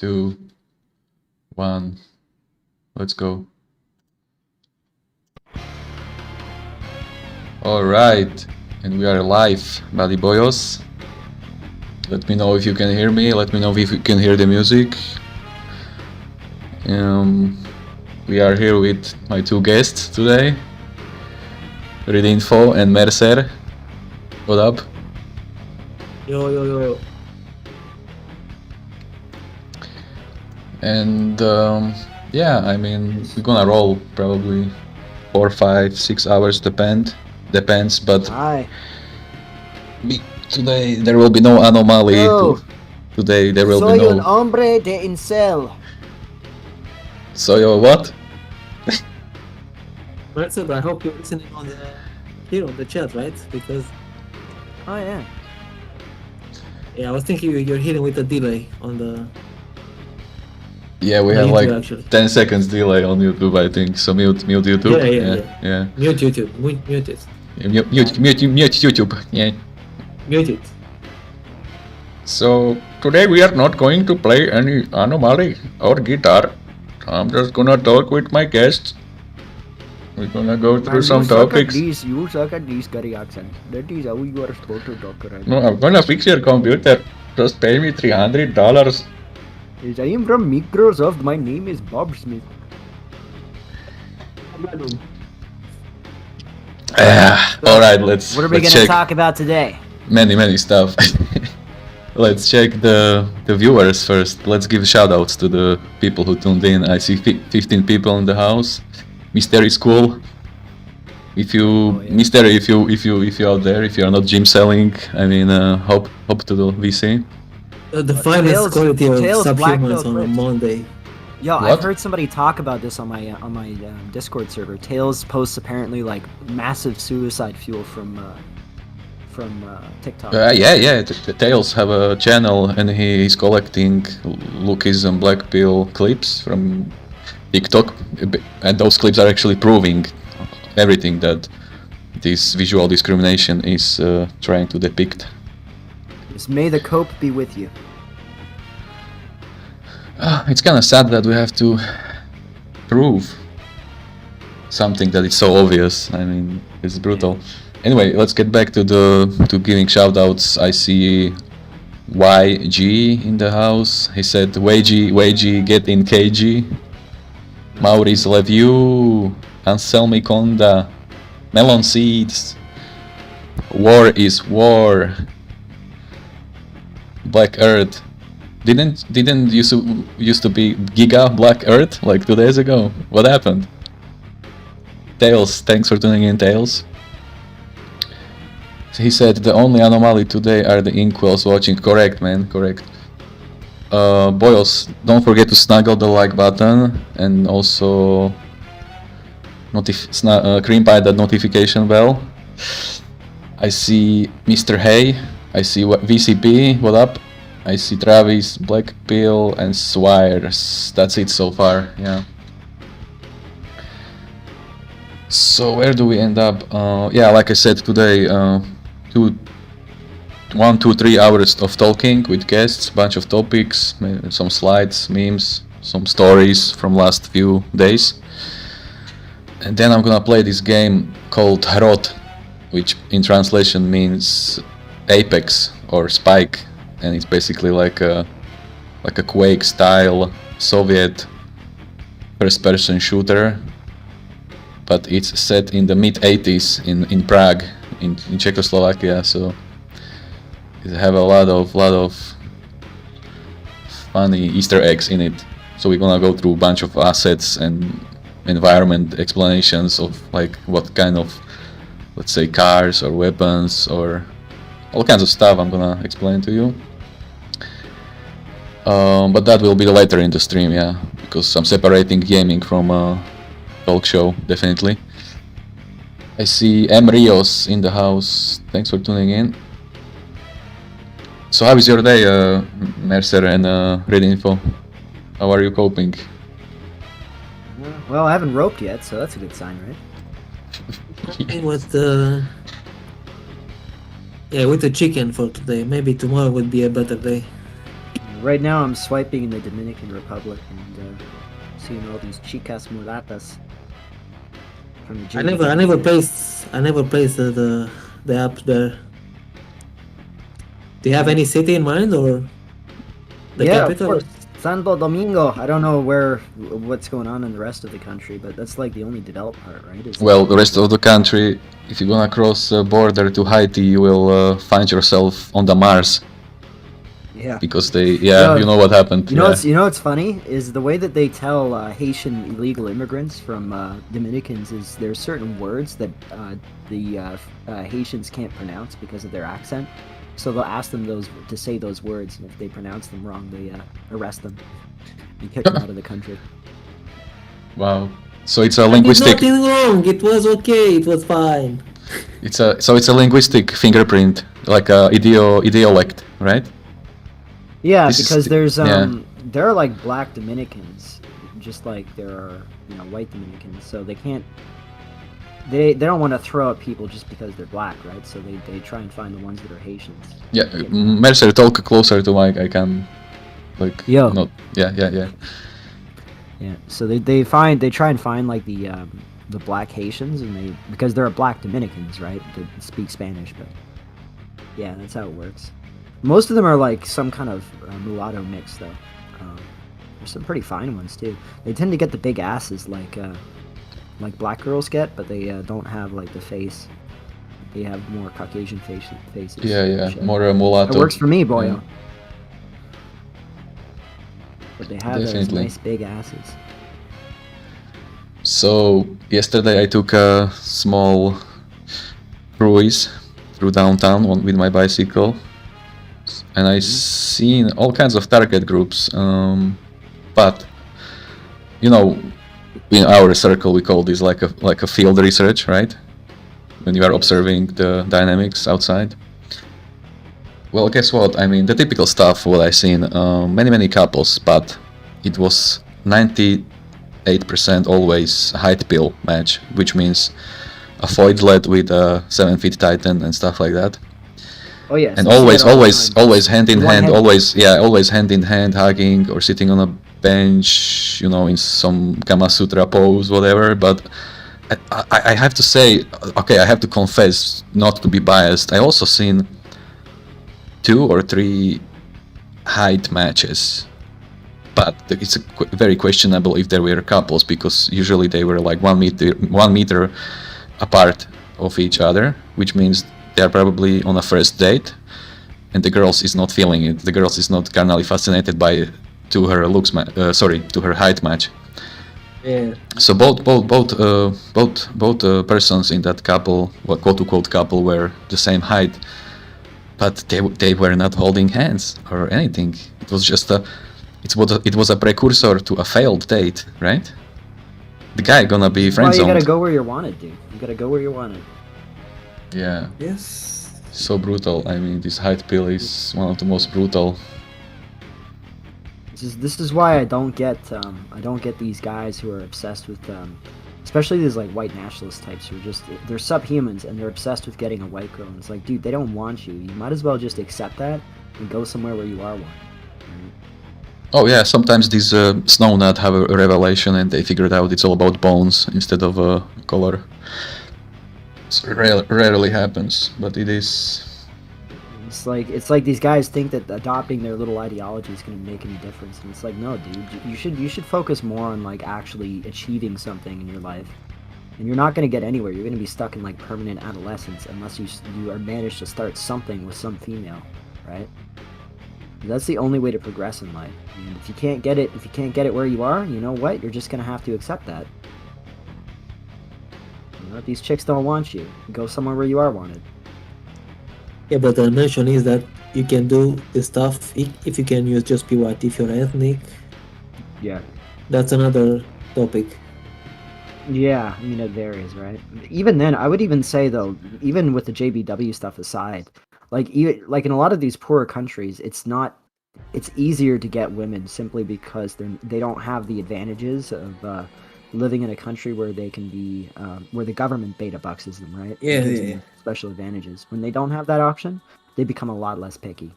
2, 1. Let's go. All right, and we are live, buddy boyos. Let me know if you can hear me. Let me know if you can hear the music. We are here with my two guests today, Redinfo and Mercer. What up? Yo. And yeah, I mean, we're gonna roll probably 4, 5, 6 hours, depends. But Hi. today there will be no anomaly. Yo. Today there will Soy be un no. hombre de incel. So what? Mercer, I hope you're listening on the chat, right? Because Oh yeah. I was thinking you're hitting with a delay on the. Yeah, we On have YouTube, like actually. 10 seconds delay on YouTube, I think. So mute YouTube. Yeah. Mute YouTube. Mute it. Mute YouTube. Yeah. Mute it. So today we are not going to play any anomaly or guitar. I'm just gonna talk with my guests. We're gonna go through some topics. You suck at these curry accent. That is how you are supposed to talk, right? No, I'm gonna fix your computer. Just pay me $300. Yes, I am from Microsoft. My name is Bob Smith. All right, let's. What are we let's gonna check talk about today? many stuff. Let's check the viewers first. Let's give shoutouts to the people who tuned in. I see 15 people in the house. MysterySchool. If you Mystery, if you out there, if you are not gym selling, I mean, hope to the VC. The finest quality of subhumans on a Monday. Yo, What? I've heard somebody talk about this on my Discord server. Tails posts apparently like massive suicide fuel from TikTok. Yeah. The Tails have a channel and he's collecting Lucky's and Blackpill clips from TikTok, and those clips are actually proving everything that this visual discrimination is trying to depict. Just may the cope be with you. It's kind of sad that we have to prove something that is so obvious. I mean, it's brutal. Anyway, let's get back to giving shoutouts. I see YG in the house. He said, "YG, get in KG." Maurice love you. Anselmi Conda. Melon Seeds. War is war. Black Earth. Didn't used to be Giga Black Earth like 2 days ago? What happened? Tails, thanks for tuning in, Tails. He said the only anomaly today are the inkwells watching. Correct, man, correct. Boyos, don't forget to snuggle the like button and also cream pie that notification bell. I see Mr. Hay. I see VCP. What up? I see Travis, Blackpill, and Swires. That's it so far. Yeah. So where do we end up? Yeah, like I said today, 1, 2, 3 hours of talking with guests, bunch of topics, some slides, memes, some stories from last few days. And then I'm gonna play this game called HROT, which in translation means Apex or Spike, and it's basically like a Quake style Soviet first-person shooter, but it's set in the mid-80s in Prague, in Czechoslovakia. So it have a lot of funny Easter eggs in it. So we're gonna go through a bunch of assets and environment explanations of like what kind of, let's say, cars or weapons or all kinds of stuff I'm gonna explain to you. But that will be later in the stream, yeah, because I'm separating gaming from talk show, definitely. I see M. Rios in the house. Thanks for tuning in. So how is your day, Mercer and Redinfo? How are you coping? Well, I haven't roped yet, so that's a good sign, right? With with the chicken for today. Maybe tomorrow would be a better day. Right now, I'm swiping in the Dominican Republic and seeing all these chicas mulatas from the I never placed the app there. Do you have any city in mind or the Yeah, capital? of course. Santo Domingo. I don't know what's going on in the rest of the country, but that's like the only developed part, right? Well, the rest of the country, if you're gonna cross the border to Haiti, you will find yourself on the Mars. Yeah. Because they, Yeah. you know what happened. You know what's funny is the way that they tell Haitian illegal immigrants from Dominicans is there's certain words that the Haitians can't pronounce because of their accent. So they'll ask them to say those words, and if they pronounce them wrong, they arrest them and kick them out of the country. Wow. So it's a linguistic. Nothing wrong. It was okay. It was fine. It's a linguistic fingerprint, like a idiolect, right? Yeah, This because is there's yeah. there are like black Dominicans, just like there are white Dominicans. So they can't. They don't want to throw out people just because they're black, right? So they try and find the ones that are Haitians. Yeah, Mercer, talk closer to mic. I can, like, Yo. not. Yeah. Yeah. So they try and find like the black Haitians, and because there are black Dominicans, right? That speak Spanish, but yeah, that's how it works. Most of them are like some kind of mulatto mix, though. There's some pretty fine ones too. They tend to get the big asses like black girls get, but they don't have like the face. They have more Caucasian faces. Yeah. Shit. More mulatto. It works for me, boyo. Yeah. But they have those Definitely. nice big asses. So yesterday I took a small cruise through downtown with my bicycle, and I seen all kinds of target groups. But in our circle we call this like a field research, right? When you are observing the dynamics outside. Well, guess what? I mean, the typical stuff what I seen. Many couples, but it was 98% always height pill match, which means a foidlet with a 7-foot titan and stuff like that. Oh yes. And I see it all the time. always hand in hand, One-handed. always hand in hand, hugging or sitting on a bench, in some Kama Sutra pose, whatever. But I have to say, okay, I have to confess, not to be biased, I also seen 2 or 3 height matches. But it's very questionable if there were couples, because usually they were like 1 meter apart of each other, which means they are probably on a first date, and the girls is not feeling it. The girls is not carnally fascinated to her to her height match. Yeah. So both persons in that couple, quote unquote couple, were the same height, but they were not holding hands or anything. It was just it was a precursor to a failed date, right? The guy gonna be friend zoned. You gotta go where you're wanted, dude. You gotta go where you're wanted. Yeah. Yes. So brutal. I mean, this height pill is one of the most brutal. This is why I don't get these guys who are obsessed with especially these like white nationalist types who are they're subhumans and they're obsessed with getting a white girl, and it's like, dude, they don't want you. You might as well just accept that and go somewhere where you are one. Right? Oh yeah, sometimes these snow nut have a revelation and they figured out it's all about bones instead of color. It rarely happens, but it is. It's like these guys think that adopting their little ideology is going to make any difference, and it's like, no, dude, you should focus more on like actually achieving something in your life, and you're not going to get anywhere. You're going to be stuck in like permanent adolescence unless you are managed to start something with some female, right? That's the only way to progress in life. And if you can't get it where you are, you know what? You're just going to have to accept that. If these chicks don't want you, go somewhere where you are wanted. Yeah, but the notion is that you can do this stuff if you can use just be white if you're ethnic. Yeah. That's another topic. Yeah, I mean, it varies, right? Even then, I would even say though, even with the JBW stuff aside, like in a lot of these poorer countries, it's easier to get women simply because they don't have the advantages of living in a country where they can be where the government beta bucks them, right? Yeah. Special advantages. When they don't have that option, they become a lot less picky,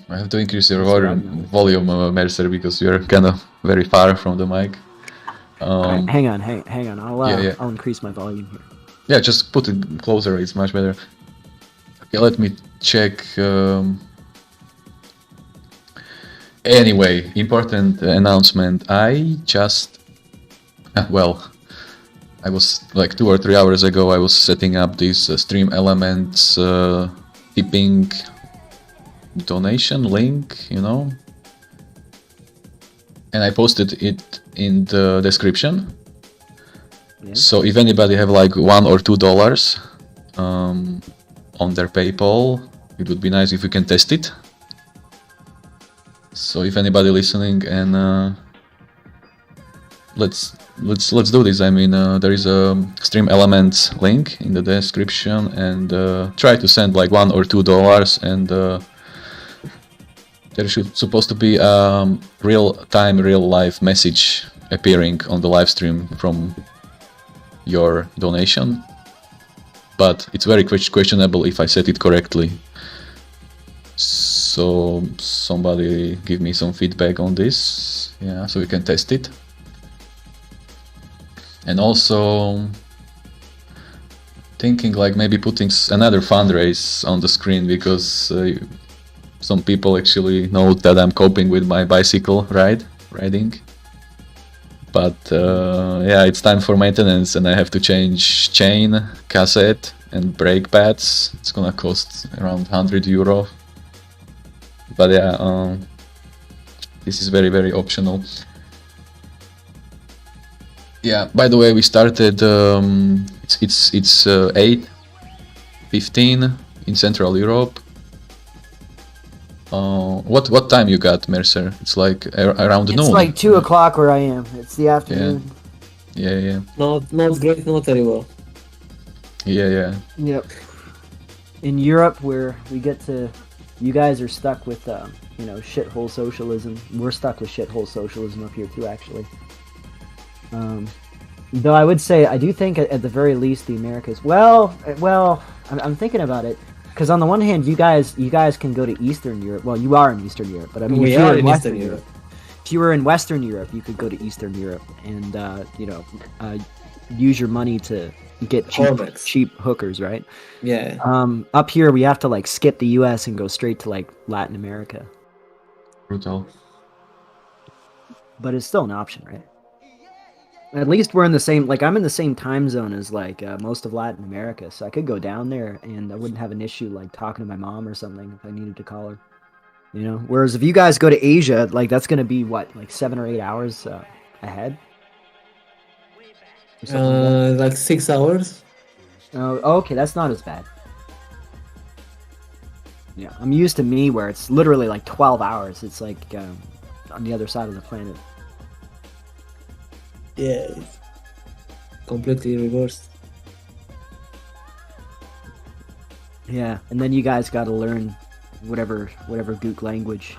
I have to increase your That's volume, Mercer, because you're kind of very far from the mic. Alright, hang on. Yeah. I'll increase my volume here. Yeah, just put it closer. It's much better. Okay, let me check. Anyway, important announcement. I just, well, I was like 2 or 3 hours ago. I was setting up these Stream Elements tipping donation link, you know, and I posted it in the description. Yeah. So if anybody have like $1 or $2 on their PayPal, it would be nice if we can test it. So if anybody listening, and let's do this. I mean, there is a Stream Elements link in the description, and try to send like $1 or $2, and there should supposed to be a real life message appearing on the live stream from your donation, but it's very questionable if I set it correctly. So somebody give me some feedback on this, yeah, so we can test it. And also thinking like maybe putting another fundraise on the screen, because some people actually know that I'm coping with my bicycle riding. But yeah, it's time for maintenance, and I have to change chain, cassette, and brake pads. It's gonna cost around €100. But yeah, this is very optional. Yeah. By the way, we started. It's 8:15 in Central Europe. What time you got, Mercer? It's like around noon. It's like 2 o'clock where I am. It's the afternoon. Yeah. Not great, not very well. Yeah. Yep. In Europe, where we get to, you guys are stuck with, you know, shithole socialism. We're stuck with shithole socialism up here too, actually. Though I would say, I do think at the very least the Americas. Well, I'm thinking about it. Because on the one hand, you guys can go to Eastern Europe. Well, you are in Eastern Europe, but I mean, We if you are were in Western Eastern Europe, if you were in Western Europe, you could go to Eastern Europe and you know, use your money to get cheap hookers, right? Yeah. Up here we have to like skip the U.S. and go straight to like Latin America. Brutal. But it's still an option, right? At least we're in the same, like I'm in the same time zone as like most of Latin America, so I could go down there and I wouldn't have an issue like talking to my mom or something if I needed to call her, you know. Whereas if you guys go to Asia, like that's gonna be what, like 7 or 8 hours ahead. Or something like that. Like 6 hours. Oh, okay, that's not as bad. Yeah, I'm used to me where it's literally like 12 hours. It's like on the other side of the planet. Yeah, it's completely reversed. Yeah, and then you guys got to learn whatever Gook language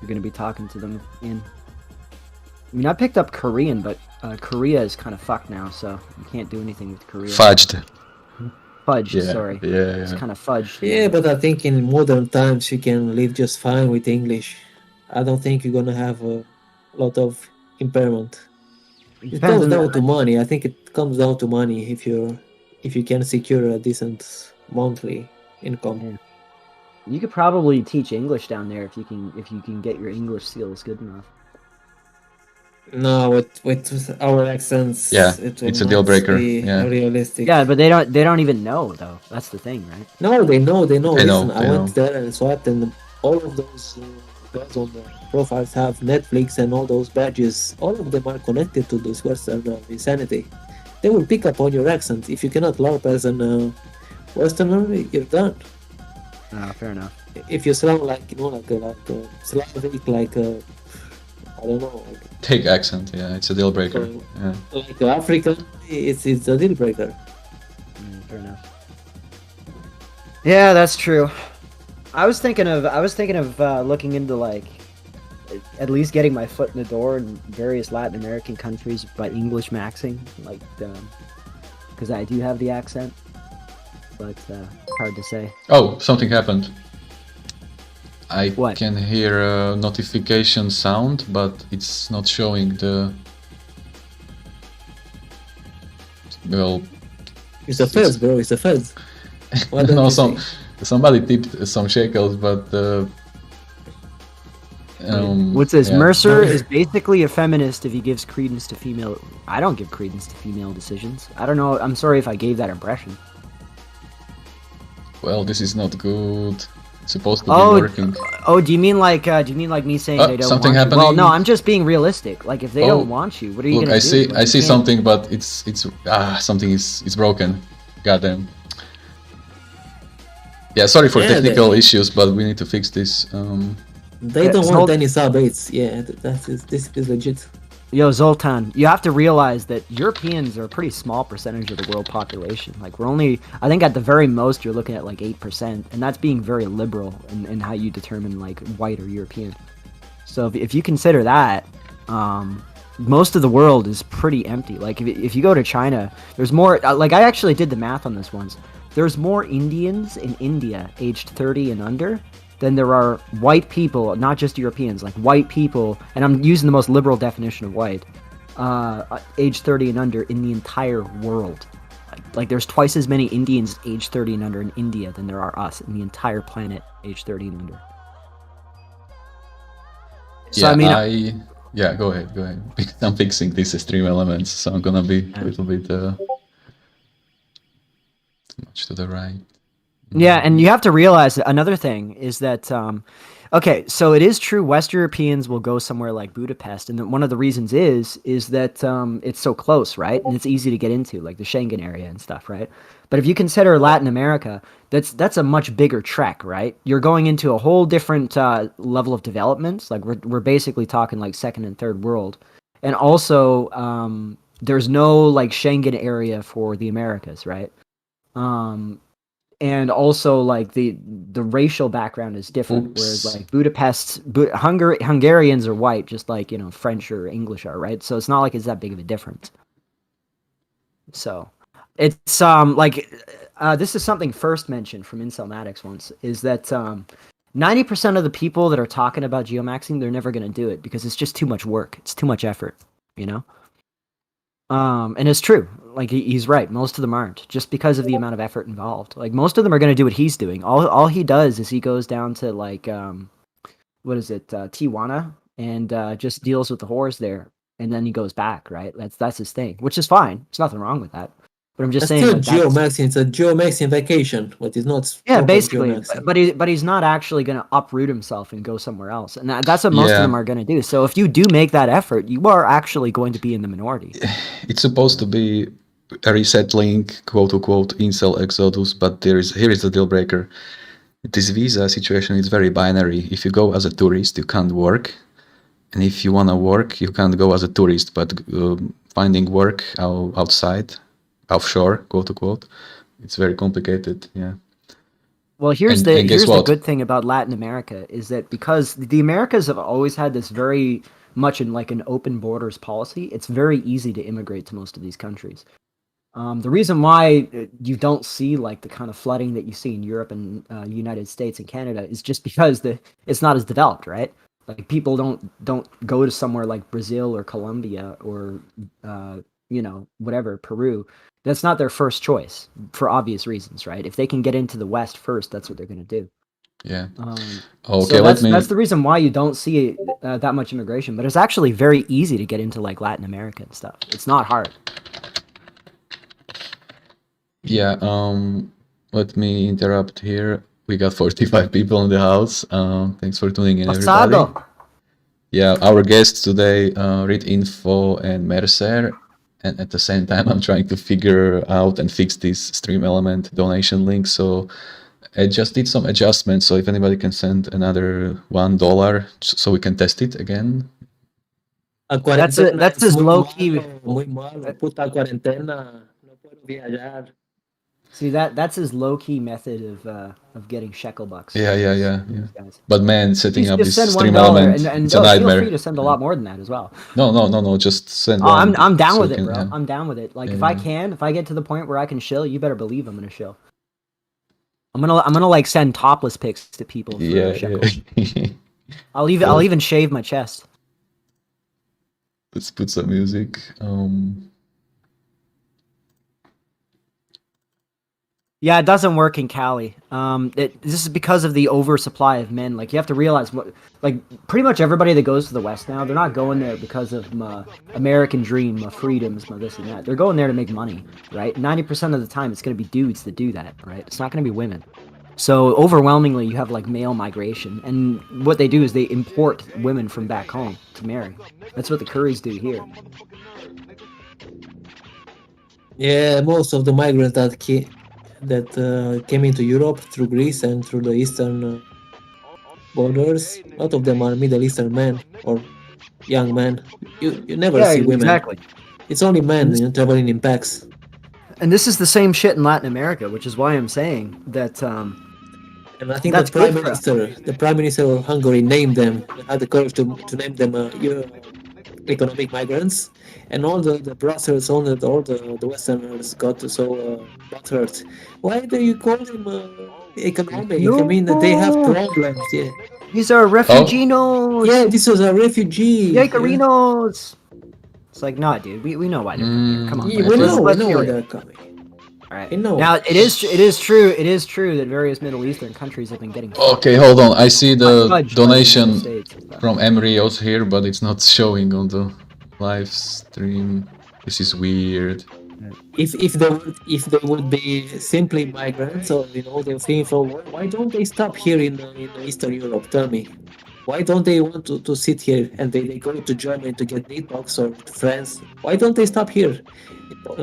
you're gonna be talking to them in. I mean, I picked up Korean, but Korea is kind of fucked now, so you can't do anything with Korea. Fudged. Fudged, sorry. Yeah. It's kind of fudged. Yeah, but I think in modern times you can live just fine with English. I don't think you're gonna have a lot of impairment. It comes down to money. I think it comes down to money if you can secure a decent monthly income. Yeah. You could probably teach English down there if you can get your English skills good enough. No, with our accents, Yeah, it will it's a not deal breaker. be Yeah. realistic. Yeah, but they don't even know though. That's the thing, right? No, they know. Listen, I they went there and swapped, and all of those guys on the profiles have Netflix and all those badges. All of them are connected to this Western vicinity. They will pick up on your accent. If you cannot LARP as a Westerner, you're done. Fair enough. If you sound like like a Slavic, like a, I don't know, Take accent, yeah, it's a deal breaker. Yeah. like African, it's a deal breaker. Fair enough. Yeah, that's true. I was thinking of looking into like at least getting my foot in the door in various Latin American countries by English maxing, like because I do have the accent, but hard to say. Oh, something happened. I What? can hear a notification sound, but it's not showing the... Well... It's the feds, bro. It's the feds. Why don't no, you say? somebody tipped some shekels, but... What's this? yeah. Mercer is basically a feminist if he gives credence to female. I don't give credence to female decisions. I don't know. I'm sorry if I gave that impression. Well, this is not good. It's supposed to be working. Oh, do you mean like me saying they don't something want you? Well, happening? no, I'm just being realistic. Like if they don't want you, what are you Look, gonna do? I see something, but it's something is broken. Goddamn. Yeah, sorry for technical issues, but we need to fix this. They don't want any sub-8s. Yeah, this is legit. Yo, Zoltan, you have to realize that Europeans are a pretty small percentage of the world population. Like, we're only, I think at the very most, you're looking at like 8%, and that's being very liberal in how you determine like white or European. So if you consider that, most of the world is pretty empty. Like, if you go to China, there's more, like, I actually did the math on this once. There's more Indians in India aged 30 and under than there are white people, not just Europeans, like white people, and I'm using the most liberal definition of white, age 30 and under in the entire world. Like there's twice as many Indians age 30 and under in India than there are us in the entire planet age 30 and under. So yeah, I mean, yeah, go ahead. Because I'm fixing these stream elements, so I'm gonna be a little bit too much to the right. Yeah, and you have to realize that another thing is that, okay, so it is true West Europeans will go somewhere like Budapest, and one of the reasons is that it's so close, right? And it's easy to get into, like the Schengen area and stuff, right? But if you consider Latin America, that's a much bigger trek, right? You're going into a whole different level of development. Like we're basically talking like second and third world, and also there's no like Schengen area for the Americas, right? And also like the racial background is different. Oops. Whereas like Budapest, Hungarians are white, just like, you know, French or English are, right? So it's not like it's that big of a difference. So it's like this is something First mentioned from Incelmatics once, is that 90% of the people that are talking about geomaxing, they're never going to do it because it's just too much work. It's too much effort, you know? And it's true. Like he's right. Most of them aren't, just because of the amount of effort involved. Like most of them are going to do what he's doing. All he does is he goes down to like what is it, Tijuana, and just deals with the whores there, and then he goes back. Right. That's his thing, which is fine. There's nothing wrong with that. But I'm just saying. It's still geomaxing. It's a geomaxing vacation, but it's not. Yeah, basically. But he's not actually going to uproot himself and go somewhere else, and that's what most of them are going to do. So if you do make that effort, you are actually going to be in the minority. It's supposed to be a resettling, quote unquote, incel exodus, but here is the deal breaker. This visa situation is very binary. If you go as a tourist, you can't work, and if you want to work, you can't go as a tourist. But finding work outside, offshore, quote unquote, it's very complicated. Yeah. Well, here's the good thing about Latin America is that because the Americas have always had this very much in like an open borders policy, it's very easy to immigrate to most of these countries. The reason why you don't see like the kind of flooding that you see in Europe and United States and Canada is just because it's not as developed, right? Like people don't go to somewhere like Brazil or Colombia or you know, whatever, Peru. That's not their first choice for obvious reasons, right? If they can get into the West first, that's what they're going to do. Yeah. Okay. So that's the reason why you don't see that much immigration, but it's actually very easy to get into like Latin America and stuff. It's not hard. Yeah. Let me interrupt here. We got 45 people in the house. Thanks for tuning in, everybody. Yeah, our guests today read info and Mercer. And at the same time, I'm trying to figure out and fix this stream element donation link. So I just did some adjustments. So if anybody can send another $1 so we can test it again. That's as low key. See, that's his low-key method of getting shekel bucks. Yeah. But man, setting up this stream $1 element, and it's a nightmare. Feel free to send a lot more than that as well. No, just send one. I'm down so with it, bro. Yeah. I'm down with it. Like, if I get to the point where I can shill, you better believe I'm going to shill. I'm gonna like send topless pics to people. For Yeah, shekels. yeah. I'll even shave my chest. Let's put some music. Yeah, it doesn't work in Cali. This is because of the oversupply of men. Like, you have to realize like, pretty much everybody that goes to the West now, they're not going there because of American dream, freedoms, this and that. They're going there to make money, right? 90% of the time, it's going to be dudes that do that, right? It's not going to be women. So, overwhelmingly, you have, like, male migration. And what they do is they import women from back home to marry. That's what the Currys do here. Yeah, most of the migrants that came into Europe through Greece and through the eastern borders, a lot of them are Middle Eastern men or young men. You never see women. Exactly. It's only men traveling in packs. And this is the same shit in Latin America, which is why I'm saying that. And I think that's the prime minister of Hungary named them, had the courage to name them economic migrants, and all the Brussels, all the Westerners got so butthurt. Why do you call them economic? No. I mean, they have problems. Yeah. These are refuginos. Yeah, this was a refugee. Yikerinos. It's like, nah, dude. We know why they're coming here. Come on. Yeah, we know why they're coming. All right. know. Now it is true that various Middle Eastern countries have been getting. Okay, hold on. I see the donation from Emrios here, but it's not showing on the live stream. This is weird. If they would be simply migrants, or they're fleeing from war, why don't they stop here in Eastern Europe? Tell me, why don't they want to sit here and they go to Germany to get meatbox, or to France? Why don't they stop here?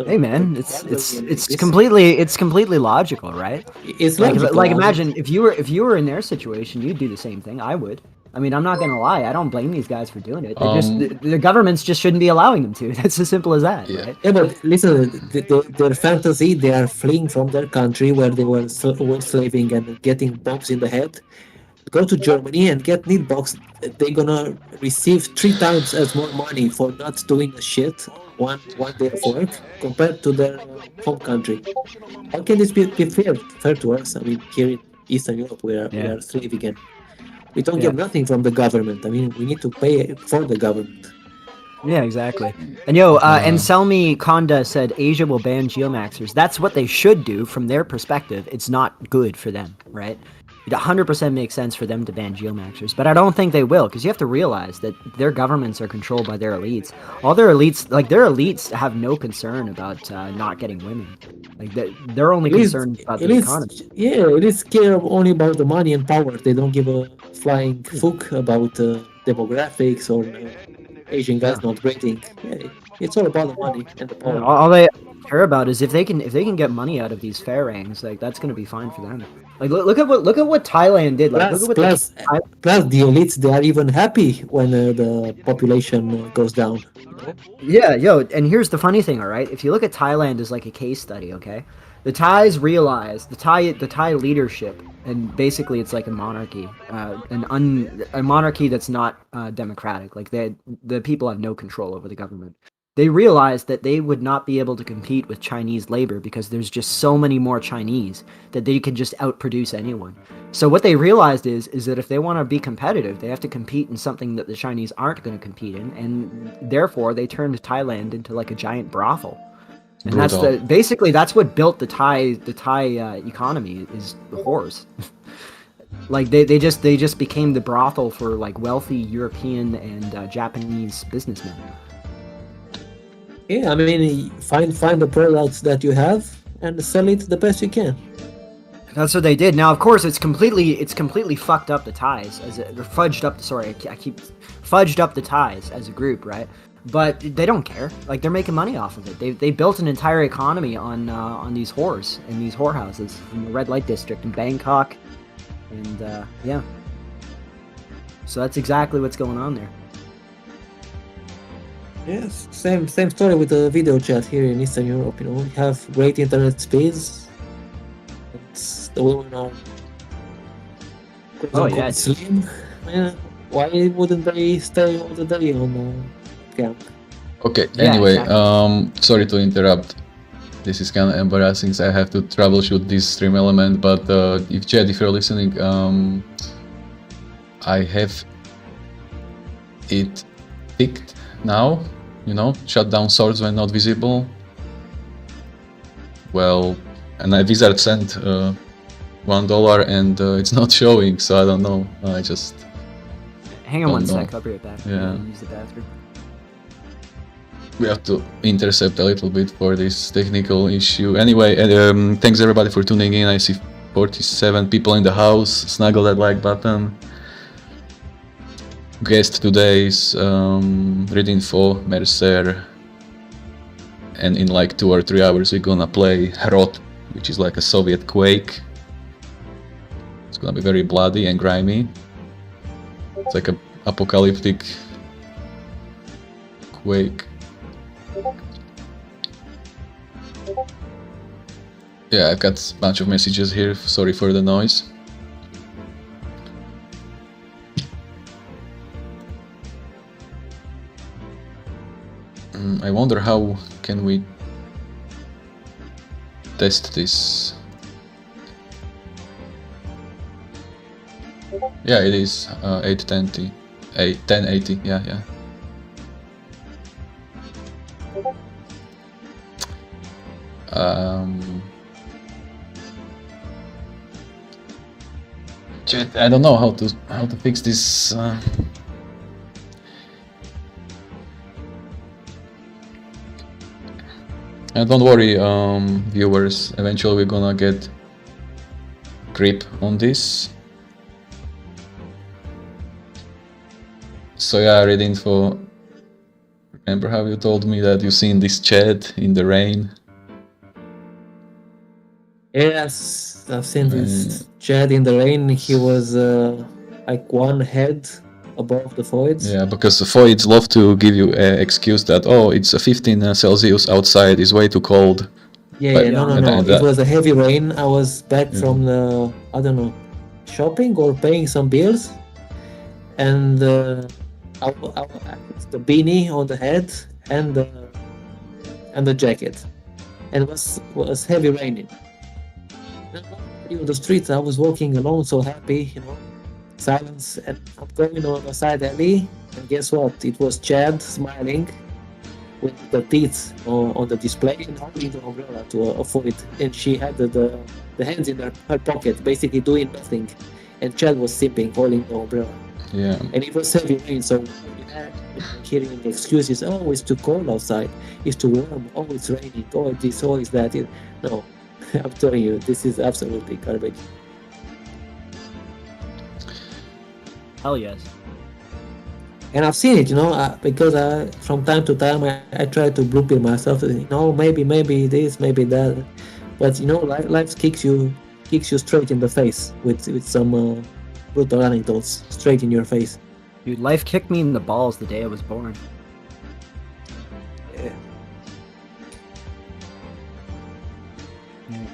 Hey man, it's completely logical, right? It's logical. Like imagine if you were in their situation, you'd do the same thing. I would. I mean, I'm not gonna lie. I don't blame these guys for doing it. The governments just shouldn't be allowing them to. That's as simple as that. Yeah. Right? Yeah, but listen, their fantasy, they are fleeing from their country where they were slaving and getting bombs in the head. Go to Germany and get meatbox. They're gonna receive 3 times as more money for not doing a shit one day of work compared to their home country. How can this be fair to us? I mean, here in Eastern Europe, we are slaving and we don't get nothing from the government. I mean, we need to pay for the government. Yeah, exactly. And and Selmi Konda said Asia will ban geomaxers. That's what they should do from their perspective. It's not good for them, right? It 100% makes sense for them to ban geomaxers, but I don't think they will, because you have to realize that their governments are controlled by their elites. All their elites have no concern about not getting women. Like they're only concerned about the economy. Yeah, it is care only about the money and power. They don't give a flying fuck about demographics or Asian guys not breeding. Yeah, it's all about the money and the power. All they care about is if they can get money out of these pharangs, like that's gonna be fine for them. Like look at what Thailand did. Like plus the elites, they are even happy when the population goes down. Yeah, and here's the funny thing, all right? If you look at Thailand as like a case study, okay? The Thais realized the Thai leadership, and basically it's like a monarchy, a monarchy that's not democratic. Like the people have no control over the government. They realized that they would not be able to compete with Chinese labor because there's just so many more Chinese that they could just outproduce anyone. So what they realized is that if they want to be competitive, they have to compete in something that the Chinese aren't going to compete in, and therefore they turned Thailand into like a giant brothel. And that's that's what built the Thai economy is the whores. Like they just became the brothel for like wealthy European and Japanese businessmen. Yeah, I mean, find the products that you have and sell it the best you can. That's what they did. Now, of course, it's completely fucked up the Thais fudged up the Thais as a group, right? But they don't care. Like they're making money off of it. They built an entire economy on these whores in these whorehouses in the red light district in Bangkok, and yeah. So that's exactly what's going on there. Yes, same story with the video chat here in Eastern Europe. We have great internet speeds. The women are slim. Yeah. Why wouldn't they stay all the day on camp? Okay. Anyway, sorry to interrupt. This is kind of embarrassing, so I have to troubleshoot this stream element, but if Chad, if you're listening, I have it picked now, you know, shut down swords when not visible. Well, and I wizard sent $1 and it's not showing, so I don't know. I just Hang on don't one know. sec, I'll be right back. Yeah. I'm gonna use the bathroom. We have to intercept a little bit for this technical issue. Anyway, thanks everybody for tuning in. I see 47 people in the house. Snuggle that like button. Guest today's reading for Mercer. And in like 2 or 3 hours we're gonna play HROT, which is like a Soviet quake. It's gonna be very bloody and grimy. It's like a apocalyptic quake. Yeah, I've got a bunch of messages here, sorry for the noise. I wonder how can we test this. Yeah, it is 810, 1080, yeah. I don't know how to fix this. And don't worry, viewers. Eventually, we're gonna get grip on this. So yeah, read info. Remember how you told me that you seen this chat in the rain? Yes, I've seen this Chad in the rain. He was like one head above the voids. Yeah, because the voids love to give you an excuse that, oh, it's a 15 Celsius outside, it's way too cold. Yeah, But- no. and It was a heavy rain. I was back from the, I don't know, shopping or paying some bills, and I put the beanie on the head and the jacket, and it was heavy raining. On the streets, I was walking alone, so happy, you know, silence, and I'm going on the side alley, and guess what? It was Chad smiling with the teeth on the display and holding the umbrella to avoid, and she had the hands in her pocket, basically doing nothing, and Chad was sipping, holding the umbrella, Yeah. and it was heavy rain, so hearing excuses, oh, it's too cold outside, it's too warm, oh, it's raining, oh, this, oh, it's that. No, I'm telling you, this is absolutely garbage. Hell yes. And I've seen it, you know, because from time to time I try to blueprint myself, you know, maybe this, maybe that, but you know, life kicks you straight in the face with some brutal anecdotes straight in your face. Dude, life kicked me in the balls the day I was born. Yeah.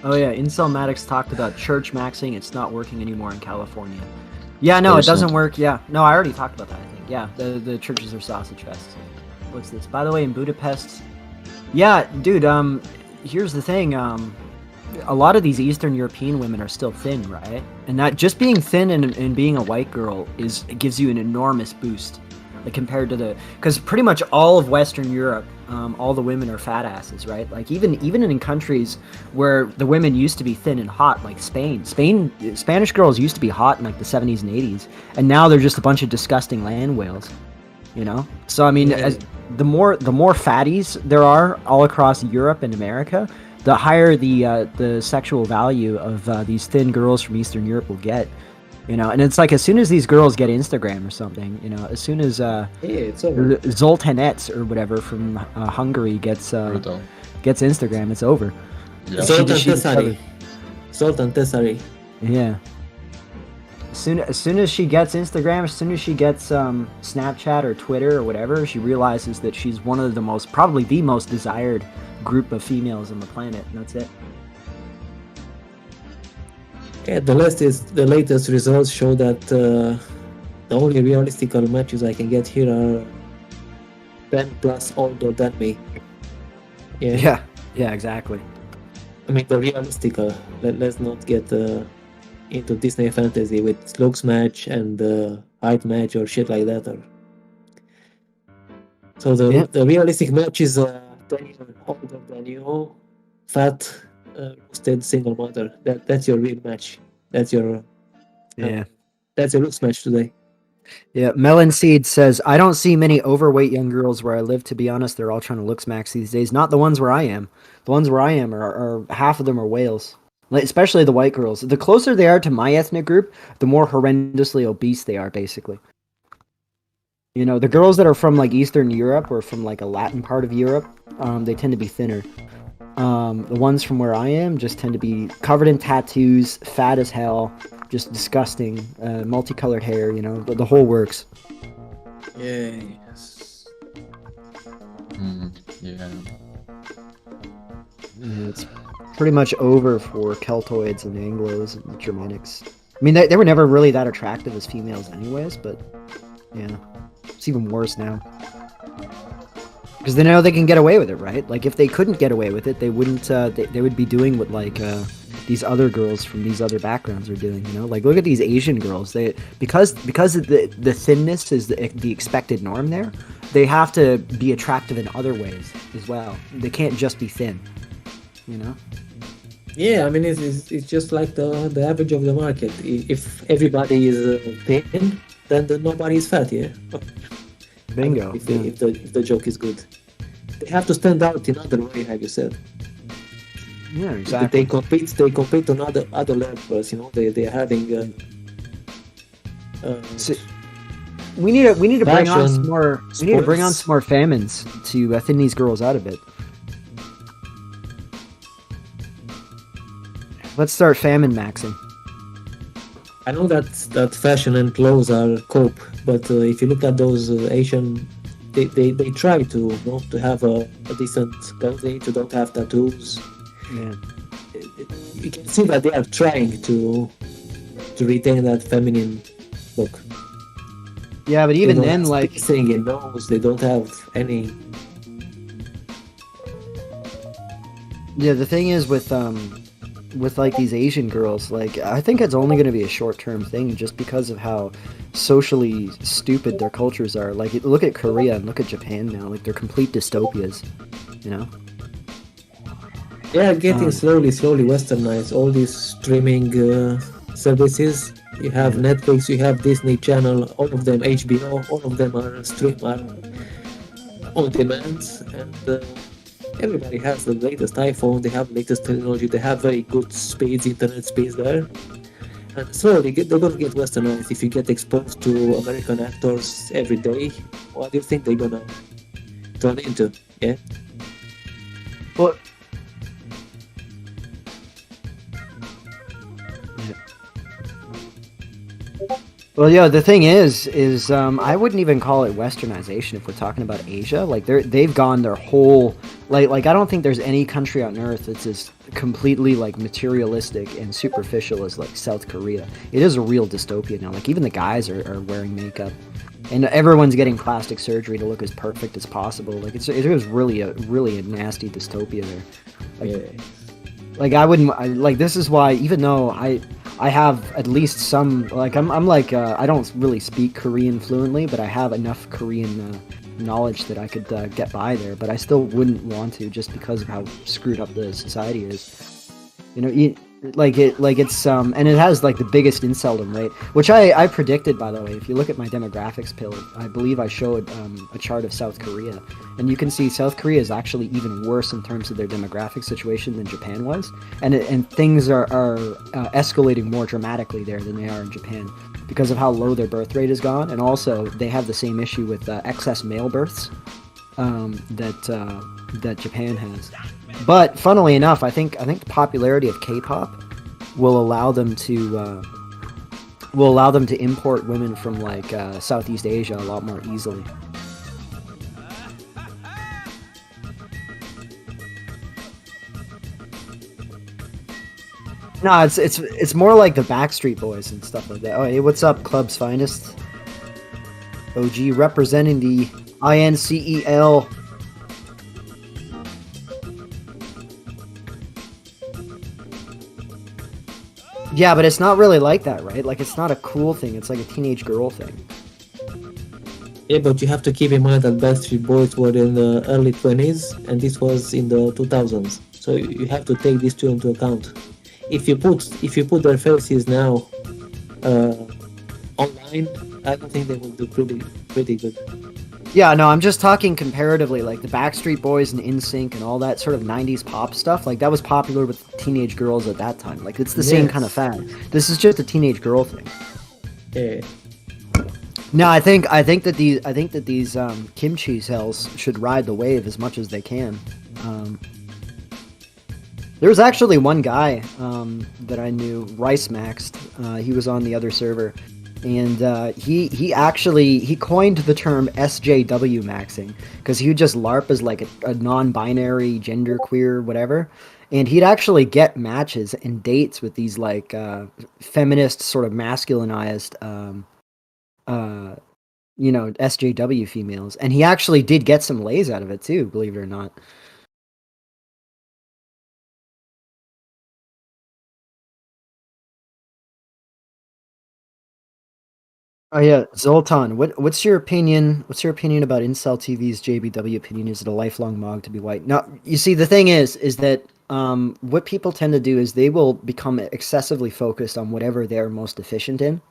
Oh yeah, Incel Maddox talked about church maxing. It's not working anymore in California. Yeah, no, Course it doesn't not. work. Yeah, no, I already talked about that. I think. Yeah, the churches are sausage fests. What's this? By the way, in Budapest. Yeah, dude. Here's the thing. A lot of these Eastern European women are still thin, right? And that just being thin and being a white girl it gives you an enormous boost, like compared to because pretty much all of Western Europe, all the women are fat asses, right? Like even in countries where the women used to be thin and hot, like Spanish girls used to be hot in like the 70s and 80s, and now they're just a bunch of disgusting land whales, you know? So I mean, the more fatties there are all across Europe and America, the higher the sexual value of these thin girls from Eastern Europe will get, you know. And it's like as soon as these girls get Instagram or something, you know, as soon as It's over. Zoltanets or whatever from Hungary gets Brutal. Instagram, it's over. Yeah. Zoltan Tesari. Yeah. As soon as she gets Instagram, as soon as she gets Snapchat or Twitter or whatever, she realizes that she's one of probably the most desired group of females on the planet, and that's it. Yeah, the latest results show that the only realistic matches I can get here are 10 plus older than me. Yeah, exactly. I mean, the realistic. Let's not get into Disney fantasy with looks match and height match or shit like that. So the realistic match is 10 years older than you, fat, roasted single mother. That's your real match. That's your that's your looks match today. Yeah, Melon Seed says, I don't see many overweight young girls where I live, to be honest. They're all trying to looks max these days. Not the ones where I am. The ones where I am are half of them are whales. Like, especially the white girls. The closer they are to my ethnic group, the more horrendously obese they are, basically. You know, the girls that are from like Eastern Europe or from like a Latin part of Europe, they tend to be thinner. The ones from where I am just tend to be covered in tattoos, fat as hell, just disgusting, multicolored hair, you know, the whole works. Yes. Yeah. It's pretty much over for Keltoids and Anglos and Germanics. I mean, they were never really that attractive as females anyways, but yeah, it's even worse now. Because they know they can get away with it, right? Like, if they couldn't get away with it, they wouldn't, they would be doing what, like, these other girls from these other backgrounds are doing, you know? Like, look at these Asian girls. Because the thinness is the expected norm there, they have to be attractive in other ways as well. They can't just be thin, you know? Yeah, I mean, it's just like the average of the market. If everybody is thin, then nobody is fat, yeah? Bingo. If the joke is good. They have to stand out in other way, have you said. Yeah, exactly. They compete on other levels, you know. They're having so we need to bring on fashion, some more we need to bring on some more famines to thin these girls out a bit. Let's start famine maxing. I know that fashion and clothes are cope, but if you look at those Asian, they try to, you know, to have a decent clothing, to don't have tattoos. Yeah. You can see that they are trying to retain that feminine look. Yeah, but even then, like, singing nose, they don't have any. Yeah, the thing is with like these Asian girls, like, I think it's only going to be a short-term thing just because of how socially stupid their cultures are. Like, look at Korea and look at Japan now. Like, they're complete dystopias, you know? They are getting slowly westernized. All these streaming services. You have Netflix, you have Disney Channel, all of them, HBO, all of them are on demand, and everybody has the latest iPhone, they have latest technology, they have very good speeds, internet speeds there. And slowly they're going to get westernized. If you get exposed to American actors every day, what do you think they're going to turn into? Yeah? Well, yeah, the thing is I wouldn't even call it westernization if we're talking about Asia. Like, they've gone their whole, like I don't think there's any country on earth that's as completely, like, materialistic and superficial as, like, South Korea. It is a real dystopia now. Like, even the guys are wearing makeup, and everyone's getting plastic surgery to look as perfect as possible. Like, it was really a nasty dystopia there. Like, like, this is why, even though I have at least some, like, I'm like, I don't really speak Korean fluently, but I have enough Korean knowledge that I could get by there, but I still wouldn't want to, just because of how screwed up the society is. You know, it's and it has, like, the biggest inceldom rate, which I predicted, by the way. If you look at my demographics pill, I believe I showed a chart of South Korea, and you can see South Korea is actually even worse in terms of their demographic situation than Japan was, and things are escalating more dramatically there than they are in Japan because of how low their birth rate has gone, and also they have the same issue with excess male births that Japan has. But funnily enough, I think the popularity of K-pop will allow them to import women from, like, Southeast Asia a lot more easily. No, it's more like the Backstreet Boys and stuff like that. Oh, hey, what's up, Club's Finest? OG representing the INCEL. Yeah, but it's not really like that, right? Like, it's not a cool thing. It's like a teenage girl thing. Yeah, but you have to keep in mind that Backstreet Boys were in the early 20s, and this was in the 2000s. So you have to take these two into account. If you put their faces now online, I don't think they will do pretty good. Yeah, no, I'm just talking comparatively, like the Backstreet Boys and NSYNC and all that sort of 90s pop stuff, like that was popular with teenage girls at that time. Like, it's the same kind of fad. This is just a teenage girl thing. Yeah. No, I think that these kimchi cells should ride the wave as much as they can. There was actually one guy that I knew, Rice Maxed. He was on the other server, and he coined the term SJW maxing because he would just LARP as like a non-binary, genderqueer, whatever, and he'd actually get matches and dates with these like feminist, sort of masculinized, SJW females, and he actually did get some lays out of it too, believe it or not. Oh yeah, Zoltan, what's your opinion? What's your opinion about Incel TV's JBW opinion? Is it a lifelong mog to be white? Now, you see, the thing is that what people tend to do is they will become excessively focused on whatever they're most efficient in.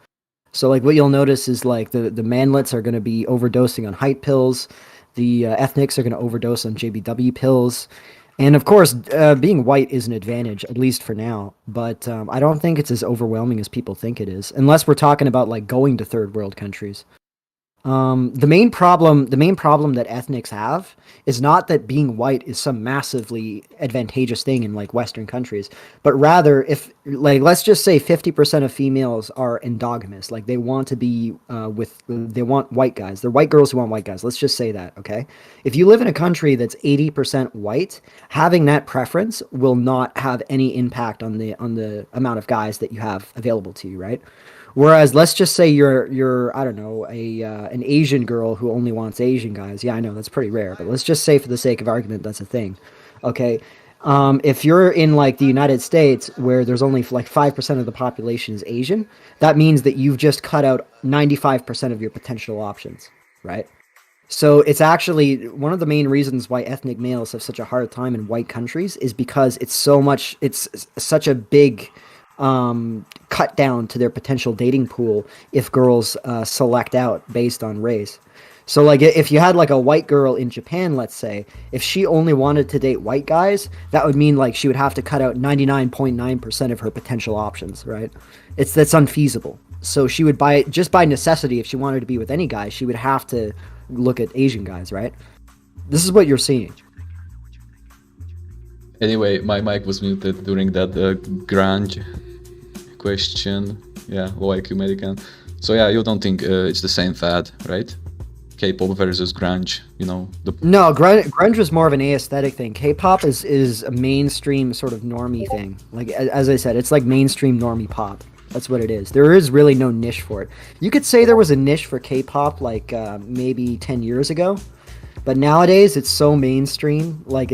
So, like, what you'll notice is like the manlets are going to be overdosing on height pills, the ethnics are going to overdose on JBW pills. And of course, being white is an advantage, at least for now. But I don't think it's as overwhelming as people think it is, unless we're talking about like going to third world countries. The main problem that ethnics have is not that being white is some massively advantageous thing in like Western countries, but rather if like let's just say 50% of females are endogamous, like they want to be they want white guys. They're white girls who want white guys. Let's just say that, okay? If you live in a country that's 80% white, having that preference will not have any impact on the amount of guys that you have available to you, right? Whereas, let's just say you're I don't know, an Asian girl who only wants Asian guys. Yeah, I know that's pretty rare, but let's just say for the sake of argument that's a thing. Okay, if you're in like the United States where there's only like 5% of the population is Asian, that means that you've just cut out 95% of your potential options, right? So it's actually one of the main reasons why ethnic males have such a hard time in white countries is because it's such a big cut down to their potential dating pool if girls select out based on race. So like if you had like a white girl in Japan, let's say, if she only wanted to date white guys, that would mean like she would have to cut out 99.9% of her potential options, right? That's unfeasible. So she would just by necessity, if she wanted to be with any guy, she would have to look at Asian guys, right? This is what you're seeing. Anyway, my mic was muted during that grunge question. Yeah, low IQ Medicann. So yeah, you don't think it's the same fad, right? K-pop versus grunge, you know? No, grunge was more of an aesthetic thing. K-pop is a mainstream sort of normie thing. Like, as I said, it's like mainstream normie pop. That's what it is. There is really no niche for it. You could say there was a niche for K-pop like maybe 10 years ago, but nowadays it's so mainstream. Like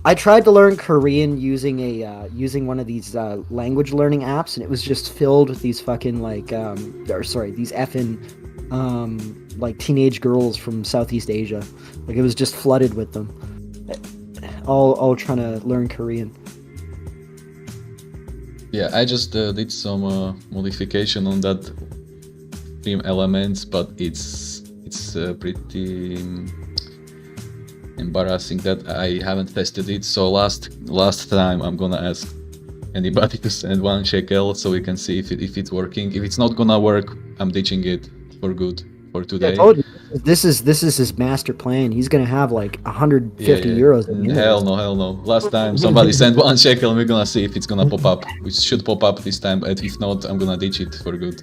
I tried to learn Korean using one of these language learning apps, and it was just filled with these fucking like these effing like teenage girls from Southeast Asia. Like it was just flooded with them, all trying to learn Korean. Yeah, I just did some modification on that theme elements, but it's pretty embarrassing that I haven't tested it. So last time I'm gonna ask anybody to send 1 shekel so we can see if it's working. If it's not gonna work, I'm ditching it for good for today. I told you, this is his master plan. He's gonna have like 150 euros. Hell no. Last time somebody sent 1 shekel and we're gonna see if it's gonna pop up. Which should pop up this time, and if not, I'm gonna ditch it for good.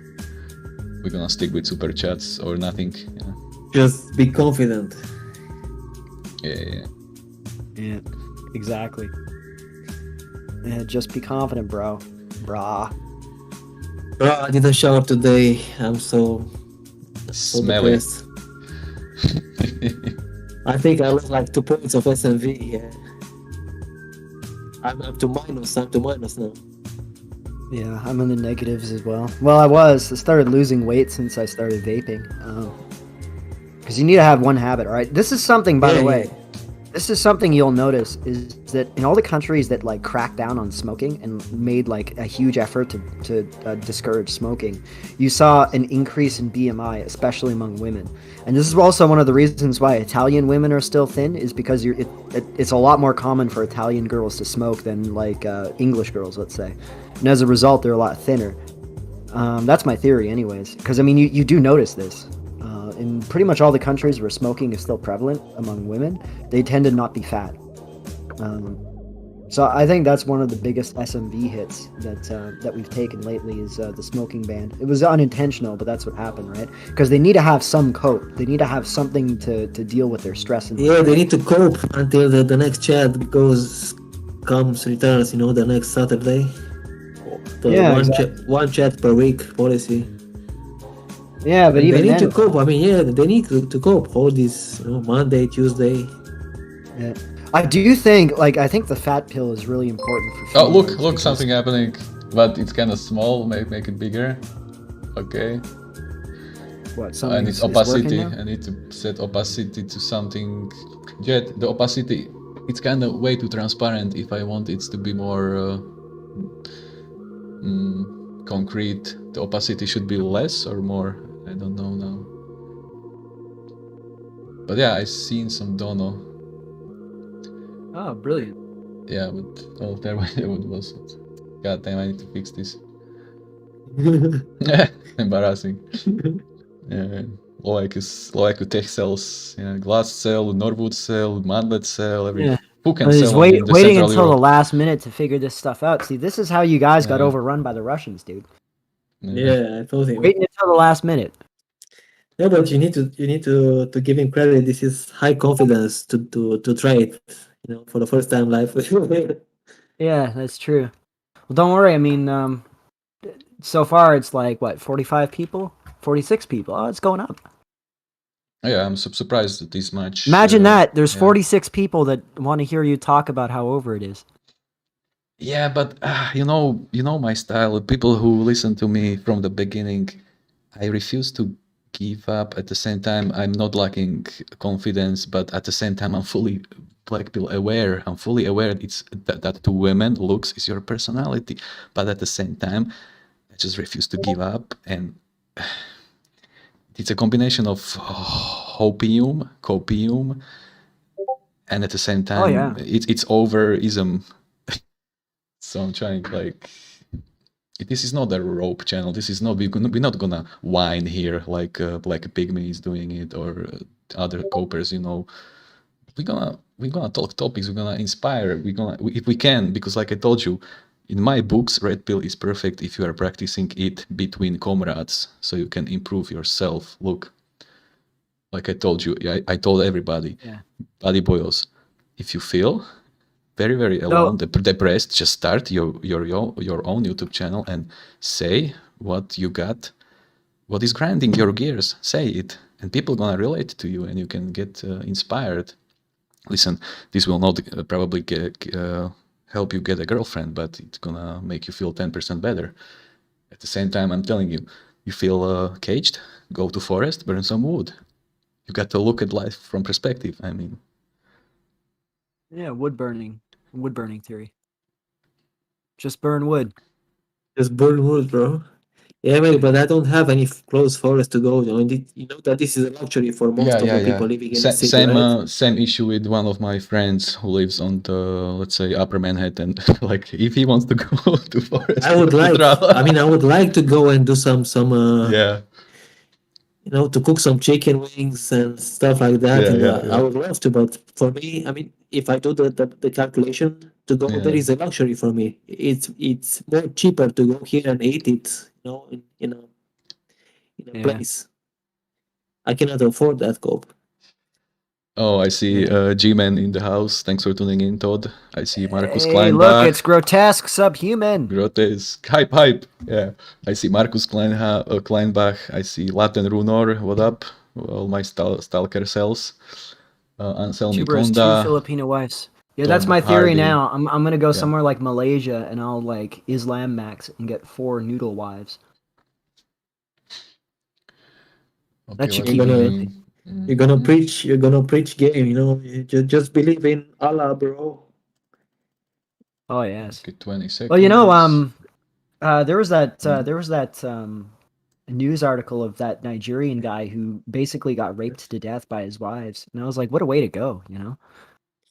We're gonna stick with super chats or nothing. Yeah. Just be confident. Yeah, exactly. Yeah, just be confident, bro. Brah. Bro, I didn't shower today. I'm so smelly. I think I lost like 2 points of SMV. Yeah. I'm up to minus now. Yeah, I'm in the negatives as well. Well, I started losing weight since I started vaping. Because you need to have one habit, all right? This is something, by the way, this is something you'll notice is that in all the countries that like cracked down on smoking and made like a huge effort to discourage smoking, you saw an increase in BMI, especially among women. And this is also one of the reasons why Italian women are still thin, is because it's a lot more common for Italian girls to smoke than like English girls, let's say. And as a result, they're a lot thinner. That's my theory anyways. Because I mean, you do notice this. In pretty much all the countries where smoking is still prevalent among women, they tend to not be fat. So I think that's one of the biggest SMV hits that we've taken lately is the smoking ban. It was unintentional, but that's what happened, right? Because they need to have some cope. They need to have something to deal with their stress. Yeah, they need to cope until the next chat returns, the next Saturday. One chat per week policy. Yeah, but even they need then, to cope. I mean, yeah, they need to cope. All this, Monday, Tuesday. Yeah. I do think, I think the fat pill is really important for. Oh, look, something happening, but it's kind of small. Make it bigger. Okay. What? I need opacity. I need to set opacity to something. Yet the opacity, it's kind of way too transparent. If I want it to be more concrete, the opacity should be less or more. I don't know now. But yeah, I seen some dono. Oh, brilliant. Yeah, but there was it. God damn, I need to fix this. Embarrassing. Yeah, low-IQ tech cells, glass cell, Norwood cell, Madlet cell, every fucking cell. Waiting until the last minute to figure this stuff out. See, this is how you guys got overrun by the Russians, dude. Yeah, I told him. Waiting until the last minute. Yeah, but you need to give him credit. This is high confidence to try it, for the first time live. Yeah, that's true. Well, don't worry. I mean, so far it's like what, 45 people, 46 people. Oh, it's going up. Yeah, I'm surprised that this much. Imagine that. There's 46 people that want to hear you talk about how over it is. Yeah, but you know my style. People who listen to me from the beginning, I refuse to give up. At the same time, I'm not lacking confidence, but at the same time, I'm fully black pill aware. I'm fully aware it's that to women, looks is your personality. But at the same time, I just refuse to give up, and it's a combination of copium, and at the same time, it's overism. So I'm trying this is not a rope channel. This is not we're not gonna whine here like Pygmy is doing it or other copers. We're gonna talk topics. We're gonna inspire. If we can, because like I told you, in my books, red pill is perfect if you are practicing it between comrades, so you can improve yourself. Look, like I told you, I told everybody, buddy boyos, if you feel very, very alone, depressed, just start your own YouTube channel and say what you got, what is grinding your gears. Say it, and people gonna relate to you, and you can get inspired. Listen, this will not probably help you get a girlfriend, but it's gonna make you feel 10% better. At the same time, I'm telling you, you feel caged, go to forest, burn some wood. You got to look at life from perspective. I mean. Yeah, wood burning theory. Just burn wood. Just burn wood, bro. Yeah, mate, but I don't have any close forest to go. You know that this is a luxury for most of the people living in the city, right? Same issue with one of my friends who lives on the, let's say, Upper Manhattan. Like, if he wants to go to forest, I would like to go and do some to cook some chicken wings and stuff like that. I would love to, but for me, I mean, if I do the calculation to go, there is a luxury for me. It's more cheaper to go here and eat it, in a place. I cannot afford that, Cope. Oh, I see G-Man in the house. Thanks for tuning in, Todd. I see Marcus Kleinbach. Look, it's grotesque subhuman. Grotesque. Hype. Yeah. I see Marcus Kleinbach. I see Latin Runor. What up? All my stalker cells. Anselmi Tuber has 2 Konda. Filipino wives. Yeah, that's Tom my theory Hardy. now. I'm gonna go Yeah. somewhere like Malaysia and I'll like Islam max and get 4 noodle wives. Okay, That should what keep do me we busy. mean? You're gonna preach. You're gonna preach game. You know, you just believe in Allah, bro. Oh yes. Okay, 20 Well, you know, seconds. there was that Mhm. there was that news article of that Nigerian guy who basically got raped to death by his wives, and I was like, what a way to go, you know?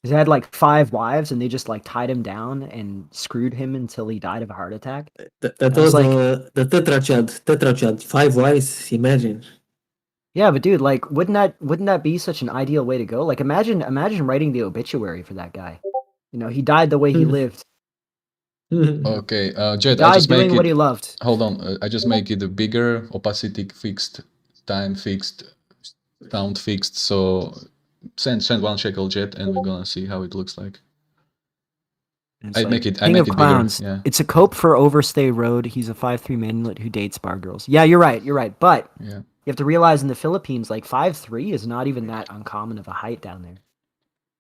'Cause he had like 5 wives, and they just like tied him down and screwed him until he died of a heart attack. That I was was like, the tetrachad. 5 wives. Imagine. yeah, but dude, like, wouldn't that be such an ideal way to go? Like, imagine writing the obituary for that guy. You know, he died the way he lived. Okay, He Jet, I died just make doing what he it. loved. Hold on, I just make it a bigger, opacity fixed, time fixed, sound fixed. So send 1 shekel, Jet, and we're gonna see how it looks like. And it's I like, make it King of bigger. Clowns. Yeah, It's a cope for Overstay Road. He's a 5'3" manlet who dates bar girls. Yeah, you're right. You're right. But yeah. you have to realize in the Philippines, like 5'3" is not even that uncommon of a height down there.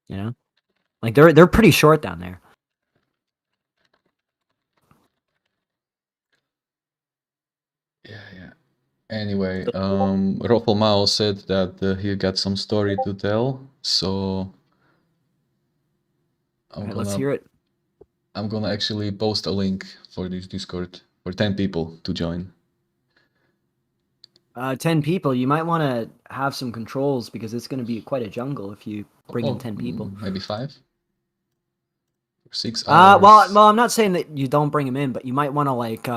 You know, like they're pretty short down there. Yeah. Anyway, Rofel Mao said that he got some story to tell, so All right, let's hear it. I'm gonna actually post a link for this Discord for 10 people to join. 10 people. You might want to have some controls because it's going to be quite a jungle if you bring in 10 people. Maybe 5? 6 hours. Well, I'm not saying that you don't bring them in, but you might want to like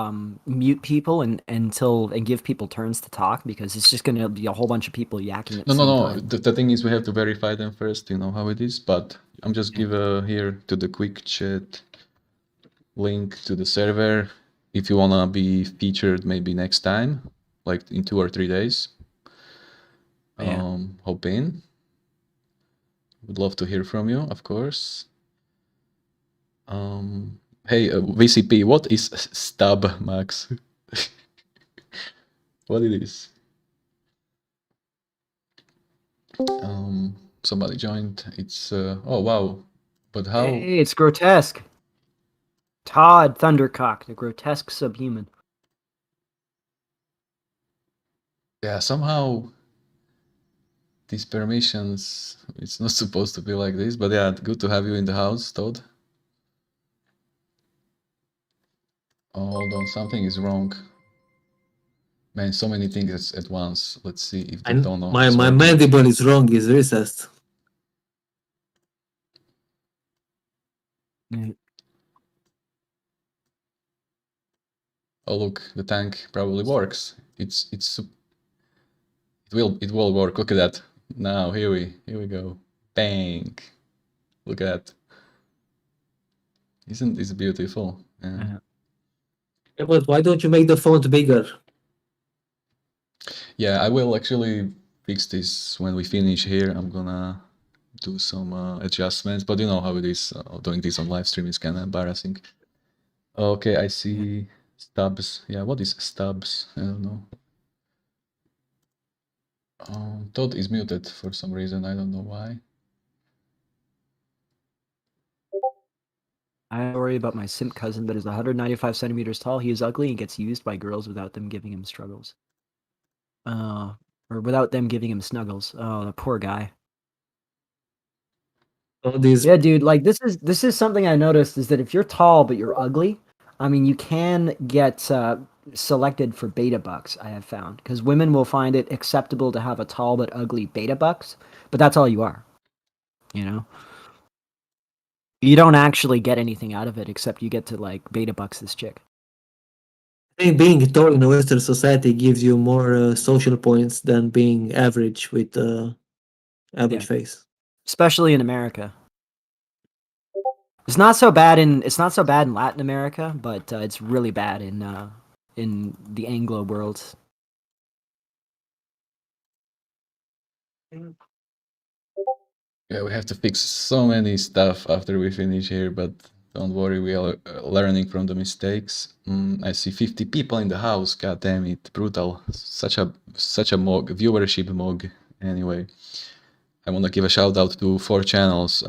mute people and give people turns to talk because it's just going to be a whole bunch of people yakking at the same No. time. The thing is, we have to verify them first. You know how it is. But I'm just give here to the quick chat link to the server if you wanna be featured maybe next time, like in 2 or 3 days. Hop in. Would love to hear from you, of course. Hey, VCP, what is stub, Max? What it is? Somebody joined. It's oh wow, but how? Hey, it's grotesque. Todd Thundercock, the grotesque subhuman. Yeah, somehow these permissions, it's not supposed to be like this, but yeah, good to have you in the house, Todd. Oh, hold on, something is wrong. Man, so many things at once. Let's see if the tono My is working. mandible is wrong. Is recessed. Oh look, the tank probably works. It will work. Look at that. Now here we go. Bang! Look at that. Isn't this beautiful? Yeah. Yeah, but why don't you make the font bigger? Yeah, I will actually fix this when we finish here. I'm gonna do some adjustments, but you know how it is. Doing this on live stream is kind of embarrassing. Okay, I see stubs. Yeah, what is stubs? I don't know. Todd is muted for some reason. I don't know why. I worry about my simp cousin that is 195 centimeters tall. He is ugly and gets used by girls without them giving him struggles. Or without them giving him snuggles. Oh, the poor guy. Yeah, dude, like this is something I noticed is that if you're tall but you're ugly, I mean, you can get selected for beta bucks, I have found, because women will find it acceptable to have a tall but ugly beta bucks, but that's all you are. You know? You don't actually get anything out of it except you get to like beta bucks this chick. I think being tall in a Western society gives you more social points than being average with average face. Especially in America. It's not so bad in Latin America, but it's really bad in the Anglo world. Yeah, we have to fix so many stuff after we finish here, but don't worry, we are learning from the mistakes. I see 50 people in the house. God damn it, brutal! Such a mog viewership mog. Anyway, I want to give a shout out to 4 channels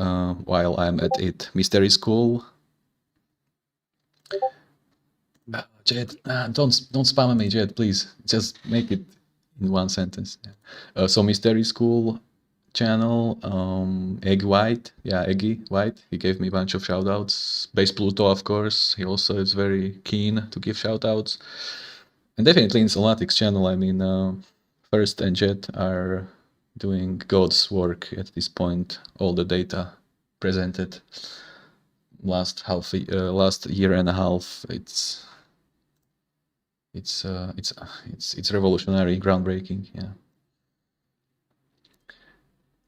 while I'm at it. MysterySchool. Jed, don't spam me, Jed, please. Just make it in one sentence. So MysterySchool channel, Egg White, Eggy White. He gave me a bunch of shout outs. Base Pluto, of course. He also is very keen to give shout outs. And definitely Insomatics channel. I mean, First and Jet are doing God's work at this point. All the data presented last year and a half. It's revolutionary, groundbreaking. Yeah.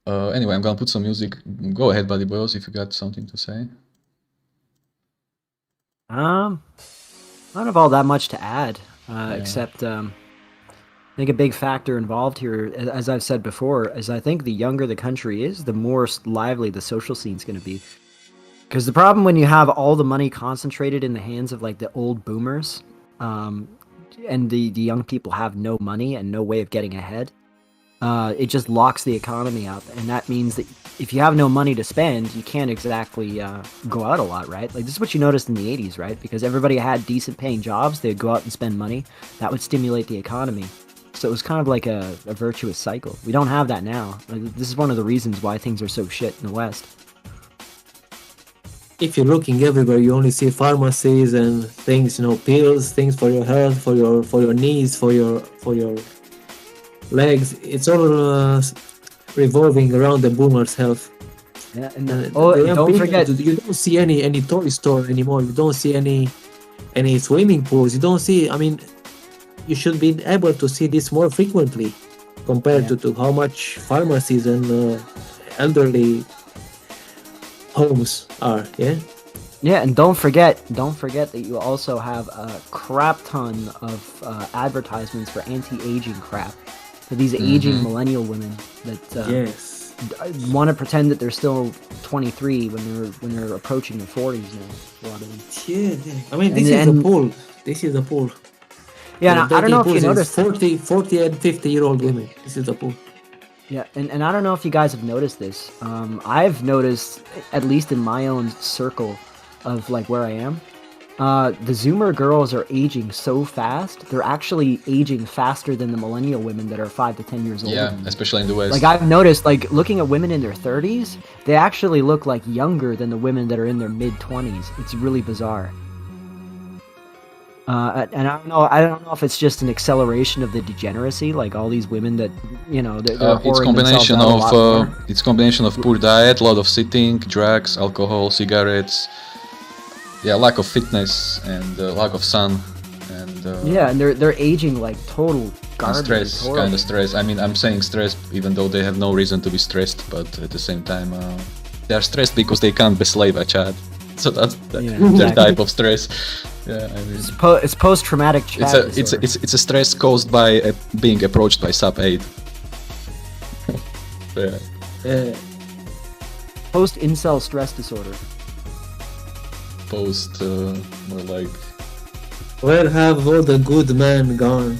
Anyway, I'm gonna put some music. Go ahead, buddy boys, if you got something to say. I don't have all that much to add, except I think a big factor involved here, as I've said before, is I think the younger the country is, the more lively the social scene's going to be. Because the problem when you have all the money concentrated in the hands of like the old boomers, and the young people have no money and no way of getting ahead, it just locks the economy up, and that means that if you have no money to spend, you can't exactly go out a lot, right? Like this is what you noticed in the 80s, right? Because everybody had decent paying jobs, they'd go out and spend money. That would stimulate the economy. So it was kind of like a virtuous cycle. We don't have that now. Like, this is one of the reasons why things are so shit in the West. If you're looking everywhere, you only see pharmacies and things, pills, things for your health, for your knees, for your legs. It's all revolving around the boomers' health. Yeah, and don't forget, you don't see any toy store anymore. You don't see any swimming pools. You don't see. I mean, you should be able to see this more frequently compared to how much pharmacies and elderly homes are. Yeah, and don't forget that you also have a crap ton of advertisements for anti-aging crap. For these aging millennial women that want to pretend that they're still 23 when they're approaching their 40s now. A lot of them. Yeah. I mean, this is a pool. Yeah, and I don't know if you noticed 40 and 50-year-old women. This is the pool. Yeah, and I don't know if you guys have noticed this. I've noticed, at least in my own circle of like where I am, the Zoomer girls are aging so fast. They're actually aging faster than the millennial women that are 5 to 10 years old. Yeah, especially in the West. Like I've noticed, like looking at women in their 30s, they actually look like younger than the women that are in their mid 20s. It's really bizarre. And I don't know if it's just an acceleration of the degeneracy, like all these women that, they're it's combination of poor diet, a lot of sitting, drugs, alcohol, cigarettes, lack of fitness and lack of sun, and and they're aging like total garbage. And stress, kind of stress. I mean, I'm saying stress even though they have no reason to be stressed, but at the same time, they are stressed because they can't beslave a child. So that's their type of stress. Yeah, I mean, it's post-traumatic stress. It's a stress caused by being approached by sub 8. Post-incel stress disorder. More like. Where have all the good men gone?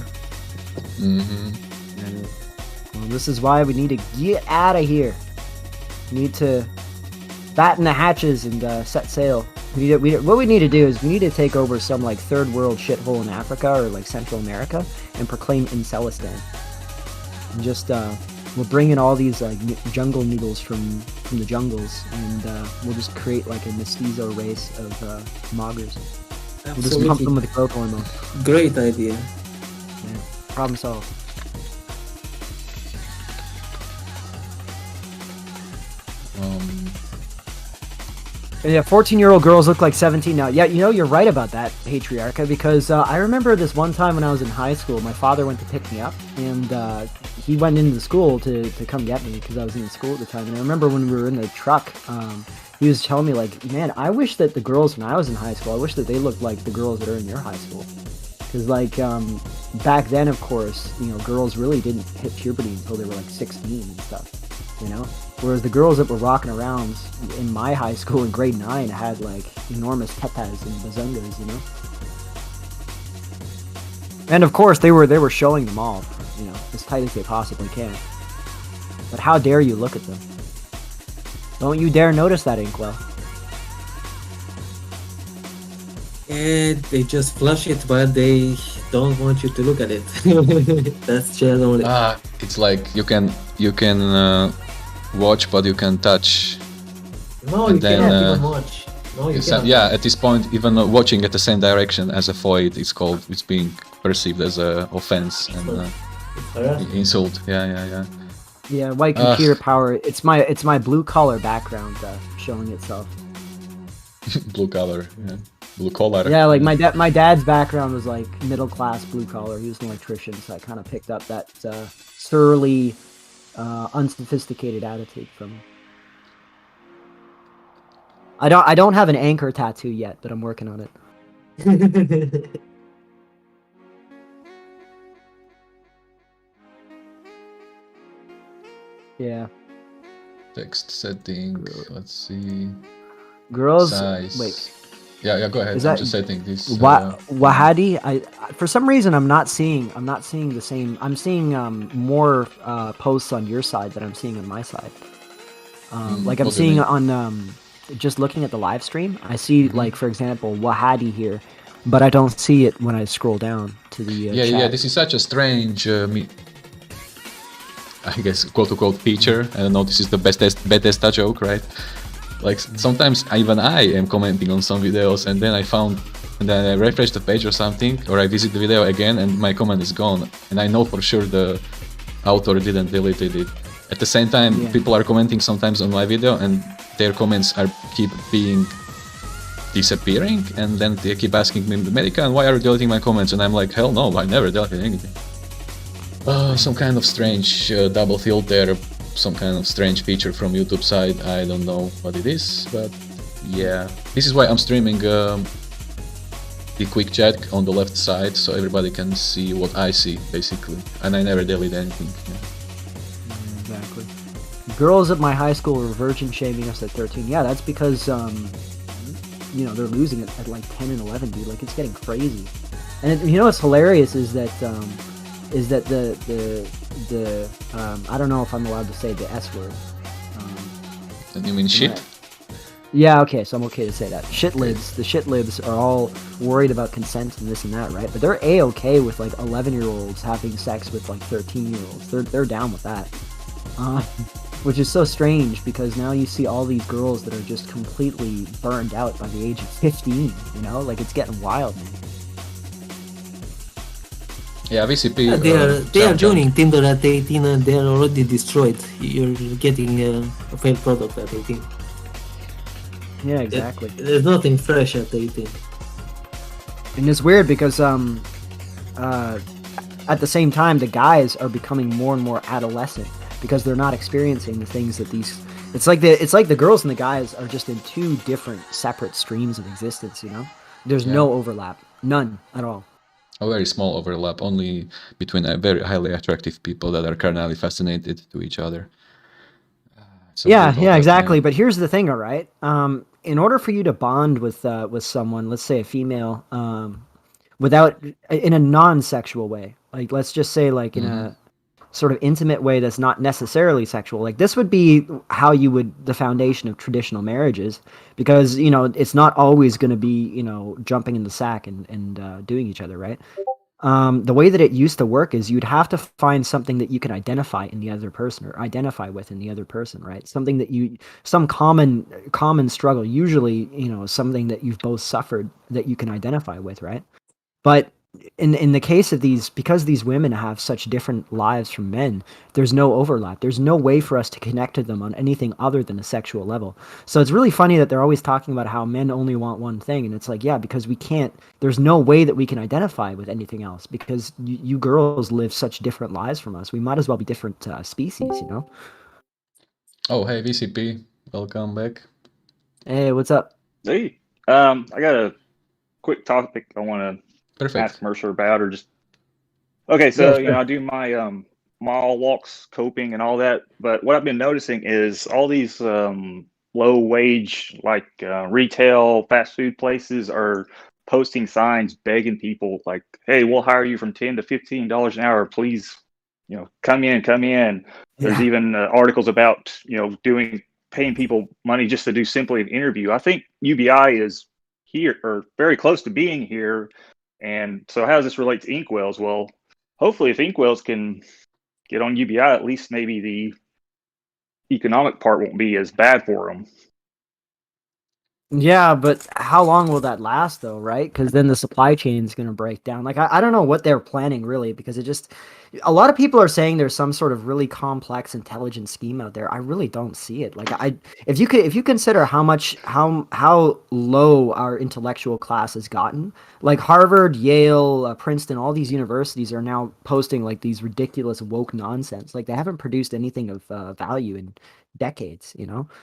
Well, this is why we need to get out of here. We need to batten the hatches and set sail. What we need to do is we need to take over some like third world shithole in Africa or like Central America and proclaim Incelistan. And just we'll bring in all these like jungle noodles from the jungles, and we'll just create like a mestizo race of moggers. We'll just pump them with growth hormone. Great idea. Yeah, problem solved. Yeah, 14-year-old girls look like 17 now. Yeah, you're right about that, Patriarcha, because I remember this one time when I was in high school, my father went to pick me up, and he went into the school to come get me because I was in school at the time. And I remember when we were in the truck, he was telling me, like, man, I wish that the girls when I was in high school, I wish that they looked like the girls that are in your high school. Because, like, back then, of course, girls really didn't hit puberty until they were, like, 16 and stuff, Whereas the girls that were rocking around in my high school in grade 9 had like enormous tetas and bazungas, And of course they were showing them all, as tight as they possibly can. But how dare you look at them? Don't you dare notice that, Inkwell. And they just flush it, but they don't want you to look at it. That's just only. It's like you can watch, but you can touch. No, and you then, cannot even watch. No, you cannot. Yeah, at this point, even watching at the same direction as a void, it's being perceived as a offense and insult. Yeah. Yeah, white computer power. It's my blue collar background showing itself. Blue collar. Yeah. Blue collar. Yeah, like my dad's background was like middle class blue collar. He was an electrician, so I kind of picked up that surly, unsophisticated attitude from him. I don't have an anchor tattoo yet, but I'm working on it. Yeah. Text setting. Let's see. Girls. Size. Wait. Yeah. Go ahead. I'm just setting this. Wahadi. For some reason I'm not seeing the same. I'm seeing more posts on your side than I'm seeing on my side. Like I'm seeing on just looking at the live stream. I see like for example Wahadi here, but I don't see it when I scroll down to the chat. Yeah. This is such a strange. I guess quote-unquote feature. I don't know. This is the Bethesda joke, right? Like sometimes even I am commenting on some videos, and then I refresh the page or something, or I visit the video again, and my comment is gone, and I know for sure the author didn't delete it. At the same time, people are commenting sometimes on my video, and their comments keep being disappearing, and then they keep asking me, Medicann, why are you deleting my comments? And I'm like, hell no, I never deleted anything. Some kind of strange double filter, some kind of strange feature from YouTube side. I don't know what it is, but yeah. This is why I'm streaming the quick chat on the left side, so everybody can see what I see, basically. And I never delete anything. Yeah. Exactly. Girls at my high school were virgin shaming us at 13. Yeah, that's because, you know, they're losing it at like 10 and 11, dude. Like, it's getting crazy. And you know what's hilarious is that the I don't know if I'm allowed to say the S word. You mean shit? Yeah, okay, so I'm okay to say that. Shitlibs, the shitlibs are all worried about consent and this and that, right? But they're A-okay with like 11-year-olds having sex with like 13-year-olds. They're down with that. Which is so strange because now you see all these girls that are just completely burned out by the age of 15, you know? Like, it's getting wild, man. Yeah, VCP. They are joining Tinder at 18 and they are already destroyed. You're getting a failed product at 18. Yeah, exactly. There's nothing fresh at 18. And it's weird because at the same time the guys are becoming more and more adolescent because they're not experiencing the things that these. It's like the girls and the guys are just in two different separate streams of existence. You know, there's no overlap, none at all. A very small overlap, only between very highly attractive people that are carnally fascinated to each other. Yeah, exactly. But here's the thing, all right? In order for you to bond with someone, let's say a female, without in a non-sexual way, like let's just say like in a sort of intimate way that's not necessarily sexual, like this would be how you would the foundation of traditional marriages, because you know it's not always going to be jumping in the sack and doing each other, right? The way that it used to work is you'd have to find something that you can identify in the other person or identify with in the other person, right? Something that some common struggle, usually, something that you've both suffered that you can identify with, right? But in the case of because these women have such different lives from men, there's no overlap. There's no way for us to connect to them on anything other than a sexual level. So it's really funny that they're always talking about how men only want one thing. And it's like, yeah, because we can't, there's no way that we can identify with anything else because you girls live such different lives from us. We might as well be different species, Oh, hey, VCP. Welcome back. Hey, what's up? Hey, I got a quick topic I want to ask Mercer about, or just okay. So I do my mall walks, coping, and all that. But what I've been noticing is all these low wage, like retail fast food places, are posting signs begging people like, "Hey, we'll hire you from $10 to $15 an hour. Please, come in. There's even articles about, paying people money just to do simply an interview. I think UBI is here or very close to being here. And so how does this relate to Inkwells? Well, hopefully if Inkwells can get on UBI, at least maybe the economic part won't be as bad for them. Yeah, but how long will that last though, right? Because then the supply chain is going to break down. Like, I don't know what they're planning really, because a lot of people are saying there's some sort of really complex, intelligent scheme out there. I really don't see it. Like, if you consider how low our intellectual class has gotten, like Harvard, Yale, Princeton, all these universities are now posting like these ridiculous woke nonsense. Like, they haven't produced anything of value in decades,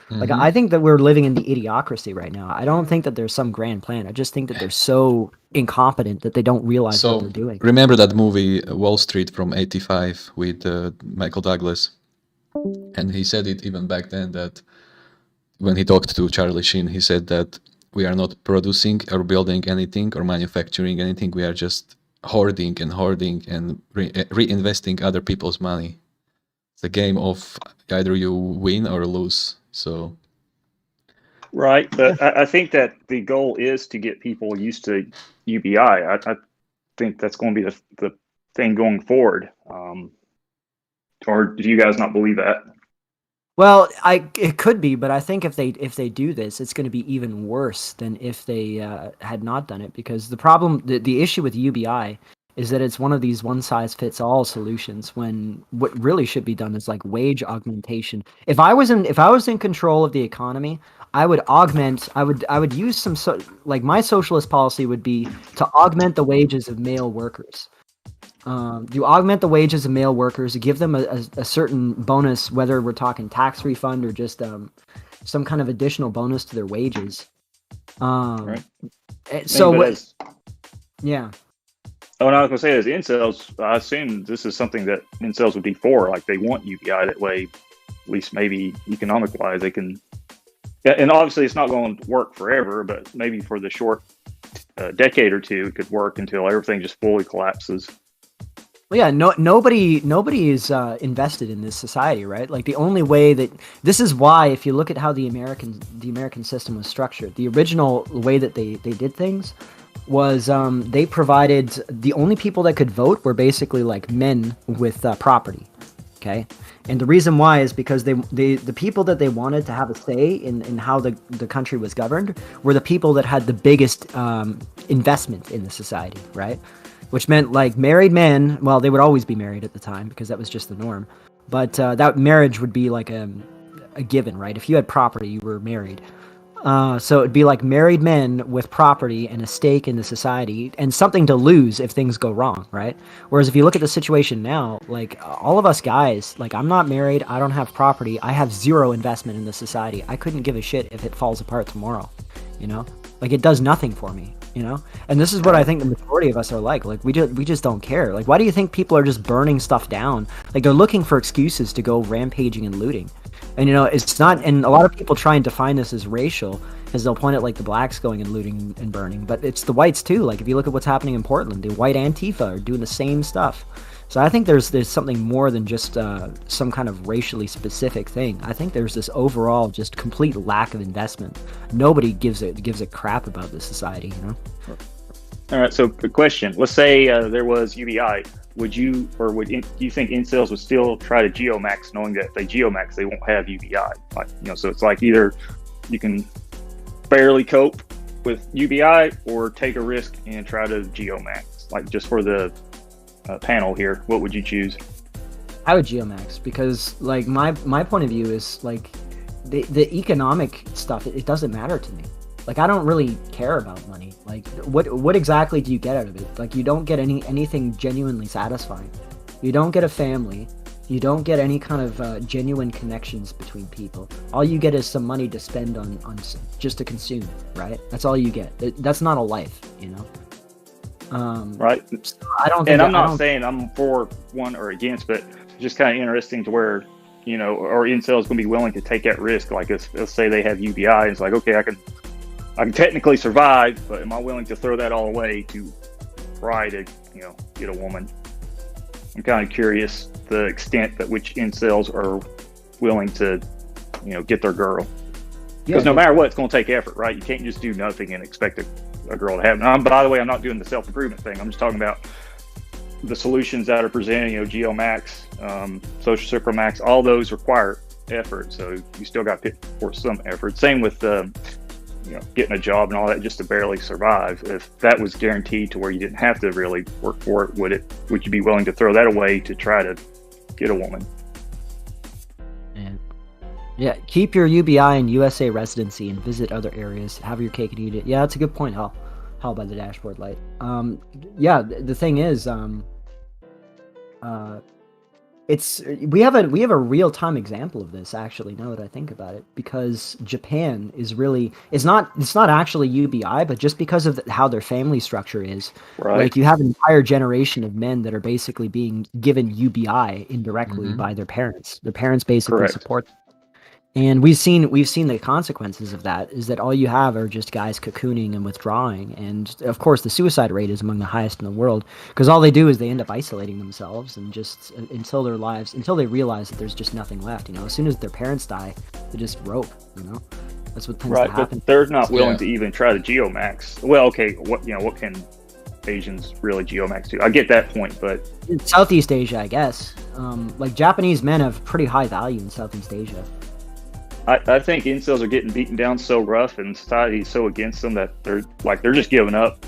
Like, I think that we're living in the idiocracy right now. I don't think that there's some grand plan. I just think that they're so incompetent that they don't realize what they're doing. Remember that movie Wall Street from '85 with Michael Douglas? And he said it even back then, that when he talked to Charlie Sheen, he said that we are not producing or building anything or manufacturing anything. We are just hoarding and reinvesting other people's money. It's a game of either you win or lose. So, right, but I think that the goal is to get people used to UBI. I think that's going to be the thing going forward. Or do you guys not believe that? Well, it could be, but I think if they do this, it's going to be even worse than if they had not done it. Because the issue with UBI is that it's one of these one-size-fits-all solutions, when what really should be done is like wage augmentation. If I was in control of the economy, I would use like my socialist policy would be to augment the wages of male workers. You augment the wages of male workers, give them a certain bonus, whether we're talking tax refund or just some kind of additional bonus to their wages. Right. So what? Yeah. Oh, no, I was going to say, as incels, I assume this is something that incels would be for. Like, they want UBI. That way, at least maybe economic-wise, they can... Yeah, and obviously, it's not going to work forever, but maybe for the short decade or two, it could work until everything just fully collapses. Well, yeah, nobody is invested in this society, right? Like, the only way that... This is why, if you look at how the American system was structured, the original way that they did things was they provided... The only people that could vote were basically, like, men with property, okay? And the reason why is because the people that they wanted to have a say in how the country was governed were the people that had the biggest investment in the society, right? Which meant, like, married men, well, they would always be married at the time because that was just the norm. But that marriage would be like a given, right? If you had property, you were married. So it'd be like married men with property and a stake in the society and something to lose if things go wrong, right? Whereas if you look at the situation now, like, all of us guys, like, I'm not married, I don't have property, I have zero investment in the society. I couldn't give a shit if it falls apart tomorrow, Like, it does nothing for me. And this is what I think the majority of us are like. Like, we just don't care. Like, why do you think people are just burning stuff down? Like, they're looking for excuses to go rampaging and looting. And, it's not, and a lot of people try and define this as racial, because they'll point at, like, the blacks going and looting and burning, but it's the whites too. Like, if you look at what's happening in Portland, the white Antifa are doing the same stuff. So I think there's something more than just some kind of racially specific thing. I think there's this overall just complete lack of investment. Nobody gives a crap about this society, All right. So, good question. Let's say there was UBI. Do you think incels would still try to geomax, knowing that if they geomax, they won't have UBI? Like, so it's like either you can barely cope with UBI or take a risk and try to geomax. Like, just for the panel here, what would you choose? I would geomax, because, like, my point of view is, like, the economic stuff, it doesn't matter to me. Like, I don't really care about money. Like, what exactly do you get out of it? Like, you don't get anything genuinely satisfying. You don't get a family. You don't get any kind of genuine connections between people. All you get is some money to spend on just to consume, right? That's all you get. That's not a life, Right. So I don't think, and I'm not saying I'm for one or against, but it's just kind of interesting to where, or incels going to be willing to take that risk. Like, let's say they have UBI, and it's like, okay, I can technically survive, but am I willing to throw that all away to try to, get a woman? I'm kind of curious the extent at which incels are willing to, get their girl. Because no matter what, it's going to take effort, right? You can't just do nothing and expect a girl to have. And by the way, I'm not doing the self-improvement thing. I'm just talking about the solutions that are presented, Geomax, Social Supermax, all those require effort. So you still got to put forth some effort. Same with, getting a job and all that just to barely survive. If that was guaranteed to where you didn't have to really work for it, would you be willing to throw that away to try to get a woman? Yeah, keep your UBI and USA residency and visit other areas. Have your cake and eat it. Yeah, that's a good point, Hal by the dashboard light. Yeah, the thing is, we have a real-time example of this, actually, now that I think about it, because Japan is really, it's not actually UBI, but just because of how their family structure is, right. Like you have an entire generation of men that are basically being given UBI indirectly by their parents. Their parents basically Correct. support them. And we've seen the consequences of that, is that all you have are just guys cocooning and withdrawing. And of course, the suicide rate is among the highest in the world, because all they do is they end up isolating themselves and just until they realize that there's just nothing left. As soon as their parents die, they just rope. That's what tends to happen. But they're not willing to even try the Geomax. Well, okay, what can Asians really Geomax do? I get that point, but in Southeast Asia, I guess, like Japanese men have pretty high value in Southeast Asia. I think incels are getting beaten down so rough, and society is so against them that they're just giving up,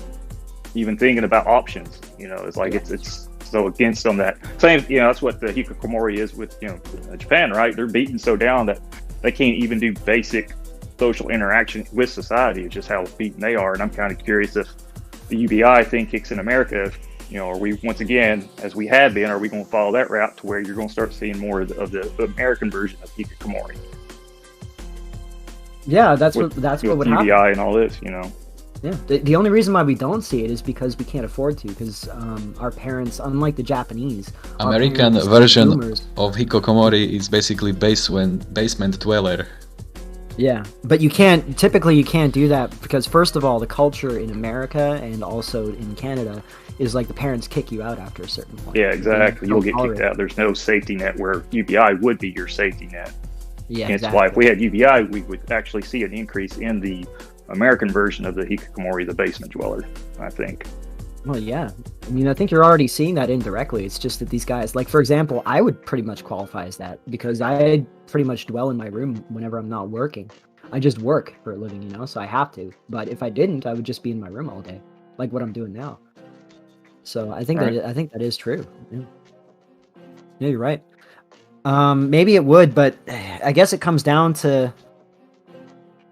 even thinking about options. It's like it's so against them that same. That's what the hikikomori is with Japan, right? They're beaten so down that they can't even do basic social interaction with society. It's just how beaten they are. And I'm kind of curious if the UBI thing kicks in America. Are we once again, as we have been, are we going to follow that route to where you're going to start seeing more of the American version of hikikomori? Yeah, that's what would happen. UBI and all this, Yeah, the only reason why we don't see it is because we can't afford to, because our parents, unlike the Japanese, American version of hikikomori is basically basement dweller. Yeah, but you can't do that because, first of all, the culture in America and also in Canada is like the parents kick you out after a certain point. Yeah, exactly. You'll get kicked out. There's no safety net where UBI would be your safety net. Yeah, and exactly. Why if we had UBI, we would actually see an increase in the American version of the hikikomori, the basement dweller, I think. Well, yeah. I mean, I think you're already seeing that indirectly. It's just that these guys, like, for example, I would pretty much qualify as that because I pretty much dwell in my room whenever I'm not working. I just work for a living, so I have to. But if I didn't, I would just be in my room all day, like what I'm doing now. So I think that is true. Yeah, you're right. Maybe it would, but I guess it comes down to.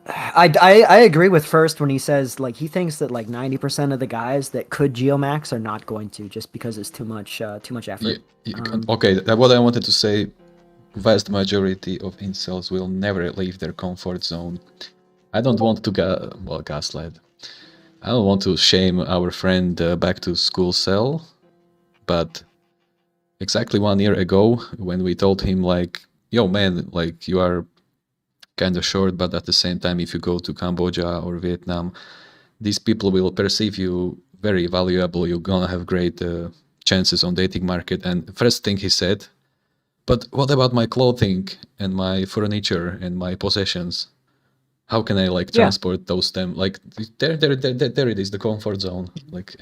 I agree with First when he says like he thinks that like 90% of the guys that could Geomax are not going to just because it's too much effort. Okay, what I wanted to say, vast majority of incels will never leave their comfort zone. I don't want to gaslight. I don't want to shame our friend back to school cell, but exactly 1 year ago when we told him like, yo man, like you are kind of short, but at the same time, if you go to Cambodia or Vietnam, these people will perceive you very valuable. You're gonna have great chances on dating market. And first thing he said, but what about my clothing and my furniture and my possessions? How can I like transport those them? Like there it is, the comfort zone, like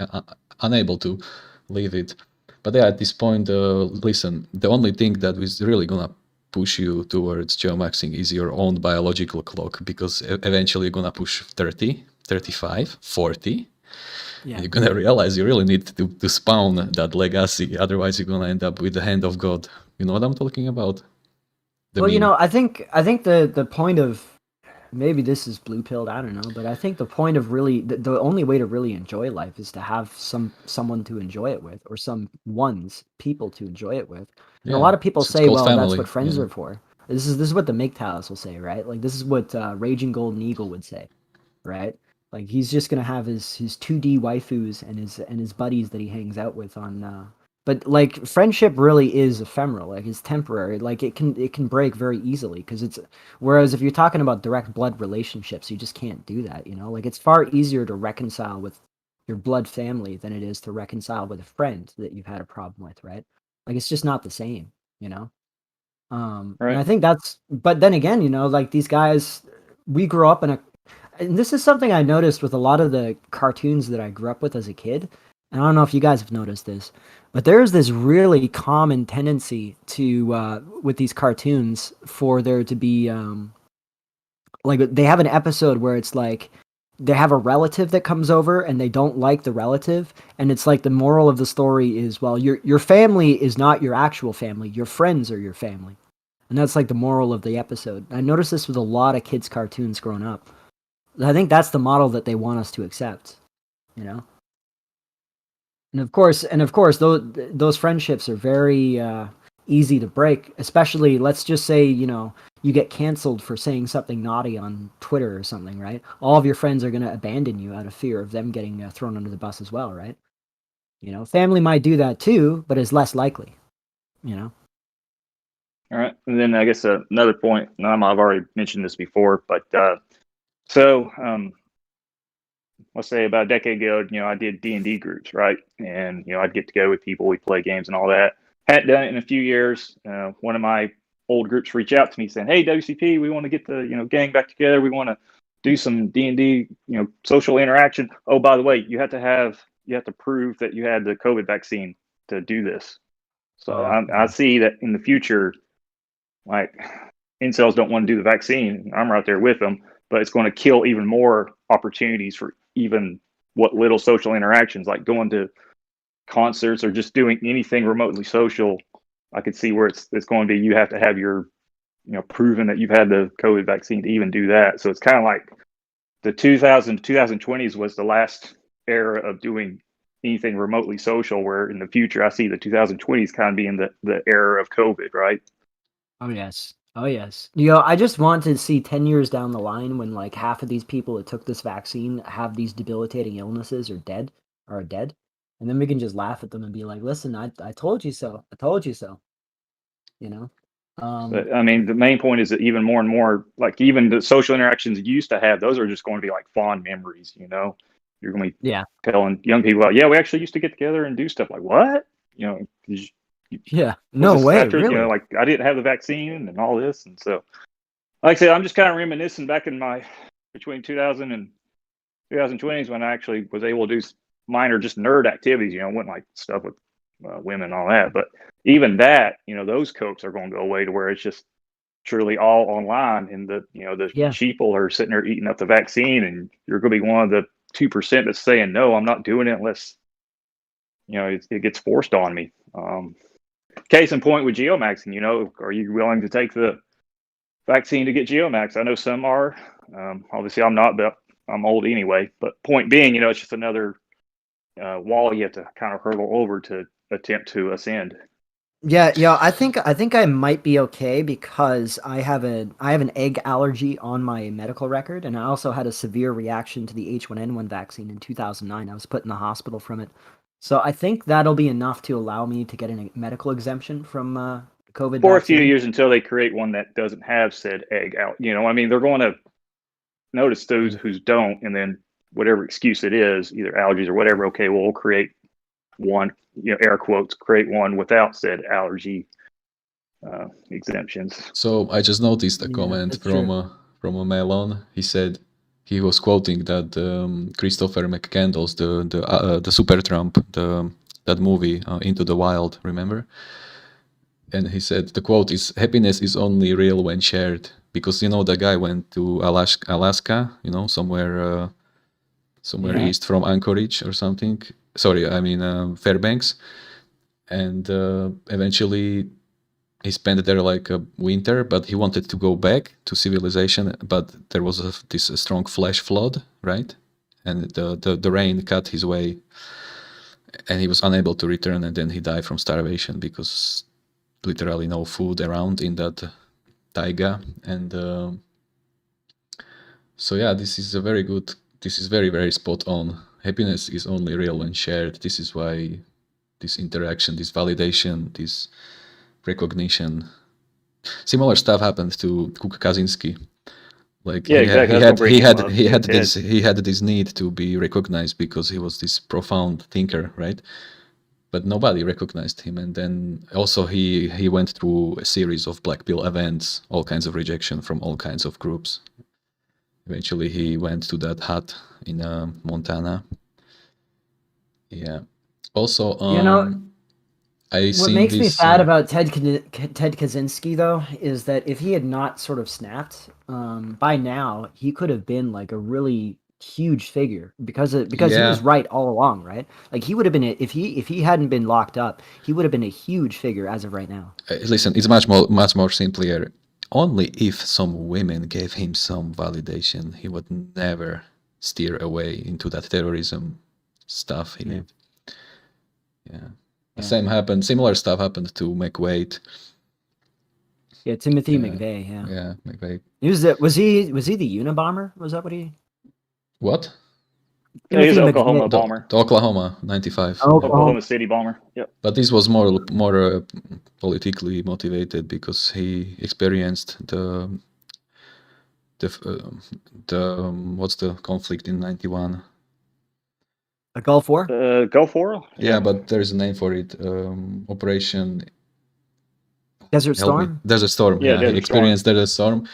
unable to leave it. But yeah, at this point, listen, the only thing that is really gonna push you towards geomaxing is your own biological clock, because eventually you're gonna push 30, 35, 40. Yeah. And you're gonna realize you really need to spawn that legacy, otherwise you're gonna end up with the hand of God. You know what I'm talking about? I think the point of, maybe this is blue pilled, I don't know, but I think the point of really the only way to really enjoy life is to have someone to enjoy it with, or people to enjoy it with. And a lot of people say, well, family. That's what friends are for. This is what the MGTOWs will say, right? Like this is what Raging Golden Eagle would say, right? Like he's just gonna have his 2D waifus and his buddies that he hangs out with on. But like friendship really is ephemeral, like it's temporary. Like it can break very easily because it's. Whereas if you're talking about direct blood relationships, you just can't do that. Like it's far easier to reconcile with your blood family than it is to reconcile with a friend that you've had a problem with, right? Like it's just not the same, you know. And Right. I think that's. But then again, you know, like these guys, we grew up in a. And this is something I noticed with a lot of the cartoons that I grew up with as a kid. And I don't know if you guys have noticed this, but there's this really common tendency to with these cartoons for there to be like they have an episode where it's like they have a relative that comes over and they don't like the relative, and it's like the moral of the story is, well, your family is not your actual family, your friends are your family. And that's like the moral of the episode. I noticed this with a lot of kids cartoons growing up. I think that's the model that they want us to accept, you know. And of course, those friendships are very easy to break. Especially, let's just say, you know, you get canceled for saying something naughty on Twitter or something, right? All of your friends are going to abandon you out of fear of them getting thrown under the bus as well, right? You know, family might do that too, but is less likely, you know. All right, and then I guess another point. I've already mentioned this before, but so let's say about a decade ago, you know, I did D&D groups, right? And you know, I'd get together with people, we'd play games and all that. Hadn't done it in a few years. One of my old groups reached out to me saying, "Hey, WCP, we want to get the gang back together. We want to do some D&D, social interaction. Oh, by the way, you have to prove that you had the COVID vaccine to do this." So I see that in the future, like incels don't want to do the vaccine. I'm right there with them, but it's going to kill even more opportunities for even what little social interactions, like going to concerts or just doing anything remotely social. I could see where it's going to be, you have to have your, proven that you've had the COVID vaccine to even do that. So it's kind of like the 2020s was the last era of doing anything remotely social, where in the future I see the 2020s kind of being the era of COVID, right? Oh yes. I just want to see 10 years down the line when like half of these people that took this vaccine have these debilitating illnesses or are dead. And then we can just laugh at them and be like, listen, I told you so. I told you so. But I mean, the main point is that even more and more, like even the social interactions you used to have, those are just going to be like fond memories, You're going to be telling young people, yeah, we actually used to get together and do stuff. Like, what? No way, after, really? Like I didn't have the vaccine and all this. And so, like I said, I'm just kind of reminiscing back in between 2000 and 2020s when I actually was able to do minor just nerd activities, went like stuff with women and all that. But even that, those copes are going to go away to where it's just truly all online, and the sheeple are sitting there eating up the vaccine, and you're going to be one of the 2% that's saying, no, I'm not doing it unless, it gets forced on me. Case in point with geomaxing, are you willing to take the vaccine to get geomax? I know some are. Obviously, I'm not, but I'm old anyway. But point being, it's just another wall you have to kind of hurdle over to attempt to ascend. Yeah. I think I might be okay because I have an egg allergy on my medical record, and I also had a severe reaction to the H1N1 vaccine in 2009. I was put in the hospital from it. So I think that'll be enough to allow me to get a medical exemption from COVID for vaccine. A few years until they create one that doesn't have said egg out. I mean, they're going to notice those who don't, and then whatever excuse it is, either allergies or whatever, okay, we'll create one, air quotes, create one without said allergy exemptions. So I just noticed a comment from a Melon. He said he was quoting that Christopher McCandless, the Super Trump, that movie Into the Wild, remember? And he said the quote is, "Happiness is only real when shared." Because the guy went to Alaska, somewhere east from Anchorage or something. Sorry, I mean Fairbanks, and eventually he spent there like a winter, but he wanted to go back to civilization, but there was this strong flash flood, right? And the rain cut his way, and he was unable to return, and then he died from starvation because literally no food around in that taiga. And so yeah, this is very, very spot on. Happiness is only real when shared. This is why this interaction, this validation, this recognition. Similar stuff happened to Kuk Kaczynski. Like he had this need to be recognized because he was this profound thinker, right? but nobody recognized him. And then also he went through a series of black pill events, all kinds of rejection from all kinds of groups. Eventually he went to that hut in Montana. Yeah. Also, what makes me sad about Ted Kaczynski, though, is that if he had not sort of snapped, by now he could have been like a really huge figure because he was right all along, right? Like he would have been if he hadn't been locked up, he would have been a huge figure as of right now. Listen, it's much more simpler. Only if some women gave him some validation, he would never steer away into that terrorism stuff. Similar stuff happened to McVeigh. Yeah, Timothy McVeigh. Yeah, McVeigh. Was he the Unabomber? Was that what he? What? Yeah, he's an Oklahoma bomber. The Oklahoma 95. Oklahoma City bomber. Yep. But this was more politically motivated because he experienced the what's the conflict in 91? A Gulf War? Gulf War? Yeah, but there's a name for it. Operation Desert Storm? Desert Storm. Yeah, he experienced Desert Storm.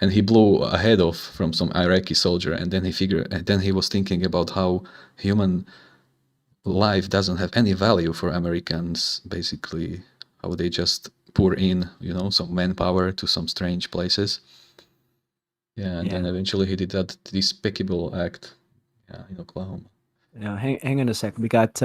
And he blew a head off from some Iraqi soldier, and then he was thinking about how human life doesn't have any value for Americans, basically, how they just pour in, some manpower to some strange places. Yeah, and then eventually he did that despicable act, in Oklahoma. Yeah, hang on a sec. We got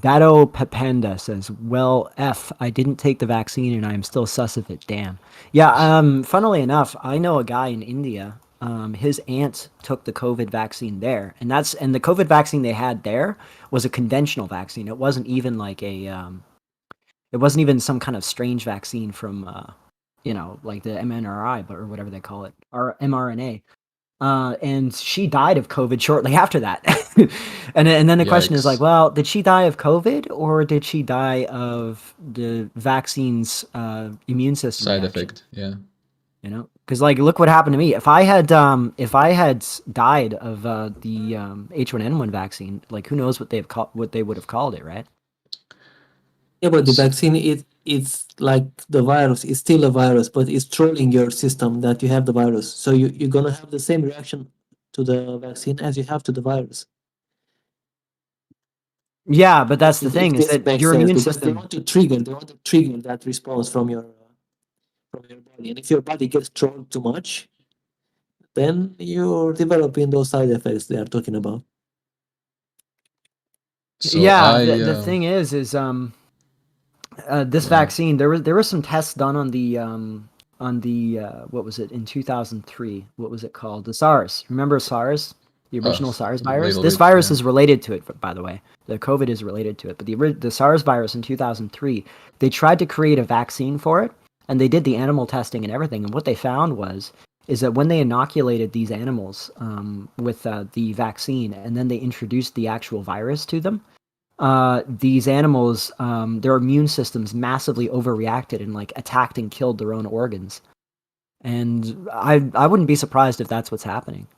Dato Pependa says, well, I didn't take the vaccine and I'm still sus of it. Damn. Yeah, funnily enough, I know a guy in India. His aunt took the COVID vaccine there, and the COVID vaccine they had there was a conventional vaccine. It wasn't even like it wasn't even some kind of strange vaccine from like the MNRI, or whatever they call it, or mRNA. And she died of COVID shortly after that. and then the question is like, well, did she die of COVID or did she die of the vaccine's immune system side reaction? Effect? Yeah. Because like, look what happened to me. If I had died of the H1N1 vaccine, like who knows what they would have called it, right? Yeah, but the vaccine it's like the virus. It's still a virus, but it's trolling your system that you have the virus. So you're gonna have the same reaction to the vaccine as you have to the virus. Yeah, but that's the thing, is that your immune system. They want to trigger that response from your body, and if your body gets trolled too much, then you're developing those side effects they are talking about. So the thing is this vaccine, there were some tests done on the what was it in 2003? What was it called? The SARS. Remember SARS? The original SARS virus. This virus is related to it, by the way. The COVID is related to it, but the SARS virus in 2003, they tried to create a vaccine for it, and they did the animal testing and everything. And what they found is that when they inoculated these animals with the vaccine, and then they introduced the actual virus to them, these animals, their immune systems massively overreacted and like attacked and killed their own organs. And I wouldn't be surprised if that's what's happening.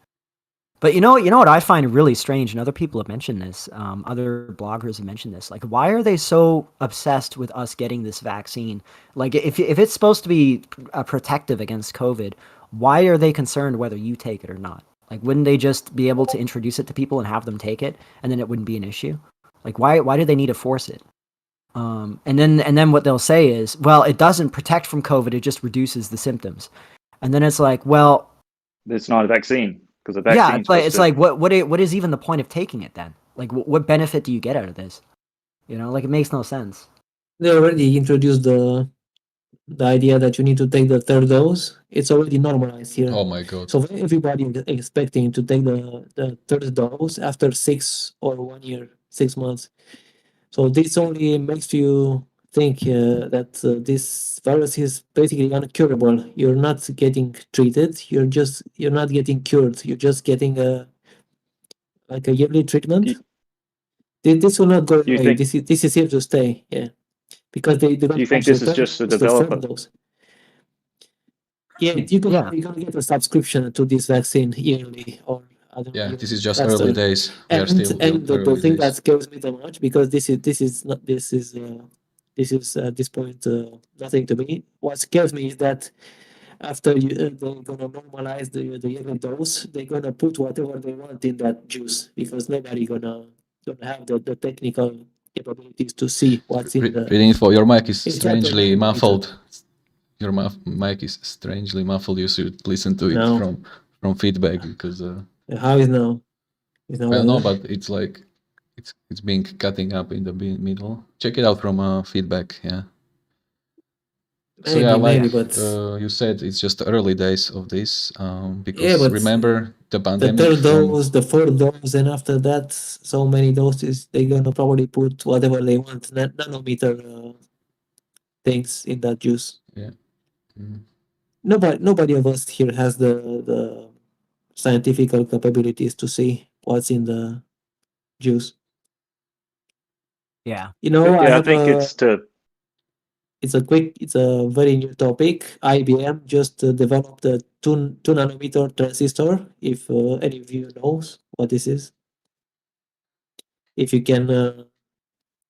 But you know what I find really strange, and other people have mentioned this, other bloggers have mentioned this, like, why are they so obsessed with us getting this vaccine? Like, if it's supposed to be protective against COVID, why are they concerned whether you take it or not? Like, wouldn't they just be able to introduce it to people and have them take it, and then it wouldn't be an issue? Like, why do they need to force it? And then what they'll say is, well, it doesn't protect from COVID, it just reduces the symptoms. And then it's like, well, it's not a vaccine, because a vaccine. Yeah, it's like what is even the point of taking it then? Like, what benefit do you get out of this? Like, it makes no sense. They already introduced the idea that you need to take the third dose. It's already normalized here. Oh my god! So everybody is expecting to take the third dose after 6 or 1 year. 6 months. So this only makes you think that this virus is basically uncurable. You're not getting treated. You're not getting cured. You're just getting a yearly treatment. This will not go away. This is here to stay. Yeah, because they. Do you think this is just to develop? Yeah, you're gonna get a subscription to this vaccine yearly, or Yeah, this is just early days. We are still And the early thing days. that scares me the much, because this is at this point nothing to me. What scares me is that after they're gonna normalize the every dose, they're gonna put whatever they want in that juice, because nobody gonna have the technical capabilities to see what's in the Reading info, your mic is inside the strangely nanometer. muffled. Your mic is strangely muffled. You should listen to it No. from feedback, because How is now? Is now I don't know, better? but it's like it's being cutting up in the middle. Check it out from feedback. Yeah. So yeah, like Maybe, but you said, it's just the early days of this. yeah, Because but remember the the pandemic third from dose, the fourth dose, and after that, so many doses, they're gonna probably put whatever they want, nanometer things in that juice. yeah. Mm. Nobody of us here has the scientific capabilities to see what's in the juice. Yeah. You know, Yeah, I think it's to. it's a very new topic. IBM just developed a 2 nanometer transistor. If any of you knows what this is, if you can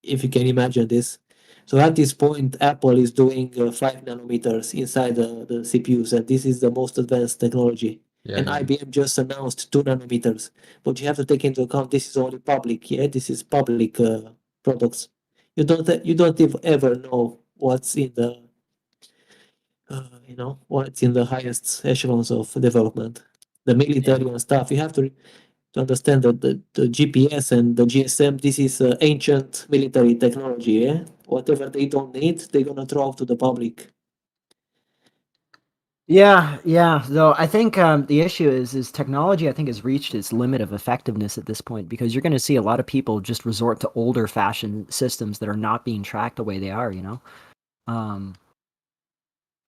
imagine this. So at this point, Apple is doing 5 nanometers inside the CPUs, and this is the most advanced technology. Yeah, And yeah. IBM just announced 2 nanometers, but you have to take into account this is only public. Yeah, this is public products. You don't ever know what's in the what's in the highest echelons of development, the military and stuff. You have to understand that the GPS and the GSM, this is ancient military technology. Yeah, whatever they don't need, they're gonna throw out to the public. Yeah. Though I think the issue is technology. I think has reached its limit of effectiveness at this point, because you're going to see a lot of people just resort to older fashioned systems that are not being tracked the way they are.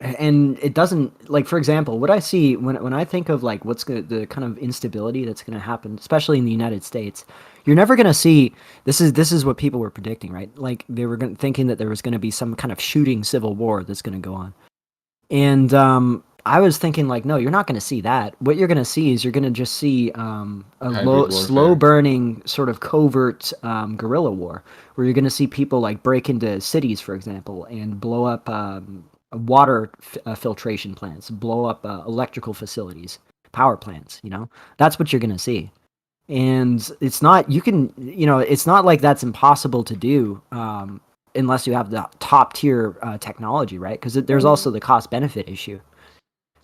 And it doesn't, like, for example, what I see when I think of like the kind of instability that's going to happen, especially in the United States, you're never going to see this is what people were predicting, right? Like they were thinking that there was going to be some kind of shooting civil war that's going to go on. And I was thinking, like, no, you're not going to see that. What you're going to see is you're going to just see a slow burning sort of covert guerrilla war, where you're going to see people like break into cities, for example, and blow up water filtration plants, blow up electrical facilities, power plants. That's what you're going to see. And it's not it's not like that's impossible to do. Unless you have the top tier technology, right? Because there's also the cost benefit issue.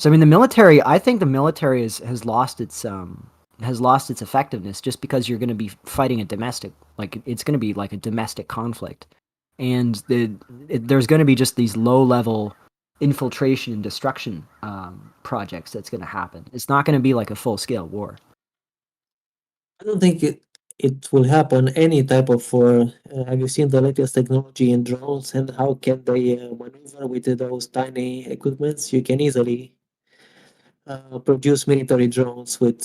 So I mean, I think the military has lost its effectiveness, just because you're going to be fighting a domestic, like it's going to be like a domestic conflict, and there's going to be just these low level infiltration and destruction projects that's going to happen. It's not going to be like a full scale war. I don't think it will happen any type of war. Have you seen the latest technology in drones, and how can they maneuver with those tiny equipments? You can easily produce military drones with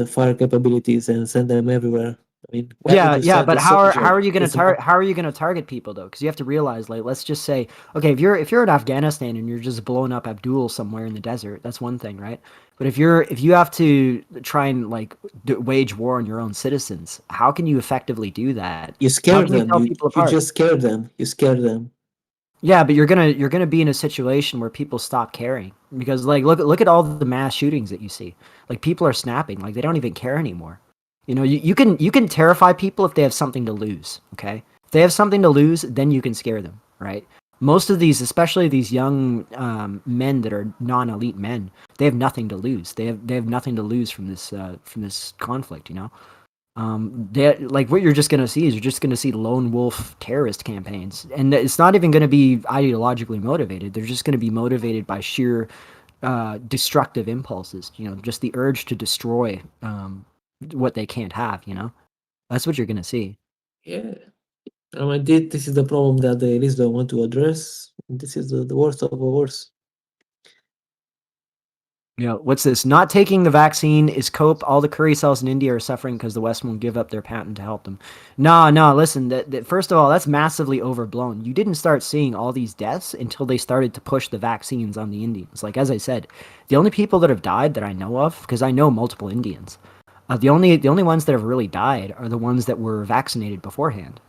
fire capabilities and send them everywhere. I mean, where would you send but a how soldier? are you going to target people though? Because you have to realize, like, let's just say, okay, if you're in Afghanistan and you're just blowing up Abdul somewhere in the desert, that's one thing, right? But if you have to try and like wage war on your own citizens, how can you effectively do that? You scare them. You apart? just scare them. You scare them. Yeah, but you're gonna be in a situation where people stop caring, because like look at all the mass shootings that you see. Like people are snapping, like they don't even care anymore. You can terrify people if they have something to lose. Okay, if they have something to lose, then you can scare them, right? Most of these, especially these young men that are non-elite men, they have nothing to lose. They have nothing to lose from this conflict. Like what you're just going to see is you're just going to see lone wolf terrorist campaigns, and it's not even going to be ideologically motivated. They're just going to be motivated by sheer destructive impulses, just the urge to destroy what they can't have. That's what you're going to see. Yeah, I mean, this is the problem that the elites don't want to address. This is the worst of the worst. What's this? Not taking the vaccine is cope. All the curry cells in India are suffering because the West won't give up their patent to help them. No, listen, first of all, that's massively overblown. You didn't start seeing all these deaths until they started to push the vaccines on the Indians. Like, as I said, the only people that have died that I know of, because I know multiple Indians, The only ones that have really died are the ones that were vaccinated beforehand.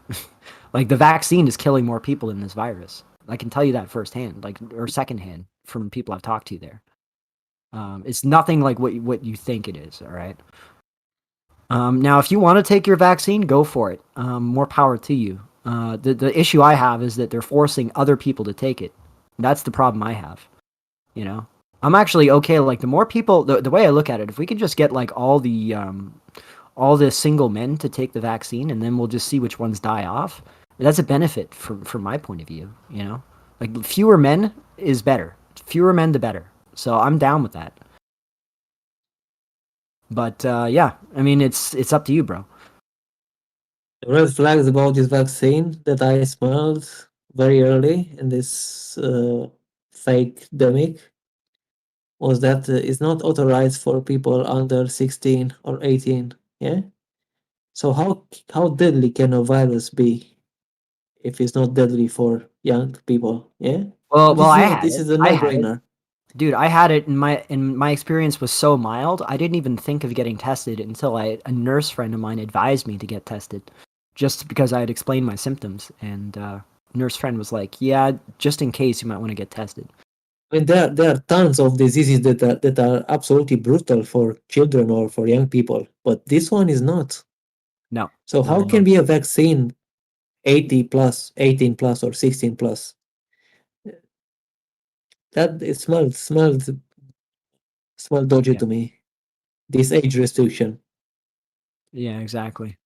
Like the vaccine is killing more people than this virus. I can tell you that firsthand, like or secondhand from people I've talked to there. It's nothing like what you think it is. All right. Now, if you want to take your vaccine, go for it. More power to you. The issue I have is that they're forcing other people to take it. That's the problem I have. You know, I'm actually okay. Like the more people, the way I look at it, if we could just get like all the single men to take the vaccine, and then we'll just see which ones die off. That's a benefit from my point of view. You know, like fewer men is better. Fewer men, the better. So I'm down with that. But yeah, I mean, it's up to you, bro. The red flags about this vaccine that I smelled very early in this fake demic was that it's not authorized for people under 16 or 18. Yeah. So how deadly can a virus be if it's not deadly for young people? Yeah. Well, This is a no-brainer. Dude, I had it in my experience was so mild. I didn't even think of getting tested until a nurse friend of mine advised me to get tested, just because I had explained my symptoms. And nurse friend was like, "Yeah, just in case, you might want to get tested." I mean, there are tons of diseases that are absolutely brutal for children or for young people, but this one is not. No. So how can be a vaccine 80 plus, 18 plus, or 16 plus? That it smelled dodgy to me. This age restriction. Yeah, exactly.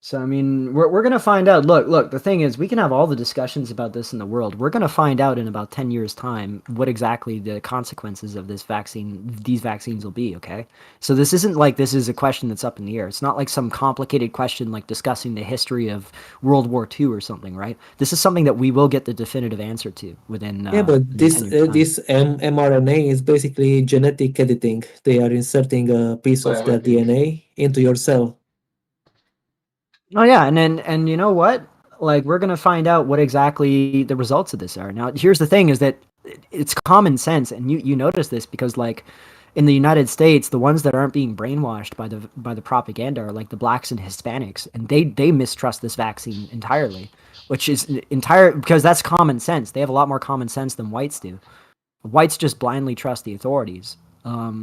So I mean, we're gonna find out. Look. The thing is, we can have all the discussions about this in the world. We're gonna find out in about 10 years' time what exactly the consequences of these vaccines will be. Okay. So this isn't like this is a question that's up in the air. It's not like some complicated question like discussing the history of World War II or something, right? This is something that we will get the definitive answer to within. Yeah, but this mRNA is basically genetic editing. They are inserting a piece of their DNA into your cell. Oh yeah, and you know what? Like we're gonna find out what exactly the results of this are. Now, here's the thing: is that it's common sense, and you notice this because like in the United States, the ones that aren't being brainwashed by the propaganda are like the blacks and Hispanics, and they mistrust this vaccine entirely, which is because that's common sense. They have a lot more common sense than whites do. Whites just blindly trust the authorities.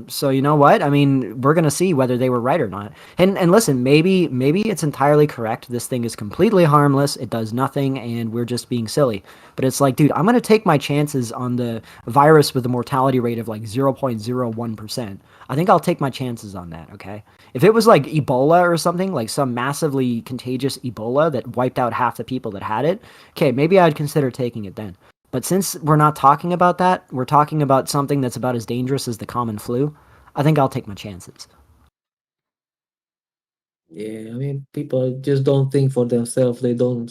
So you know what? I mean, we're gonna see whether they were right or not. And listen, maybe it's entirely correct. This thing is completely harmless. It does nothing, and we're just being silly. But it's like, dude, I'm gonna take my chances on the virus with a mortality rate of like 0.01%. I think I'll take my chances on that. Okay. If it was like Ebola or something, like some massively contagious Ebola that wiped out half the people that had it, okay, maybe I'd consider taking it then. But since we're not talking about that, we're talking about something that's about as dangerous as the common flu, I think I'll take my chances. Yeah, I mean, people just don't think for themselves. They don't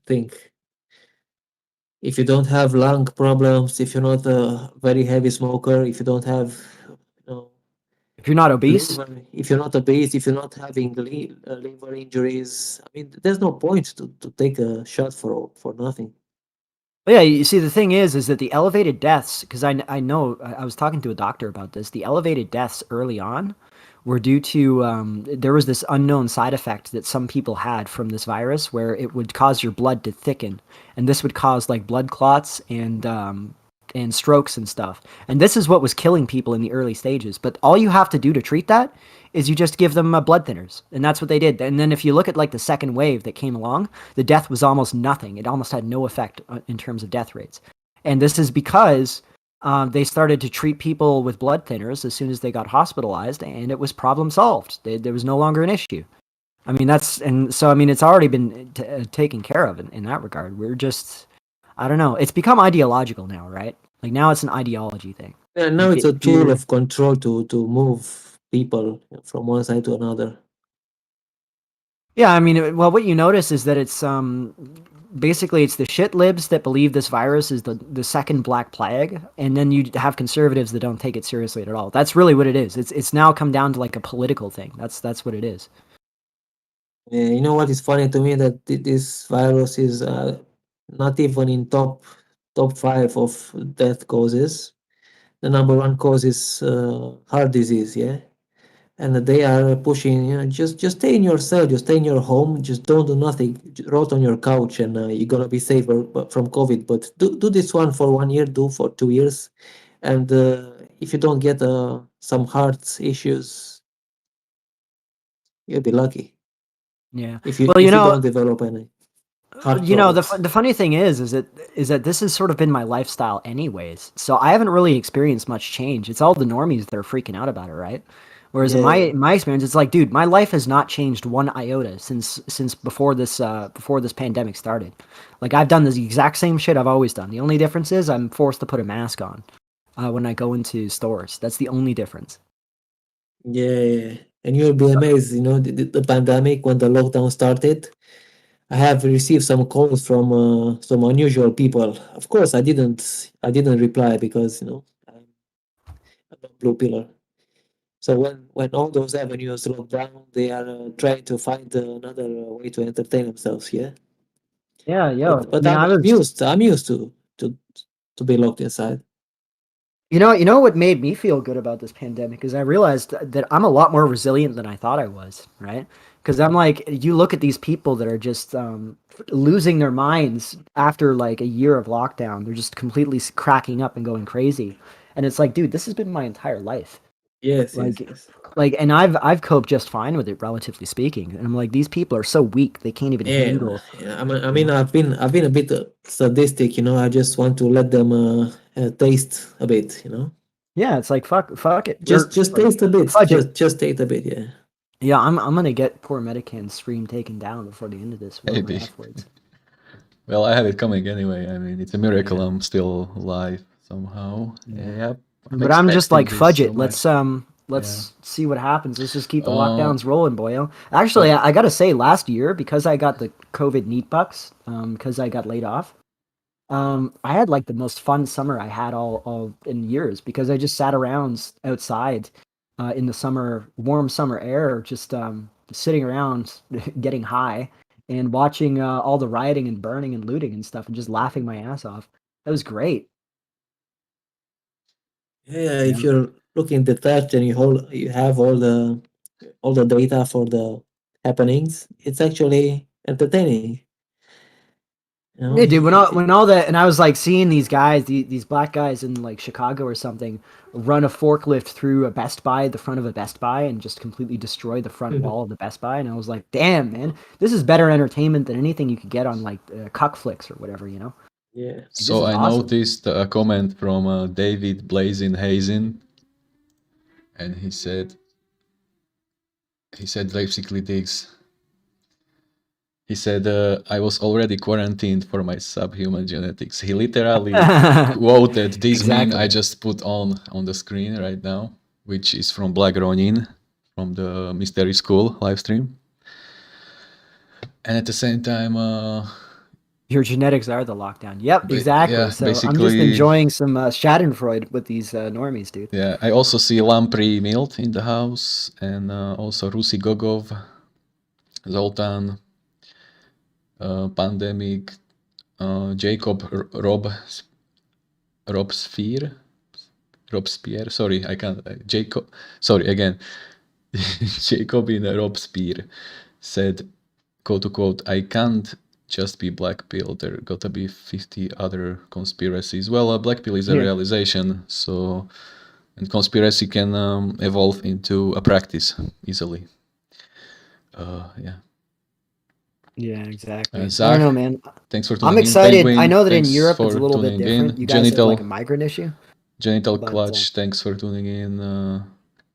think. If you don't have lung problems, if you're not a very heavy smoker, if you don't have, if you're not obese, if you're not obese, if you're not having liver injuries, I mean, there's no point to take a shot for nothing. Well, yeah, you see, the thing is that the elevated deaths, because I know I was talking to a doctor about this, the elevated deaths early on were due to there was this unknown side effect that some people had from this virus where it would cause your blood to thicken, and this would cause like blood clots and strokes and stuff. And this is what was killing people in the early stages. But all you have to do to treat that is you just give them blood thinners. And that's what they did. And then if you look at like the second wave that came along, the death was almost nothing. It almost had no effect in terms of death rates. And this is because they started to treat people with blood thinners as soon as they got hospitalized, and it was problem solved. There was no longer an issue. I mean, it's already been taken care of in that regard. We're just, I don't know. It's become ideological now, right? Like now it's an ideology thing. Yeah, now it's a tool of control to move people from one side to another. Yeah, I mean, well, what you notice is that it's basically it's the shit libs that believe this virus is the second black plague, and then you have conservatives that don't take it seriously at all. That's really what it is. It's now come down to like a political thing. That's what it is. Yeah, you know what is funny to me that this virus is not even in top 5 of death causes. The number one cause is heart disease. Yeah, and they are pushing, just stay in your cell, just stay in your home, just don't do nothing, rot on your couch, and you're gonna be safer from COVID. But do this one for 1 year, do for 2 years, and if you don't get some heart issues, you'll be lucky. Yeah. If you Well, if you don't develop any heart problems. the funny thing is that this has sort of been my lifestyle anyways. So I haven't really experienced much change. It's all the normies that are freaking out about it, right? Whereas in Yeah. my experience, it's like, dude, my life has not changed one iota since before this pandemic started. Like I've done the exact same shit I've always done. The only difference is I'm forced to put a mask on when I go into stores. That's the only difference. Yeah, and you'll be amazed. The pandemic, when the lockdown started, I have received some calls from some unusual people. Of course, I didn't reply because I'm a blue pillar. So when all those avenues lock down, they are trying to find another way to entertain themselves. Yeah, Yeah, but I'm used to be locked inside. You know what made me feel good about this pandemic is I realized that I'm a lot more resilient than I thought I was, right? Because I'm like, you look at these people that are just losing their minds after like a year of lockdown. They're just completely cracking up and going crazy. And it's like, dude, this has been my entire life. Yes, Like, yes. and I've coped just fine with it, relatively speaking. And I'm like, these people are so weak, they can't even handle. Yeah. I mean, I've been a bit sadistic. I just want to let them taste a bit. Yeah, it's like fuck it. Just Like, taste a bit. fudge it. Just taste a bit. Yeah. Yeah, I'm gonna get poor Medicann's stream taken down before the end of this. Maybe. Afterwards. Well, I have it coming anyway. I mean, it's a miracle I'm still alive somehow. Yep. But I'm just like, fudge it. So Let's see what happens. Let's just keep the Uh, lockdowns rolling, boyo. Actually, I gotta say, last year, because I got the COVID neat bucks, because I got laid off, I had like the most fun summer I had all in years because I just sat around outside in the warm summer air, just sitting around getting high and watching all the rioting and burning and looting and stuff and just laughing my ass off. That was great. Yeah. If you're looking detached and you have all the data for the happenings, it's actually entertaining. Yeah, dude. If When all that, and I was like seeing these guys, these black guys in like Chicago or something, run a forklift through a Best Buy, the front of a Best Buy, and just completely destroy the front wall of the Best Buy. And I was like, damn, man, this is better entertainment than anything you could get on like Cuckflix or whatever, you know? Yeah. So I noticed a comment from David Blazin Hazen, and he said basically this. He said, I was already quarantined for my subhuman genetics. He literally quoted this meme I just put on the screen right now, which is from Black Ronin, from the MysterySchool live stream. And at the same time... your genetics are the lockdown. Yep, exactly. Yeah, so I'm just enjoying some Schadenfreude with these normies, dude. Yeah, I also see Lampri Milt in the house, and also Rusi Gogov, Zoltan, Pandemic, Jacob Robespierre. Sorry, I can't. Jacob. Sorry again. Jacob in Robespierre said, "quote unquote, I can't just be black pill. There gotta be 50 other conspiracies." Well, a black pill is a realization, so and conspiracy can evolve into a practice easily. Yeah. Yeah, exactly. I Zach, don't know, man. Thanks for tuning I'm in. excited. Penguin, I know that in thanks Europe for it's a little bit tuning different. in. You guys have like a migrant issue. Genital But, Clutch, thanks for tuning in.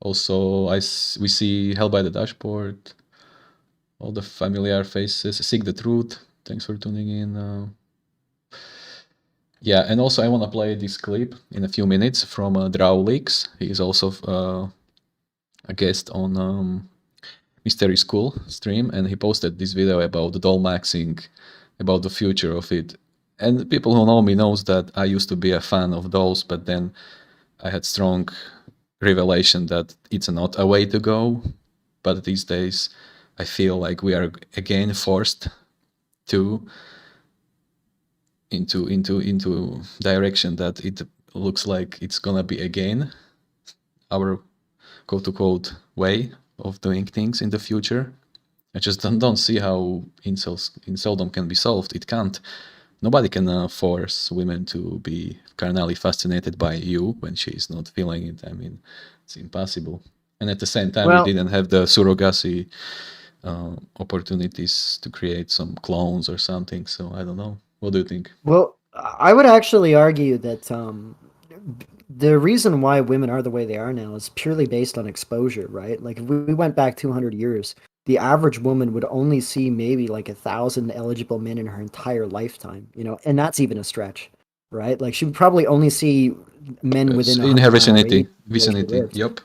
Also, we see Hell by the Dashboard. All the familiar faces. Seek the Truth, thanks for tuning in. Yeah, and also I want to play this clip in a few minutes from Drow Leaks. He is also a guest on MysterySchool stream, and he posted this video about the doll maxing, about the future of it. And people who know me knows that I used to be a fan of dolls, but then I had strong revelation that it's not a way to go. But these days, I feel like we are again forced to into direction that it looks like it's gonna be again our quote-unquote way of doing things in the future. I just don't see how inceldom can be solved. It can't. Nobody can force women to be carnally fascinated by you when she's not feeling it. I mean, it's impossible. And at the same time, we didn't have the surrogacy opportunities to create some clones or something. So I don't know. What do you think? Well, I would actually argue that the reason why women are the way they are now is purely based on exposure, right? Like if we went back 200 years, the average woman would only see maybe like 1,000 eligible men in her entire lifetime, you know, and that's even a stretch, right? Like she would probably only see men within in her vicinity. vicinity. Yep.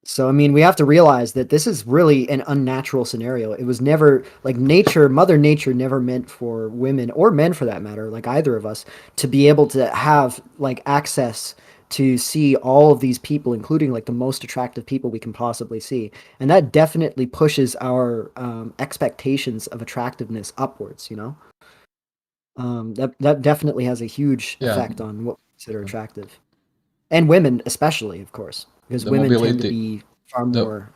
So, I mean, we have to realize that this is really an unnatural scenario. It was never, like, Mother Nature never meant for women, or men for that matter, like either of us, to be able to have, like, access to see all of these people, including, like, the most attractive people we can possibly see. And that definitely pushes our expectations of attractiveness upwards, you know? That definitely has a huge effect on what we consider attractive. And women especially, of course. Because women tend to be far more...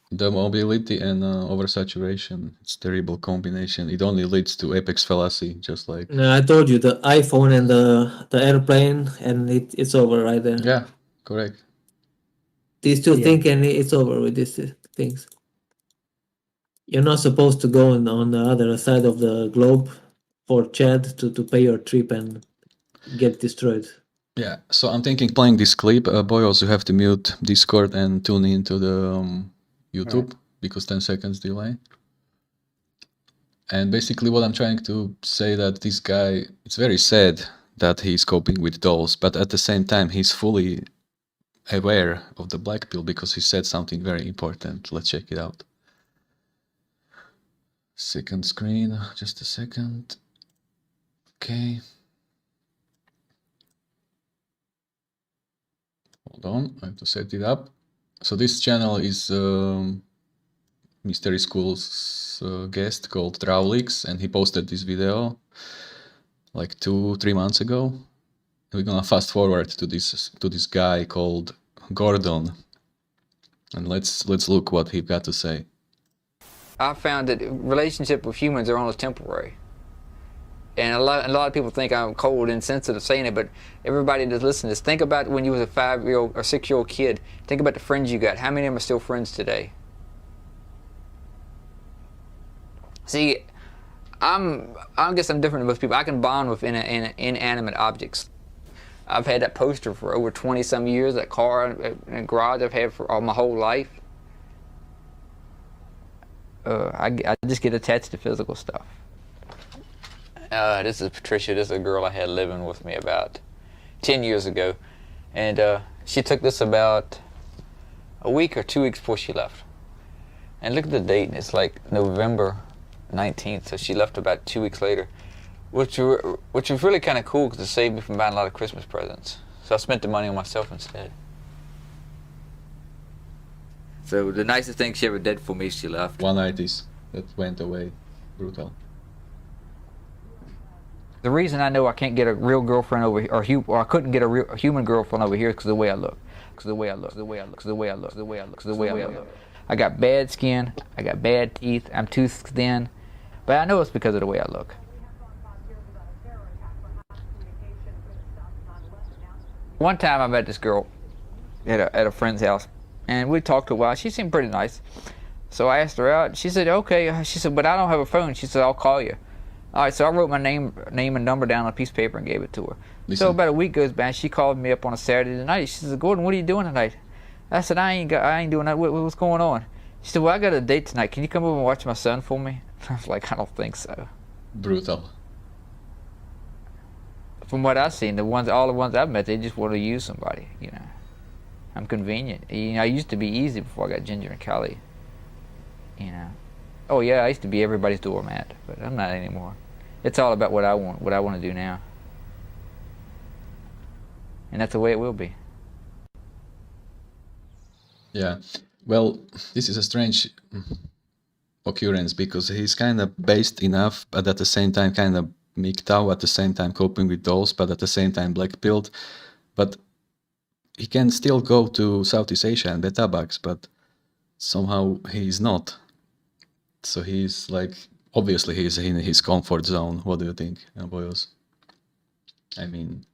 the mobility and oversaturation, it's a terrible combination. It only leads to apex fallacy, just like... No, I told you, the iPhone and the airplane, and it's over right there. Yeah, correct. These two things, and it's over with these things. You're not supposed to go on the other side of the globe for Chad to pay your trip and get destroyed. Yeah, so I'm thinking playing this clip, boyos, you have to mute Discord and tune into the YouTube, because 10 seconds delay. And basically what I'm trying to say that this guy, it's very sad that he's coping with dolls, but at the same time he's fully aware of the black pill because he said something very important. Let's check it out. Second screen, just a second. Okay. Hold on, I have to set it up. So this channel is MysterySchool's guest called Travlix, and he posted this video like 2-3 months ago. We're gonna fast forward to this guy called Gordon, and let's look what he got to say. I found that relationships with humans are only temporary. And a lot of people think I'm cold and insensitive saying it, but everybody that's listening to this, think about when you was a 5-year-old or 6-year-old kid. Think about the friends you got. How many of them are still friends today? See, I guess I'm different than most people. I can bond with inanimate objects. I've had that poster for over 20-some years, that car in a garage I've had for all my whole life. I just get attached to physical stuff. This is Patricia. This is a girl I had living with me about 10 years ago. And she took this about a week or 2 weeks before she left. And look at the date, and it's like November 19th, so she left about 2 weeks later. Which was really kind of cool because it saved me from buying a lot of Christmas presents. So I spent the money on myself instead. So the nicest thing she ever did for me, she left. 190s that went away. Brutal. The reason I know I can't get a real girlfriend over here, or I couldn't get a human girlfriend over here, is because of the way I look. Because the way I look. I got bad skin. I got bad teeth. I'm too thin. But I know it's because of the way I look. One time I met this girl at a friend's house, and we talked a while. She seemed pretty nice. So I asked her out. She said, okay. She said, but I don't have a phone. She said, I'll call you. All right, so I wrote my name and number down on a piece of paper and gave it to her. Listen. So about a week goes by, and she called me up on a Saturday night. She said, Gordon, what are you doing tonight? I said, I ain't doing that. What's going on? She said, well, I got a date tonight. Can you come over and watch my son for me? I was like, I don't think so. Brutal. From what I've seen, all the ones I've met, they just want to use somebody, you know. I'm convenient. You know, I used to be easy before I got Ginger and Kelly. You know. Oh yeah, I used to be everybody's doormat, but I'm not anymore. It's all about what I want to do now. And that's the way it will be. Yeah. Well, this is a strange occurrence because he's kind of based enough, but at the same time kind of MGTOW, at the same time coping with dolls, but at the same time black-pilled. But he can still go to Southeast Asia and Betabags, but somehow he's not. So he's like, obviously he's in his comfort zone. What do you think, boyos? I mean,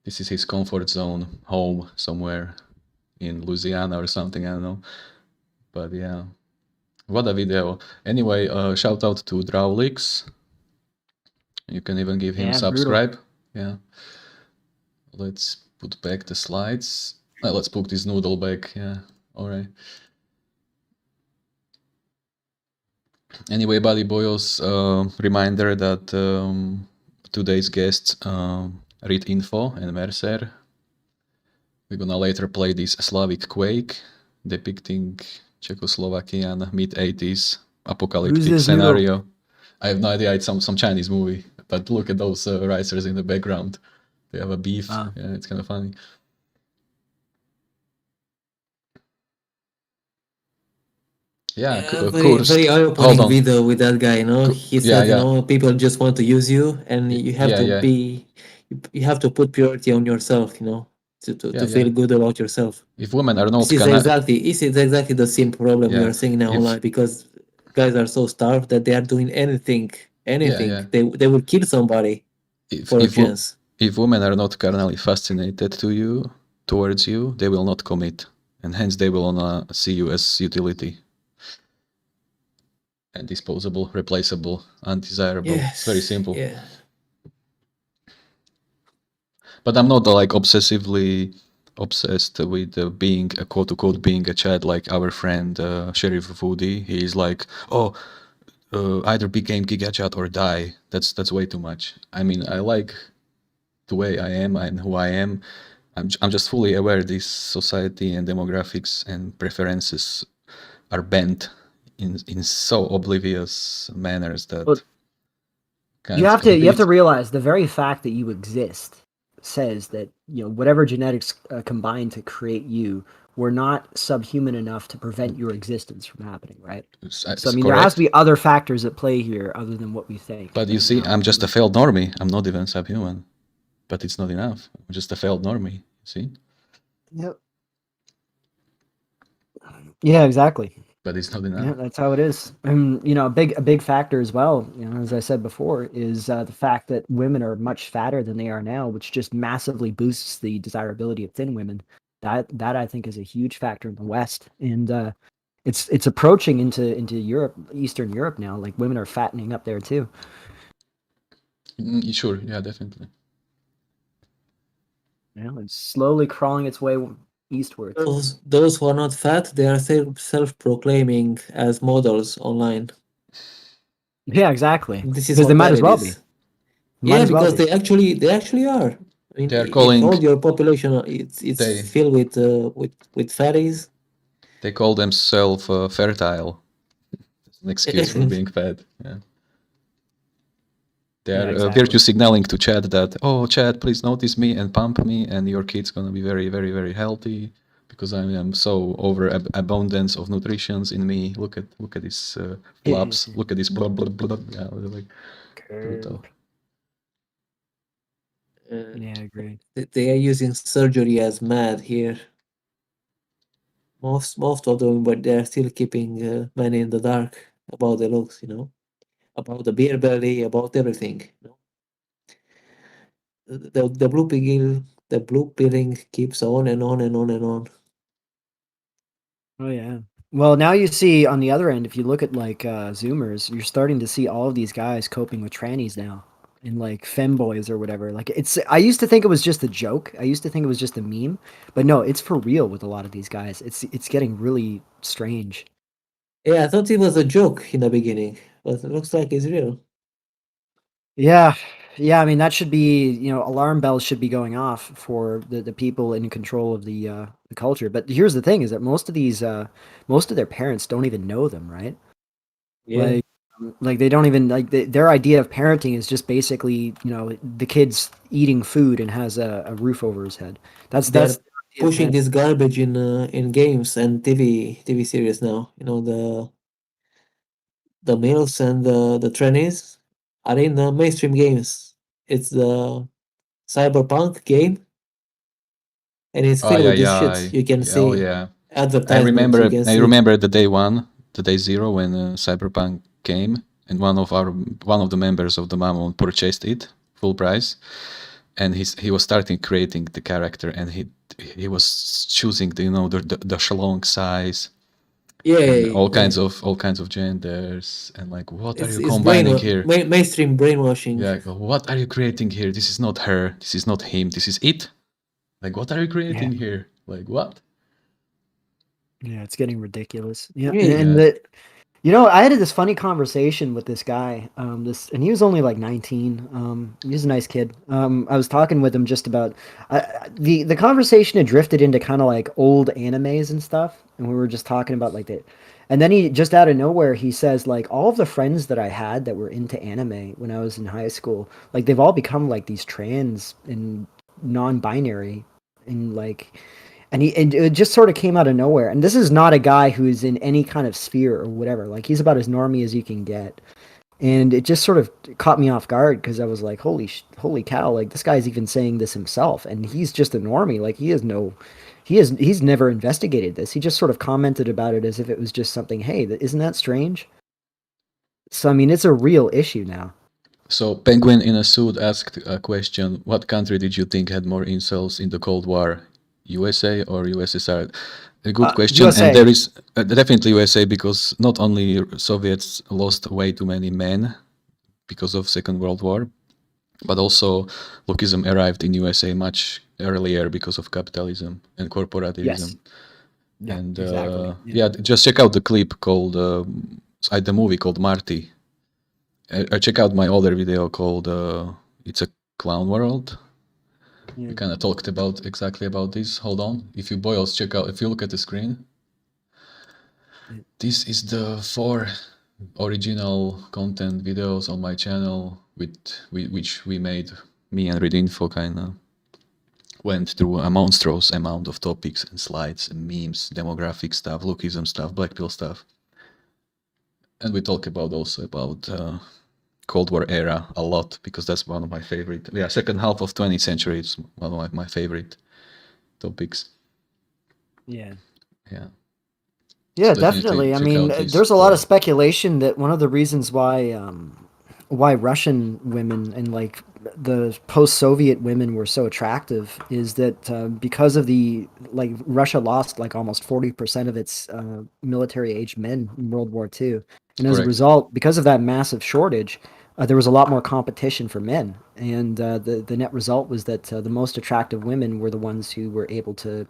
this is his comfort zone, home somewhere in Louisiana or something, I don't know. But yeah, what a video. Anyway, shout out to Drawlix. You can even give him subscribe. Brutal. Yeah. Let's put back the slides. Let's put this noodle back. Yeah. All right. Anyway, buddy boyos, reminder that today's guests read info and Mercer. We're gonna later play this Slavic Quake, depicting Czechoslovakian mid-80s apocalyptic scenario. Noodle? I have no idea. It's some Chinese movie, but look at those racers in the background. They have a beef. Yeah, it's kind of funny. Yeah, very eye-opening video with that guy. He said, people just want to use you, and you have to be, you have to put purity on yourself. To feel good about yourself. If women are not, this is exactly the same problem we are seeing now online, because guys are so starved that they are doing anything. They will kill somebody for a chance. If women are not carnally fascinated towards you, they will not commit, and hence they will not see you as utility. And disposable, replaceable, undesirable. Yes. It's very simple. Yeah. But I'm not like obsessively obsessed with being a quote-unquote being a Chad like our friend Sheriff Woody. He's like, either became Giga Chad or die. That's way too much. I mean, I like the way I am and who I am. I'm just fully aware this society and demographics and preferences are bent in so oblivious manners that you have to realize the very fact that you exist says that whatever genetics combine to create you were not subhuman enough to prevent your existence from happening, right? So I mean, there has to be other factors at play here other than what we think. But you see, I'm just a failed normie. I'm not even subhuman, but it's not enough. I'm just a failed normie. See? Yep. Yeah, exactly. But it's not enough. Yeah, that's how it is. And a big factor as well, as I said before, is the fact that women are much fatter than they are now, which just massively boosts the desirability of thin women. That I think is a huge factor in the West, and it's approaching into Europe, Eastern Europe now. Like women are fattening up there too. Sure, yeah, definitely. Yeah, it's slowly crawling its way eastward. Those who are not fat, they are self-proclaiming as models online. Yeah, exactly. This is because they might as well be. Because they actually are. I mean, they are calling all your population. It's filled with fatties. They call themselves fertile. That's an excuse for being fat. Yeah. They are virtue signaling to Chad that, Chad, please notice me and pump me, and your kid's gonna be very, very, very healthy because I am so over abundance of nutritions in me. Look at these flops. Look at this blah blah blah. Yeah, like brutal. Yeah, I agree. They are using surgery as mad here. Most of them, but they are still keeping men in the dark about the looks, about the beer belly, about everything. The blue pilling keeps on and on and on and on. Oh yeah. Well, now you see on the other end, if you look at like Zoomers, you're starting to see all of these guys coping with trannies now, and like femboys or whatever. Like I used to think it was just a joke. I used to think it was just a meme, but no, it's for real with a lot of these guys. It's getting really strange. Yeah, I thought it was a joke in the beginning, but it looks like it's real. Yeah. I mean, that should be, alarm bells should be going off for the people in control of the culture. But here's the thing: is that most of their parents don't even know them, right? Yeah. Like they don't even their idea of parenting is just basically, the kid's eating food and has a roof over his head. That's pushing this garbage in games and TV series now. The males and the trannies are in the mainstream games. It's the cyberpunk game. and it's filled with this shit. You can see advertisements. I remember the day one, the day zero when Cyberpunk came, and one of the members of the Mammon purchased it full price, and he was starting creating the character, and he was choosing the shalong size. Yeah, all kinds of genders, and like, what are you combining here? Mainstream brainwashing. Yeah, what are you creating here? This is not her. This is not him. This is it. Like, what are you creating here? Like, what? Yeah, it's getting ridiculous. Yeah, and I had this funny conversation with this guy. And he was only like 19. He's a nice kid. I was talking with him just about the conversation had drifted into kind of like old animes and stuff, and we were just talking about like that. And then he just out of nowhere he says like all of the friends that I had that were into anime when I was in high school, like they've all become like these trans and non-binary and like. And it just sort of came out of nowhere. And this is not a guy who is in any kind of sphere or whatever. Like, he's about as normie as you can get. And it just sort of caught me off guard because I was like, holy cow, like, this guy's even saying this himself. And he's just a normie. Like, he's never investigated this. He just sort of commented about it as if it was just something, hey, isn't that strange? So, I mean, it's a real issue now. So, Penguin in a Suit asked a question: what country did you think had more incels in the Cold War? USA or USSR? A good question. USA. And there is definitely USA, because not only Soviets lost way too many men because of Second World War, but also Lookism arrived in USA much earlier because of capitalism and corporativism. Yes. Yeah, And exactly. just check out the clip called the movie called Marty. Check out my older video called It's a Clown World. Yeah. We kind of talked exactly about this. Hold on. If you boyos, check out, if you look at the screen, this is the 4 original content videos on my channel which we made. Me and Redinfo kind of went through a monstrous amount of topics and slides and memes, demographic stuff, lookism stuff, black pill stuff. And we talk about Cold War era a lot, because that's one of my favorite. Yeah, second half of 20th century is one of my favorite topics. Yeah. Yeah. Yeah, so definitely. I mean, there's a lot of speculation that one of the reasons why Russian women and like the post-Soviet women were so attractive is that because of Russia lost like almost 40% of its military-aged men in World War II. And as a result, because of that massive shortage, there was a lot more competition for men. And the net result was that the most attractive women were the ones who were able to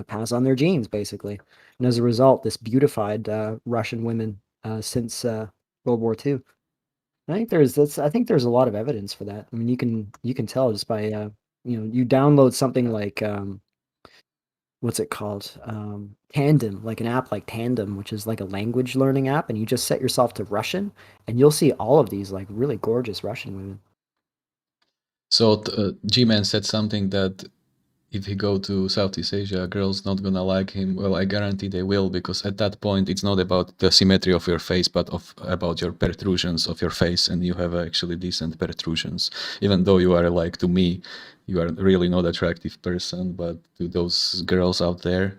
pass on their genes, basically. And as a result, this beautified Russian women since World War II. I think there's a lot of evidence for that. I mean, you can tell just by you download something like what's it called? Tandem, like an app like Tandem, which is like a language learning app, and you just set yourself to Russian, and you'll see all of these like really gorgeous Russian women. So G-Man said something that if he go to Southeast Asia, girls not gonna like him. Well, I guarantee they will, because at that point it's not about the symmetry of your face, but about your protrusions of your face, and you have actually decent protrusions. Even though you are like, to me, you are really not attractive person, but to those girls out there,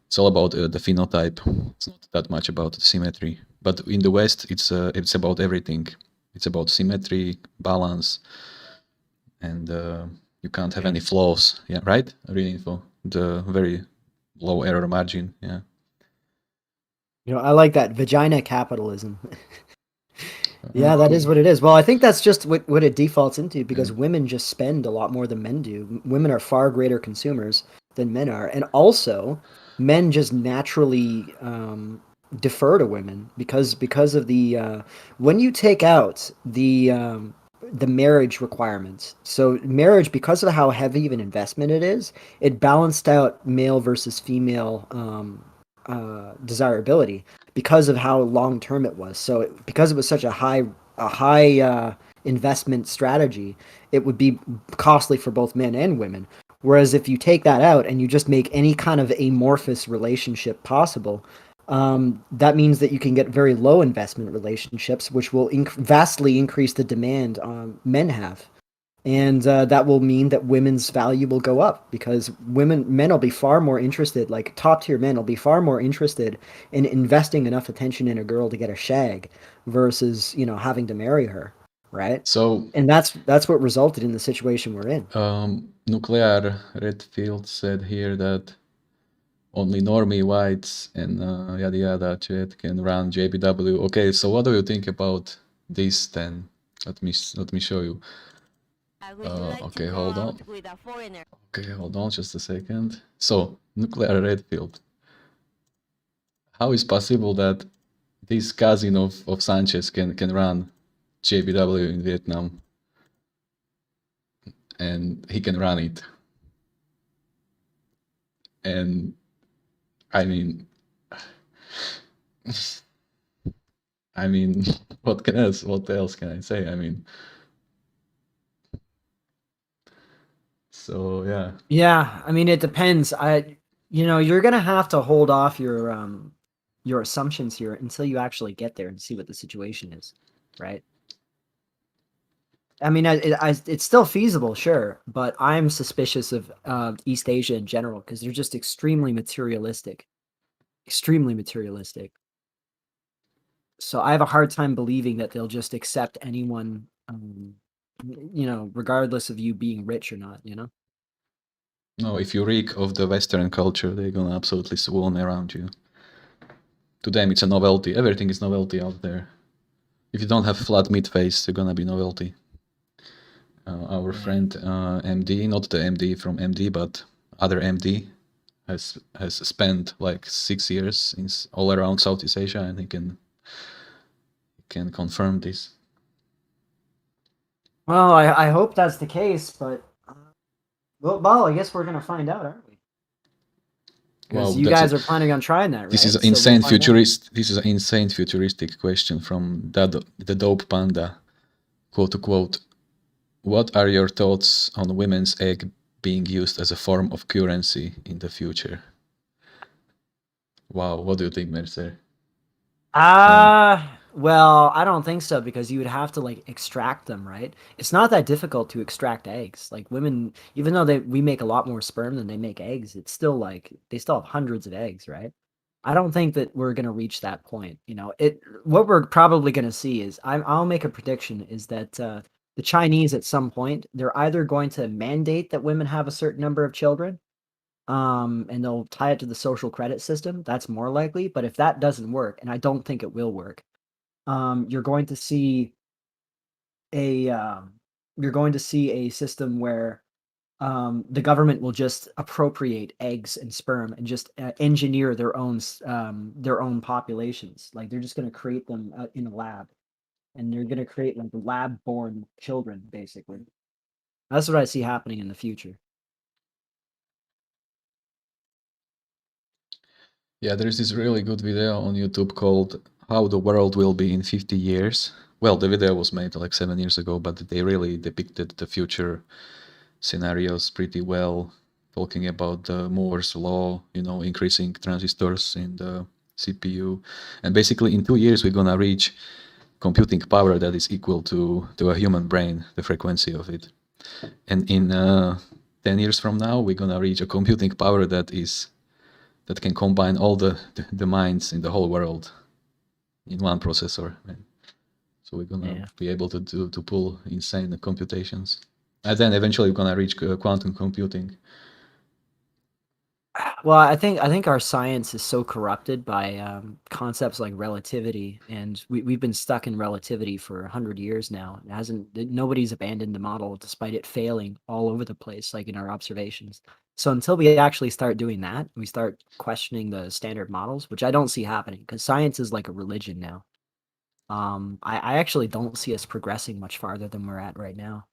it's all about the phenotype. It's not that much about the symmetry. But in the West, it's about everything. It's about symmetry, balance, and you can't have any flaws. Yeah, right? Redinfo. The very low error margin. Yeah. I like that vagina capitalism. Yeah, that is what it is. Well, I think that's just what it defaults into, because women just spend a lot more than men do. Women are far greater consumers than men are. And also, men just naturally defer to women because of the when you take out the marriage requirements. So marriage, because of how heavy of an investment it is, it balanced out male versus female desirability because of how long term it was. So because it was such a high investment strategy, it would be costly for both men and women. Whereas if you take that out and you just make any kind of amorphous relationship possible, that means that you can get very low investment relationships, which will vastly increase the demand men have. and that will mean that women's value will go up because men will be far more interested, like top tier men will be far more interested in investing enough attention in a girl to get a shag versus, you know, having to marry her, right? So, and that's what resulted in the situation we're in. Nuclear Redfield said here that only normie whites and yada yada chat can run JBW. Okay, so what do you think about this then? Let me show you. Okay, hold on. Okay, hold on just a second. So, Nuclear Redfield. How is possible that this cousin of Sanchez can run JBW in Vietnam? And he can run it. And I mean, what else can I say? I mean, so yeah. Yeah, I mean, it depends. You know, you're gonna have to hold off your assumptions here until you actually get there and see what the situation is, right? I mean, it's still feasible, sure, but I'm suspicious of East Asia in general because they're just extremely materialistic. So I have a hard time believing that they'll just accept anyone, you know, regardless of you being rich or not, you know? No, if you reek of the Western culture, they're gonna absolutely swarm around you. To them, it's a novelty. Everything is novelty out there. If you don't have flat meat face, you're gonna be novelty. Our friend MD, not the MD from MD, but other MD, has spent like 6 years all around Southeast Asia, and he can confirm this. Well, I hope that's the case, but well, I guess we're gonna find out, aren't we? Because you guys are planning on trying that, right? This is insane This is an insane futuristic question from the Dope Panda, quote unquote. What are your thoughts on women's egg being used as a form of currency in the future? Wow, what do you think, Mercer? Well, I don't think so because you would have to like extract them, right? It's not that difficult to extract eggs. Like women, even though we make a lot more sperm than they make eggs, it's still like they still have hundreds of eggs, right? I don't think that we're gonna reach that point. You know, what we're probably gonna see is I'll make a prediction is that the Chinese at some point they're either going to mandate that women have a certain number of children, and they'll tie it to the social credit system. That's more likely. But if that doesn't work, and I don't think it will work, you're going to see a system where the government will just appropriate eggs and sperm and just engineer their own populations. Like they're just going to create them in a lab, and they're going to create like lab-born children, basically. That's what I see happening in the future. Yeah, there's this really good video on YouTube called How the World Will Be in 50 Years. Well, the video was made like 7 years ago, but they really depicted the future scenarios pretty well, talking about the Moore's law, you know, increasing transistors in the CPU. And basically in 2 years, we're gonna reach computing power that is equal to a human brain, the frequency of it. And in 10 years from now, we're gonna reach a computing power that can combine all the minds in the whole world in one processor. So we're gonna be able to pull insane computations. And then eventually we're gonna reach quantum computing. Well, I think our science is so corrupted by concepts like relativity, and we've been stuck in relativity for 100 years now. Nobody's abandoned the model despite it failing all over the place, like in our observations. So until we actually start doing that, we start questioning the standard models, which I don't see happening because science is like a religion now. I actually don't see us progressing much farther than we're at right now.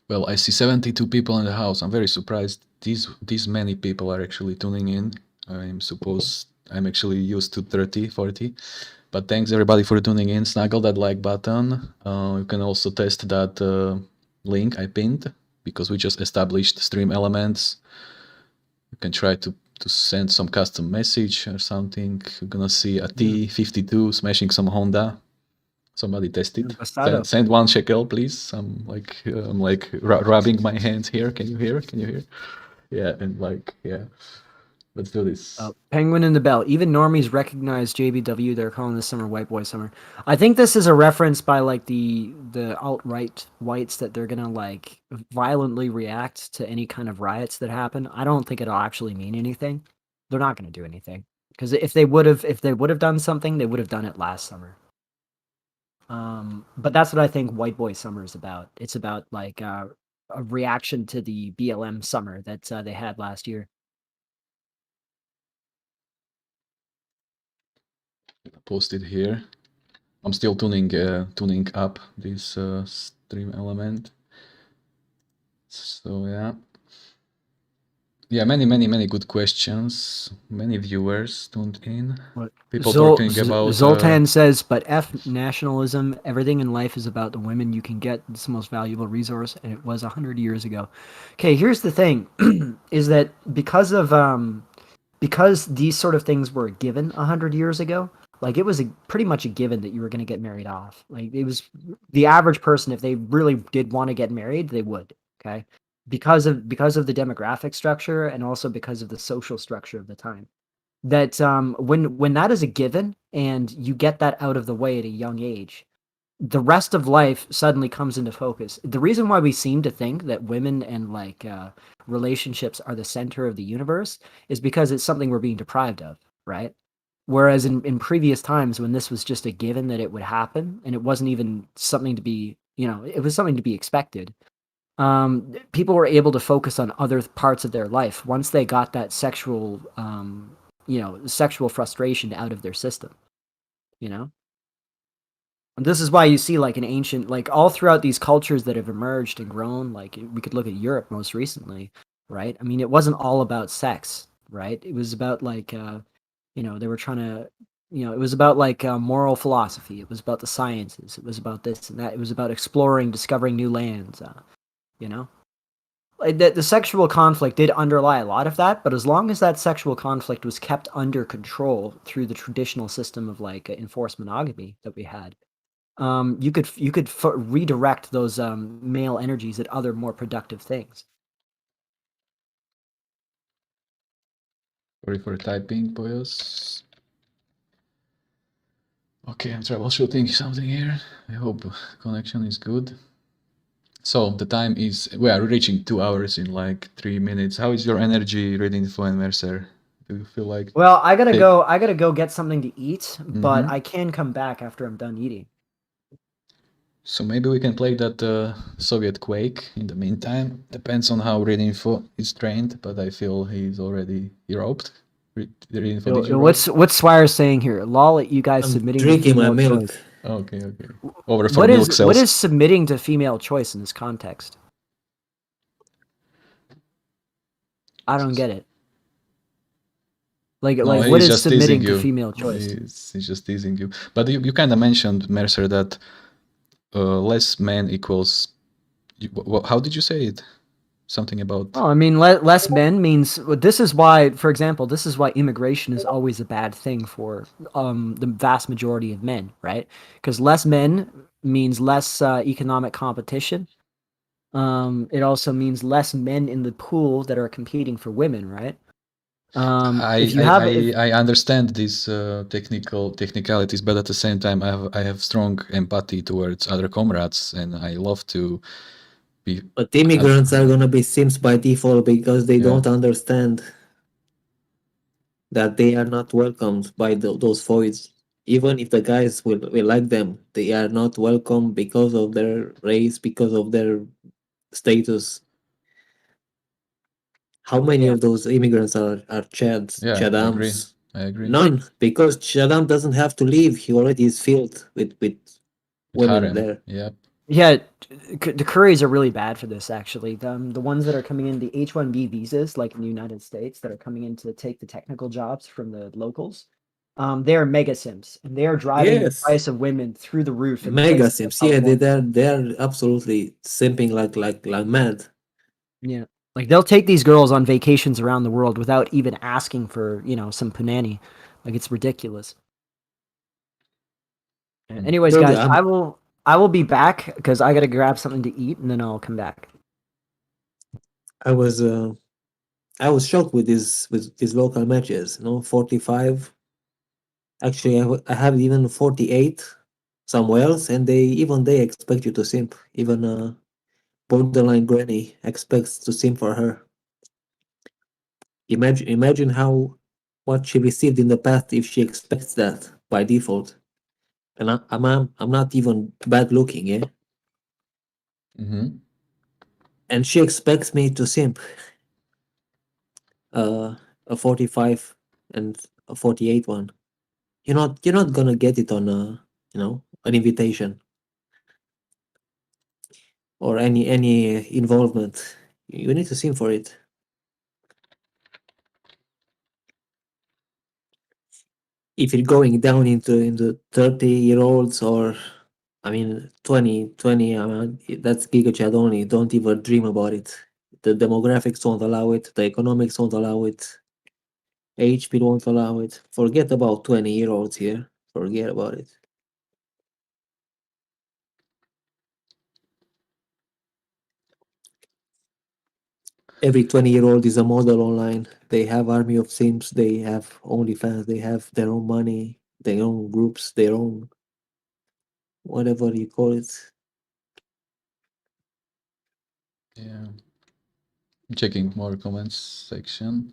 Well, I see 72 people in the house. I'm very surprised these many people are actually tuning in. I'm actually used to 30, 40. But thanks everybody for tuning in. Snuggle that like button. You can also test that link I pinned, because we just established stream elements. You can try to send some custom message or something. You're gonna see a T52 smashing some Honda. Somebody test it. Bastardo. Send 1 shekel, please. I'm like rubbing my hands here. Can you hear? Yeah, and like, yeah. Let's do this. Penguin in the Bell. Even normies recognize JBW. They're calling this summer White Boy Summer. I think this is a reference by like the alt-right whites that they're gonna like violently react to any kind of riots that happen. I don't think it'll actually mean anything. They're not gonna do anything because if they would have done something, they would have done it last summer. But that's what I think White Boy Summer is about. It's about like a reaction to the BLM summer that they had last year. Posted here. I'm still tuning up this stream element. So yeah, many good questions. Many viewers tuned in. People talking about Zoltan says, but F nationalism. Everything in life is about the women you can get. It's the most valuable resource, and it was 100 years ago. Okay, here's the thing: is that because these sort of things were given 100 years ago. Like, it was pretty much a given that you were going to get married off. Like, it was the average person, if they really did want to get married, they would, okay? Because of the demographic structure and also because of the social structure of the time. That when that is a given and you get that out of the way at a young age, the rest of life suddenly comes into focus. The reason why we seem to think that women and like relationships are the center of the universe is because it's something we're being deprived of, right? Whereas in previous times when this was just a given that it would happen and it wasn't even something to be, it was something to be expected. People were able to focus on other parts of their life once they got that sexual, sexual frustration out of their system, And this is why you see like an ancient, like all throughout these cultures that have emerged and grown, like we could look at Europe most recently, right? I mean, it wasn't all about sex, right? It was about like, they were trying to, it was about like moral philosophy. It was about the sciences. It was about this and that. It was about exploring, discovering new lands, Like the sexual conflict did underlie a lot of that, but as long as that sexual conflict was kept under control through the traditional system of like enforced monogamy that we had, you could redirect those male energies at other more productive things. Sorry for typing, boys. Okay, I'm troubleshooting something here. I hope connection is good. So the time is, we are reaching 2 hours in like 3 minutes. How is your energy, reading info and Mercer? Do you feel like? Well, I gotta go get something to eat, but I can come back after I'm done eating. So maybe we can play that Soviet Quake in the meantime. Depends on how Read Info is trained, but I feel he's already roped. What's Swire saying here? Lol, you guys I'm submitting drinking my milk. Choice. Okay. Over for milk cells. What is submitting to female choice in this context? I don't get it. Like what is submitting to female choice? He's just teasing you. But you kind of mentioned, Mercer, that less men equals. How did you say it? Something about. Oh, I mean, less men means. This is why, for example, this is why immigration is always a bad thing for the vast majority of men, right? Because less men means less economic competition. It also means less men in the pool that are competing for women, right? I understand these technicalities, but at the same time, I have strong empathy towards other comrades, and I love to be. But immigrants are gonna be simps by default because they don't understand that they are not welcomed by those voids. Even if the guys will like them, they are not welcome because of their race, because of their status. How many of those immigrants are Chads, Chadams? I agree. None, because Chadam doesn't have to leave. He already is filled with women harem. there. Yeah. Yeah, the Curries are really bad for this, actually. The ones that are coming in, the H-1B visas, like in the United States, that are coming in to take the technical jobs from the locals, they are mega simps, and they are driving the price of women through the roof. Mega simps, yeah, they're absolutely simping like mad. Yeah. Like, they'll take these girls on vacations around the world without even asking for, some punani. Like, it's ridiculous. Anyways, Brother, guys, I will be back because I gotta grab something to eat and then I'll come back. I was shocked with these local matches. 45. Actually, I have even 48 somewhere else, and they expect you to simp. Even borderline granny expects to simp for her. Imagine what she received in the past if she expects that by default. And I'm not even bad looking, yeah. Mm-hmm. And she expects me to simp. A 45 and a 48 one. You're not gonna get it on an invitation or any involvement. You need to simp for it. If you're going down into 30-year-olds or 20, that's GigaChat only. Don't even dream about it. The demographics won't allow it. The economics won't allow it. HP won't allow it. Forget about 20-year-olds here. Forget about it. Every 20-year-old is a model online. They have army of sims. They have OnlyFans. They have their own money, their own groups, their own whatever you call it. Yeah. Checking more comments section.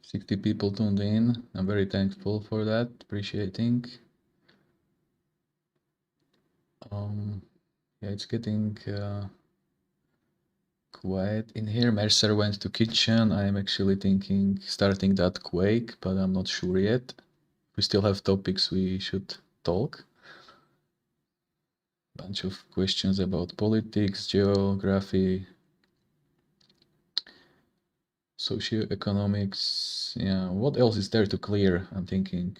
60 people tuned in. I'm very thankful for that. Appreciating. Yeah, it's getting quiet in here. Mercer went to kitchen. I'm actually thinking starting that Quake, but I'm not sure yet. We still have topics we should talk. Bunch of questions about politics, geography, socioeconomics. Yeah, what else is there to clear? I'm thinking.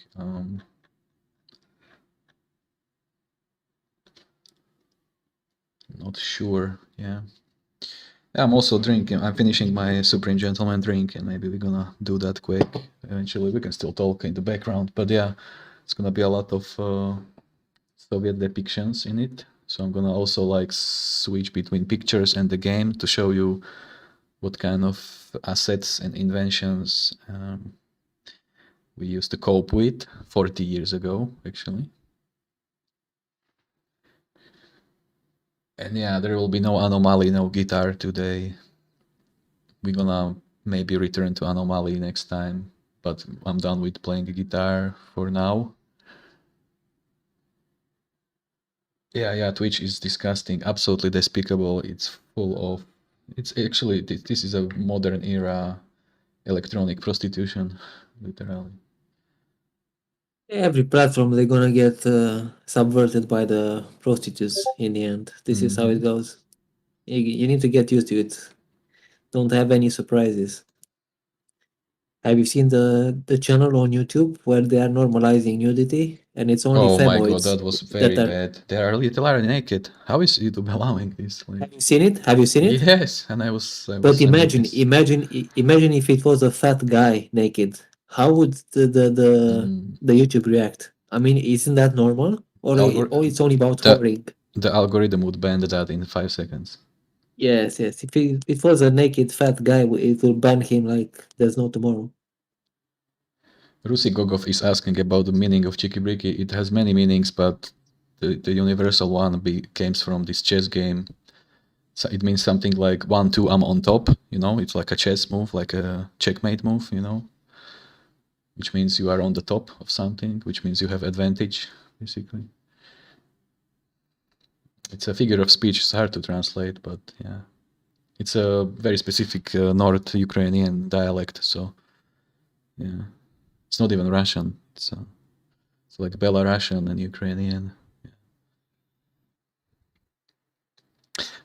Not sure. Yeah. I'm also drinking. I'm finishing my Supreme Gentleman drink, and maybe we're gonna do that quick. Eventually, we can still talk in the background, but yeah, it's gonna be a lot of Soviet depictions in it. So I'm gonna also like switch between pictures and the game to show you what kind of assets and inventions we used to cope with 40 years ago, actually. And yeah, there will be no anomaly, no guitar today. We're gonna maybe return to anomaly next time, but I'm done with playing the guitar for now. Yeah, Twitch is disgusting, absolutely despicable. It's full of, it's actually, this is a modern era electronic prostitution, literally. Every platform they're gonna get subverted by the prostitutes in the end. This is how it goes. You need to get used to it. Don't have any surprises. Have you seen the channel on YouTube where they are normalizing nudity and it's only Oh my god, femoids that was very bad. They are literally naked. How is YouTube allowing this? Like, have you seen it? Have you seen it? yes, and I was But imagine if it was a fat guy naked. How would the YouTube react? I mean, isn't that normal? Or it's only about whoring? The algorithm would ban that in 5 seconds. Yes. If it was a naked fat guy, it will ban him like there's no tomorrow. Rusi Gogov is asking about the meaning of Chikibriki. It has many meanings, but the universal one comes from this chess game. So it means something like 1-2, I'm on top, it's like a chess move, like a checkmate move, which means you are on the top of something, which means you have advantage, basically. It's a figure of speech, it's hard to translate, but yeah. It's a very specific North Ukrainian dialect, so yeah. It's not even Russian, it's like Belarusian and Ukrainian. Yeah.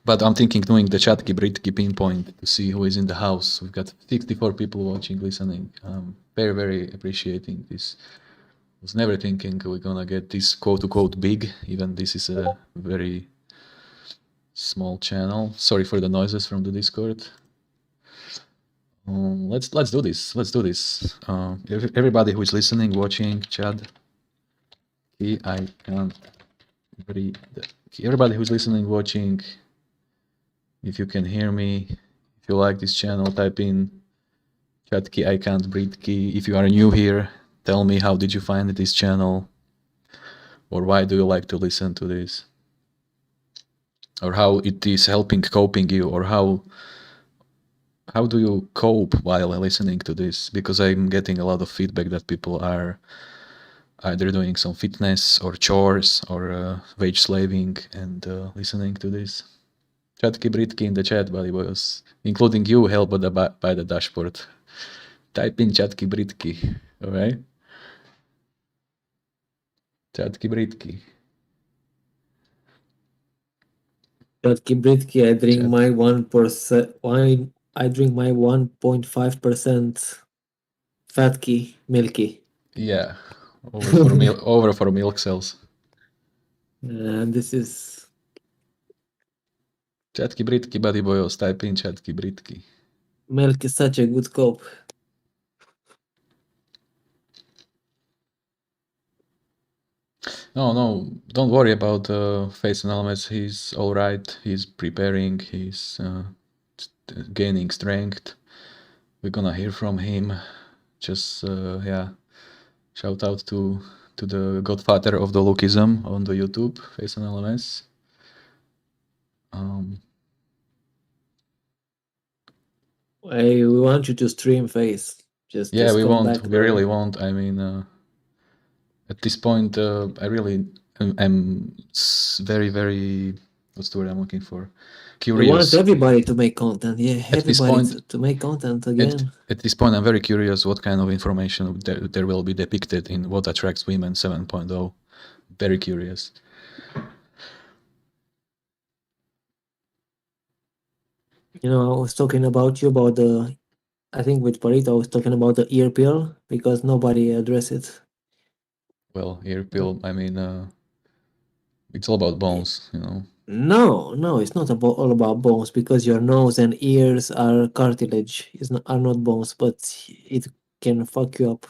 But I'm thinking doing the chat Britki pinpoint to see who is in the house. We've got 64 people watching, listening. Very, very appreciating this. Was never thinking we're gonna get this quote-unquote big, even this is a very small channel. Sorry for the noises from the Discord. Let's do this. Everybody who is listening, watching, chat, key. I can't breathe. Everybody who's listening, watching, if you can hear me, if you like this channel, type in chat key, I can't breathe key. If you are new here, tell me how did you find this channel, or why do you like to listen to this, or how it is helping coping you, or how do you cope while listening to this? Because I'm getting a lot of feedback that people are either doing some fitness or chores or wage slaving and listening to this. Chatki Britki in the chat, buddy boys, including you, help by the dashboard. Type in Chatki Britki, alright? Chatki Britki. Chatki Britki, I drink my 1%. I drink my 1.5% fatki milky. Yeah, over for milk cells. And this is Chatki Britki, buddy boys, type in Chatki Britki. Milk is such a good cope. No, don't worry about Face and Helmets. He's all right. He's preparing. He's gaining strength. We're gonna hear from him. Just yeah, shout out to the godfather of the lookism on the YouTube, Face and LMS. We want you to stream Face. Yeah, we want. We really want. I mean, at this point, I really am very, very. What's the word I'm looking for? Curious. We want everybody to make content. Yeah, everybody to make content again. At this point, I'm very curious what kind of information there will be depicted in What Attracts Women 7.0. Very curious. You know, I was talking about the. I think with Parito, I was talking about the ear pill because nobody addressed it. Well, ear pill. I mean, it's all about bones, you know. No, it's not all about bones because your nose and ears are cartilage. Are not bones, but it can fuck you up.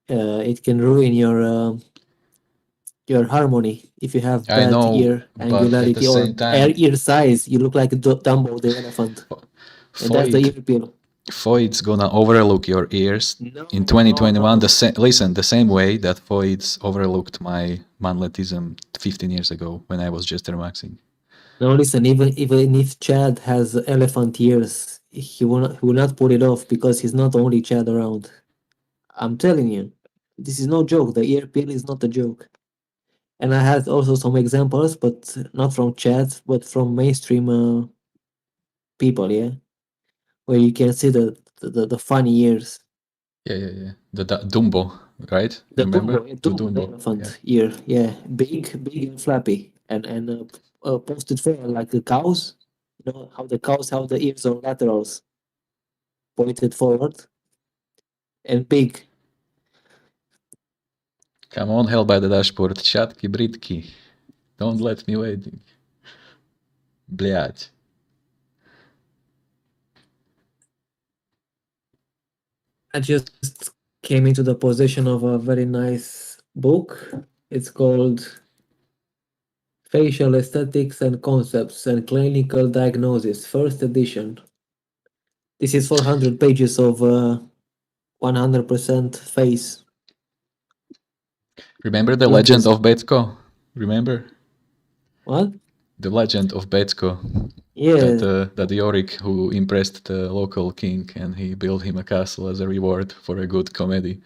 It can ruin your harmony if you have bad ear angularity or ear size. You look like Dumbo the elephant, and that's the ear pill. Foid's gonna overlook your ears in 2021. The same way that Foid's overlooked my manletism 15 years ago when I was just maxing. No, listen. Even if Chad has elephant ears, he will not pull it off because he's not the only Chad around. I'm telling you, this is no joke. The ear pill is not a joke. And I had also some examples, but not from Chad, but from mainstream people. Yeah. Where you can see the funny ears. Yeah. The Dumbo, right? The Dumbo elephant ear. Yeah, big and flappy, and posted forward like the cows. You know how the cows have the ears on laterals, pointed forward, and big. Come on, hell by the dashboard, Chatki Britki. Don't let me waiting. Блядь. I just came into the possession of a very nice book. It's called Facial Aesthetics and Concepts and Clinical Diagnosis, first edition. This is 400 pages of 100% face. Remember the legend of Betko? Remember? What? The legend of Betko. Yeah. That Yorick who impressed the local king and he built him a castle as a reward for a good comedy.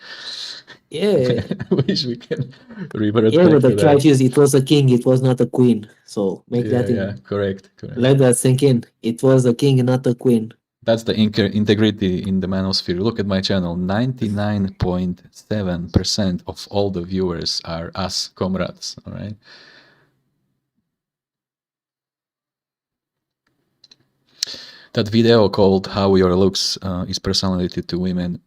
Yeah. I wish we can revert yeah, back but the to try is it was a king, it was not a queen. So make that in. Yeah, correct. Let that sink in. It was a king, not a queen. That's the integrity in the manosphere. Look at my channel. 99.7% of all the viewers are us comrades. All right. That video called "How Your Looks is Personality to Women."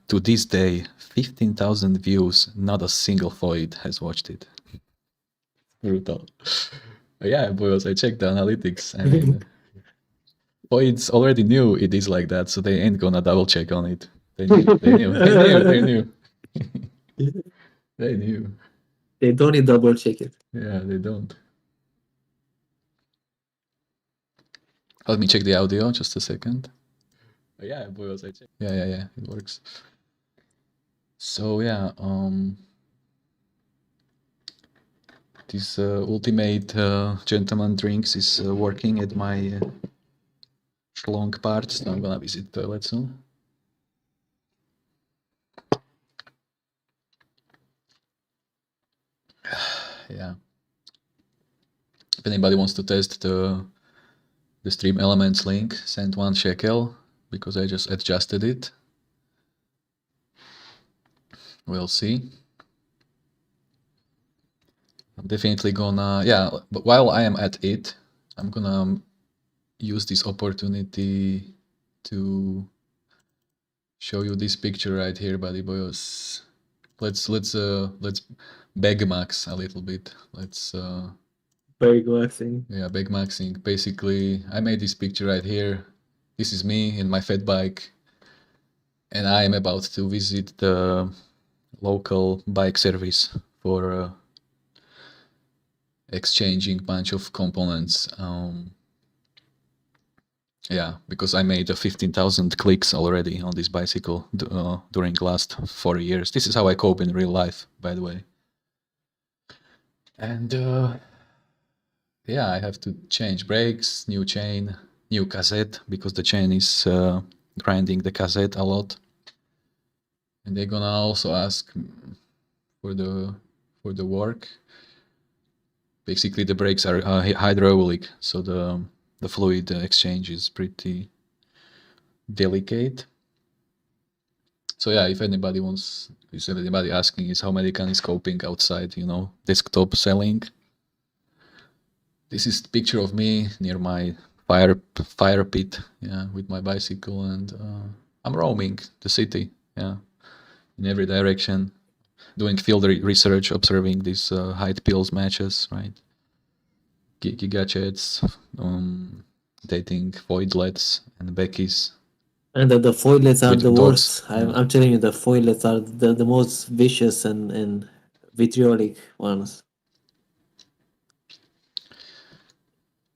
To this day, 15,000 views. Not a single Foid has watched it. Brutal. Yeah, boys. I checked the analytics. I mean. Foids already knew it is like that, so they ain't gonna double check on it. They knew. They knew. They don't need double check it. Yeah, they don't. Let me check the audio, just a second. Yeah, boyos, I check. Yeah, it works. So yeah, this ultimate gentleman drinks is working at my schlong part, so I'm gonna visit the toilet soon. Yeah. If anybody wants to test the stream elements link, send 1 shekel because I just adjusted it. We'll see. I'm definitely gonna, yeah, but while I am at it, I'm gonna use this opportunity to show you this picture right here, buddy boys. Let's beg max a little bit. Let's Beg maxing. Yeah, beg maxing. Basically, I made this picture right here. This is me in my fat bike, and I am about to visit the local bike service for exchanging bunch of components. Yeah, because I made 15,000 clicks already on this bicycle during last 4 years. This is how I cope in real life, by the way. And yeah, I have to change brakes, new chain, new cassette, because the chain is grinding the cassette a lot. And they're gonna also ask for the work. Basically, the brakes are hydraulic, so the fluid exchange is pretty delicate. So yeah, if anybody asking is how Medicann is coping outside, you know, desktop selling. This is the picture of me near my fire pit, yeah, with my bicycle, and I'm roaming the city, yeah, in every direction, doing field research, observing these height pills matches, right? Giga chats, dating voidlets and Beckies. And the foilets are the dogs. worst. I'm telling you, the foilets are the most vicious and vitriolic ones.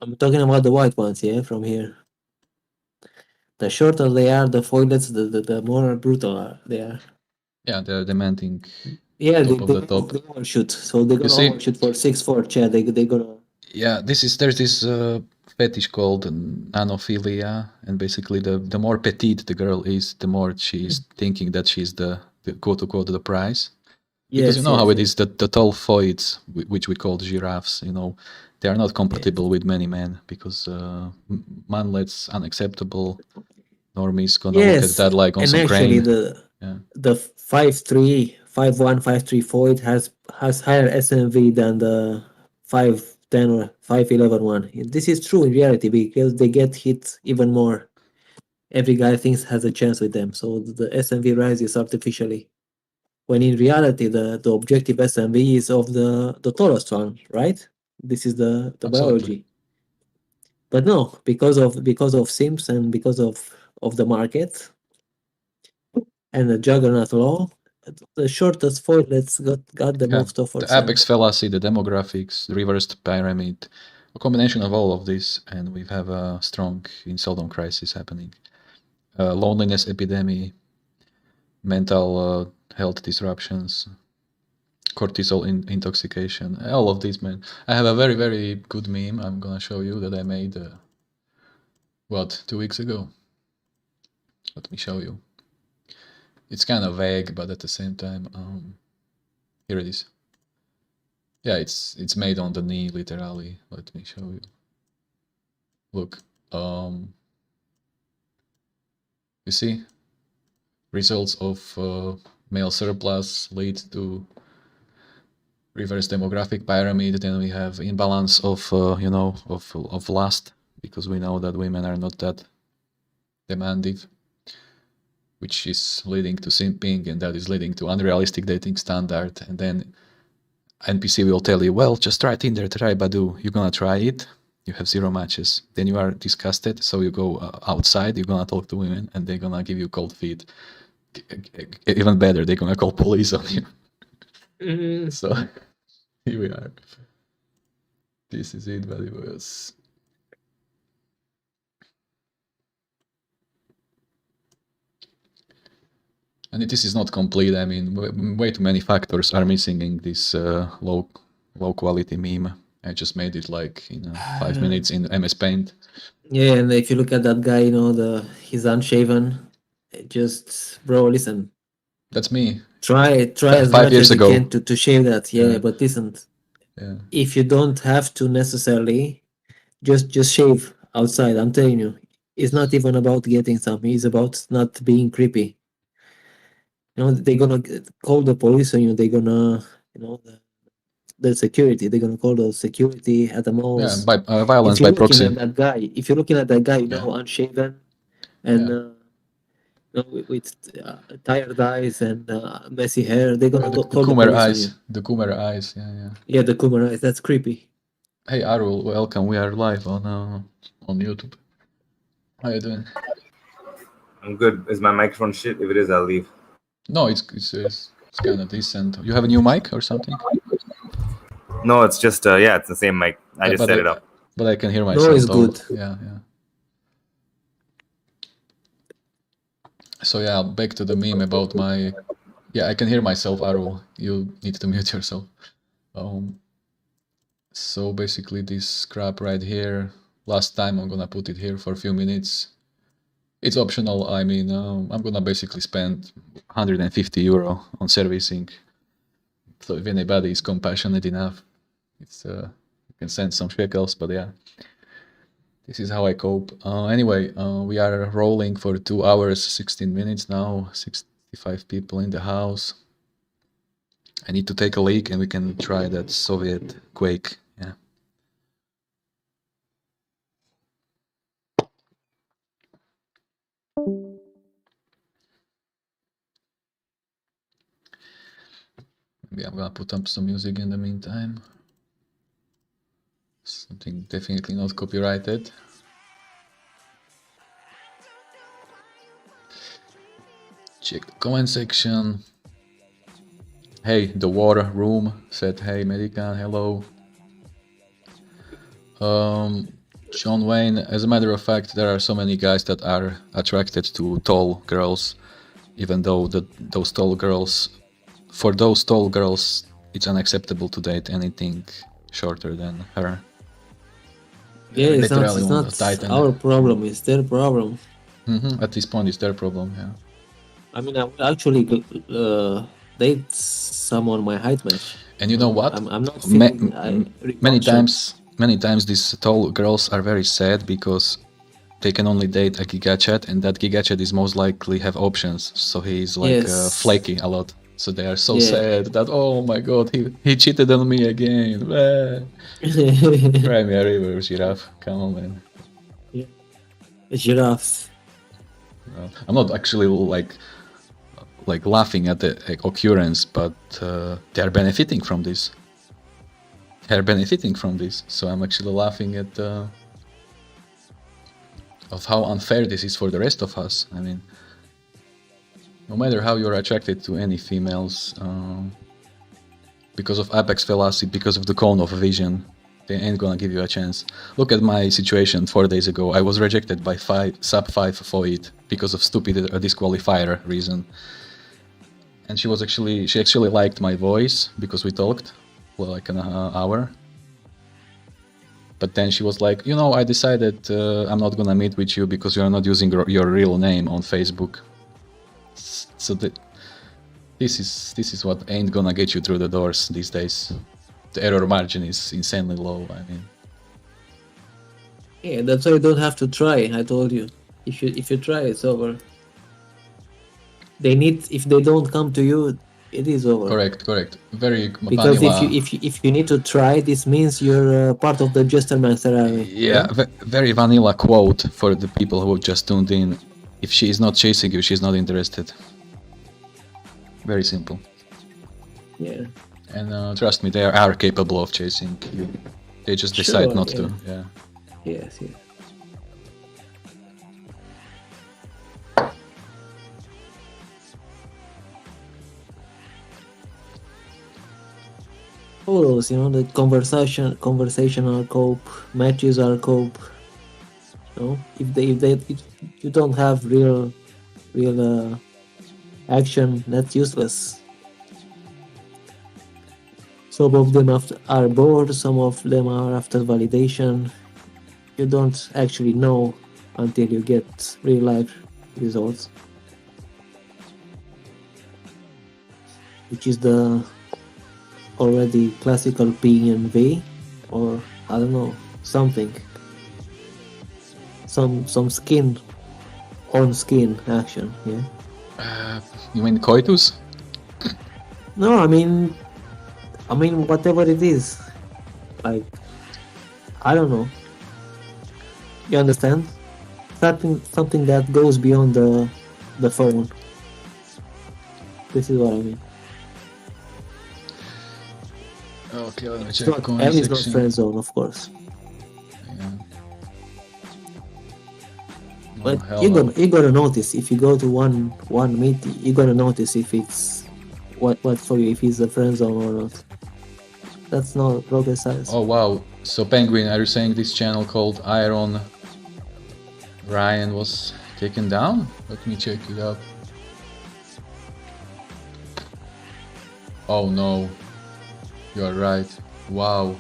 I'm talking about the white ones, yeah, from here. The shorter they are, the foilets, the more brutal they are. Yeah, they're demanding. Yeah, top of the top. They overshoot. So they're gonna overshoot for 6'4". Yeah, they're gonna. Yeah, there's this fetish called nanophilia, and basically the more petite the girl is, the more she's thinking that she's the quote unquote the prize. Because you know how it is, the tall foids, which we call giraffes, you know, they are not compatible with many men, because manlet's unacceptable. Normies gonna look at that like on some crane. The 5'3", 5'1", 5'3" foid has higher SMV than the 5'10" or 5'11" one. This is true in reality because they get hit even more. Every guy thinks has a chance with them, so the SMV rises artificially. When in reality, the objective SMV is of the tallest one, right? This is the biology. But no, because of Sims and because of the market and the juggernaut law, the shortest foilets got the most offers. The apex fallacy, the demographics, the reversed pyramid, a combination of all of this, and we have a strong insolvent crisis happening. Loneliness epidemic, mental health disruptions, cortisol intoxication, all of these, man. I have a very, very good meme I'm gonna show you that I made, 2 weeks ago? Let me show you. It's kind of vague, but at the same time, here it is. Yeah, it's made on the knee, literally. Let me show you. Look, you see? Results of male surplus lead to reverse demographic pyramid. Then we have imbalance of of lust, because we know that women are not that demanding, which is leading to simping, and that is leading to unrealistic dating standard. And then NPC will tell you, well, just try Tinder, try Badoo. You're gonna try it, you have 0 matches. Then you are disgusted, so you go outside, you're gonna talk to women, and they're gonna give you cold feet. Even better, they're gonna call police on you. So here we are. This is it, but it was. And this is not complete. I mean, way too many factors are missing in this low quality meme. I just made it like in 5 minutes in MS Paint. Yeah, and if you look at that guy, he's unshaven. Just, bro, listen. That's me. Try as much as you can to shave that. Yeah, but listen. Yeah. If you don't have to necessarily, just shave outside. I'm telling you, it's not even about getting something. It's about not being creepy. They're gonna call the police on you. They're gonna, the security. They're gonna call the security at the malls. Yeah, by violence by proxy. If you're looking at that guy, unshaven and with tired eyes and messy hair, they're gonna call the police on you. The Kumar eyes, yeah. Yeah, the Kumar eyes. That's creepy. Hey Arul, welcome. We are live on YouTube. How you doing? I'm good. Is my microphone shit? If it is, I'll leave. No, it's kind of decent. You have a new mic or something? No, it's just it's the same mic. I just set it up. But I can hear myself. No, it's good. Yeah. So yeah, back to the meme about my. Yeah, I can hear myself, Arul. You need to mute yourself. So basically, this crap right here. Last time I'm gonna put it here for a few minutes. It's optional. I mean, I'm gonna basically spend 150 euro on servicing. So if anybody is compassionate enough, it's you can send some shekels. But yeah, this is how I cope. Anyway, we are rolling for 2 hours 16 minutes now. 65 people in the house. I need to take a leak, and we can try that Soviet quake. Yeah. Maybe I'm gonna put up some music in the meantime. Something definitely not copyrighted. Check the comment section. Hey, the war room said, hey, Medicann, hello. John Wayne, as a matter of fact, there are so many guys that are attracted to tall girls, even though those tall girls, for those tall girls, it's unacceptable to date anything shorter than her. Yeah, it's not our problem, it's their problem. At this point, it's their problem, yeah. I mean, I would actually date someone my height match. And you know what? I'm not feeling many times these tall girls are very sad because they can only date a gigachat, and that gigachat is most likely have options, so he's like flaky a lot. So they are so sad that, oh my god, he cheated on me again. Cry me a river, giraffe. Come on, man. Yeah. Giraffes. I'm not actually like laughing at the occurrence, but they are benefiting from this. So I'm actually laughing at of how unfair this is for the rest of us. I mean, no matter how you're attracted to any females, because of apex fallacy, because of the cone of vision, they ain't gonna give you a chance. Look at my situation 4 days ago. I was rejected by sub 5 for it because of stupid disqualifier reason. And she actually liked my voice because we talked for like an hour. But then she was like, I decided I'm not gonna meet with you because you're not using your real name on Facebook. So this is what ain't gonna get you through the doors these days. The error margin is insanely low. I mean, yeah, that's why you don't have to try. I told you, if you try, it's over. If they don't come to you, it is over. Correct. Very because vanilla. if you need to try, this means you're part of the Jester Master army. Yeah, very vanilla quote for the people who just tuned in. If she is not chasing you, she's not interested. Very simple. Yeah. And trust me, they are capable of chasing you. They just decide not to. Yeah. Yes. all those, the conversational cope, matches are cope. If you don't have real action, that's useless. Some of them are bored, some of them are after validation. You don't actually know until you get real life results, which is the already classical P and V, or I don't know, something, some skin on skin action. You mean coitus? No, I mean whatever it is, like, I don't know. You understand? Something that goes beyond the phone. This is what I mean. Okay, let me It's check not, comment and it's not section. friend zone, of course. Yeah. But hell you're no. gonna notice if you go to one meet. You're gonna notice if it's what for you, if it's a friend zone or not. That's not rocket science. Oh wow, so Penguin, are you saying this channel called Iron Ryan was taken down? Let me check it up. Oh no, you are right. Wow.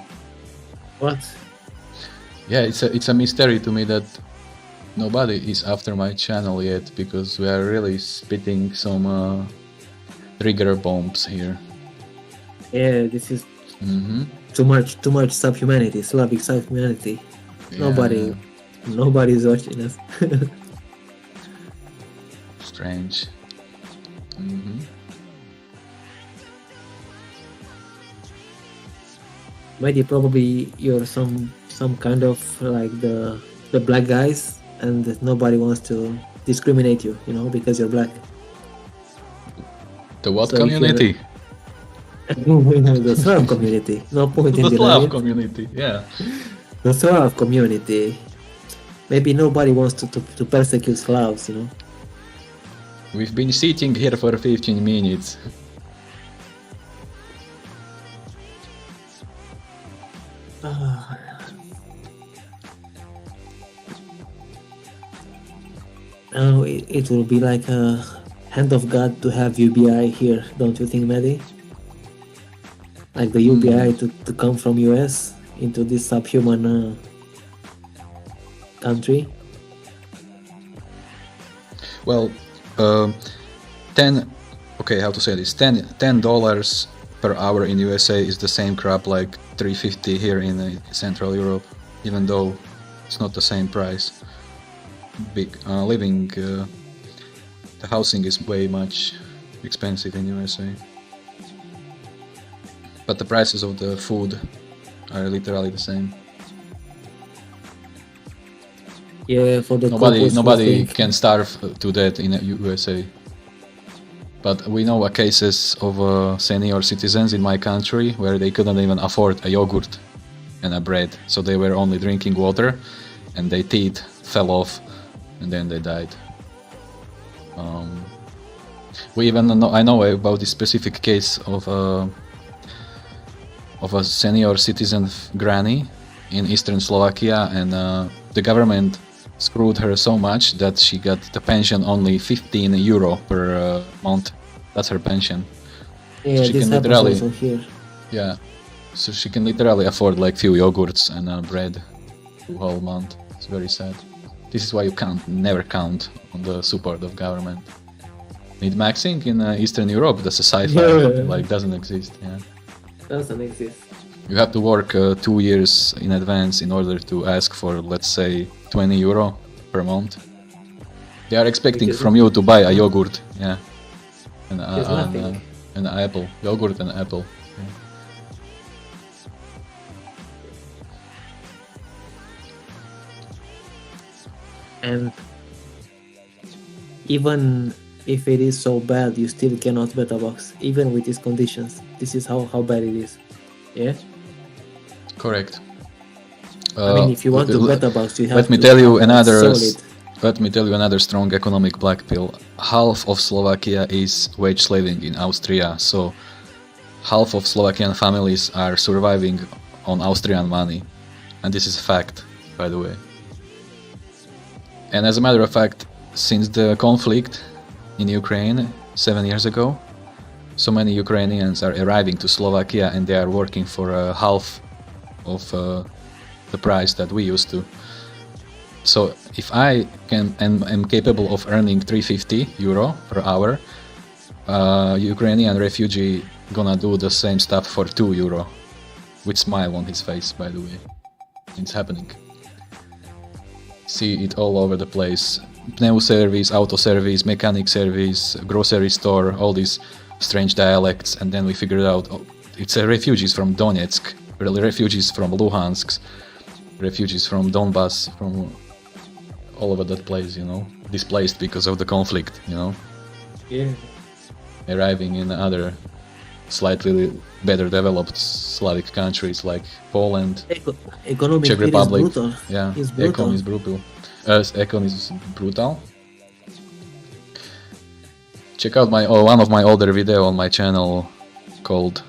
What? Yeah, it's a mystery to me that nobody is after my channel yet, because we are really spitting some trigger bombs here. Yeah, this is too much subhumanity, Slavic subhumanity. Yeah. Nobody's watching us. Strange. Maybe probably you're some kind of like the black guys, and nobody wants to discriminate you, because you're black. The what So if you're- community? The Slav community. No point in The denying Slav it. community, yeah. The Slav community. Maybe nobody wants to persecute Slavs, We've been sitting here for 15 minutes. Oh, it will be like a hand of God to have UBI here, don't you think, Maddie? Like the UBI to come from US into this subhuman country. Well, 10. Okay, how to say this? $10 per hour in USA is the same crap like $3.50 here in Central Europe, even though it's not the same price. Living, the housing is way much expensive in USA, but the prices of the food are literally the same. Yeah, for the Nobody can starve to death in USA. But we know cases of senior citizens in my country where they couldn't even afford a yogurt and a bread, so they were only drinking water, and their teeth fell off, and then they died. I know about this specific case of a senior citizen granny in eastern Slovakia, and the government screwed her so much that she got the pension only 15 euro per month. That's her pension. Yeah, she this can happens literally, also here. yeah, so she can literally afford like few yogurts and bread the whole month. It's very sad. This is why you never count on the support of government. Min-maxing in Eastern Europe, that's a sci-fi, like doesn't exist. Yeah, Doesn't exist. you have to work 2 years in advance in order to ask for, let's say, 20 euro per month. They are expecting from you to buy a yogurt, yeah, and an apple, yogurt and apple. Yeah. And even if it is so bad, you still cannot bet a box, even with these conditions. This is how bad it is. Yeah. Correct. I mean, if you want to bet a box, you have let me to tell you have another. solid. Let me tell you another strong economic black pill. Half of Slovakia is wage slaving in Austria, so half of Slovakian families are surviving on Austrian money, and this is a fact, by the way. And as a matter of fact, since the conflict in Ukraine 7 years ago, so many Ukrainians are arriving to Slovakia and they are working for half of the price that we used to. So if I am capable of earning 350 euro per hour, Ukrainian refugee gonna do the same stuff for 2 euro, with smile on his face, by the way. It's happening. See it all over the place. Pneu service, auto service, mechanic service, grocery store, all these strange dialects, and then we figured out it's refugees from Donetsk, refugees from Luhansk, refugees from Donbass, from all over that place, you know, displaced because of the conflict, you know. Yeah. Arriving in other slightly better developed Slavic countries like Poland, Czech Republic. Is brutal. Yeah, It's brutal. econ is brutal. Econ is brutal. Check out one of my older video on my channel called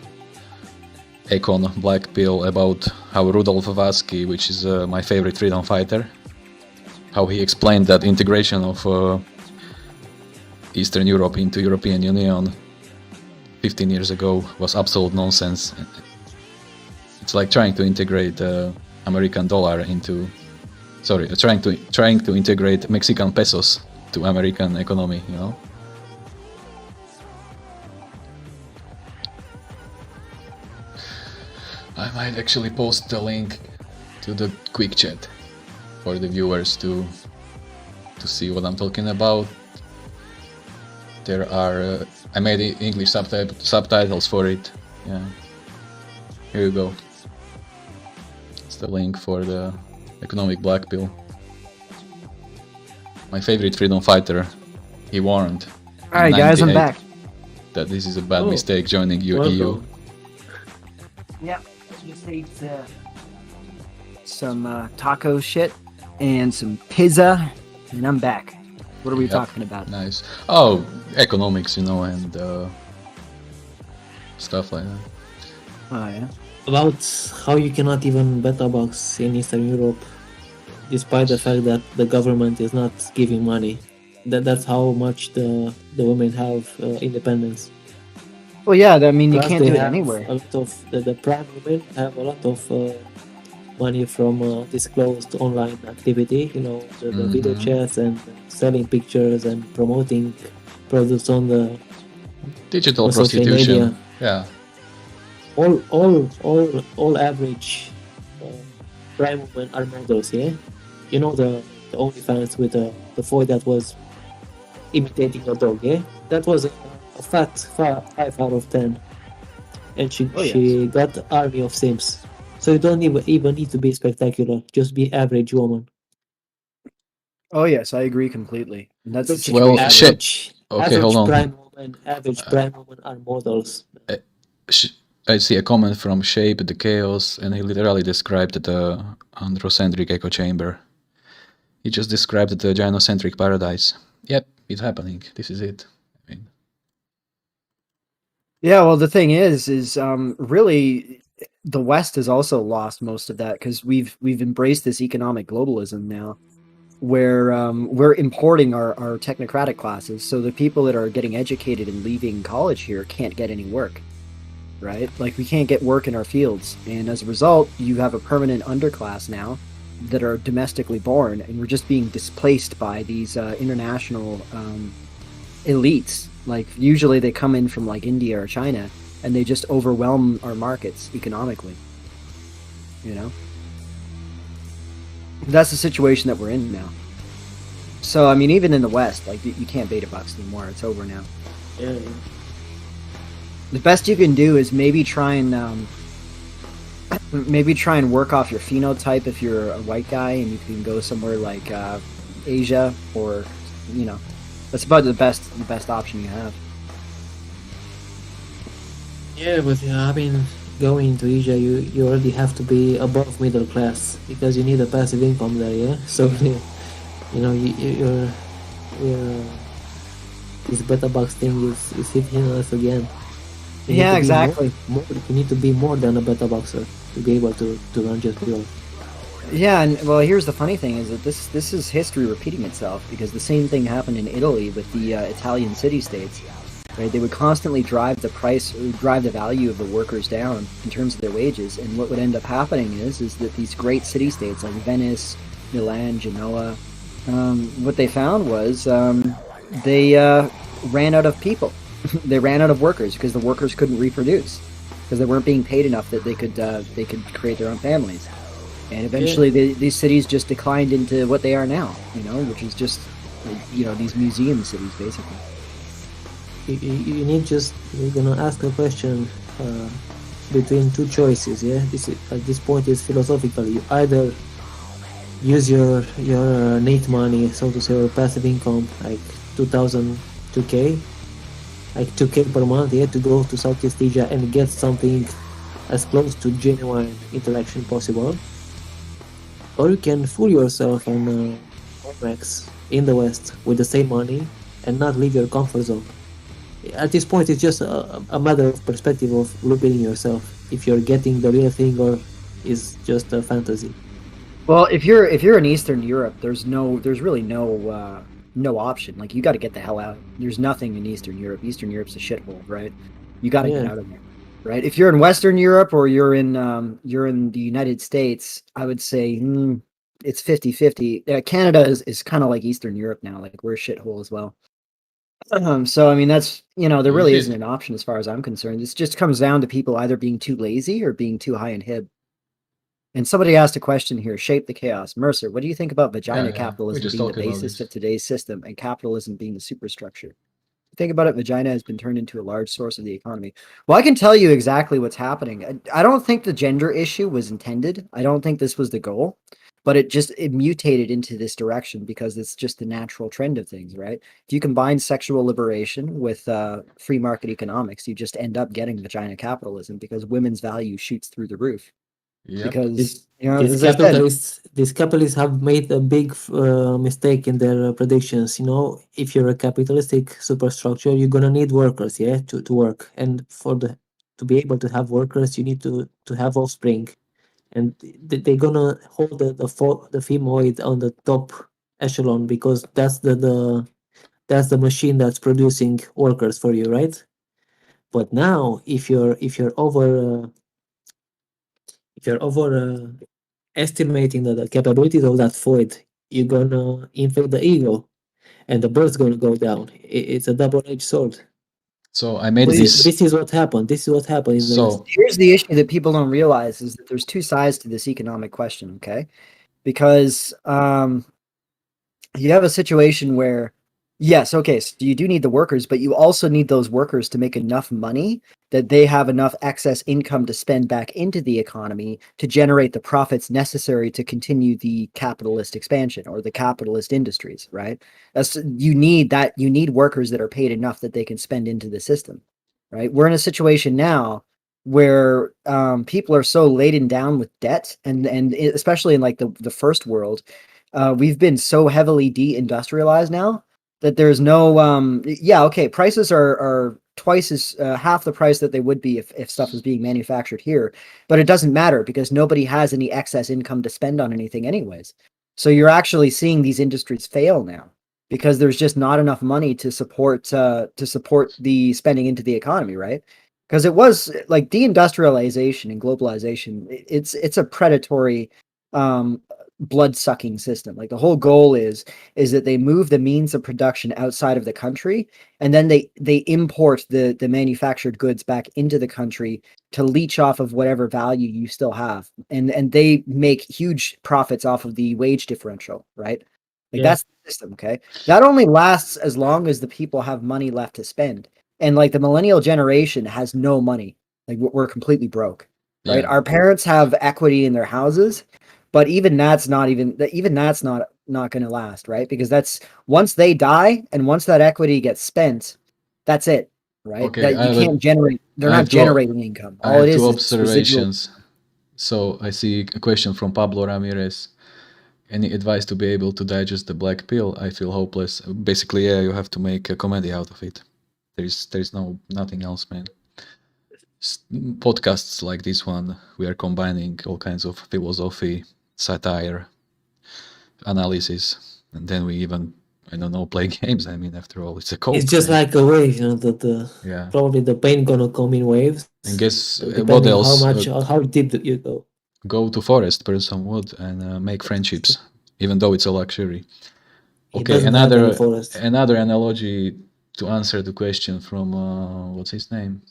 Econ Black Pill about how Rudolf Vasky, which is my favorite freedom fighter, how he explained that integration of Eastern Europe into European Union 15 years ago was absolute nonsense. It's like trying to integrate American dollar into, sorry, trying to integrate Mexican pesos to American economy, you know. I might actually post the link to the quick chat for the viewers to see what I'm talking about. There are I made English subtitles for it. Yeah, here you go. It's the link for the economic black pill. My favorite freedom fighter, he warned. Alright guys, I'm back. That this is a bad mistake joining EU. Yep, just ate some taco shit and some pizza, and I'm back. What are we talking about? Nice. Oh, economics, you know, and stuff like that. Oh yeah. About how you cannot even bet a box in Eastern Europe, despite the fact that the government is not giving money. That's how much the women have independence. Well, yeah, I mean, you Plus can't they do it have anywhere. A lot of the prime women have a lot of money from disclosed online activity, you know, the video chats and selling pictures and promoting products on the digital social prostitution. media. Yeah. All average prime women are models, yeah. You know the OnlyFans with the boy that was imitating a dog, yeah. That was a fat 5 out of 10, and she got the army of Sims. So you don't even need to be spectacular. Just be average woman. Oh yes, I agree completely. And that's the Well, situation. Okay, hold on. Average prime women are models. I see a comment from Shape the Chaos, and he literally described the androcentric echo chamber. He just described the gynocentric paradise. Yep, it's happening. This is it. I mean. Yeah, well, the thing is really the West has also lost most of that because we've embraced this economic globalism now, where we're importing our technocratic classes. So the people that are getting educated and leaving college here can't get any work, right? Like we can't get work in our fields, and as a result, you have a permanent underclass now that are domestically born, and we're just being displaced by these international elites. Like usually they come in from like India or China, and they just overwhelm our markets economically. You know? That's the situation that we're in now. So I mean, even in the West, like you can't beta bucks anymore. It's over now. Yeah. The best you can do is maybe try and work off your phenotype if you're a white guy, and you can go somewhere like Asia, or you know, that's about the best option you have. Yeah, but I mean, going to Asia, you already have to be above middle class because you need a passive income there, yeah. So you know, you're this beta box thing is hitting us again. Yeah, exactly. You need to be more than a beta boxer to be able to run just below. Yeah, and well, here's the funny thing is that this is history repeating itself, because the same thing happened in Italy with the Italian city-states. Right? They would constantly drive the value of the workers down in terms of their wages, and what would end up happening is that these great city-states like Venice, Milan, Genoa, what they found was they ran out of people. They ran out of workers because the workers couldn't reproduce, because they weren't being paid enough that they could create their own families. And eventually, these cities just declined into what they are now, which is just, these museum cities, basically. You need you're gonna ask a question between two choices, yeah? At this point, it's philosophical. You either use your NEET money, so to say, or passive income, like 2K, like 2K per month, yeah, to go to Southeast Asia and get something as close to genuine interaction possible. Or you can fool yourself on Max in the West with the same money and not leave your comfort zone. At this point, it's just a matter of perspective of looking yourself, if you're getting the real thing or is just a fantasy. Well, if you're in Eastern Europe, there's really no option. Like, you got to get the hell out. There's nothing in Eastern Europe. Eastern Europe's a shithole, right? You got to get out of there. Right? If you're in Western Europe or you're in the United States, I would say it's 50-50. Canada is kind of like Eastern Europe now. Like, we're a shithole as well. So I mean, that's there really isn't an option as far as I'm concerned. It just comes down to people either being too lazy or being too high in HIB. And somebody asked a question here: Shape the Chaos. Mercer, what do you think about vagina capitalism being the basis of today's system and capitalism being the superstructure? Think about it, vagina has been turned into a large source of the economy. Well, I can tell you exactly what's happening. I don't think the gender issue was intended. I don't think this was the goal, but it mutated into this direction because it's just the natural trend of things, right? If you combine sexual liberation with free market economics, you just end up getting vagina capitalism because women's value shoots through the roof. Yep. Because these capitalists have made a big mistake in their predictions. If you're a capitalistic superstructure, you're gonna need workers, to work, and to be able to have workers, you need to have offspring, and they're gonna hold the femoid on the top echelon because that's the machine that's producing workers for you, right? But now, if you're estimating the capabilities of that foid, you're gonna inflate the ego, and the bird's gonna go down. It's a double-edged sword. So I made this. This is what happened. So here's the issue that people don't realize is that there's two sides to this economic question. Okay, because you have a situation where, yes, okay, so you do need the workers, but you also need those workers to make enough money that they have enough excess income to spend back into the economy to generate the profits necessary to continue the capitalist expansion or the capitalist industries, right? You need workers that are paid enough that they can spend into the system, right? We're in a situation now where people are so laden down with debt, and especially in like the first world, we've been so heavily deindustrialized now that there's no prices are twice as half the price that they would be if stuff was being manufactured here, but it doesn't matter because nobody has any excess income to spend on anything anyways. So you're actually seeing these industries fail now because there's just not enough money to support the spending into the economy, right? Because it was like deindustrialization and globalization, it's a predatory blood-sucking system. Like, the whole goal is that they move the means of production outside of the country, and then they import the manufactured goods back into the country to leech off of whatever value you still have, and they make huge profits off of the wage differential, right? Like, that's the system. Okay, that only lasts as long as the people have money left to spend, and like the millennial generation has no money. Like, we're completely broke, right? Our parents have equity in their houses, but even that's not going to last, right? Because that's once they die and once that equity gets spent, that's it, right? Okay, that you can't generate. They're not generating income. All it is two observations. So I see a question from Pablo Ramirez. Any advice to be able to digest the black pill? I feel hopeless. Basically, you have to make a comedy out of it. There's nothing else, man. podcasts like this one, we are combining all kinds of philosophy, satire, analysis, and then we even, I don't know, play games. I mean, after all, it's a cope. It's just like a wave, you know, yeah. Probably the pain gonna come in waves. And guess what depending on else? how much, how deep you go. Go to forest, burn some wood, and make friendships, even though it's a luxury. Okay, another analogy to answer the question from what's his name?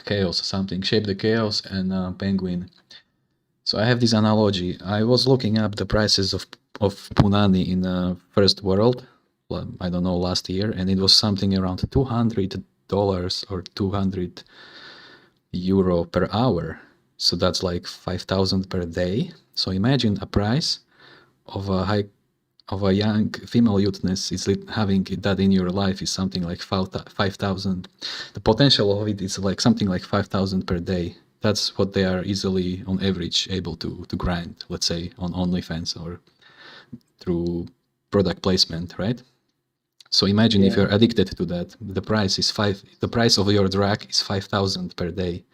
Chaos or something. Shape the Chaos and Penguin. So I have this analogy. I was looking up the prices of punani in the first world, I don't know, last year, and it was something around $200 or 200 euro per hour. So that's like 5,000 per day. So imagine a price of a young female youthness is having that in your life is something like 5,000. The potential of it is like something like 5,000 per day. That's what they are easily on average able to grind, let's say on OnlyFans or through product placement, right? So imagine if you're addicted to that, the price of your drug is 5,000 per day.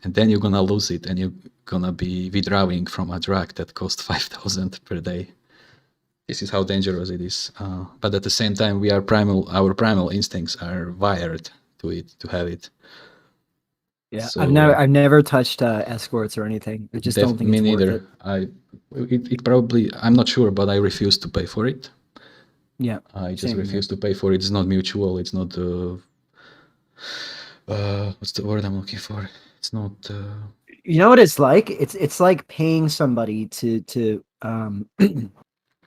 And then you're gonna lose it and you're gonna be withdrawing from a drug that costs 5,000 per day. This is how dangerous it is. But at the same time, our primal instincts are wired to have it. Yeah, so, I've never touched escorts or anything. I just don't think it's worth it. It probably, I'm not sure, but I refuse to pay for it. Yeah, I just refuse to pay for it. It's not mutual. It's not. What's the word I'm looking for? It's not. You know what it's like? It's like paying somebody to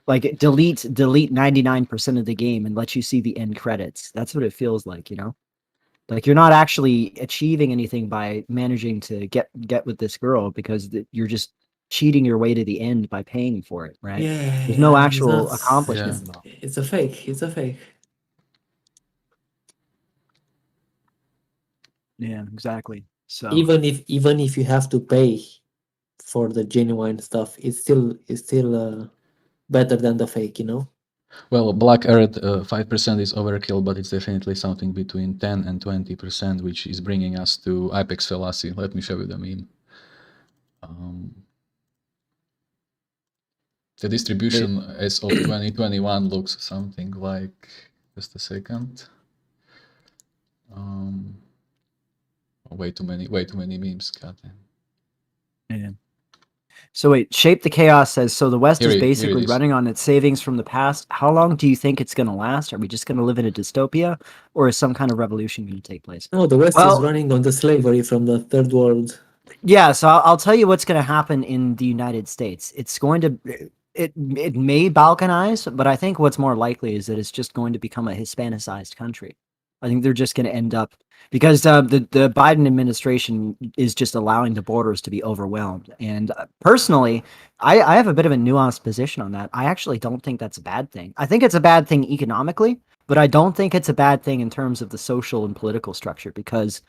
like delete 99% of the game and let you see the end credits. That's what it feels like, you know? Like you're not actually achieving anything by managing to get with this girl because you're just cheating your way to the end by paying for it, right? Yeah, there's no actual accomplishment. Yeah. It's a fake. It's a fake. Yeah, exactly. So even if you have to pay for the genuine stuff, it's still better than the fake, you know. Well, Black Earth 5% is overkill, but it's definitely something between 10 and 20%, which is bringing us to Apex Fallacy. Let me show you the meme. The distribution as of 2021 looks something like, just a second. Way too many memes, goddamn. Yeah. So wait, Shape the Chaos says, so the West is basically running on its savings from the past. How long do you think it's going to last? Are we just going to live in a dystopia, or is some kind of revolution going to take place? No, the West is running on the slavery from the third world. Yeah, so I'll tell you what's going to happen in the United States. It's going to, it may balkanize, but I think what's more likely is that it's just going to become a Hispanicized country. I think they're just going to end up, because the Biden administration is just allowing the borders to be overwhelmed. And personally, I have a bit of a nuanced position on that. I actually don't think that's a bad thing. I think it's a bad thing economically, but I don't think it's a bad thing in terms of the social and political structure, because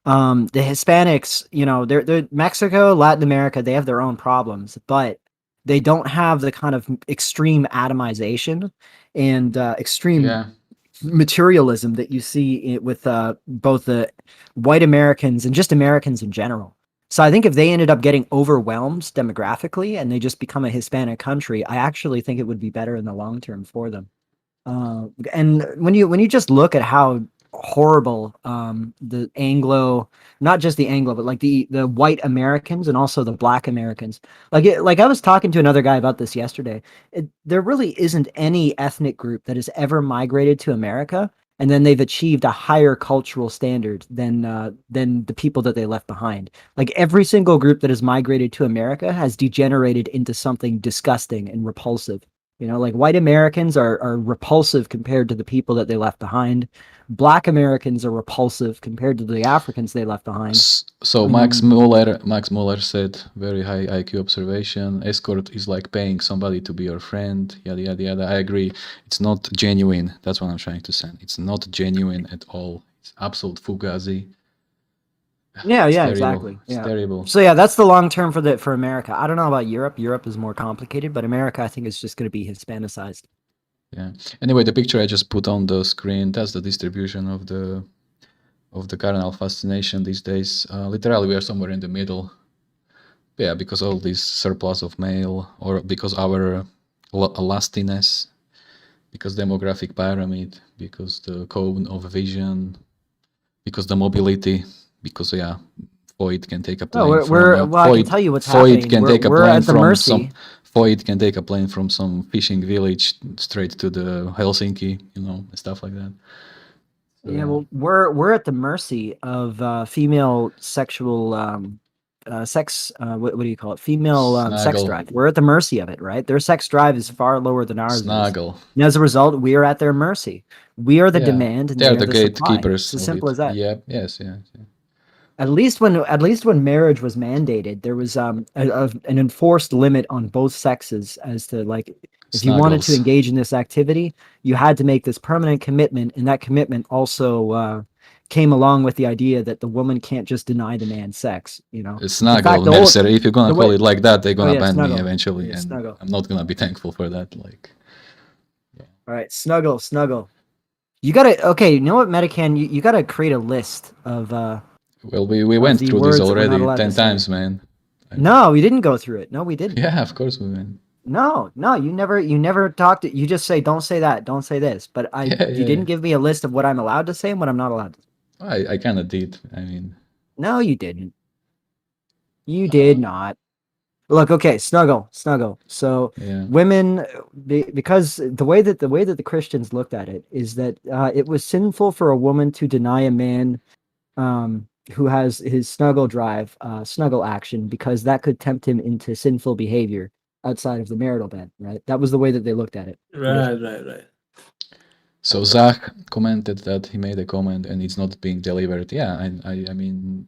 the Hispanics, you know, they're Mexico, Latin America, they have their own problems, but they don't have the kind of extreme atomization and extreme materialism that you see with both the white Americans and just Americans in general. So I think if they ended up getting overwhelmed demographically and they just become a Hispanic country, I actually think it would be better in the long term for them. And when you just look at how horrible the Anglo, not just the Anglo, but like the white Americans and also the black Americans, like I was talking to another guy about this yesterday. There really isn't any ethnic group that has ever migrated to America and then they've achieved a higher cultural standard than the people that they left behind. Like every single group that has migrated to America has degenerated into something disgusting and repulsive. You know, like white Americans are repulsive compared to the people that they left behind. Black Americans are repulsive compared to the Africans they left behind. So Max Muller said, very high IQ observation, escort is like paying somebody to be your friend, yada, yada, yada. I agree. It's not genuine. That's what I'm trying to say. It's not genuine at all. It's absolute fugazi. Yeah, it's terrible. Exactly. It's terrible. So yeah, that's the long term for America. I don't know about Europe. Europe is more complicated, but America, I think, is just going to be Hispanicized. Yeah. Anyway, the picture I just put on the screen, that's the distribution of the of the carnal fascination these days. Literally, we are somewhere in the middle. Yeah, because all this surplus of male, or because our lustiness, because demographic pyramid, because the cone of vision, because the mobility, because Void can take a plane well, I can tell you what's happening. We're at the mercy. Void can take a plane from some fishing village straight to the Helsinki, stuff like that. So, yeah, well, we're at the mercy of female sexual sex. What do you call it? Female sex drive. We're at the mercy of it, right? Their sex drive is far lower than ours. Snuggle. Is. And as a result, we are at their mercy. We are the demand, and they're the gatekeepers. It's as simple as that. Yeah. Yes. At least when marriage was mandated, there was an enforced limit on both sexes as to like if you wanted to engage in this activity, you had to make this permanent commitment, and that commitment also came along with the idea that the woman can't just deny the man sex. Snuggle, Mercer. If you're gonna call it like that, they're gonna ban snuggle. me eventually, yeah, and snuggle. I'm not gonna be thankful for that. All right, snuggle. You gotta You know what, Medicann? You gotta create a list of. Well, we went through this already 10 times, man. No, we didn't go through it. No, we didn't. Yeah, of course we went. No, you never talked. You just say, don't say that, don't say this. But you didn't give me a list of what I'm allowed to say and what I'm not allowed to say. I kind of did. I mean. No, you didn't. You did not. Look, okay, snuggle. So women, because the way that the Christians looked at it is that it was sinful for a woman to deny a man who has his snuggle drive, snuggle action, because that could tempt him into sinful behavior outside of the marital bed, right? That was the way that they looked at it. Right. So Zach commented that he made a comment and it's not being delivered. Yeah, I mean,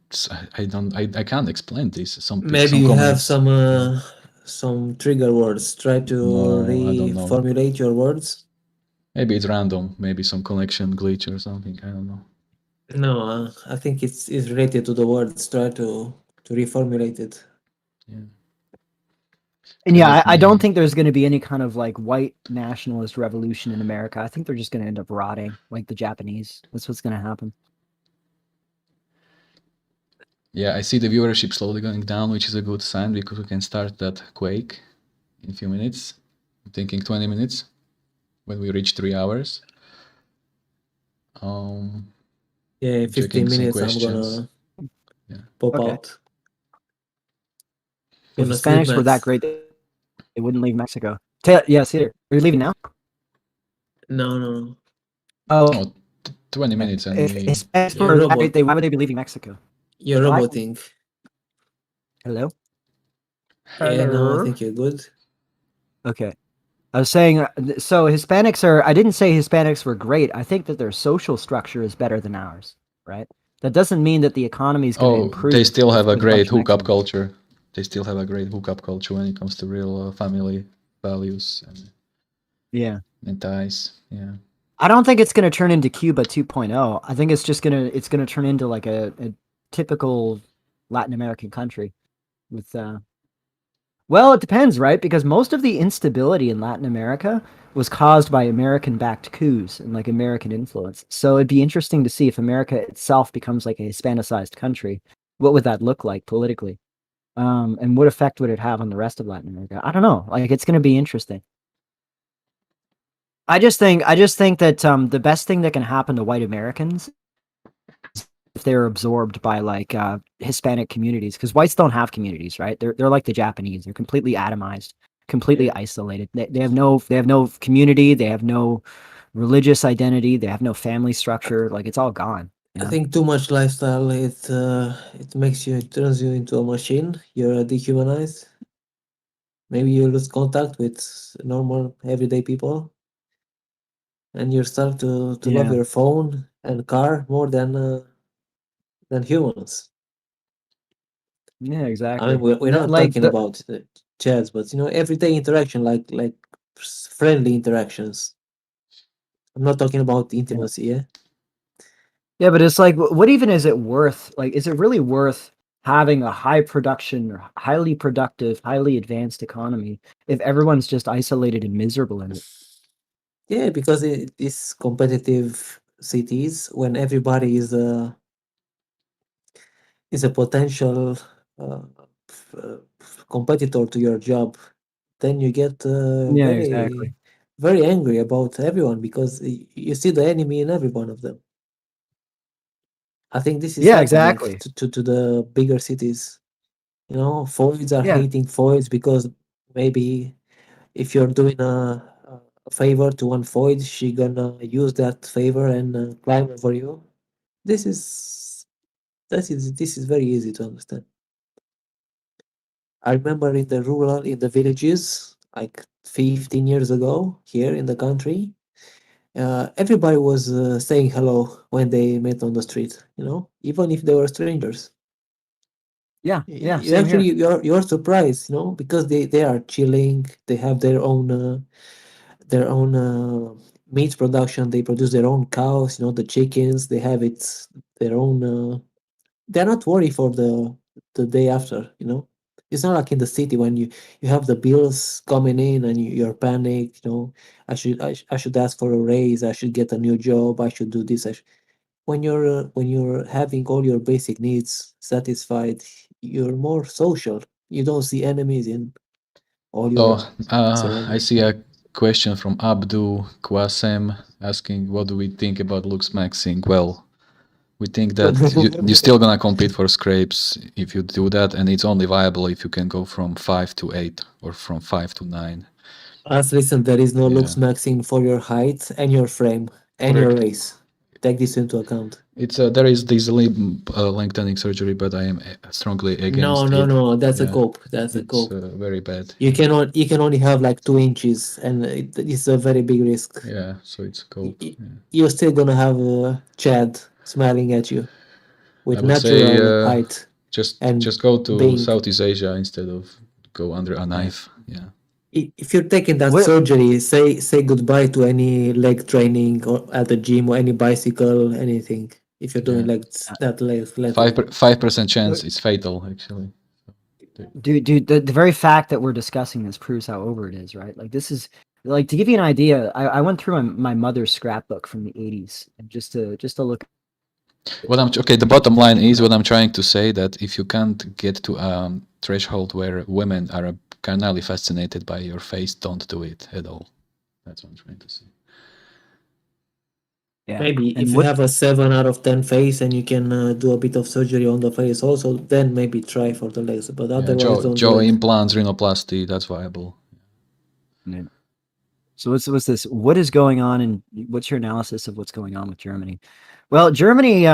I can't explain this. Maybe you have some trigger words. Try to reformulate your words. Maybe it's random. Maybe some connection glitch or something. I don't know. No, I think it's related to the words. Try to reformulate it. Yeah. And yeah, I don't think there's going to be any kind of like white nationalist revolution in America. I think they're just going to end up rotting like the Japanese. That's what's going to happen. Yeah, I see the viewership slowly going down, which is a good sign because we can start that Quake in a few minutes. I'm thinking 20 minutes when we reach 3 hours. Yeah, in 15 minutes I'm gonna pop out. If the Spanish were that great, they wouldn't leave Mexico. Yes, here. Are you leaving now? No. Oh, 20 minutes. And if Hispanics were that great, why would they be leaving Mexico? You're roboting. Hello? Yeah, no, I think you're good. Okay. I was saying, so Hispanics I didn't say Hispanics were great. I think that their social structure is better than ours, right? That doesn't mean that the economy is going to improve. They still have a great hookup culture. They still have a great hookup culture when it comes to real family values and ties. Yeah. I don't think it's going to turn into Cuba 2.0. I think it's just going to turn into like a typical Latin American country with well, it depends, right? Because most of the instability in Latin America was caused by American-backed coups and like American influence. So it'd be interesting to see if America itself becomes like a Hispanicized country. What would that look like politically? And what effect would it have on the rest of Latin America? I don't know. Like, it's going to be interesting. I just think that the best thing that can happen to white Americans is if they're absorbed by like Hispanic communities, because whites don't have communities, right? They're like the Japanese. They're completely atomized, completely isolated. They have no community. They have no religious identity. They have no family structure. Like, it's all gone. I think too much lifestyle, it turns you into a machine. You're dehumanized. Maybe you lose contact with normal everyday people, and you start to love your phone and car more than humans. Yeah, exactly. I mean, we're not talking about chats, but everyday interaction, like friendly interactions. I'm not talking about intimacy, yeah. Yeah, but it's like, what even is it worth? Like, is it really worth having a high production, or highly productive, highly advanced economy if everyone's just isolated and miserable in it? Yeah, because these competitive cities, when everybody is is a potential uh, competitor to your job, then you get Yeah, exactly. very angry about everyone because you see the enemy in every one of them. I think this is Yeah, happening exactly. to the bigger cities. You know, foids are Yeah, hating foids because maybe if you're doing a favor to one foid, she gonna use that favor and climb over you. This is this is very easy to understand. I remember in the villages, like 15 years ago, here in the country, everybody was saying hello when they met on the street. You know, even if they were strangers. yeah, You same actually here. you're surprised, you know, because they are chilling. They have their own meat production. They produce their own cows. You know, the chickens. They have their own. They're not worried for the day after. You know, it's not like in the city when you have the bills coming in and you're panicked. You know, I should ask for a raise. I should get a new job. I should do this. When you're having all your basic needs satisfied, you're more social. You don't see enemies in all So your I surroundings. see a question from Abdu Kwasem asking, what do we think about looks maxing? Well, we think that you're still gonna compete for scrapes if you do that, and it's only viable if you can go from 5 to 8 or from 5 to 9. As listen, there is no Yeah. looks maxing for your height and your frame and your Correct. race. Take this into account. It's there is this lengthening surgery, but I am strongly against it. No. That's a Yeah. cope. That's a It's cope. very bad. You can only have like 2 inches, and it's a very big risk. Yeah, so it's cope. Y- Yeah. You're still gonna have Chad smiling at you I with would say natural height and just go to being. Southeast Asia instead of go under a knife. Yeah. If you're taking that What? surgery, say goodbye to any leg training or at the gym or any bicycle, anything. If you're doing Yeah. like that leg Five training. 5% chance it's fatal actually. Dude, the very fact that we're discussing this proves how over it is, right? Like this is like to give you an idea. I went through my mother's scrapbook from the '80s just to look. The bottom line is what I'm trying to say, that if you can't get to a threshold where women are carnally fascinated by your face, don't do it at all. That's what I'm trying to say. Yeah. Maybe And if you have a 7 out of 10 face and you can do a bit of surgery on the face also, then maybe try for the legs. But Yeah, otherwise, don't jaw do it. implants, rhinoplasty, that's viable. Yeah. So what's this? What is going on, and what's your analysis of what's going on with Germany? Well, Germany,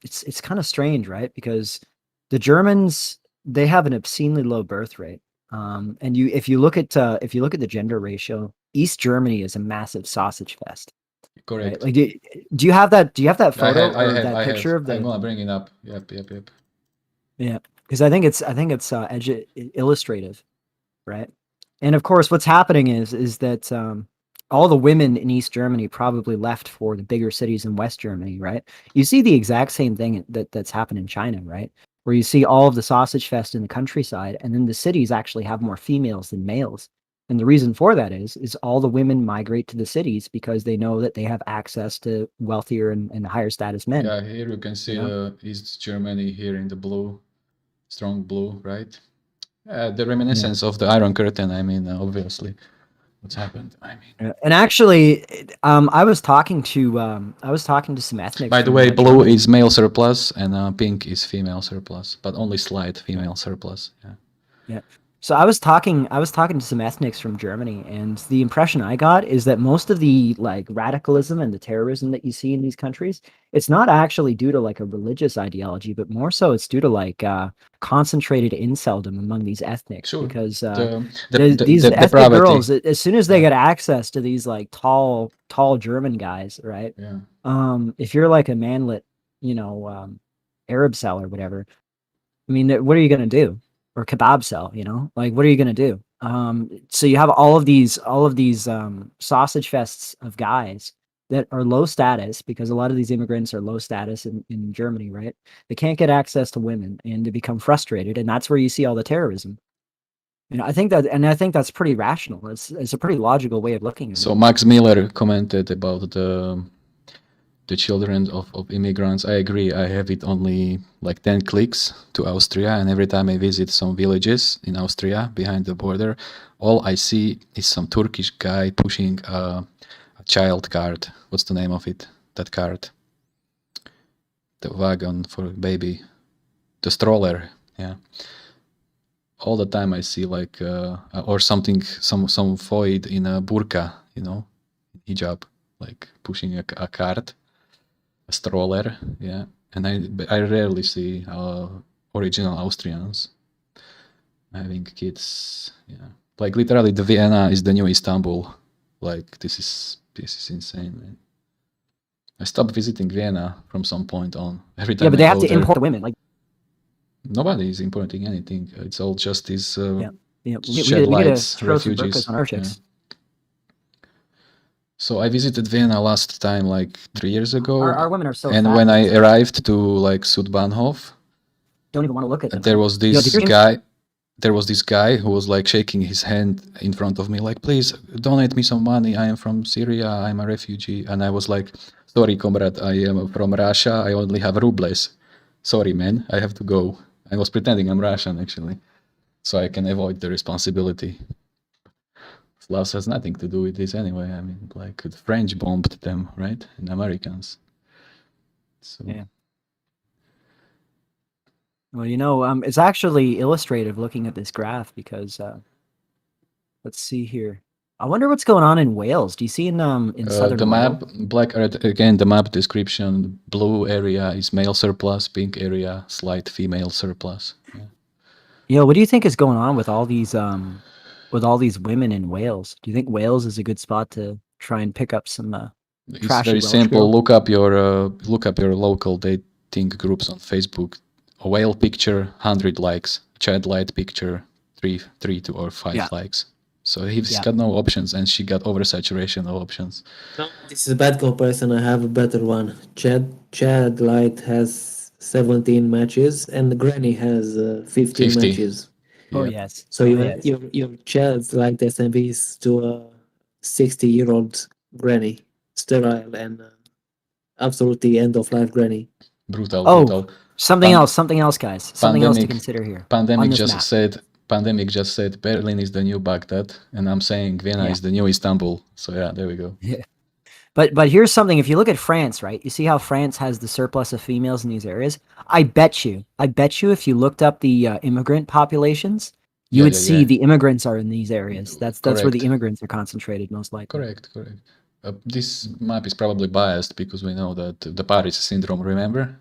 it's kind of strange, right? Because the Germans, they have an obscenely low birth rate. And if you look at the gender ratio, East Germany is a massive sausage fest. Correct. Right? Like, do you have that? Do you have that photo I picture have. of the? I'm gonna bring it up. Yep. Yeah, because I think it's illustrative, right? And of course, what's happening is that all the women in East Germany probably left for the bigger cities in West Germany, right? You see the exact same thing that's happened in China, right? Where you see all of the sausage fest in the countryside, and then the cities actually have more females than males. And the reason for that is all the women migrate to the cities because they know that they have access to wealthier and higher status men. Yeah, here you can see East Germany here in the blue, strong blue, right? The reminiscence of the Iron Curtain. I mean, obviously, what's happened. I mean, And actually, I was talking to some ethnics. By the way, blue is male surplus and pink is female surplus, but only slight female surplus. Yeah. Yeah. So I was talking to some ethnics from Germany, and the impression I got is that most of the like radicalism and the terrorism that you see in these countries, it's not actually due to like a religious ideology, but more so it's due to like concentrated inceldom among these ethnics. Sure. Because these ethnic girls, as soon as they get access to these like tall German guys, right? Yeah. If you're like a manlet, Arab cell or whatever, I mean, what are you gonna do? Or kebab cell, like what are you gonna do? So you have all of these sausage fests of guys that are low status because a lot of these immigrants are low status in Germany, right? They can't get access to women and they become frustrated, and that's where you see all the terrorism. I think that's pretty rational. It's a pretty logical way of looking at it. So Max Miller commented about the children of immigrants. I agree. I have it only like 10 clicks to Austria, and every time I visit some villages in Austria behind the border, all I see is some Turkish guy pushing a child cart. What's the name of it? That cart? The wagon for baby. The stroller. Yeah. All the time I see like or something, some void in a burqa, you know, hijab, like pushing a cart, a stroller, yeah. And I rarely see original Austrians having kids, yeah. Like literally, the Vienna is the new Istanbul. Like this is insane, man. I stopped visiting Vienna from some point on. Every time. Yeah, but they have to import women. Like nobody is importing anything. It's all just these we shed lights, throw some refugees. burqas on our chicks. Yeah. So I visited Vienna last time like 3 years ago. Our women are so and fat. when I arrived to like Südbahnhof, don't even want to look at them. There was this guy. There was this guy who was like shaking his hand in front of me, like, please donate me some money. I am from Syria. I'm a refugee. And I was like, sorry, comrade, I am from Russia. I only have rubles. Sorry, man, I have to go. I was pretending I'm Russian, actually, so I can avoid the responsibility. Slavs has nothing to do with this anyway. I mean, like, the French bombed them, right? And Americans. So. Yeah. Well, you know, it's actually illustrative looking at this graph because, let's see here. I wonder what's going on in Wales. Do you see in southern the map, Wales? black again, the map description, blue area is male surplus, pink area, slight female surplus. Yeah. Yeah, what do you think is going on with all these women in Wales? Do you think Wales is a good spot to try and pick up some It's trashy very Welsh simple. girl? Look up your local dating groups on Facebook. A whale picture, 100 likes. Child light picture, 3 or 5 likes. So he's got no options, and she got oversaturation of options. No, this is a bad comparison. I have a better one. Chad Light has 17 matches, and the Granny has 15 50. matches. Oh Yeah. yes. So your Chad Light SMB is to a 60-year-old Granny, sterile and absolutely end of life Granny. Brutal. Something else, guys. Something else to consider here. Pandemic just said Berlin is the new Baghdad, and I'm saying Vienna is the new Istanbul. So yeah, there we go. Yeah. But here's something. If you look at France, right, you see how France has the surplus of females in these areas? I bet you if you looked up the immigrant populations, you would see the immigrants are in these areas. That's where the immigrants are concentrated most likely. Correct. This map is probably biased because we know that the Paris syndrome, remember?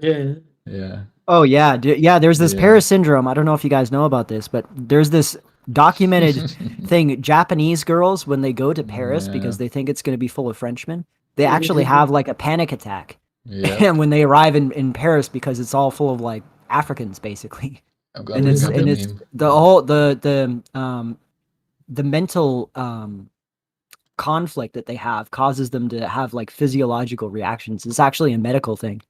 Yeah. Oh yeah, there's this Paris syndrome. I don't know if you guys know about this, but there's this documented thing. Japanese girls, when they go to Paris because they think it's going to be full of Frenchmen, they actually have like a panic attack. And when they arrive in Paris, because it's all full of like Africans basically. And it's the whole the mental conflict that they have causes them to have like physiological reactions. It's actually a medical thing.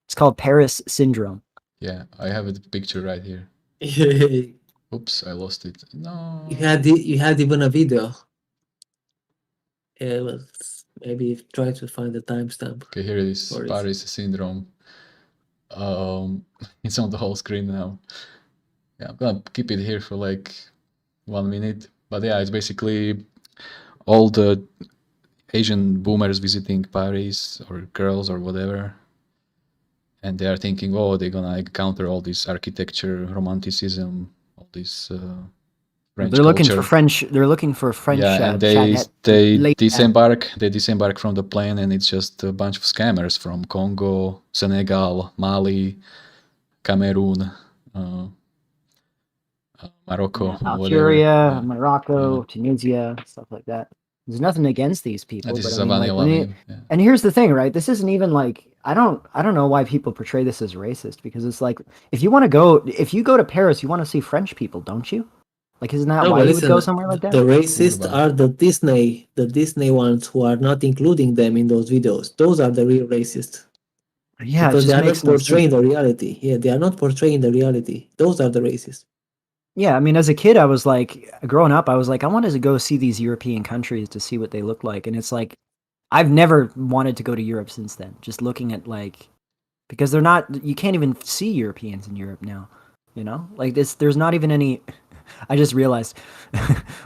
It's called Paris syndrome. Yeah, I have a picture right here. Oops, I lost it. No. You had even a video. Yeah, maybe try to find the timestamp. Okay, here it is. Paris syndrome. It's on the whole screen now. Yeah, I'm gonna keep it here for like 1 minute. But yeah, it's basically all the Asian boomers visiting Paris, or girls or whatever. And they are thinking, oh, they're gonna encounter all this architecture, romanticism, all this French They're looking culture. for French. They're looking for French. Yeah, and they disembark. They disembark from the plane, and it's just a bunch of scammers from Congo, Senegal, Mali, Cameroon, Morocco, Algeria, Morocco, Tunisia, stuff like that. There's nothing against these people. This is I mean, like, and here's the thing, right? This isn't even like I don't know why people portray this as racist, because it's like if you go to Paris, you want to see French people, don't you? Like, isn't that why you would go somewhere like that? The racists are the Disney ones who are not including them in those videos. Those are the real racists. Yeah, because they are not portraying the reality. Yeah, they are not portraying the reality. Those are the racists. Yeah, I mean, as a kid, I was like, growing up, I was like, I wanted to go see these European countries to see what they look like. And it's like, I've never wanted to go to Europe since then. Just looking at like, because they're not, you can't even see Europeans in Europe now. You know, like this, there's not even any. I just realized,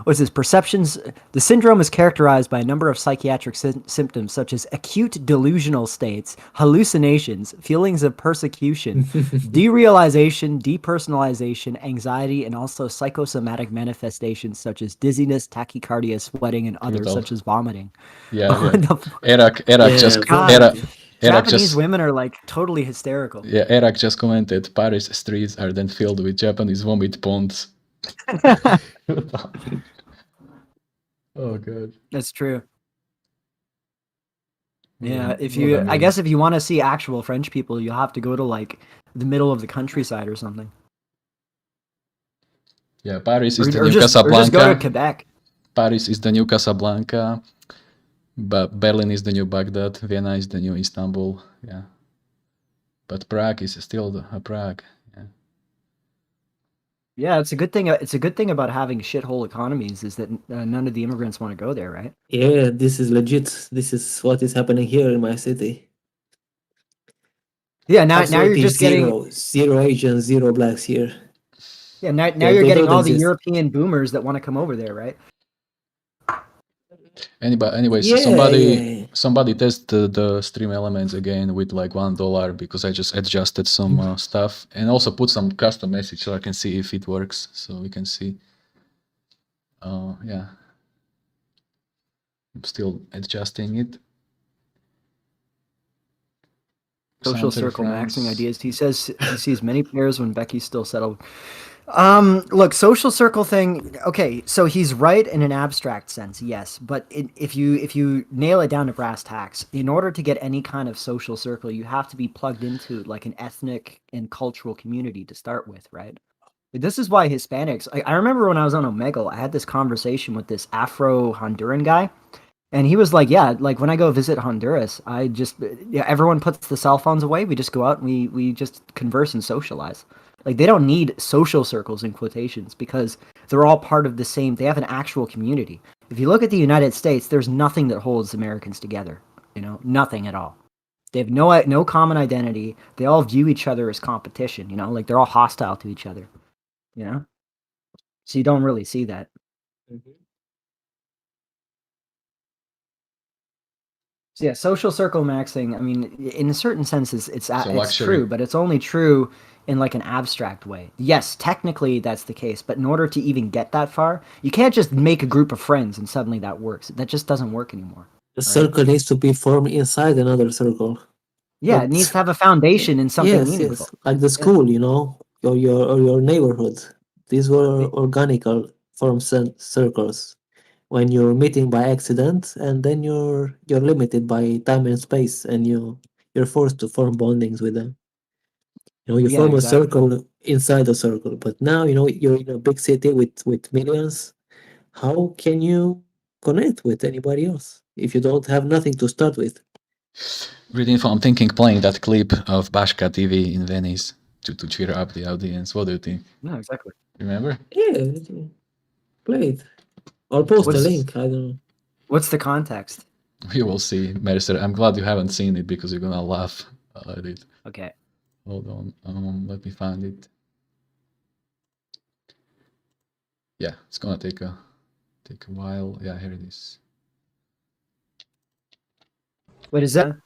what's this? Perceptions. The syndrome is characterized by a number of psychiatric symptoms such as acute delusional states, hallucinations, feelings of persecution, derealization, depersonalization, anxiety, and also psychosomatic manifestations such as dizziness, tachycardia, sweating, and others such as vomiting. Japanese women are like totally hysterical. Yeah, Eric just commented, Paris streets are then filled with Japanese vomit ponds. Oh god. That's true. Yeah, I guess if you want to see actual French people, you'll have to go to like the middle of the countryside or something. Yeah, Paris is the new Casablanca. Or just go to Quebec. Paris is the new Casablanca. But Berlin is the new Baghdad. Vienna is the new Istanbul. Yeah. But Prague is still a Prague. Yeah. Yeah, it's a good thing. It's a good thing about having shithole economies is that none of the immigrants want to go there, right? Yeah, this is legit. This is what is happening here in my city. Yeah, now you're just getting zero Asians, zero blacks here. Yeah, now you're getting all the European boomers that want to come over there, right? Anyways, somebody tested the stream elements again with like $1 because I just adjusted some stuff and also put some custom message so I can see if it works. So we can see. Yeah, I'm still adjusting it. Social circle maxing ideas. He says he sees many pairs when Becky's still settled. Look, social circle thing. Okay, so he's right in an abstract sense, yes. But if you nail it down to brass tacks, in order to get any kind of social circle, you have to be plugged into like an ethnic and cultural community to start with, right? This is why Hispanics. I remember when I was on Omegle, I had this conversation with this Afro-Honduran guy, and he was like, "Yeah, like when I go visit Honduras, everyone puts the cell phones away. We just go out and we just converse and socialize." Like they don't need social circles in quotations because they're all part of the same. They have an actual community. If you look at the United States, there's nothing that holds Americans together. You know, nothing at all. They have no common identity. They all view each other as competition. You know, like they're all hostile to each other. You know, so you don't really see that. Mm-hmm. So yeah, social circle maxing. I mean, in a certain sense, it's true, but it's only true in like an abstract way. Yes, technically that's the case, but in order to even get that far, you can't just make a group of friends and suddenly that works. That just doesn't work anymore. The circle needs to be formed inside another circle. Yeah, it needs to have a foundation in something meaningful. Yes, like the school, you know, or your neighborhood. These were organical form circles. When you're meeting by accident, and then you're limited by time and space, and you're forced to form bondings with them. You know, you form a circle inside a circle. But now, you know, you're in a big city with millions. How can you connect with anybody else if you don't have nothing to start with? Great info. I'm thinking playing that clip of BaskaTivi in Venice to cheer up the audience. What do you think? No, exactly. Remember? Yeah, play it. Or post a link. I don't know. What's the context? We will see, Mercer. I'm glad you haven't seen it because you're gonna laugh at it. Okay. Hold on. Let me find it. Yeah, it's gonna take a while. Yeah, here it is. What is that?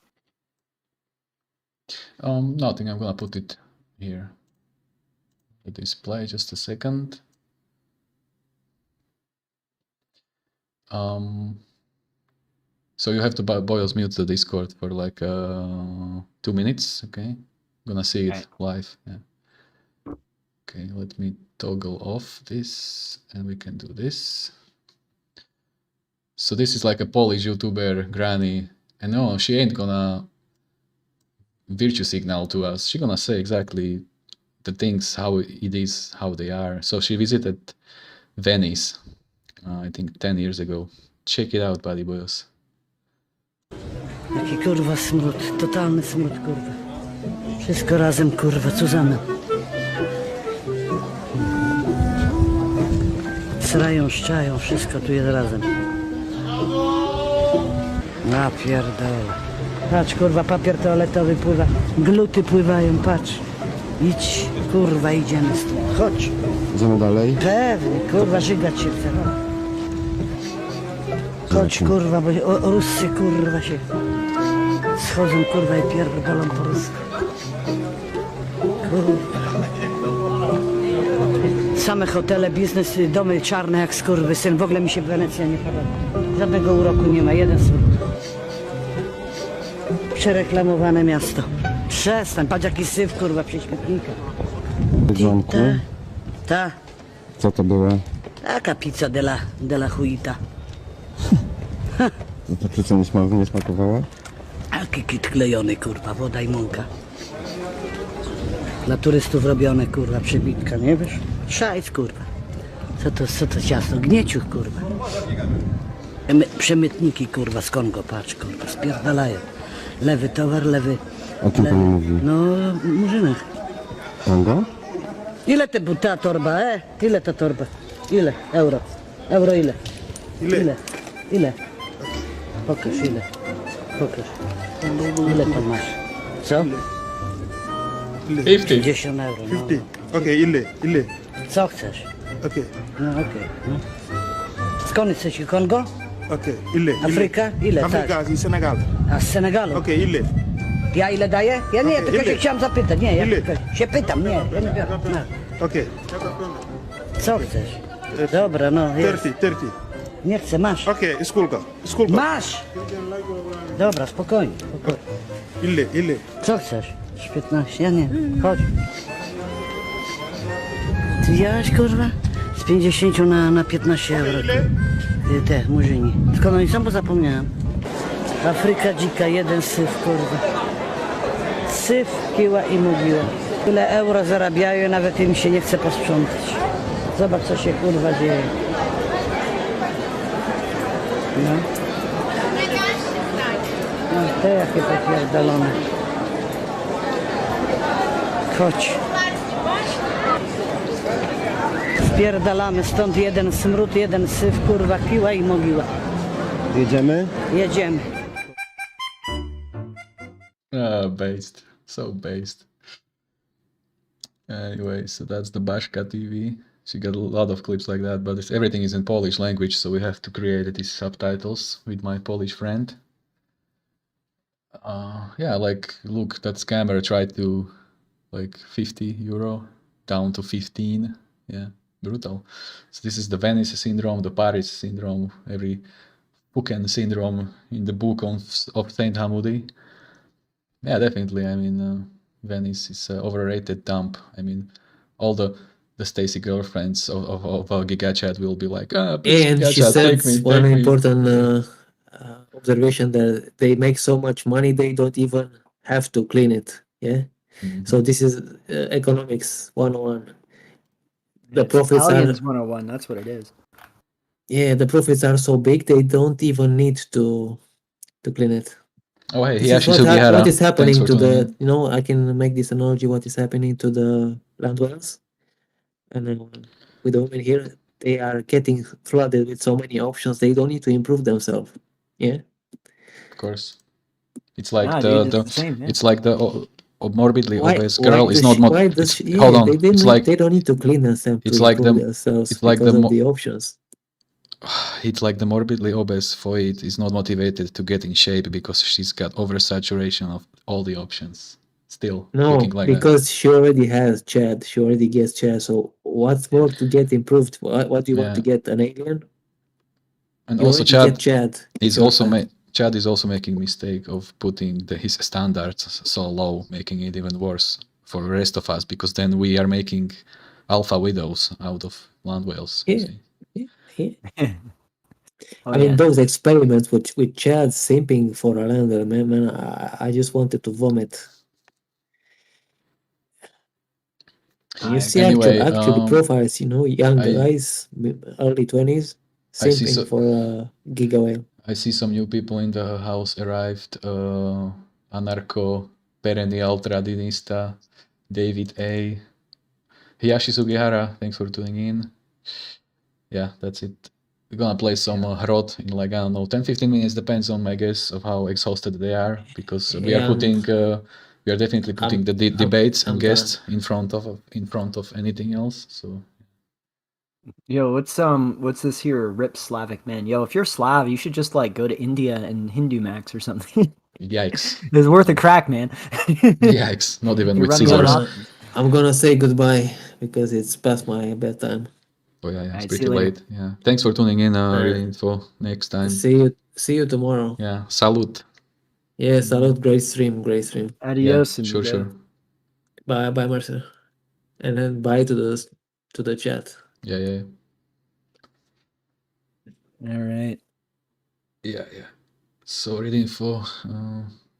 Nothing. I'm gonna put it here. The display. Just a second. So you have to boyos mute the Discord for like 2 minutes. Okay, I'm gonna see it live. Yeah. Okay, let me toggle off this, and we can do this. So this is like a Polish YouTuber granny, and no, she ain't gonna virtue signal to us. She's gonna say exactly the things how it is, how they are. So she visited Venice. I think 10 years ago. Check it out, buddy boys. Jaki kurwa smród, totalny smród kurwa. Wszystko razem kurwa, co za mną. Srają, szczają, wszystko tu jest razem. Ja pierdolę. Patrz, kurwa, papier toaletowy pływa. Gluty pływają, patrz. Idź, kurwa, idziemy stąd. Chodź. Idziemy dalej? Pewnie, kurwa, żygać się chce. Chodź, kurwa, bo Ruscy, kurwa, się schodzą, kurwa, i pierdolą po rusku. Kurwa. Same hotele, biznes, domy czarne jak skurwysyn. W ogóle mi się Wenecja nie podoba. Żadnego uroku nie ma, jeden smród. Przereklamowane miasto. Przestań, patrz jaki syf, kurwa, przy śmietnikach. Jedzonku. Ta. Co to było? Taka pizza della huita. To przecież nie smakowała? Jaki kit klejony, kurwa, woda i mąka. Dla turystów robione, kurwa, przebitka, nie wiesz? Szajc, kurwa. Co to ciasto? Gnieciuch, kurwa. Przemytniki, kurwa, z Kongo, patrz, kurwa, spierdalają. Lewy towar, lewy... O czym pani mówi? No, Murzynach. Kongo? Ile ta torba, Ile ta torba? Ile? Euro. Euro ile? Ile? Pokaż, ile? Pokaż. Ile to masz? Co? 50. 50 euro. No. 50. Okej, ile? Co chcesz? Okej, No okej. No. Skąd jesteś? Kongo? okej, ile? Afryka? Ile? Afryka i Senegal. A z Senegalu? Okej, ile? Ja ile daję? Ja nie, tylko ile? się chciałem zapytać. Nie, ja Ile? tylko się pytam. Nie, ja nie biorę. No. Okej. Co chcesz? Dobra, no. Jest. 30. Nie chcę, masz. Okej, skórka. Masz! Dobra, spokojnie. Ile? Co chcesz? 15, ja nie. Chodź. Ty widziałeś, kurwa? Z 50 na 15 euro. Te, murzyni. Skąd oni są, bo zapomniałem. Afryka dzika, jeden syf, kurwa. Syf, kiła i mogiła. Tyle euro zarabiają, nawet im się nie chce posprzątać. Zobacz, co się, kurwa, dzieje. No. No, te jakie popierdolone. Chodź. Spierdalamy stąd, jeden smród, jeden syf, kurwa, kiła i mogiła. Jedziemy? Jedziemy. Based. So based. Anyway, so that's the BaskaTivi. She got a lot of clips like that, but everything is in Polish language, so we have to create these subtitles with my Polish friend. Yeah, like, look, that scammer tried to, like, 50 euro down to 15. Yeah, brutal. So this is the Venice syndrome, the Paris syndrome, every Puken syndrome in the book of Saint Hamoudi. Yeah, definitely. I mean, Venice is an overrated dump. I mean, all the Stacy girlfriends of GigaChat will be like, please, And she GigaChat, said take me. one important observation, that they make so much money they don't even have to clean it. Yeah. Mhm. So this is economics 101. The It's profits Italians are 101, that's what it is. yeah, the profits are so big they don't even need to clean it. Oh, hey, This he is actually what is happening Thanks to for tuning the I can make this analogy what is happening to the landlords. And with the women here, they are getting flooded with so many options they don't need to improve themselves. Yeah. Of course. It's like Nah, the dude, it's the same, yeah. it's like the morbidly obese girl is not why does she, hold on. They don't need to clean themselves it's to like improve the- themselves it's like because the of the options. It's like the morbidly obese Foyt is not motivated to get in shape because she's got oversaturation of all the options. Still No, looking like that. because she already has Chad. She already gets Chad. So what's more to get improved? What do you want to Yeah. get? An alien? And You also already get Chad Chad. is Your also friend. Chad is also making mistake of putting his standards so low, making it even worse for the rest of us, because then we are making alpha widows out of land whales. you Yeah. see. Yeah. Oh, I mean, yeah. those experiments with Chad simping for a lander, man, I just wanted to vomit. And you see Anyway, actually profiles, young I- guys, early 20s, I see simping for a giga whale. I see some new people in the house arrived. Anarcho, Perennial Tradinista, David A. Hiyashi Sugihara, thanks for tuning in. Yeah, that's it. we're gonna play some HROT in like, I don't know, 10-15 minutes, depends on, I guess, of how exhausted they are, because we are putting we are definitely putting the debates and guests in front of anything else. So Yo, what's this here? Rip Slavic man. Yo, if you're Slav, you should just like go to India and Hindu Max or something. Yikes. It's worth a crack, man. Yikes, not even with running scissors. I'm gonna say goodbye because it's past my bedtime. Oh yeah, it's Alright, pretty see you later. late. Yeah. Thanks for tuning in, Info. Next time. See you tomorrow. Yeah. Salute. Yeah, salute. Great stream. Adios, Yeah, sure. Bye, Mercer. And then bye to the chat. Yeah. All right. Yeah. So read Info.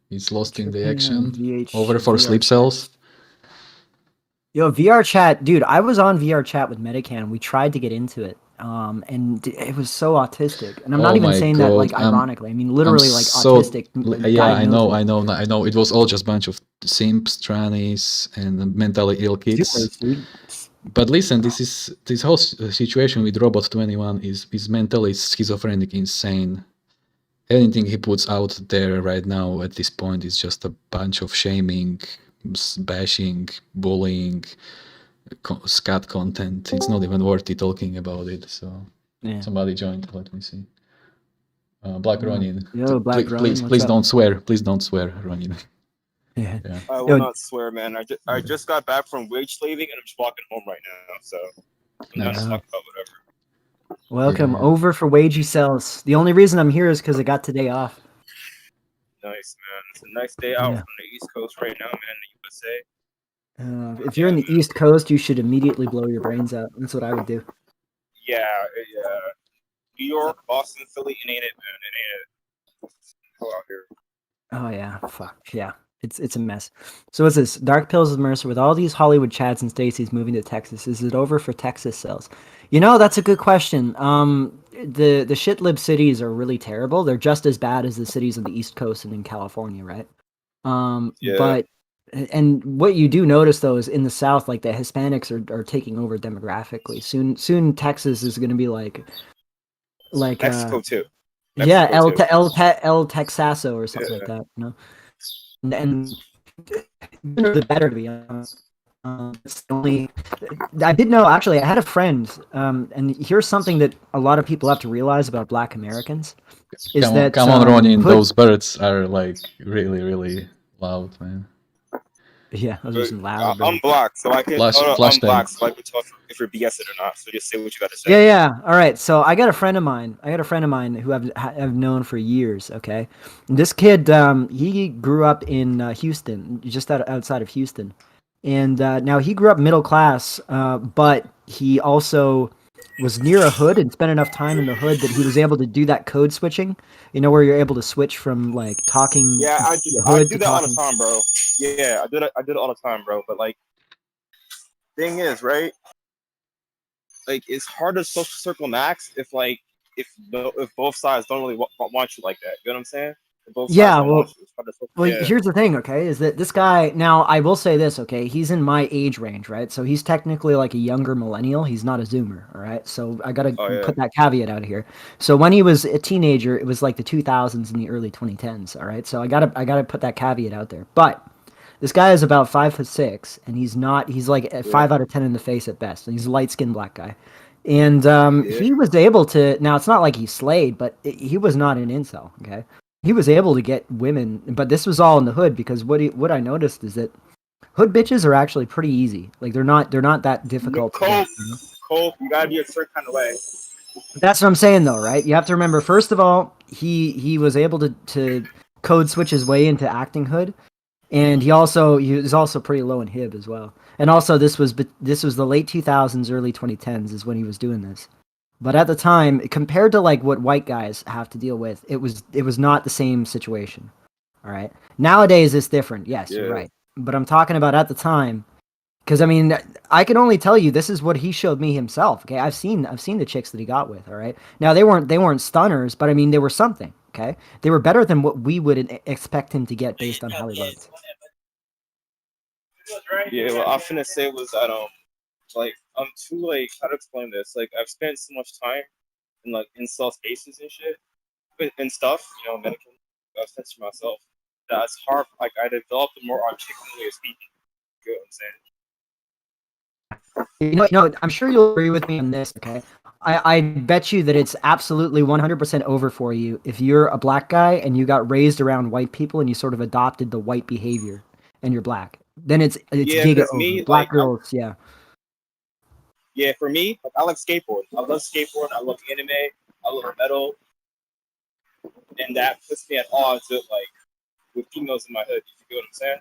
He's lost in the action. VH, Over for VR sleep cells. Yo, VR chat, dude. I was on VR chat with Medicann. We tried to get into it, and it was so autistic. And I'm not even saying that like ironically. I mean literally like autistic. Yeah, I know. It was all just a bunch of simps, trannies, and mentally ill kids. But listen, this whole situation with Robot 21 is mentally schizophrenic, insane. Anything he puts out there right now at this point is just a bunch of shaming, bashing, bullying, scat content. It's not even worth it talking about it. So somebody joined. Let me see. Black Ronin. Yo, Black Ronin, please don't swear. Please don't swear, Ronin. Yeah. I will not swear, man. I just got back from wage slaving and I'm just walking home right now. So I'm not talking about whatever. Welcome over for wagey cells. The only reason I'm here is because I got today off. Nice, man. It's a nice day out on the East Coast right now, man, in the USA. If you're in the East Coast, you should immediately blow your brains out. That's what I would do. Yeah. New York, Boston, Philly, it ain't it, man. It ain't it. Go out here. Oh yeah, fuck yeah. It's a mess. So what's this? Dark Pills with Mercer with all these Hollywood Chads and Stacy's moving to Texas. Is it over for Texas cells? You know, that's a good question. The shit lib cities are really terrible. They're just as bad as the cities on the East Coast and in California, right? But and what you do notice though is in the South, like the Hispanics are taking over demographically. Soon Texas is going to be like Mexico too. Mexico El Texaso or something like that, you know. And the better, to be honest. It's only I did know, actually I had a friend, and here's something that a lot of people have to realize about Black Americans is come on Ronin, those birds are like really loud, man. Yeah, those are loud. I'm black, so I can flash I'm black, so I can talk if you're BS it or not. So just say what you got to say. Yeah. All right. So I got a friend of mine who I've known for years. Okay, and this kid, he grew up in Houston, just outside of Houston, and now he grew up middle class, but he also was near a hood and spent enough time in the hood that he was able to do that code switching. You know, where you're able to switch from like talking. Yeah, I do that all the time, bro. Yeah, I did it all the time, bro. But like, thing is, right? Like, it's hard to social circle max if both sides don't really want you like that. You know what I'm saying? Here's the thing, okay, is that this guy, now I will say this, okay, he's in my age range, right? So he's technically like a younger millennial. He's not a Zoomer, all right? So I gotta put that caveat out here. So when he was a teenager, it was like the 2000s and the early 2010s, all right? So I gotta put that caveat out there. But this guy is about 5'6", and he's like 5 out of 10 in the face at best. And he's a light-skinned black guy. And he was able to, now it's not like he slayed, but he was not an incel, okay? He was able to get women, but this was all in the hood, because what I noticed is that hood bitches are actually pretty easy. Like they're not that difficult. Cole, you gotta be a certain kind of way. That's what I'm saying though, right? You have to remember, first of all, he was able to code switch his way into acting hood, and he was also pretty low in HIB as well. And also this was the late 2000s, early 2010s is when he was doing this. But at the time, compared to like what white guys have to deal with, it was not the same situation. All right. Nowadays it's different. Yes, you're right. But I'm talking about at the time, because I mean, I can only tell you this is what he showed me himself. Okay, I've seen the chicks that he got with. All right. Now they weren't stunners, but I mean they were something. Okay, they were better than what we would expect him to get based on how he looked. Yeah, what I'm finna say was that like I'm too like, how to explain this? Like I've spent so much time in like incel spaces and shit and stuff, you know, Medicann, I've said to myself that it's hard. Like I developed a more articulate way of speaking. You know what I'm saying? I'm sure you'll agree with me on this, okay? I bet you that it's absolutely 100% over for you if you're a black guy and you got raised around white people and you sort of adopted the white behavior and you're black. Then it's giga over. Me, black like, girls, yeah. Yeah, for me, like, I like skateboarding. I love skateboarding. I love anime. I love metal. And that puts me at odds with females in my hood. You get what I'm saying?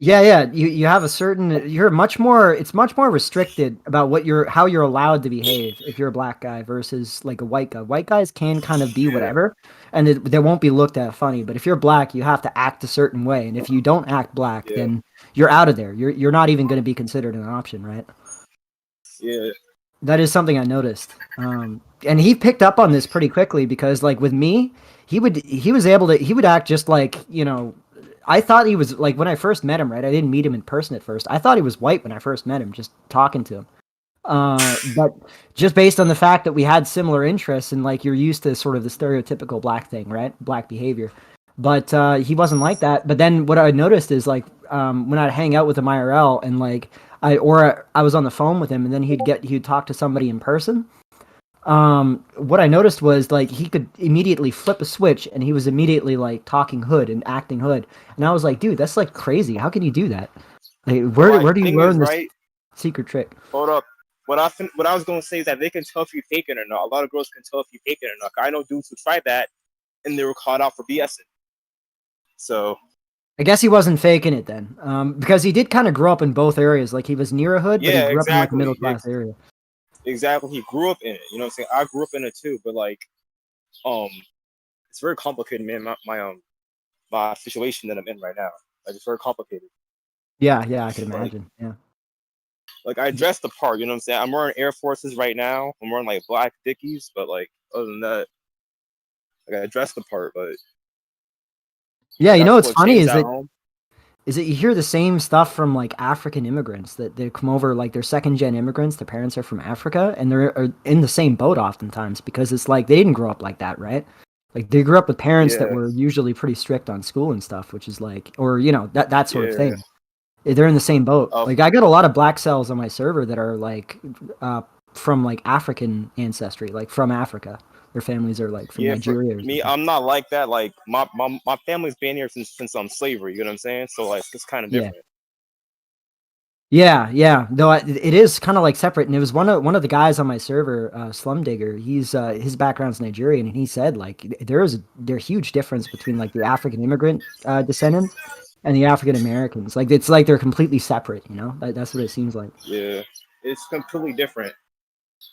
Yeah. You have a certain. It's much more restricted about how you're allowed to behave if you're a black guy versus like a white guy. White guys can kind of be whatever, and they won't be looked at funny. But if you're black, you have to act a certain way, and if you don't act black, then you're out of there. You're not even going to be considered an option, right? Yeah. That is something I noticed. And he picked up on this pretty quickly because, like, with me, he would act just like, you know, I thought he was, like, when I first met him, right? I didn't meet him in person at first. I thought he was white when I first met him, just talking to him. But just based on the fact that we had similar interests and, like, you're used to sort of the stereotypical black thing, right? Black behavior. But he wasn't like that. But then what I noticed is, like, when I'd hang out with him IRL and, like, I was on the phone with him and then he'd talk to somebody in person. What I noticed was, like, he could immediately flip a switch and he was immediately, like, talking hood and acting hood. And I was like, dude, that's, like, crazy. How can you do that? Like, where do you learn this secret trick? Hold up. What I was going to say is that they can tell if you're faking or not. A lot of girls can tell if you're faking or not. I know dudes who tried that and they were caught out for BSing. So I guess he wasn't faking it then, because he did kind of grow up in both areas. Like, he was near a hood, but he grew up in, like, a middle class area. Exactly, he grew up in it. You know what I'm saying? I grew up in it too, but, like, it's very complicated, man. My situation that I'm in right now, like, it's very complicated. Yeah, I can imagine. Yeah. Like, I dress the part. You know what I'm saying? I'm wearing Air Forces right now. I'm wearing, like, black Dickies, but, like, other than that, like, I dress the part, but. Yeah, you know what's funny is that you hear the same stuff from, like, African immigrants that they come over, like, they're second-gen immigrants. Their parents are from Africa, and they're in the same boat oftentimes because it's like they didn't grow up like that, right? Like, they grew up with parents that were usually pretty strict on school and stuff, which is like, or, you know, that sort of thing. They're in the same boat. Like, I got a lot of black cells on my server that are, like, from, like, African ancestry, like, from Africa. Their families are, like, from Nigeria. For me, I'm not like that. Like, my family's been here since slavery. You know what I'm saying? So, like, it's kind of different. Yeah. Though it is kind of, like, separate. And it was one of the guys on my server, Slum Digger. He's his background's Nigerian, and he said, like, there's huge difference between, like, the African immigrant descendants and the African Americans. Like, it's like they're completely separate. You know, that's what it seems like. Yeah, it's completely different.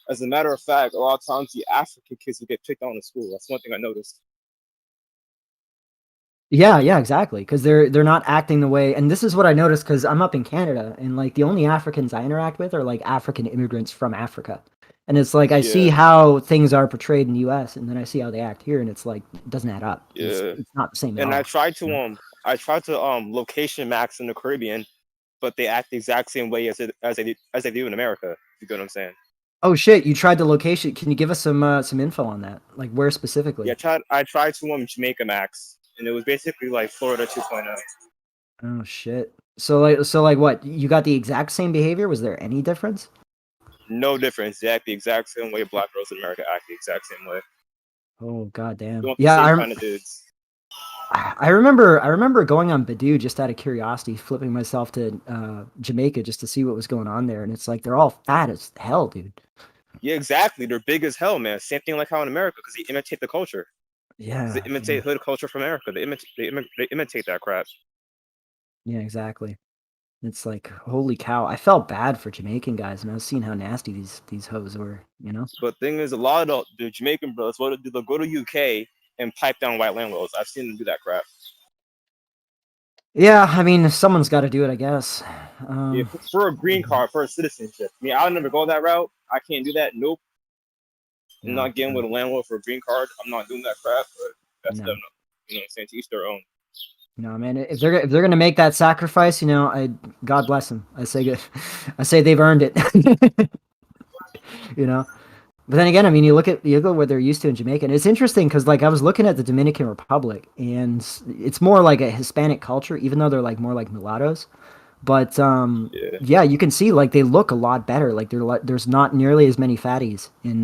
As a matter of fact, a lot of times the African kids will get picked on in school. That's one thing I noticed. Yeah, exactly. Because they're not acting the way, and this is what I noticed because I'm up in Canada, and, like, the only Africans I interact with are, like, African immigrants from Africa, and it's like I see how things are portrayed in the U.S. and then I see how they act here, and it's like it doesn't add up. It's not the same. And I tried to location max in the Caribbean, but they act the exact same way as they do in America. You get what I'm saying? Oh shit! You tried the location. Can you give us some info on that? Like, where specifically? Yeah, I tried to Jamaica Max, and it was basically like Florida 2.0. Oh shit! So like what? You got the exact same behavior? Was there any difference? No difference. They act the exact same way black girls in America act the exact same way. Oh goddamn! Yeah, kind of dudes. I remember going on Badoo just out of curiosity, flipping myself to Jamaica just to see what was going on there, and it's like they're all fat as hell, dude. Yeah, exactly. They're big as hell, man. Same thing like how in America, because they imitate the culture. Yeah, they imitate hood culture from America. They imitate that crap. Yeah, exactly. It's like, holy cow! I felt bad for Jamaican guys, and I was seeing how nasty these hoes were, you know. But thing is, a lot of the Jamaican brothers, they'll go to UK and pipe down white landlords. I've seen them do that crap. Yeah, I mean, someone's got to do it, I guess. For a green card, for a citizenship. I mean, I'll never go that route. I can't do that. Nope. I'm not getting with a landlord for a green card. I'm not doing that crap. But that's them. You know what I'm saying? To each their own. No, man. If they're gonna make that sacrifice, you know, God bless them. I say they've earned it. You know. But then again, I mean, you look at what they're used to in Jamaica, and it's interesting because, like, I was looking at the Dominican Republic, and it's more like a Hispanic culture, even though they're like more like mulattoes. But yeah, you can see like they look a lot better. Like there's not nearly as many fatties in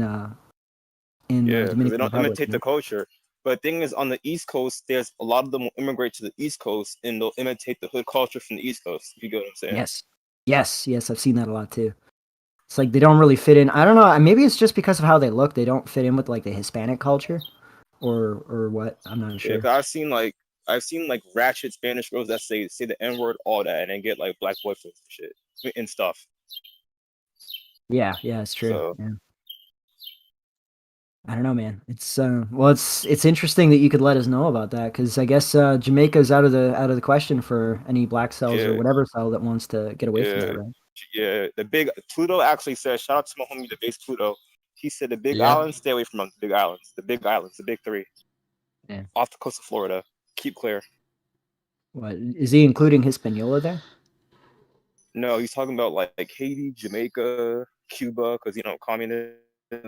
because Dominican they don't Republic. imitate the culture. But the thing is, on the East Coast, there's a lot of them will immigrate to the East Coast, and they'll imitate the hood culture from the East Coast. If you get what I'm saying? Yes, I've seen that a lot too. It's like they don't really fit in. I don't know. Maybe it's just because of how they look. They don't fit in with like the Hispanic culture, or what. I'm not sure. Yeah, 'cause I've seen like ratchet Spanish girls that say the N word, all that, and then get like black boyfriends and shit and stuff. Yeah, it's true. So, yeah. I don't know, man. It's well, it's interesting that you could let us know about that because I guess Jamaica's out of the question for any black cells or whatever cell that wants to get away from that, right? Yeah, the big Pluto actually said, shout out to my homie, the base Pluto. He said the big islands, stay away from them. The big islands, the big three. Yeah. Off the coast of Florida, keep clear. What is he including Hispaniola there? No, he's talking about like Haiti, Jamaica, Cuba, because communism.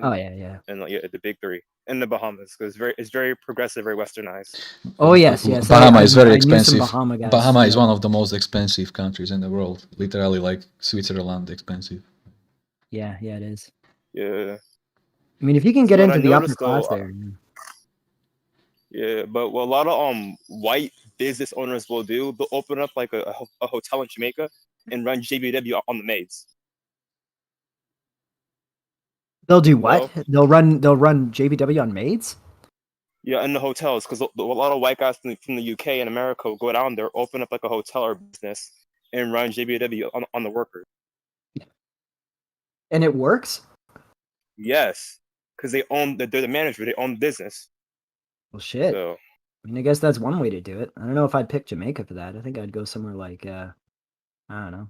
Oh yeah. And the big three, and the Bahamas, because it's very progressive, very westernized. Oh yes. Bahama is very expensive. Bahama is one of the most expensive countries in the world. Literally, like Switzerland, expensive. Yeah, it is. Yeah. I mean, if you can get into the upper class there. Yeah, but what a lot of white business owners will do, they'll open up like a hotel in Jamaica and run JBW on the maids. They'll do what? They'll run JBW on maids? Yeah, in the hotels, because a lot of white guys from the UK and America will go down there, open up like a hotel or business, and run JBW on the workers. And it works? Yes, because they're the manager, they own the business. Well, shit. So, I mean, I guess that's one way to do it. I don't know if I'd pick Jamaica for that. I think I'd go somewhere like, I don't know,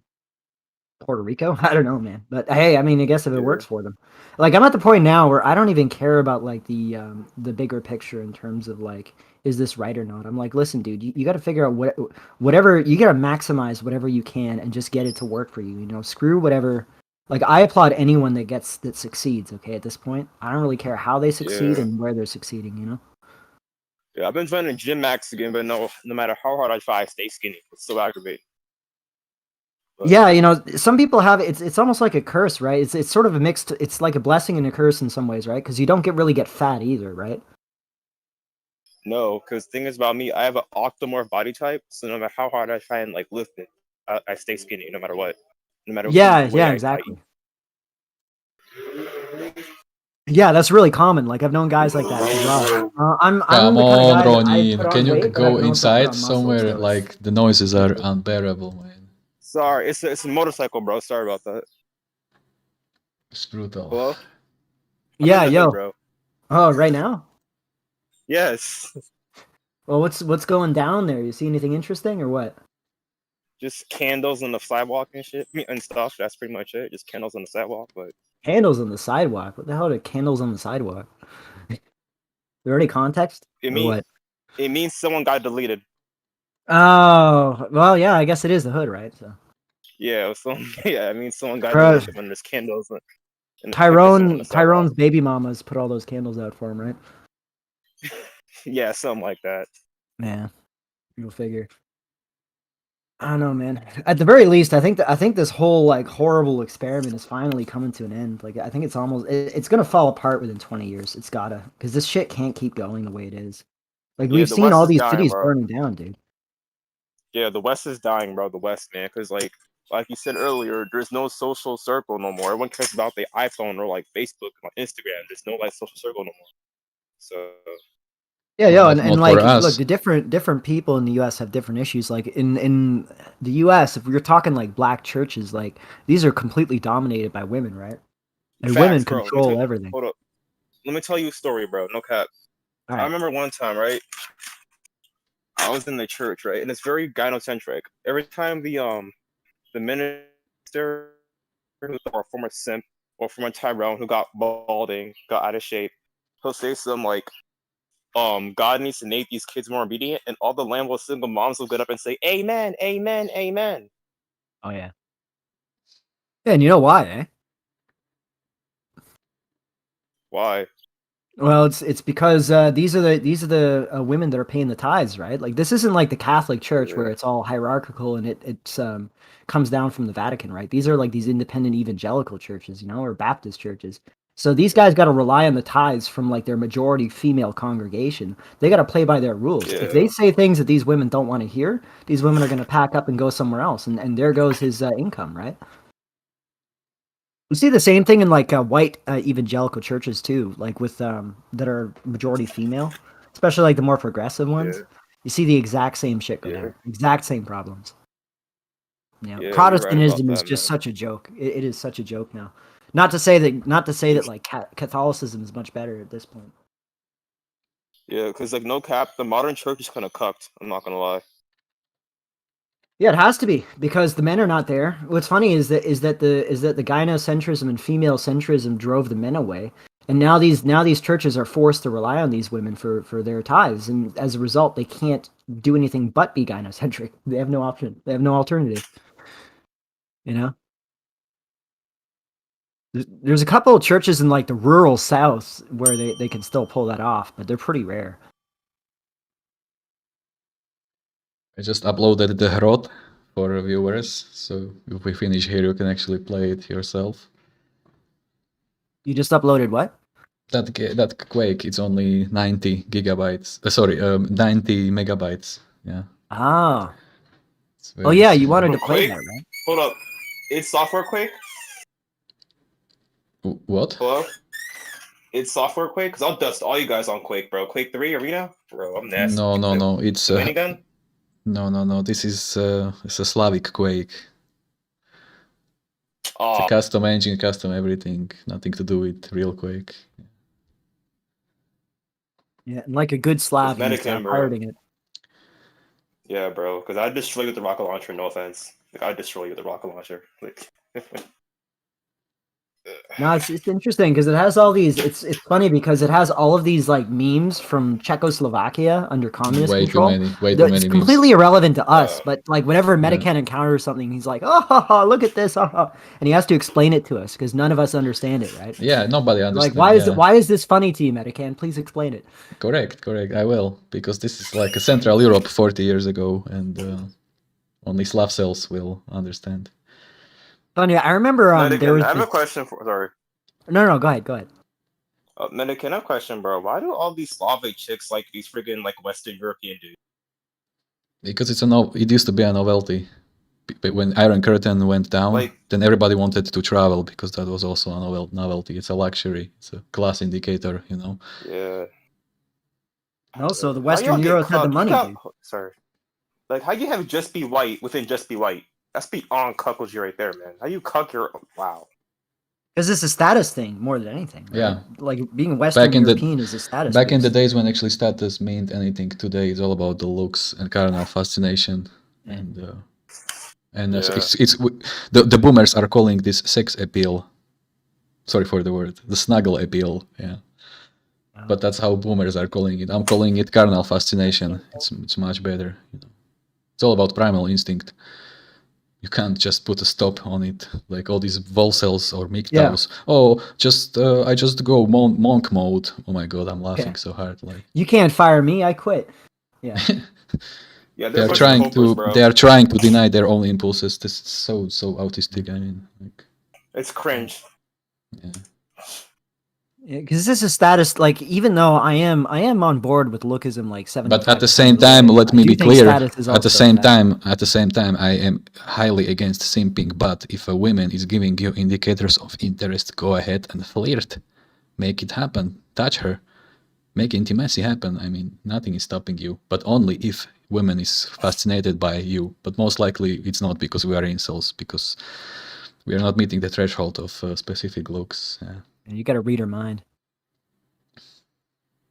Puerto Rico. I don't know, man. But hey, I mean, I guess if it works for them, like I'm at the point now where I don't even care about like the bigger picture in terms of like, is this right or not? I'm like, listen, dude, you got to figure out whatever you got to maximize whatever you can and just get it to work for you. You know, screw whatever. Like I applaud anyone that succeeds. Okay, at this point, I don't really care how they succeed and where they're succeeding. You know. Yeah, I've been trying to gym max again, but no matter how hard I try, I stay skinny. It's still aggravating. But, yeah, some people have it's almost like a curse, right? It's sort of a mixed. It's like a blessing and a curse in some ways, right? Because you don't really get fat either, right? No, because the thing is about me, I have an octomorph body type, so no matter how hard I try and like lift it, I stay skinny no matter what. No matter exactly. Yeah, that's really common. Like I've known guys like that as well. I'm Come the kind of guy Ronin. Can you weight, go inside somewhere? Like the noises are unbearable, man. Sorry, it's a motorcycle, bro. Sorry about that. It's brutal. Hello? Yeah, yo. Hood, bro. Oh, right now? Yes. Well, what's going down there? You see anything interesting or what? Just candles on the sidewalk and shit and stuff. That's pretty much it. Just candles on the sidewalk, but. Candles on the sidewalk? What the hell are candles on the sidewalk? There any context? It means someone got deleted. Oh, well, yeah, I guess it is the hood, right? So. Yeah, I mean, someone got deleted when there's candles. Tyrone's baby mamas put all those candles out for him, right? Yeah, something like that. Yeah, you'll figure. I don't know, man. At the very least, I think this whole like horrible experiment is finally coming to an end. Like, I think it's gonna fall apart within 20 years. It's gotta, because this shit can't keep going the way it is. Like we've seen all these cities burning down, dude. Yeah, the West is dying, bro. The West, man, because like you said earlier, there's no social circle no more. Everyone cares about the iPhone or like Facebook or Instagram. There's no like social circle no more. So. Yeah, and like, look, the different people in the U.S. have different issues. Like in the U.S., if you're talking like black churches, like these are completely dominated by women, right? And women control everything. Hold up, let me tell you a story, bro. No cap. Right. I remember one time, right? I was in the church, right, and it's very gynocentric. Every time the minister or former simp or former Tyrone who got balding, got out of shape, he'll say something like, God needs to make these kids more obedient, and all the landlord single moms will get up and say, "Amen, amen, amen." Oh yeah. Yeah, and you know why, eh? Why? Well, it's because these are the women that are paying the tithes, right? Like this isn't like the Catholic Church where it's all hierarchical and it's comes down from the Vatican, right? These are like these independent evangelical churches, you know, or Baptist churches. So these guys got to rely on the tithes from like their majority female congregation. They got to play by their rules. If they say things that these women don't want to hear, these women are going to pack up and go somewhere else, and there goes his income, right? You see the same thing in like white evangelical churches too, like with that are majority female, especially like the more progressive ones. You see the exact same shit go down, exact same problems. You know, Protestantism is just such a joke. It is such a joke now. Not to say that like Catholicism is much better at this point. Yeah, because like no cap, the modern church is kind of cucked. I'm not gonna lie. Yeah, it has to be because the men are not there. What's funny is that the gynocentrism and female centrism drove the men away, and now these churches are forced to rely on these women for their tithes, and as a result, they can't do anything but be gynocentric. They have no option. They have no alternative. You know, there's a couple of churches in like the rural South where they can still pull that off, but they're pretty rare. I just uploaded the HROT for viewers, so if we finish here, you can actually play it yourself. You just uploaded what? That Quake, it's only 90 gigabytes. 90 megabytes. Yeah. Ah. Oh yeah, you wanted to play Quake? that, right? Hold up, it's software Quake. What? Hello? It's software Quake? Because I'll dust all you guys on Quake, bro. Quake 3 Arena? Bro, I'm nasty. No. It's minigun? No. This is it's a Slavic Quake. Oh. It's a custom engine, custom everything. Nothing to do with real Quake. Yeah, and like a good Slav, he's pirating it. Yeah, bro. Because I'd destroy you with the rocket launcher. No offense. Like I'd destroy you with the rocket launcher. Like. No, it's interesting because it has all these. It's funny because it has all of these like memes from Czechoslovakia under communist control. Way too many. It's completely irrelevant to us, but like whenever Medicann encounters something, he's like, "Oh, look at this!" And he has to explain it to us because none of us understand it, right? Yeah, nobody understands. Like, why is this funny to you, Medicann? Please explain it. Correct. I will, because this is like a Central Europe 40 years ago, and only Slav cells will understand. Funny, I remember there was. I have a question for. Sorry. No, go ahead. Medicann, I have a question, bro. Why do all these Slavic chicks like these friggin' like Western European dudes? Because it used to be a novelty. When Iron Curtain went down, then everybody wanted to travel because that was also a novelty. It's a luxury. It's a class indicator, you know. Yeah. Also, the Western Euros had the money. Sorry. Like, how you have Just Be White within Just Be White? That's beyond cuckoldry right there, man. How you cuck your... Wow. Because it's a status thing more than anything. Right? Yeah. Like, being Western European is a status Back in the days when actually status meant anything, today it's all about the looks and carnal fascination. And it's the boomers are calling this sex appeal. Sorry for the word. The snuggle appeal, yeah. But that's how boomers are calling it. I'm calling it carnal fascination. It's much better. You know. It's all about primal instinct. You can't just put a stop on it, like all these vol cells or MGTOWs. Yeah. Oh, I just go monk mode. Oh my god, I'm laughing so hard. Like you can't fire me, I quit. Yeah. Yeah, they are trying to deny their own impulses. This is so autistic. I mean, like, it's cringe. Yeah. Because this is status. Like, even though I am on board with lookism, like 70%. But at the same time, let me be clear. At the same time, I am highly against simping. But if a woman is giving you indicators of interest, go ahead and flirt, make it happen, touch her, make intimacy happen. I mean, nothing is stopping you. But only if women is fascinated by you. But most likely, it's not because we are incels, because we are not meeting the threshold of specific looks. Yeah. You got to read her mind.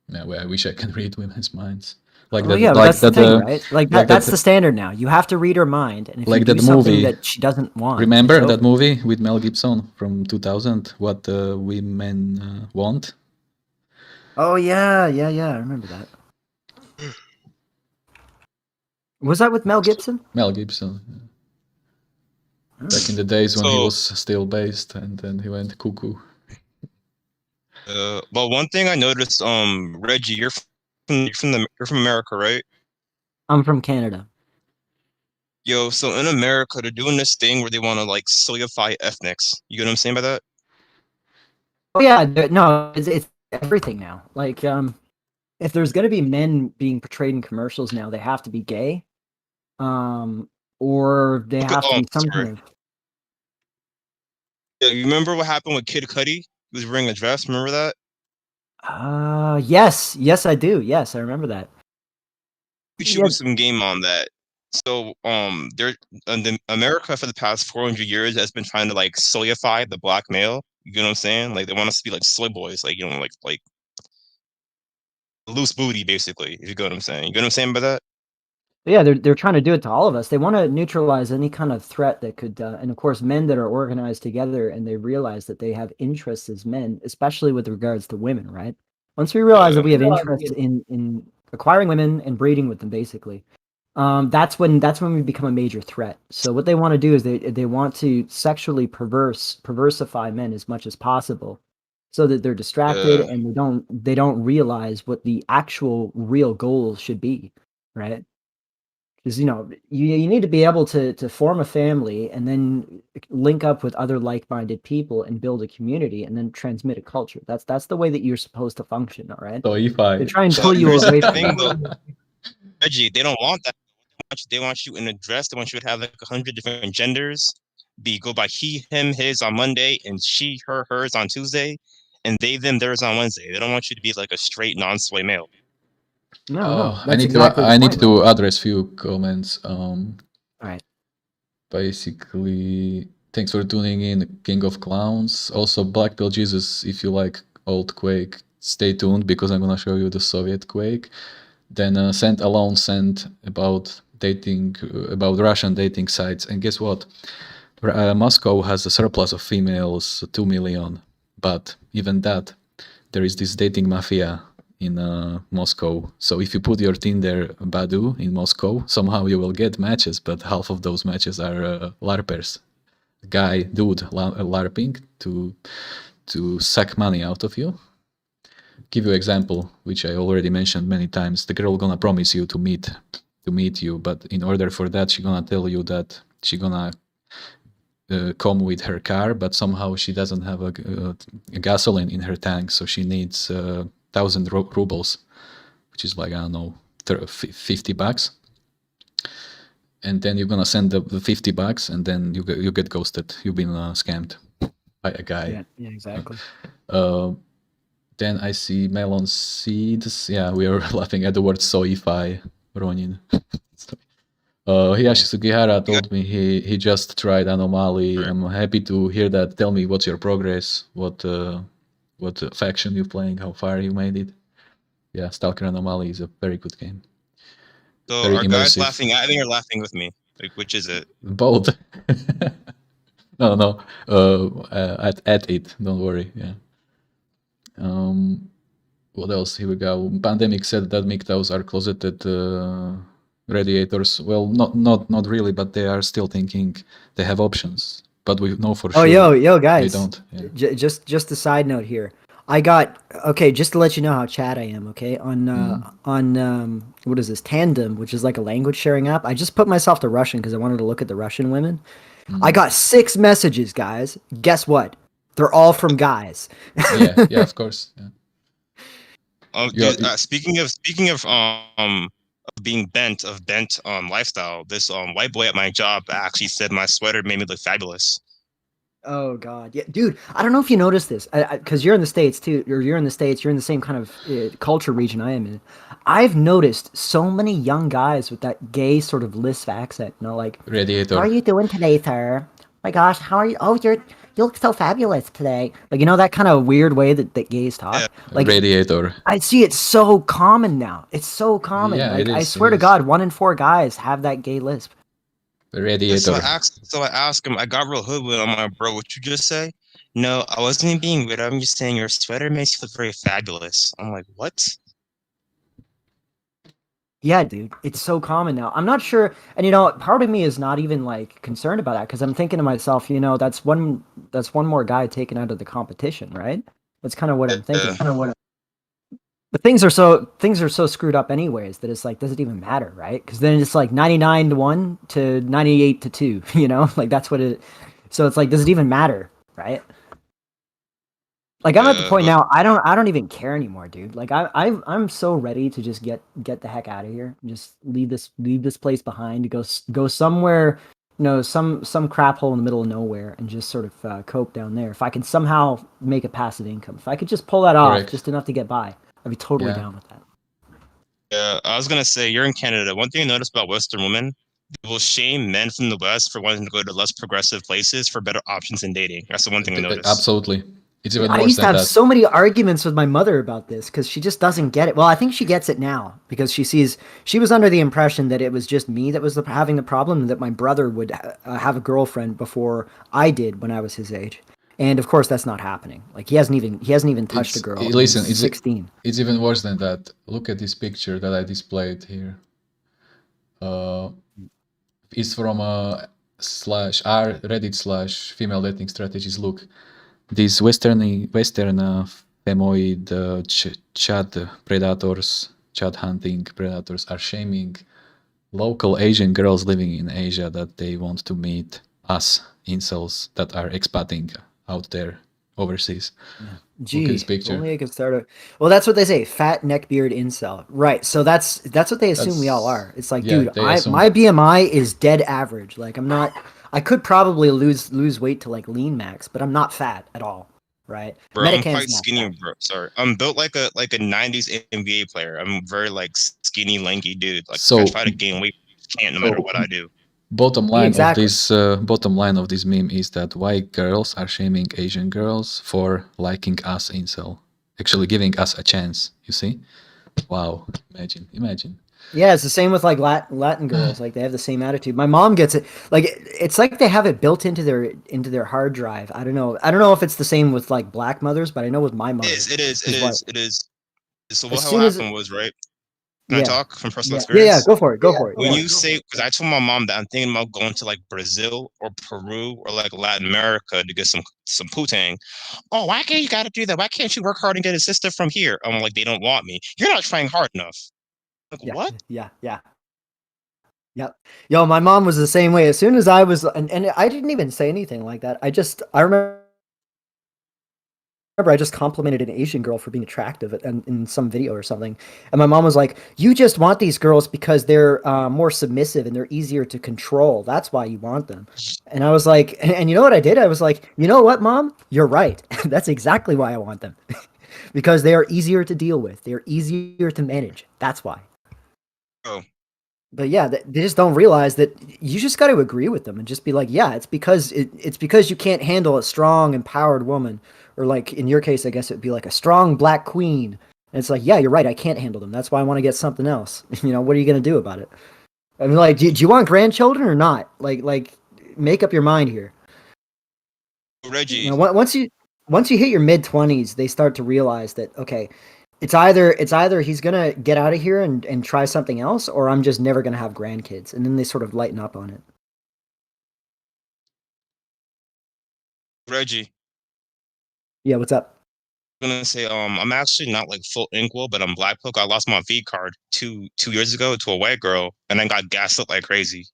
Yeah, well, I wish I can read women's minds. Like that's the thing, right? Like that's the standard now. You have to read her mind, and if you do something that she doesn't want. Remember that movie with Mel Gibson from 2000? What women want? Oh yeah. I remember that. Was that with Mel Gibson? Mel Gibson. Yeah. Back in the days when he was still based, and then he went cuckoo. Well, one thing I noticed, Reggie, you're from America, right? I'm from Canada. Yo, so in America, they're doing this thing where they want to like soyify ethnics. You get what I'm saying by that? Oh yeah, no, it's everything now. Like, if there's gonna be men being portrayed in commercials now, they have to be gay, or they have to be some sorry. kind of. Yeah, you remember what happened with Kid Cudi? He was wearing a dress. Remember that? Yes, I do. Yes, I remember that. We should do some game on that. So, America for the past 400 years has been trying to like soyify the black male. You know what I'm saying? Like they want us to be like soy boys, like like loose booty, basically. If you get what I'm saying, you get what I'm saying by that? Yeah, they're trying to do it to all of us. They want to neutralize any kind of threat that could, and of course, men that are organized together and they realize that they have interests as men, especially with regards to women, right? Once we realize that we have interests in acquiring women and breeding with them, basically, that's when we become a major threat. So what they want to do is they want to sexually perversify men as much as possible, so that they're distracted and they don't realize what the actual real goal should be, right? Because you need to be able to form a family and then link up with other like-minded people and build a community and then transmit a culture. That's the way that you're supposed to function, all right? So if I they try and pull you away from that. Reggie, they don't want that. They want you in a dress. They want you to have like 100 different genders. Go by he, him, his on Monday, and she, her, hers on Tuesday, and they, them, theirs on Wednesday. They don't want you to be like a straight non-soy male. No, I need to address few comments. All right. Basically, thanks for tuning in, King of Clowns. Also, Black Pill Jesus, if you like old Quake, stay tuned because I'm gonna show you the Soviet Quake. Then sent about dating, about Russian dating sites, and guess what? Moscow has a surplus of females, 2 million, but even that, there is this dating mafia in Moscow. So if you put your Tinder Badu in Moscow, somehow you will get matches, but half of those matches are LARPers. Dude LARPing to suck money out of you. Give you example, which I already mentioned many times. The girl gonna promise you to meet you, but in order for that, she gonna tell you that she gonna come with her car, but somehow she doesn't have a gasoline in her tank, so she needs 1,000 rubles, which is like, I don't know, $50. And then you're gonna send the $50, and then you get ghosted. You've been scammed by a guy. Yeah, exactly. Then I see melon seeds. Yeah, we are laughing at the word soify, Ronin. Hiyashi Sugihara told me he just tried Anomaly. I'm happy to hear that. Tell me what's your progress, what faction you're playing, how far you made it. Yeah, Stalker Anomaly is a very good game. So very are immersive. Guys laughing at me or laughing with me? Like, which is it? Both. No. At it. Don't worry. Yeah. What else? Here we go. Pandemic said that MGTOWs are closeted radiators. Well, not really, but they are still thinking they have options. But we know for sure. Oh, yo, guys! They don't. Yeah. Just a side note here. I got just to let you know how Chad I am. Okay, on what is this Tandem, which is like a language sharing app. I just put myself to Russian because I wanted to look at the Russian women. I got 6 messages, guys. Guess what? They're all from guys. yeah, of course. Yeah. Speaking of being bent lifestyle, this white boy at my job actually said my sweater made me look fabulous. Oh God, yeah, dude. I don't know if you noticed this, because you're in the States too, or you're in the same kind of culture region I am in. I've noticed so many young guys with that gay sort of lisp accent. Like, Radiator. How are you doing today, sir? My gosh, how are you? Oh, you look so fabulous today. Like, that kind of weird way that gays talk. Yeah. Like, Radiator. I see it's so common now. It's so common. Yeah, like, I swear to God, 1 in 4 guys have that gay lisp. Radiator. So I asked him, I got real hoodwinked. I'm like, bro, what you just say? No, I wasn't being weird. I'm just saying your sweater makes you look very fabulous. I'm like, what? Yeah, dude, it's so common now. I'm not sure, and part of me is not even like concerned about that because I'm thinking to myself, that's one more guy taken out of the competition, right? That's kind of what I'm thinking. But things are so screwed up anyways that it's like, does it even matter, right? Because then it's like 99-1 to 98-2, you know, like that's what it. So it's like, does it even matter, right? Like I'm at the point now, I don't even care anymore, dude. Like I'm so ready to just get the heck out of here, just leave this place behind, to go somewhere, you know, some crap hole in the middle of nowhere, and just sort of cope down there. If I can somehow make a passive income, if I could just pull that off, just enough to get by, I'd be totally down with that. Yeah, I was gonna say, you're in Canada. One thing I noticed about Western women, they will shame men from the West for wanting to go to less progressive places for better options in dating. That's the one thing I noticed. Absolutely. It's even worse I used to have that. so many arguments with my mother about this because she just doesn't get it. Well, I think she gets it now because she was under the impression that it was just me that was having the problem, and that my brother would have a girlfriend before I did when I was his age. And of course, that's not happening. Like he hasn't even touched a girl. Listen, he's 16. It's even worse than that. Look at this picture that I displayed here. It's from r Reddit/female dating strategies. Look, these Western femoid chat hunting predators are shaming local Asian girls living in Asia that they want to meet us incels that are expating out there overseas. Yeah. Look at this picture. Only I can start. Well, that's what they say. Fat neckbeard incel. Right. So that's what they assume we all are. It's like, dude, my BMI is dead average. Like I could probably lose weight to like lean max, but I'm not fat at all. Right. Bro, I'm quite skinny, bro. Sorry, I'm built like a 90s NBA player. I'm very like skinny, lanky dude. Like I try to gain weight, can't no matter what I do. Bottom line of this meme is that white girls are shaming Asian girls for liking us incel, actually giving us a chance. You see? Wow! Imagine. Yeah, it's the same with like Latin girls. Like they have the same attitude. My mom gets it. Like it's like they have it built into their hard drive. I don't know if it's the same with like black mothers, but I know with my mother. It is. So what happened was, right? Can I talk from personal experience? Yeah, go for it. When you say, because I told my mom that I'm thinking about going to like Brazil or Peru or like Latin America to get some putang. Oh, why can't you gotta do that? Why can't you work hard and get a sister from here? I'm like, they don't want me. You're not trying hard enough. Like, what? Yeah. Yep. Yo, my mom was the same way. As soon as I was, and I didn't even say anything like that. I remember I just complimented an Asian girl for being attractive in some video or something. And my mom was like, you just want these girls because they're more submissive and they're easier to control. That's why you want them. And I was like, and you know what I did? I was like, you know what, Mom? You're right. That's exactly why I want them. Because they are easier to deal with. They're easier to manage. That's why. Oh. But yeah, they just don't realize that you just got to agree with them and just be like, yeah, it's because you can't handle a strong, empowered woman. Or like in your case, I guess it'd be like a strong black queen. And it's like, yeah, you're right. I can't handle them. That's why I want to get something else. You know, what are you going to do about it? I mean, like, do you want grandchildren or not? Like, make up your mind here. Reggie, you know, once you hit your mid-20s, they start to realize that, okay, it's either he's gonna get out of here and try something else, or I'm just never gonna have grandkids. And then they sort of lighten up on it. Reggie. Yeah, what's up? I'm gonna say, I'm actually not like full inkwell, but I'm black pill. I lost my V card two years ago to a white girl, and I got gaslit like crazy.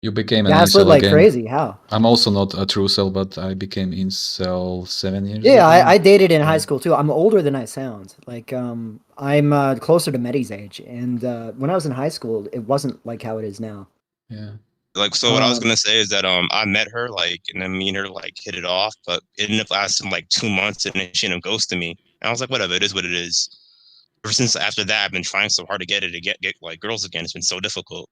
You became an gaslit incel like again. Crazy. How? I'm also not a true cell, but I became incel 7 years. Yeah, I dated in high school too. I'm older than I sound. Like, I'm closer to Medi's age, and when I was in high school, it wasn't like how it is now. Yeah. Like, so what I was gonna say is that I met her, like, and then me and her like hit it off, but it ended up lasting like 2 months, and then she ended up ghosting me. And I was like, whatever, it is what it is. Ever since after that, I've been trying so hard to get like girls again. It's been so difficult.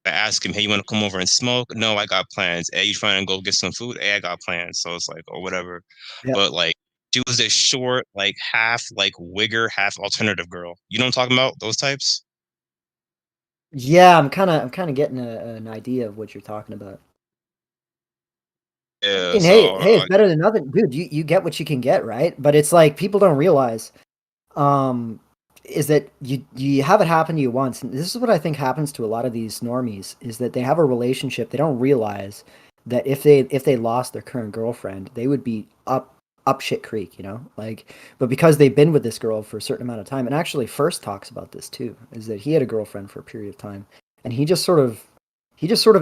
I ask him, hey, you want to come over and smoke? No, I got plans. Hey, you trying to go get some food? Hey, I got plans. So it's like, or whatever. Yep. But like, she was a short, like half like wigger, half alternative girl. You know what I'm talking about? Those types. Yeah, I'm kind of getting an idea of what you're talking about. Yeah. And hey, it's better than nothing, dude. You get what you can get, right? But it's like people don't realize, is that you have it happen to you once. And this is what I think happens to a lot of these normies: is that they have a relationship. They don't realize that if they lost their current girlfriend, they would be up up shit creek, you know, like, but because they've been with this girl for a certain amount of time, and actually First talks about this too, is that he had a girlfriend for a period of time, and he just sort of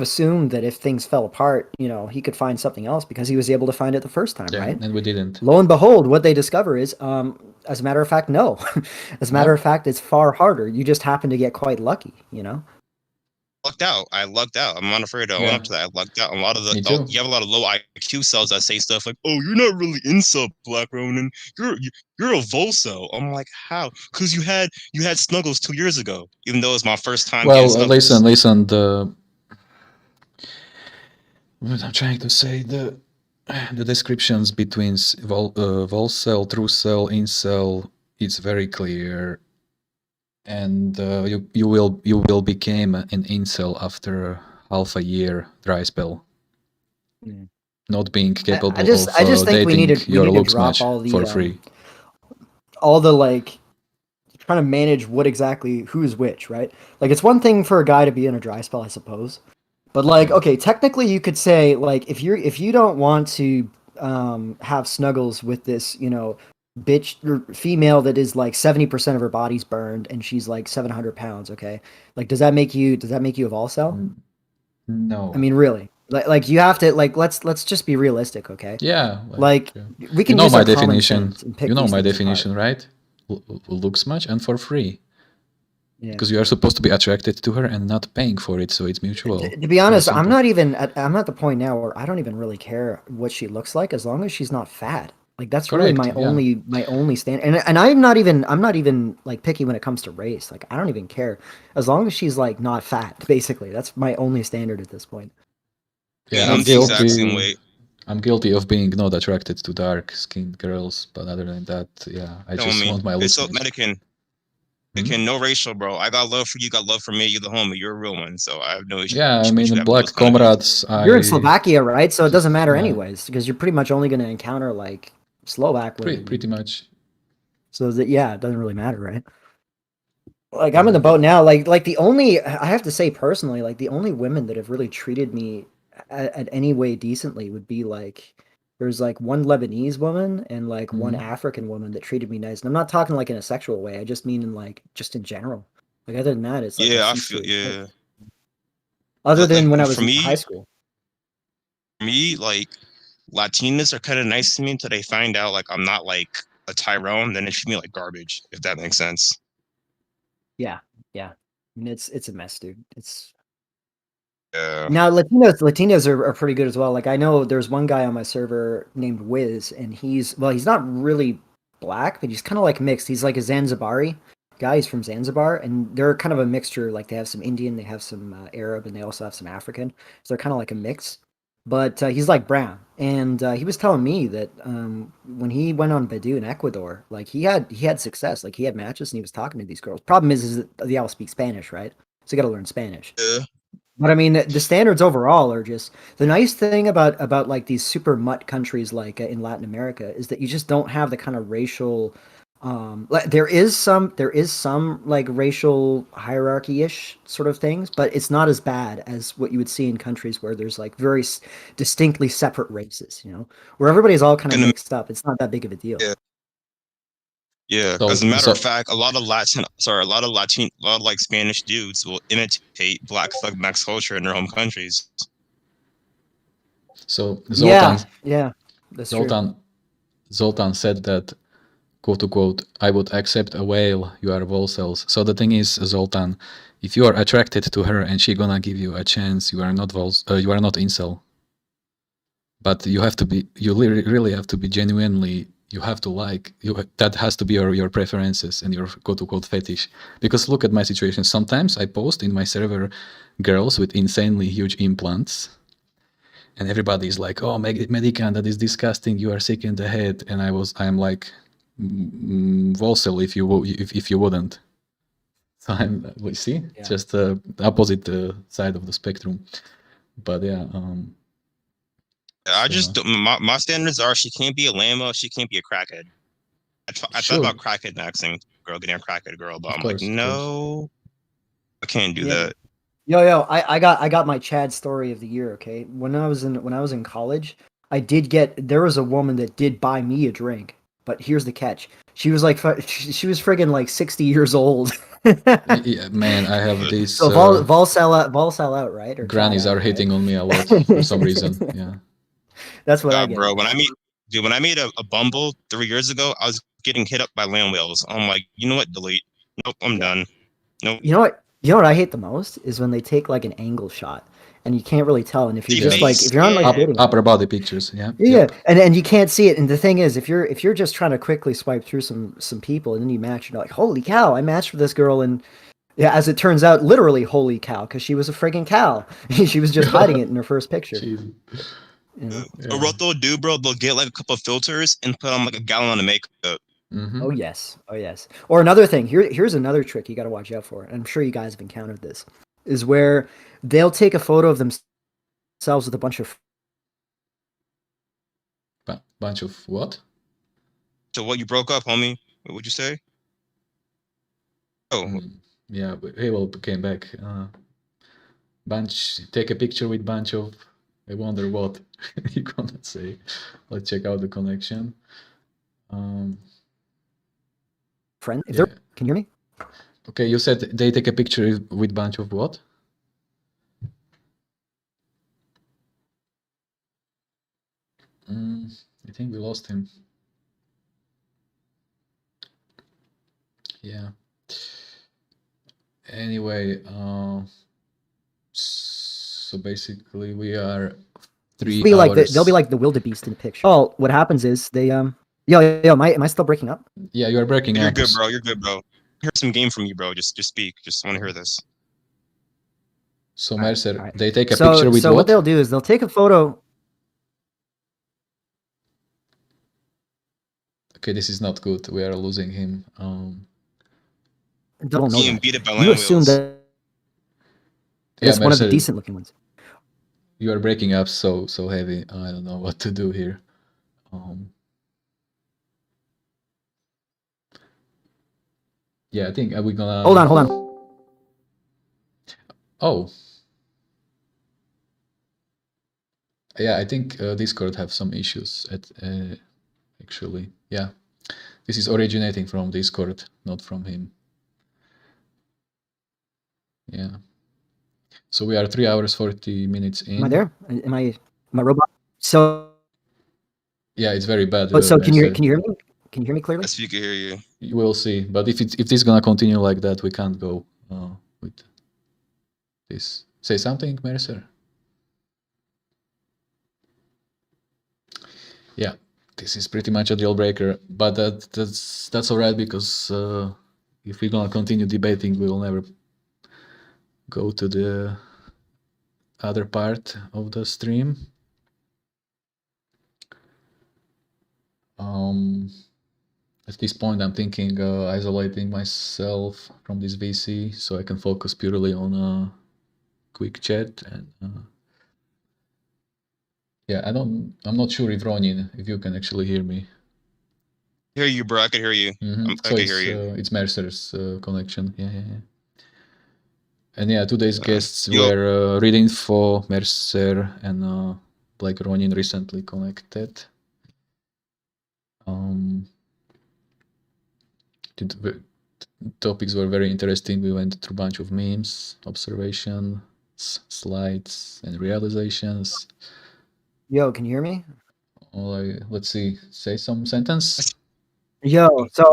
assumed that if things fell apart, you know, he could find something else because he was able to find it the first time, right? And we didn't. Lo and behold, what they discover is, as a matter of fact, no. As a matter of fact, it's far harder. You just happen to get quite lucky, you know? I lucked out. I'm not afraid to own up to that. I lucked out. A lot of you have a lot of low IQ cells that say stuff like, "Oh, you're not really incel, Black Ronin. You're a Volcel." I'm like, how? Because you had Snuggles 2 years ago, even though it's my first time. Well, listen. What I'm trying to say, the descriptions between Volcel, Truecel, Incel, it's very clear. And you will become an incel after half a year dry spell, not being capable I just think dating we need your to looks drop much all the for free. All the like trying to manage what exactly who's which, right? Like it's one thing for a guy to be in a dry spell, I suppose, but like okay, technically you could say like if you don't want to have snuggles with this, you know, bitch or female that is like 70% of her body's burned and she's like 700 pounds, okay, like does that make you a Volcel? No, I mean really, like you have to like let's just be realistic, okay? Yeah, like we can you know use my our common definition. sense and pick You know these my things definition, apart. right? Looks much and for free. Yeah. Because you are supposed to be attracted to her and not paying for it, so it's mutual. To be honest, I'm at the point now where I don't even really care what she looks like as long as she's not fat. Like that's really my only stand. And I'm not even like picky when it comes to race. Like I don't even care as long as she's like not fat. Basically, that's my only standard at this point. Yeah, I'm guilty. I'm guilty of being not attracted to dark-skinned girls, but other than that, yeah, I just want my looks. So Medicann, no racial, bro. I got love for you, got love for me. You're the homie. You're a real one, so I have no issue. Yeah, I mean, black comrades. You're in Slovakia, right? So it doesn't matter anyways, because you're pretty much only going to encounter like Slovak women. Pretty much. So that it doesn't really matter, right? Like I'm in the boat now. Like the only I have to say personally, like the only women that have really treated me at any way decently would be like there's like one Lebanese woman and like one African woman that treated me nice. And I'm not talking like in a sexual way. I just mean in like just in general. Like other than that, it's like I feel Other than when I was in high school. For me, like Latinas are kind of nice to me until they find out like I'm not like a Tyrone. Then they treat me like garbage, if that makes sense. Yeah. I mean, it's a mess, dude. It's Yeah. Now Latinos are pretty good as well. Like I know there's one guy on my server named Wiz, and he's not really black, but he's kind of like mixed. He's like a Zanzibari guy. He's from Zanzibar, and they're kind of a mixture. Like they have some Indian, they have some Arab, and they also have some African. So they're kind of like a mix. But he's like brown, and he was telling me that when he went on Badu in Ecuador, like he had success. Like he had matches, and he was talking to these girls. Problem is that they all speak Spanish, right? So you got to learn Spanish. Yeah. But I mean, the standards overall are just the nice thing about like these super mutt countries like in Latin America is that you just don't have the kind of racial. There is some like racial hierarchy-ish sort of things, but it's not as bad as what you would see in countries where there's like very distinctly separate races. You know, where everybody's all kind of mixed up. It's not that big of a deal. Yeah, as a matter of fact, a lot of like Spanish dudes will imitate Black Thug Max culture in their home countries. So Zoltan, that's Zoltan said that, quote unquote, I would accept a whale. You are Volcels. So the thing is, Zoltan, if you are attracted to her and she gonna give you a chance, you are not you are not incel. But you have to be. You really have to be genuinely. You have to like that has to be your preferences and your quote-unquote fetish. Because look at my situation. Sometimes I post in my server girls with insanely huge implants, and everybody's like, "Oh, Medicann, that is disgusting. You are sick in the head." And I'm like, Volcel if you wouldn't. So just the opposite side of the spectrum. But yeah. I just my standards are she can't be a lamo, she can't be a crackhead. I thought about crackhead maxing girl, getting a crackhead girl, but I'm like, no, I can't do that. Yo, I got my Chad story of the year. Okay, when I was in college, There was a woman that did buy me a drink, but here's the catch. She was like, she was friggin' like 60 years old. Yeah, man, I have this. So Vol sell out, right? Or grannies are hitting on me a lot for some reason. Yeah, that's what I get. Bro, when I made a Bumble 3 years ago, I was getting hit up by land whales. I'm like, you know what? Delete. Nope, I'm done. Nope. You know what I hate the most is when they take like an angle shot and you can't really tell. And if you're just like, if you're on like upper body pictures, yeah, and you can't see it. And the thing is, if you're just trying to quickly swipe through some people and then you match, you're like, holy cow, I matched with this girl, and yeah, as it turns out, literally holy cow, because she was a friggin' cow. She was just hiding it in her first picture. You know? What they'll do, bro, they'll get like a couple of filters and put on like a gallon of makeup. Oh yes. Or another thing, here's another trick you got to watch out for. And I'm sure you guys have encountered this, is where they'll take a photo of themselves with a bunch of what? So what, you broke up, homie? What would you say? Oh. Yeah, but he came back. Take a picture with bunch of, I wonder what you gonna say. Let's check out the connection. Friend, can you hear me? Okay, you said they take a picture with bunch of what? I think we lost him. Yeah. Anyway, so basically we are 3 hours. They'll be like the wildebeest in the picture. Oh, what happens is they Yo, am I still breaking up? Yeah, you are breaking up. You're good, bro. Here's some game from you, bro. Just speak. Just want to hear this. So Mercer, they take a picture with what they'll do is they'll take a photo. Okay, this is not good. We are losing him. Don't know that. Beat it by You assume that it's one of the Mercer, decent looking ones. You are breaking up so heavy. I don't know what to do here. Yeah, I think we're gonna. Hold on. Oh. Yeah, I think Discord have some issues. Actually, yeah, this is originating from Discord, not from him. Yeah. So we are 3 hours 40 minutes in. Am I there? Am I robot? So. Yeah, it's very bad. But so can you hear me? Can you hear me clearly? Yes, we can hear you. You will see. But if this is gonna continue like that, we can't go with this. Say something, Mercer. Yeah, this is pretty much a deal breaker. But that's alright, because if we're gonna continue debating, we will never go to the other part of the stream. At this point, I'm thinking isolating myself from this VC so I can focus purely on quick chat. And yeah, I'm not sure if Ronin, if you can actually hear me. Hear you, bro. I can hear you. I can hear you. It's Mercer's connection. Yeah. And yeah, today's guests were reading for Mercer and Black Ronin recently connected. The topics were very interesting. We went through a bunch of memes, observations, slides, and realizations. Yo, can you hear me? Let's see. Say some sentence. Yo, so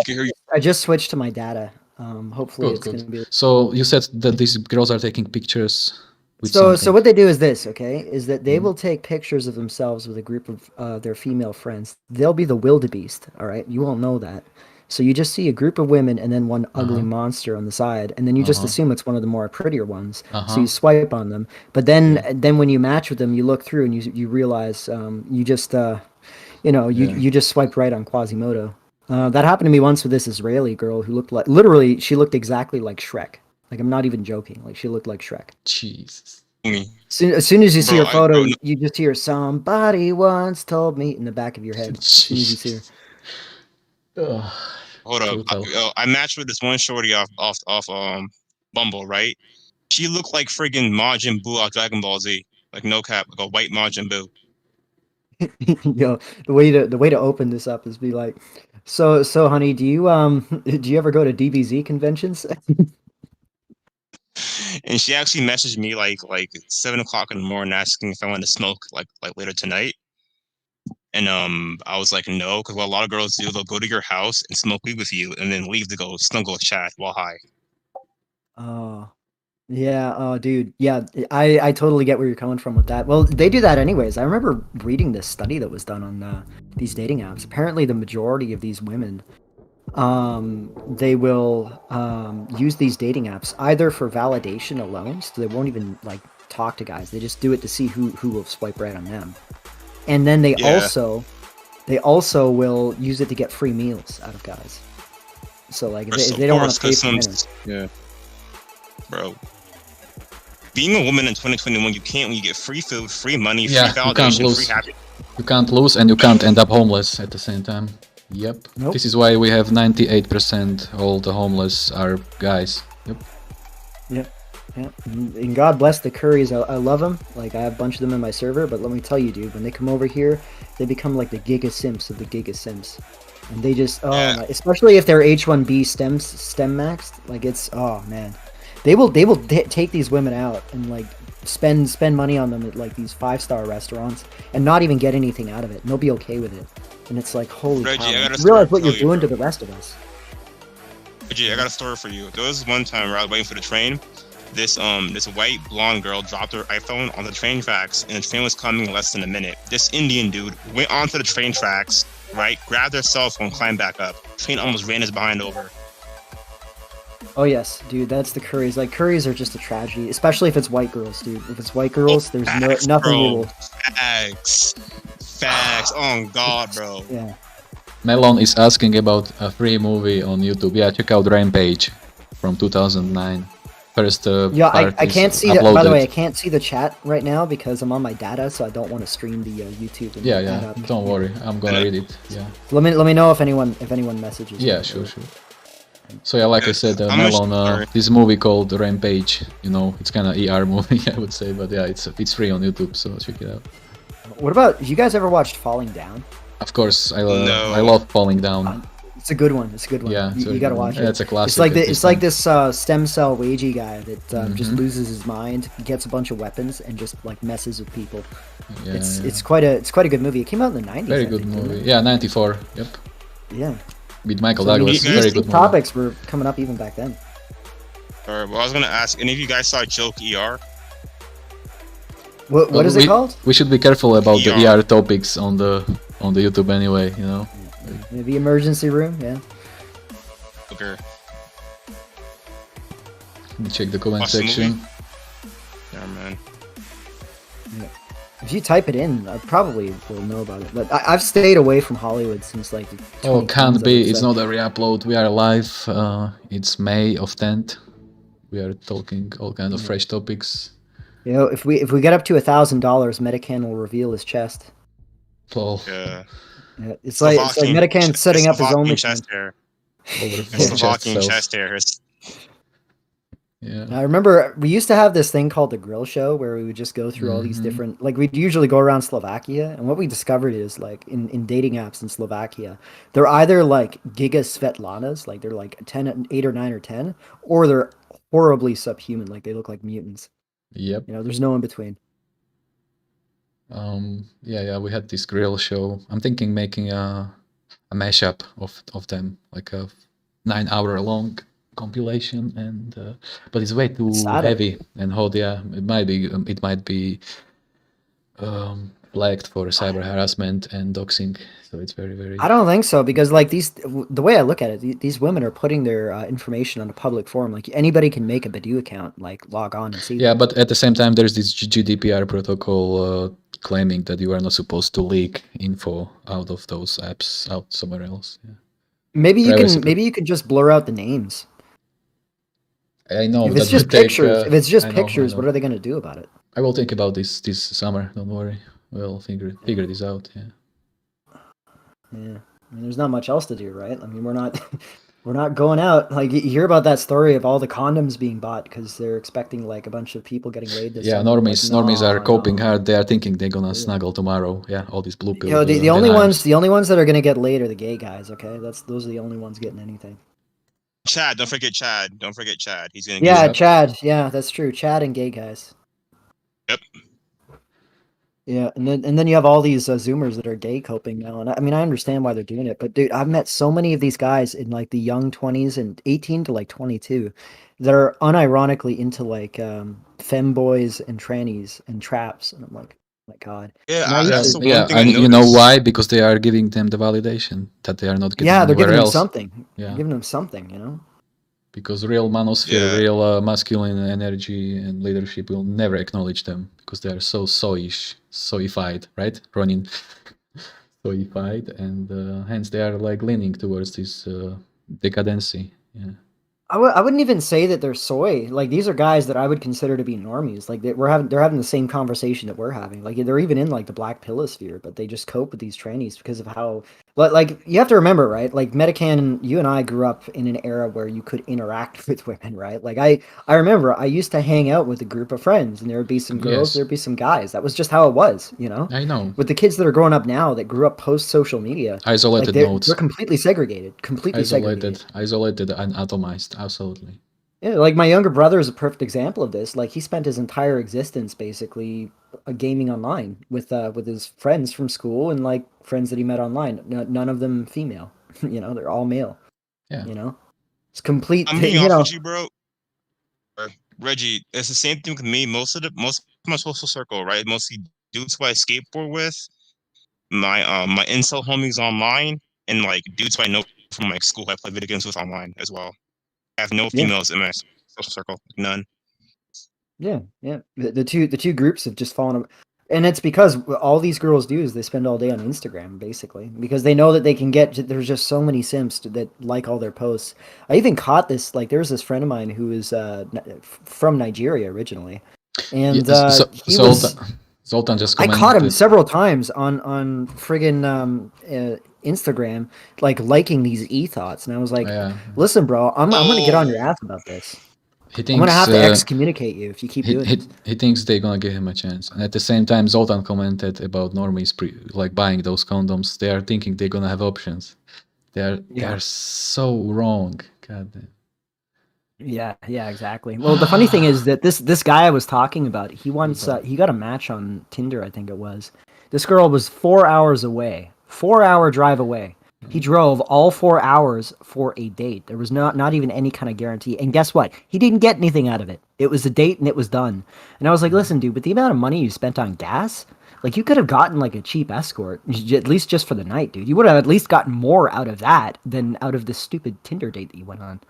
I just switched to my data. Hopefully it's going to be. So you said that these girls are taking pictures. So what they do is this, okay? Is that they will take pictures of themselves with a group of their female friends. They'll be the wildebeest, all right? You won't know that. So you just see a group of women and then one ugly monster on the side, and then you just assume it's one of the more prettier ones. So you swipe on them. But then when you match with them, you look through and you realize you just you just swiped right on Quasimodo. That happened to me once with this Israeli girl who looked like, literally, she looked exactly like Shrek. Like, I'm not even joking. Like, she looked like Shrek. Jesus. As soon as you see her photo, you just hear "Somebody once told me" in the back of your head. As soon as you see her. Hold up. I matched with this one shorty off Bumble, right? She looked like friggin' Majin Buu off Dragon Ball Z. Like, no cap, like a white Majin Buu. Yo, the way to open this up is be like, so honey, do you ever go to DBZ conventions? And she actually messaged me like 7 o'clock in the morning asking if I wanted to smoke like later tonight. And I was like, no, because what a lot of girls do, they'll go to your house and smoke weed with you, and then leave to go snuggle with Chad while high. Oh, yeah. Oh, dude. Yeah, I totally get where you're coming from with that. Well, they do that anyways. I remember reading this study that was done on these dating apps. Apparently, the majority of these women, they will use these dating apps either for validation alone, so they won't even like talk to guys. They just do it to see who will swipe right on them. And then they also will use it to get free meals out of guys. So like if they don't want to pay for dinner. Yeah. Bro, being a woman in 2021, you can't when you get free food, free money, free validation, free happiness. You can't lose and you can't end up homeless at the same time. Yep. Nope. This is why we have 98% all the homeless are guys. Yep. Yep. Yeah, and God bless the Currys. I love them. Like I have a bunch of them in my server, but let me tell you, dude, when they come over here, they become like the Giga Simps of the Giga Simps, and they just especially if they're H1B stem maxed, like it's man, they will take these women out and like spend money on them at like these 5-star restaurants and not even get anything out of it. And they'll be okay with it, and it's like holy Reggie, cow! I gotta Realize what you're you, doing bro. to the rest of us. Reggie, I got a story for you. There was one time where I was waiting for the train. This white blonde girl dropped her iPhone on the train tracks, and the train was coming in less than a minute. This Indian dude went onto the train tracks, right? Grabbed their cell phone, climbed back up. Train almost ran his behind over. Oh yes, dude, that's the Currys. Like Currys are just a tragedy, especially if it's white girls, dude. If it's white girls, there's nothing bro. you will. Facts. Oh God, bro. Yeah. Melon is asking about a free movie on YouTube. Yeah, check out Rampage from 2009. First Yeah, part I is can't see uploaded. that. By the way, I can't see the chat right now because I'm on my data, so I don't want to stream the YouTube. And Yeah, that yeah. up. Don't worry, I'm gonna read it. Yeah. Let me know if anyone messages. Yeah, me. sure. So yeah, like I said, How much- Melon, this movie called Rampage. You know, it's kind of ER movie, I would say, but yeah, it's free on YouTube, so check it out. What about you guys ever watched Falling Down? Of course, I No. love Falling Down. It's a good one. It's a good one. Yeah, you gotta watch it. Yeah, it's a classic. It's like this stem cell wagey guy that just loses his mind, gets a bunch of weapons, and just like messes with people. Yeah, It's quite a good movie. It came out in the 90s. very I good think, didn't movie. it? Yeah, 94. Yep. Yeah. With Michael So Douglas. these Very good movie. topics were coming up even back then. Alright, well, I was gonna ask, any of you guys saw Joke ER? What is it called? We should be careful about the ER. ER topics on the YouTube anyway. You know. The emergency room. Yeah. Okay. Let me check the comment Watch the section. movie? Yeah, man. If you type it in, I probably will know about it. But I've stayed away from Hollywood since like. Oh, 2010s, can't be. I would It's say. not a re-upload. We are live. It's May of 10th. We are talking all kind of fresh topics. You know, if we get up to $1,000, Medicann will reveal his chest. Lol. Yeah. Yeah, it's like Medicann setting up his own chest hair. Over It's Slovakian cells. chest hair. Yeah. I remember we used to have this thing called the grill show where we would just go through all these different, like we'd usually go around Slovakia, and what we discovered is like in dating apps in Slovakia, they're either like Giga Svetlanas, like they're like 8 or 9 or 10, or they're horribly subhuman, like they look like mutants. Yep. You know, there's no in between. Yeah, we had this grill show. I'm thinking making a mashup of them, like a 9-hour long compilation, and but it's way too heavy and hot. Yeah, it might be flagged for cyber harassment and doxing. So it's very. I don't think so, because like the way I look at it, these women are putting their information on a public forum. Like anybody can make a Badoo account, like log on and see. Yeah, but at the same time, there's this GDPR protocol claiming that you are not supposed to leak info out of those apps out somewhere else. Yeah. Maybe you can just blur out the names. I know. If it's just pictures, what are they going to do about it? I will think about this summer. Don't worry. We'll figure this out. Yeah. Yeah. I mean, there's not much else to do, right? I mean, we're We're not going out. Like you hear about that story of all the condoms being bought because they're expecting like a bunch of people getting laid this summer. Normies are coping no. hard. They are thinking they're gonna snuggle tomorrow. Yeah, all these blue pill. The only ones that are gonna get laid are the gay guys. Okay, those are the only ones getting anything. Chad, don't forget Chad. Don't forget Chad. He's gonna. Yeah, Chad. Yeah, that's true. Chad and gay guys. Yep. Yeah, and then you have all these Zoomers that are gay coping now, and I mean I understand why they're doing it, but dude, I've met so many of these guys in like the young 20s and 18 to like 22 that are unironically into like femboys and trannies and traps, and I'm like, oh my god. Yeah, that's the one thing and I you know why? Because they are giving them the validation that they are not getting. Yeah, they're giving else. them something. Yeah, they're giving them something, you know. Because real manosphere, real masculine energy and leadership will never acknowledge them because they are so soyified, right, Ronin? Soyified, and hence they are like leaning towards this decadency. Yeah. I wouldn't even say that they're soy. Like these are guys that I would consider to be normies. Like they're having the same conversation that we're having. Like they're even in like the black pill sphere, but they just cope with these trannies because of how. Like you have to remember, right? Like Medicann, you and I grew up in an era where you could interact with women, right? Like I remember I used to hang out with a group of friends, and there would be some girls, there'd be some guys. That was just how it was, you know. I know. With the kids that are growing up now that grew up post social media, isolated like they're completely segregated, segregated, isolated and atomized. Absolutely. Yeah, like my younger brother is a perfect example of this. Like he spent his entire existence basically gaming online with his friends from school and like friends that he met online. None of them female. You know, they're all male. Yeah. You know, it's complete. I'm being honest with you, bro. Reggie, it's the same thing with me. Most of my social circle, right? Mostly dudes who I skateboard with, my incel homies online, and like dudes who I know from like school who I play video games with online as well. I have no females in my social circle, none. Yeah. The two groups have just fallen apart. And it's because all these girls do is they spend all day on Instagram, basically, because they know that they can get. There's just so many simps that like all their posts. I even caught this. Like, there was this friend of mine who is from Nigeria originally, and Zoltan just. I caught him several times on friggin' Instagram, like liking these e-thoughts, and I was like, "Listen, bro, I'm gonna get on your ass about this. I'm gonna have to excommunicate you if you keep doing this." He thinks they're gonna give him a chance, and at the same time, Zoltan commented about normies like buying those condoms. They are thinking they're gonna have options. They are so wrong. God damn. Yeah, exactly. Well, the funny thing is that this guy I was talking about, he once he got a match on Tinder, I think it was. This girl was 4 hours away, 4-hour drive away. He drove all 4 hours for a date. There was not even any kind of guarantee. And guess what? He didn't get anything out of it. It was a date and it was done. And I was like, listen, dude, with the amount of money you spent on gas, like you could have gotten like a cheap escort, at least just for the night, dude. You would have at least gotten more out of that than out of this stupid Tinder date that you went on,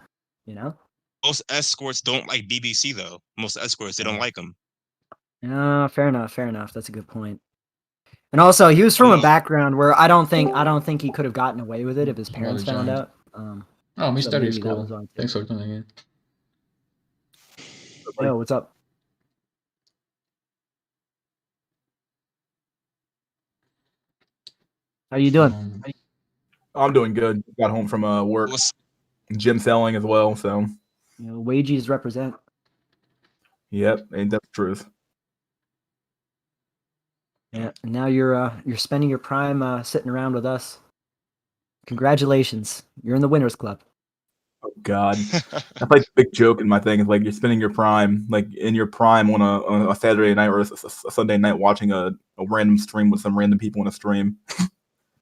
you know? Most escorts don't like BBC though. Most escorts, they don't like them. Fair enough. That's a good point. And also, he was from a background where I don't think he could have gotten away with it if his parents found out. MysterySchool. Thanks for tuning in. Yo, what's up? How you doing? I'm doing good. Got home from work, gym selling as well. So, wages represent. Yep, ain't that the truth? Yeah, and now you're spending your prime sitting around with us. Congratulations, you're in the winners club. Oh God, that's like the big joke in my thing. It's like you're spending your prime, like in your prime on a Saturday night or a Sunday night, watching a random stream with some random people in a stream.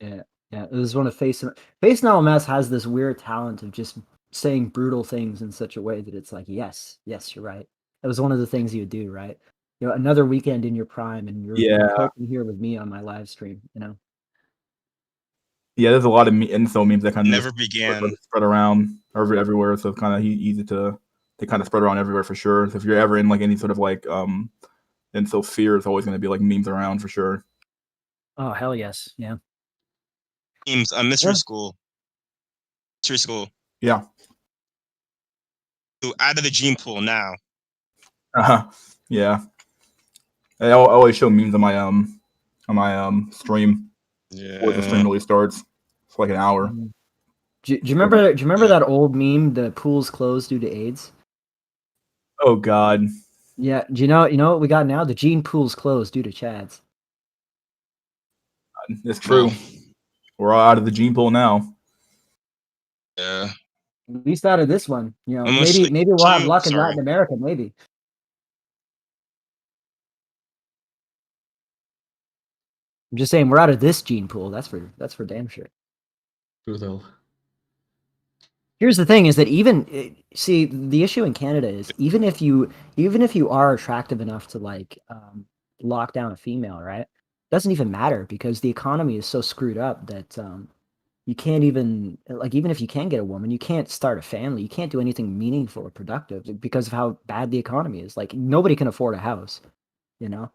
Yeah. It was one of Face LMS has this weird talent of just saying brutal things in such a way that it's like, yes, you're right. That was one of the things you would do, right? Another weekend in your prime, and you're coping here with me on my live stream. Yeah, there's a lot of incel memes that kind of never began spread around everywhere, so it's kind of easy to kind of spread around everywhere for sure. So if you're ever in like any sort of like incel sphere, it's always going to be like memes around for sure. Oh hell yes, yeah. Memes on MysterySchool. MysterySchool. Yeah. So out of the gene pool now. Yeah. I always show memes on my stream. Yeah. Before the stream really starts. It's like an hour. Do you remember that old meme? The pool's closed due to AIDS. Oh God. Yeah. Do you know what we got now? The gene pool's closed due to Chads. It's true. We're all out of the gene pool now. Yeah. At least out of this one. You know, Unless, maybe like, we'll have luck in sorry. Latin America. Maybe. I'm just saying we're out of this gene pool. That's for damn sure. Brutal. Here's the thing: is that see the issue in Canada is even if you are attractive enough to like lock down a female, right? It doesn't even matter because the economy is so screwed up that you can't even even if you can get a woman, you can't start a family, you can't do anything meaningful or productive because of how bad the economy is. Like nobody can afford a house, you know.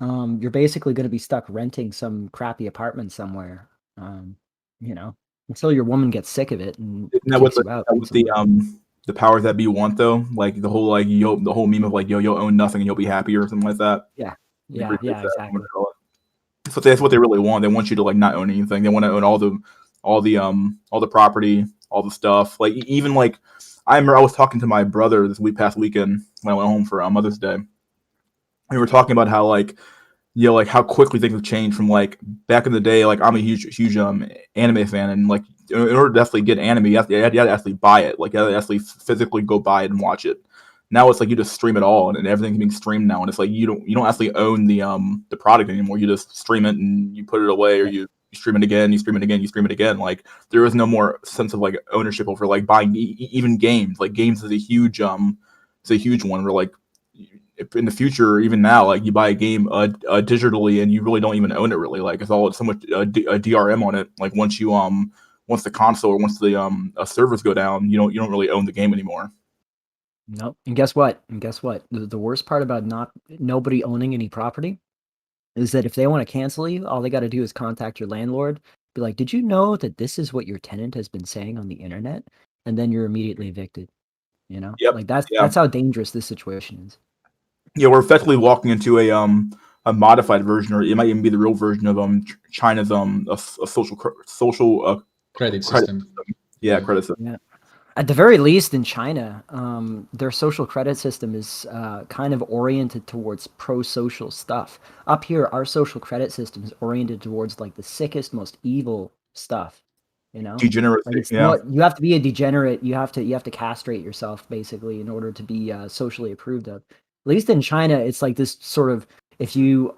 You're basically going to be stuck renting some crappy apartment somewhere, you know, until your woman gets sick of it and Isn't that kicks what you out. the powers that be want though? Like the whole the whole meme of like you'll own nothing and you'll be happy or something like that. Yeah, exactly. So that's what they really want. They want you to like not own anything. They want to own all the property, all the stuff. Like even like I remember I was talking to my brother this past weekend when I went home for Mother's Day. We were talking about how like like how quickly things have changed from like back in the day. Like I'm a huge anime fan, and like in order to actually get anime, you have to actually buy it. Like you have to actually physically go buy it and watch it. Now it's like you just stream it all, and everything's being streamed now, and it's like you don't actually own the product anymore. You just stream it and you put it away, or you stream it again, you stream it again, you stream it again. Like there is no more sense of like ownership over like buying even games. Like games is a huge one. Where like in the future, even now, like you buy a game digitally and you really don't even own it. Really, like it's all so much DRM on it. Like once the console or once the servers go down, you don't really own the game anymore. Nope. And guess what? The worst part about nobody owning any property is that if they want to cancel you, all they got to do is contact your landlord. Be like, "Did you know that this is what your tenant has been saying on the internet?" And then you're immediately evicted. You know, like that's how dangerous this situation is. Yeah, we're effectively walking into a modified version, or it might even be the real version of China's a social credit system. Yeah, credit system. Yeah. At the very least, in China, their social credit system is kind of oriented towards pro-social stuff. Up here, our social credit system is oriented towards like the sickest, most evil stuff. You know, degenerate. Like you have to be a degenerate. You have to castrate yourself basically in order to be socially approved of. At least in China, it's like this sort of if you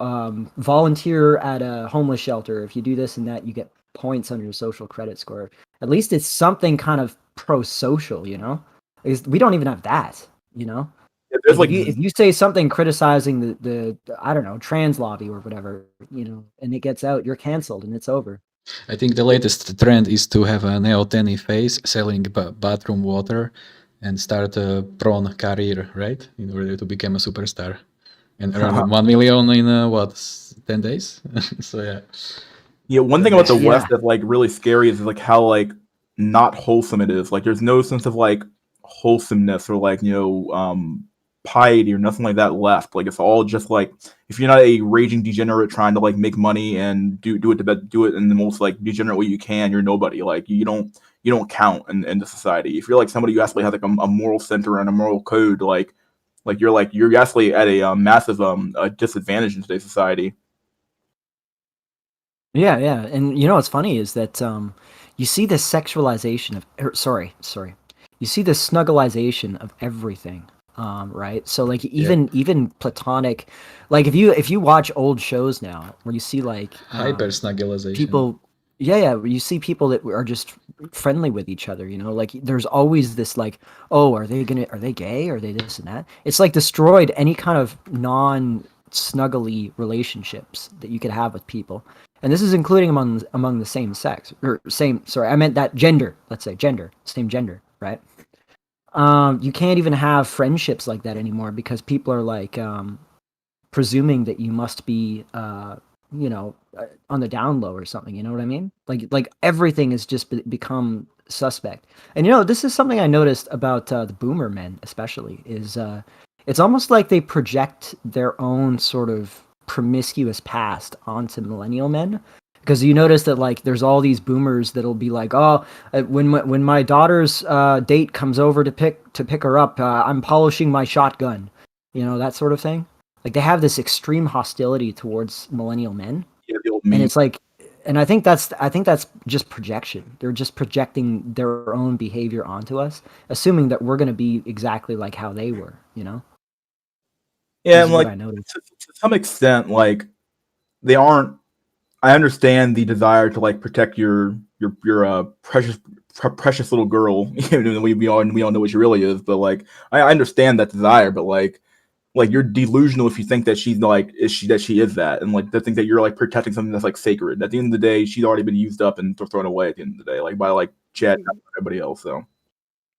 volunteer at a homeless shelter, if you do this and that, you get points on your social credit score. At least it's something kind of pro-social, you know? Because we don't even have that, you know? Yeah, if you say something criticizing the I don't know, trans lobby or whatever, you know, and it gets out, you're canceled and it's over. I think the latest trend is to have a Neo-Tenny face selling bathroom water and start a prawn career, right? In order to become a superstar. And earn 1 million in 10 days? So yeah. Yeah, one thing about the West that's like really scary is like how like not wholesome it is. Like there's no sense of like wholesomeness or like, piety or nothing like that left. Like it's all just like if you're not a raging degenerate trying to like make money and do it in the most like degenerate way you can, you're nobody. Like you don't count in the society. If you're like somebody who actually has like a moral center and a moral code, like you're actually at a massive disadvantage in today's society. Yeah, and you know what's funny is that you see the sexualization of you see the snuggleization of everything. Right, so like even platonic, like if you watch old shows now where you see like hyper snuggleization people, where you see people that are just friendly with each other, you know, like there's always this like, oh, are they gay, are they this and that? It's like destroyed any kind of non-snuggly relationships that you could have with people, and this is including among the same sex or I meant that gender, let's say same gender, right? You can't even have friendships like that anymore because people are like presuming that you must be on the down low or something. You know what I mean? Like everything has just become suspect. And you know, this is something I noticed about the boomer men, especially, is it's almost like they project their own sort of promiscuous past onto millennial men. Because you notice that like there's all these boomers that'll be like, oh, when my daughter's date comes over to pick her up, I'm polishing my shotgun, that sort of thing. Like they have this extreme hostility towards millennial men, and it's like, and I think that's just projection. They're just projecting their own behavior onto us, assuming that we're going to be exactly like how they were, Yeah, and like to some extent, like they aren't. I understand the desire to like protect your precious little girl. We all know what she really is, but like I understand that desire, but like you're delusional if you think that she's like she is that, and like to think that you're like protecting something that's like sacred. At the end of the day, she's already been used up and thrown away at the end of the day, like by like Chad and everybody else. So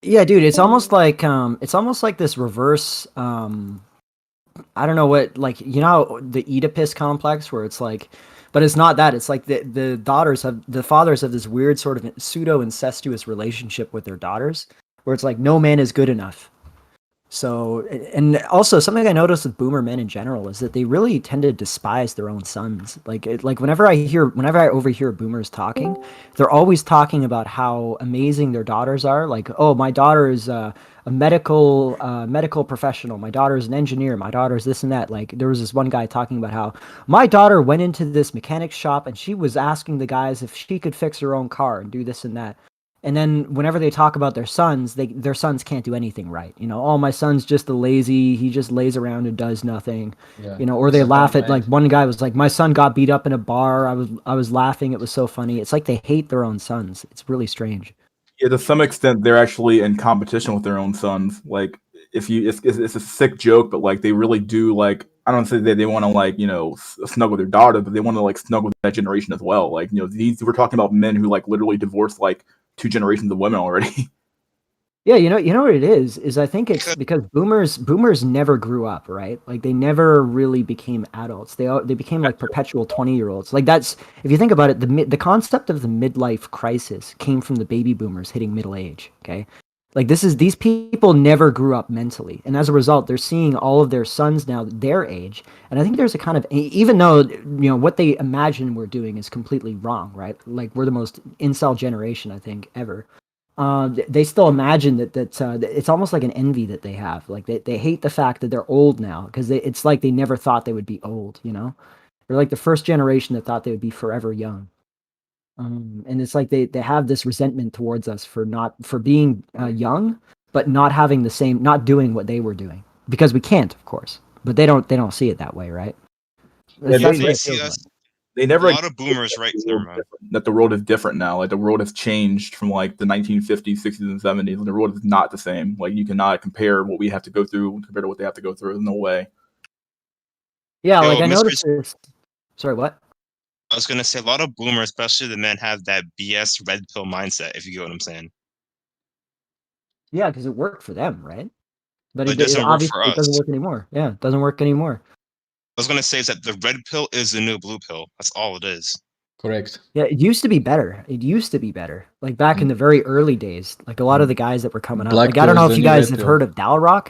yeah, dude, it's almost like this reverse. I don't know what, like, the Oedipus complex, where it's like, but it's not that. It's like the fathers have this weird sort of pseudo incestuous relationship with their daughters, where it's like no man is good enough. So, and also something I noticed with boomer men in general is that they really tend to despise their own sons. Like whenever I overhear boomers talking, they're always talking about how amazing their daughters are. Like, oh, my daughter is a medical professional. My daughter is an engineer. My daughter is this and that. Like there was this one guy talking about how my daughter went into this mechanic shop and she was asking the guys if she could fix her own car and do this and that. And then whenever they talk about their sons, their sons can't do anything right. Oh, my son's just a lazy, he just lays around and does nothing. Yeah. Or they laugh at, like, one guy was like, my son got beat up in a bar. I was laughing. It was so funny. It's like they hate their own sons. It's really strange. Yeah, to some extent, they're actually in competition with their own sons. Like, it's a sick joke, but like they really do, like, I don't say that they want to like snuggle their daughter, but they want to like snuggle that generation as well. Like we're talking about men who like literally divorced like 2 generations of women already. Yeah, you know what it is I think it's because boomers never grew up, right? Like they never really became adults. They became like perpetual 20-year-olds. Like that's, if you think about it, the concept of the midlife crisis came from the baby boomers hitting middle age, okay? Like these people never grew up mentally, and as a result, they're seeing all of their sons now their age, and I think there's a kind of, even though what they imagine we're doing is completely wrong, right? Like we're the most incel generation I think ever. They still imagine that it's almost like an envy that they have. Like they hate the fact that they're old now because it's like they never thought they would be old. They're like the first generation that thought they would be forever young. And it's like they have this resentment towards us for being young, but not having not doing what they were doing, because we can't, of course, but they don't see it that way, right? Yeah, they never. A lot of boomers, right? That the world is different now. Like the world has changed from like the 1950s, 60s, and 70s. And the world is not the same. Like you cannot compare what we have to go through compared to what they have to go through. There's no way. Yeah, like I noticed this. Sorry, what? I was gonna say a lot of boomers, especially the men, have that BS red pill mindset. If you get what I'm saying. Yeah, because it worked for them, right? But it doesn't work for us. It doesn't work anymore. Yeah, it doesn't work anymore. I was gonna say is that the red pill is the new blue pill. That's all it is. Correct. Yeah, it used to be better. Like back in the very early days. Like a lot of the guys that were coming up. Like I don't know if you guys have heard of DollRock.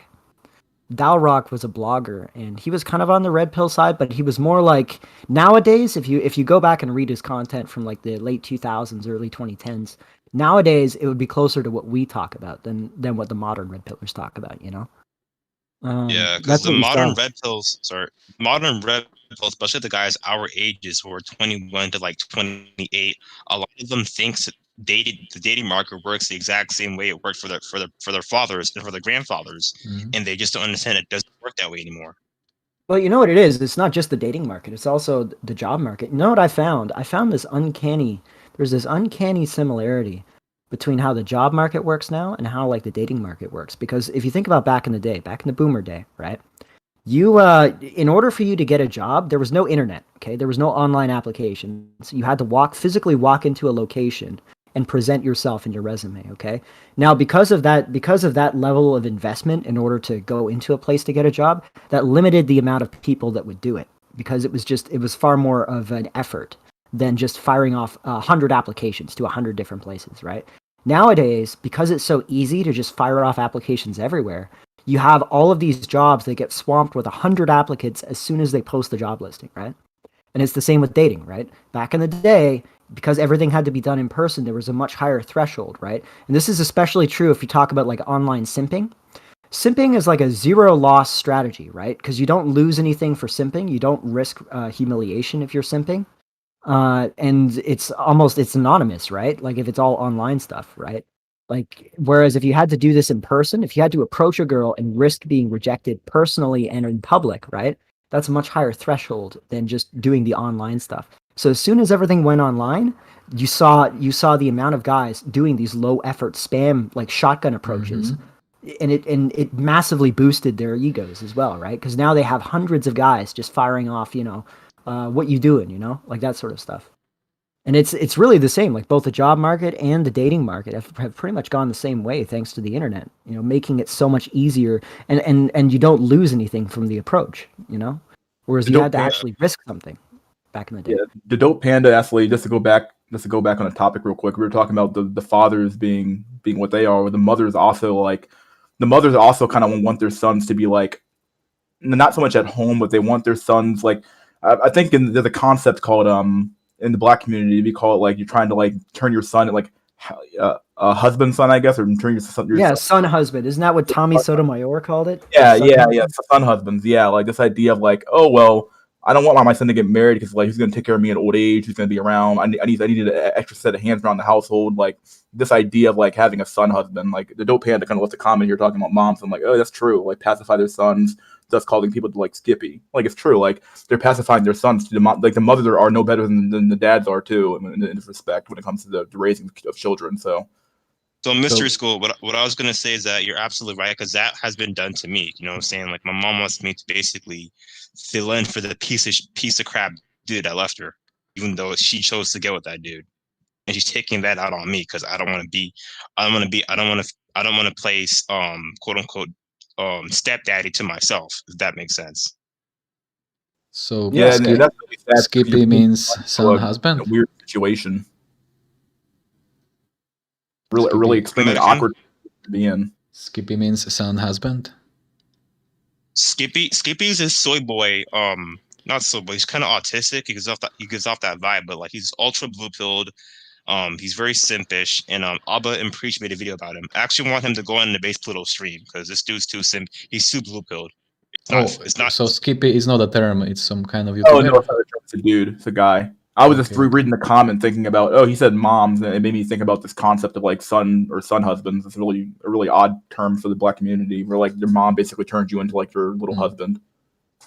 DollRock was a blogger, and he was kind of on the red pill side, but he was more like, nowadays, if you go back and read his content from like the late 2000s, early 2010s, nowadays it would be closer to what we talk about than what the modern red pillers talk about, Yeah, because the modern red pills, especially the guys our ages who are 21 to like 28, a lot of them thinks that the dating market works the exact same way it worked for their fathers and for their grandfathers, and they just don't understand it doesn't work that way anymore. Well, you know what it is? It's not just the dating market; it's also the job market. You know what I found? I found there's this uncanny similarity between how the job market works now and how like the dating market works. Because if you think about back in the boomer day, right? You, in order for you to get a job, there was no internet. Okay, there was no online applications. You had to physically walk into a location and present yourself and your resume. Okay. Now, because of that level of investment in order to go into a place to get a job, that limited the amount of people that would do it, because it was far more of an effort than just firing off 100 applications to 100 different places, right? Nowadays, because it's so easy to just fire off applications everywhere, you have all of these jobs that get swamped with 100 applicants as soon as they post the job listing, right? And it's the same with dating, right? Back in the day, because everything had to be done in person, there was a much higher threshold, right? And this is especially true if you talk about like online simping. Simping is like a zero loss strategy, right? Because you don't lose anything for simping. You don't risk humiliation if you're simping. And it's anonymous, right? Like if it's all online stuff, right? Like, whereas if you had to do this in person, if you had to approach a girl and risk being rejected personally and in public, right? That's a much higher threshold than just doing the online stuff. So as soon as everything went online, you saw the amount of guys doing these low effort spam, like shotgun approaches. And it massively boosted their egos as well, right? Because now they have hundreds of guys just firing off, what you doing, like that sort of stuff. And it's really the same, like both the job market and the dating market have pretty much gone the same way thanks to the internet, making it so much easier, and you don't lose anything from the approach, whereas you had to actually risk something back in the day. Yeah, the Dope Panda actually, just to go back on the topic real quick, we were talking about the fathers being what they are, the mothers also kind of want their sons to be like, not so much at home, but they want their sons like, I think there's a concept called in the Black community, we call it like you're trying to like turn your son like a husband son, I guess, or turn your son. Son husband. Isn't that what Tommy Sotomayor called it? Yeah, son husbands. Yeah, like this idea of like, oh well, I don't want my son to get married because like he's gonna take care of me in old age. He's gonna be around. I need an extra set of hands around the household. Like this idea of like having a son husband. Like the Dope Panda kind of left a comment here talking about moms. I'm like, oh, that's true. Like pacify their sons. Thus calling people to like Skippy. Like it's true. Like they're pacifying their sons to the like the mothers are no better than the dads are too in this respect when it comes to the raising of children. So MysterySchool, what I was gonna say is that you're absolutely right, because that has been done to me. You know what I'm saying? Like my mom wants me to basically fill in for the piece of crap dude that left her, even though she chose to get with that dude, and she's taking that out on me because I don't want to place quote unquote stepdaddy to myself, if that makes sense. So yeah, that's really sad. Skippy means son husband. A weird situation. Really extremely awkward to be in. Skippy means son husband. Skippy's a soy boy. Not soy boy. He's kind of autistic. He gives off that vibe, but like he's ultra blue pilled. He's very simpish, and Abba and Preach made a video about him. I actually want him to go on the Base Pluto stream because this dude's too simp. He's too blue pilled. It's not. So Skippy is not a term; it's some kind of YouTuber. Oh no, it's a dude. It's a guy. I was just reading the comment, thinking about, oh, he said moms, and it made me think about this concept of like son or son husbands. It's a really odd term for the Black community, where like your mom basically turns you into like your little husband,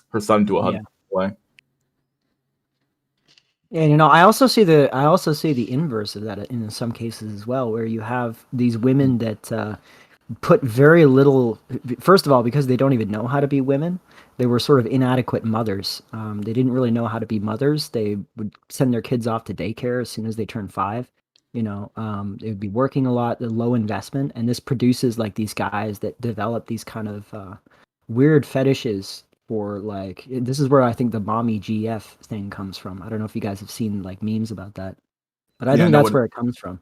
her son to a husband. Way. Yeah, I also see the inverse of that in some cases as well, where you have these women that put very little. First of all, because they don't even know how to be women, they were sort of inadequate mothers. They didn't really know how to be mothers. They would send their kids off to daycare as soon as they turned 5. They would be working a lot, low investment, and this produces like these guys that develop these kind of weird fetishes. For like, this is where I think the mommy GF thing comes from. I don't know if you guys have seen like memes about that, but I think that's where it comes from.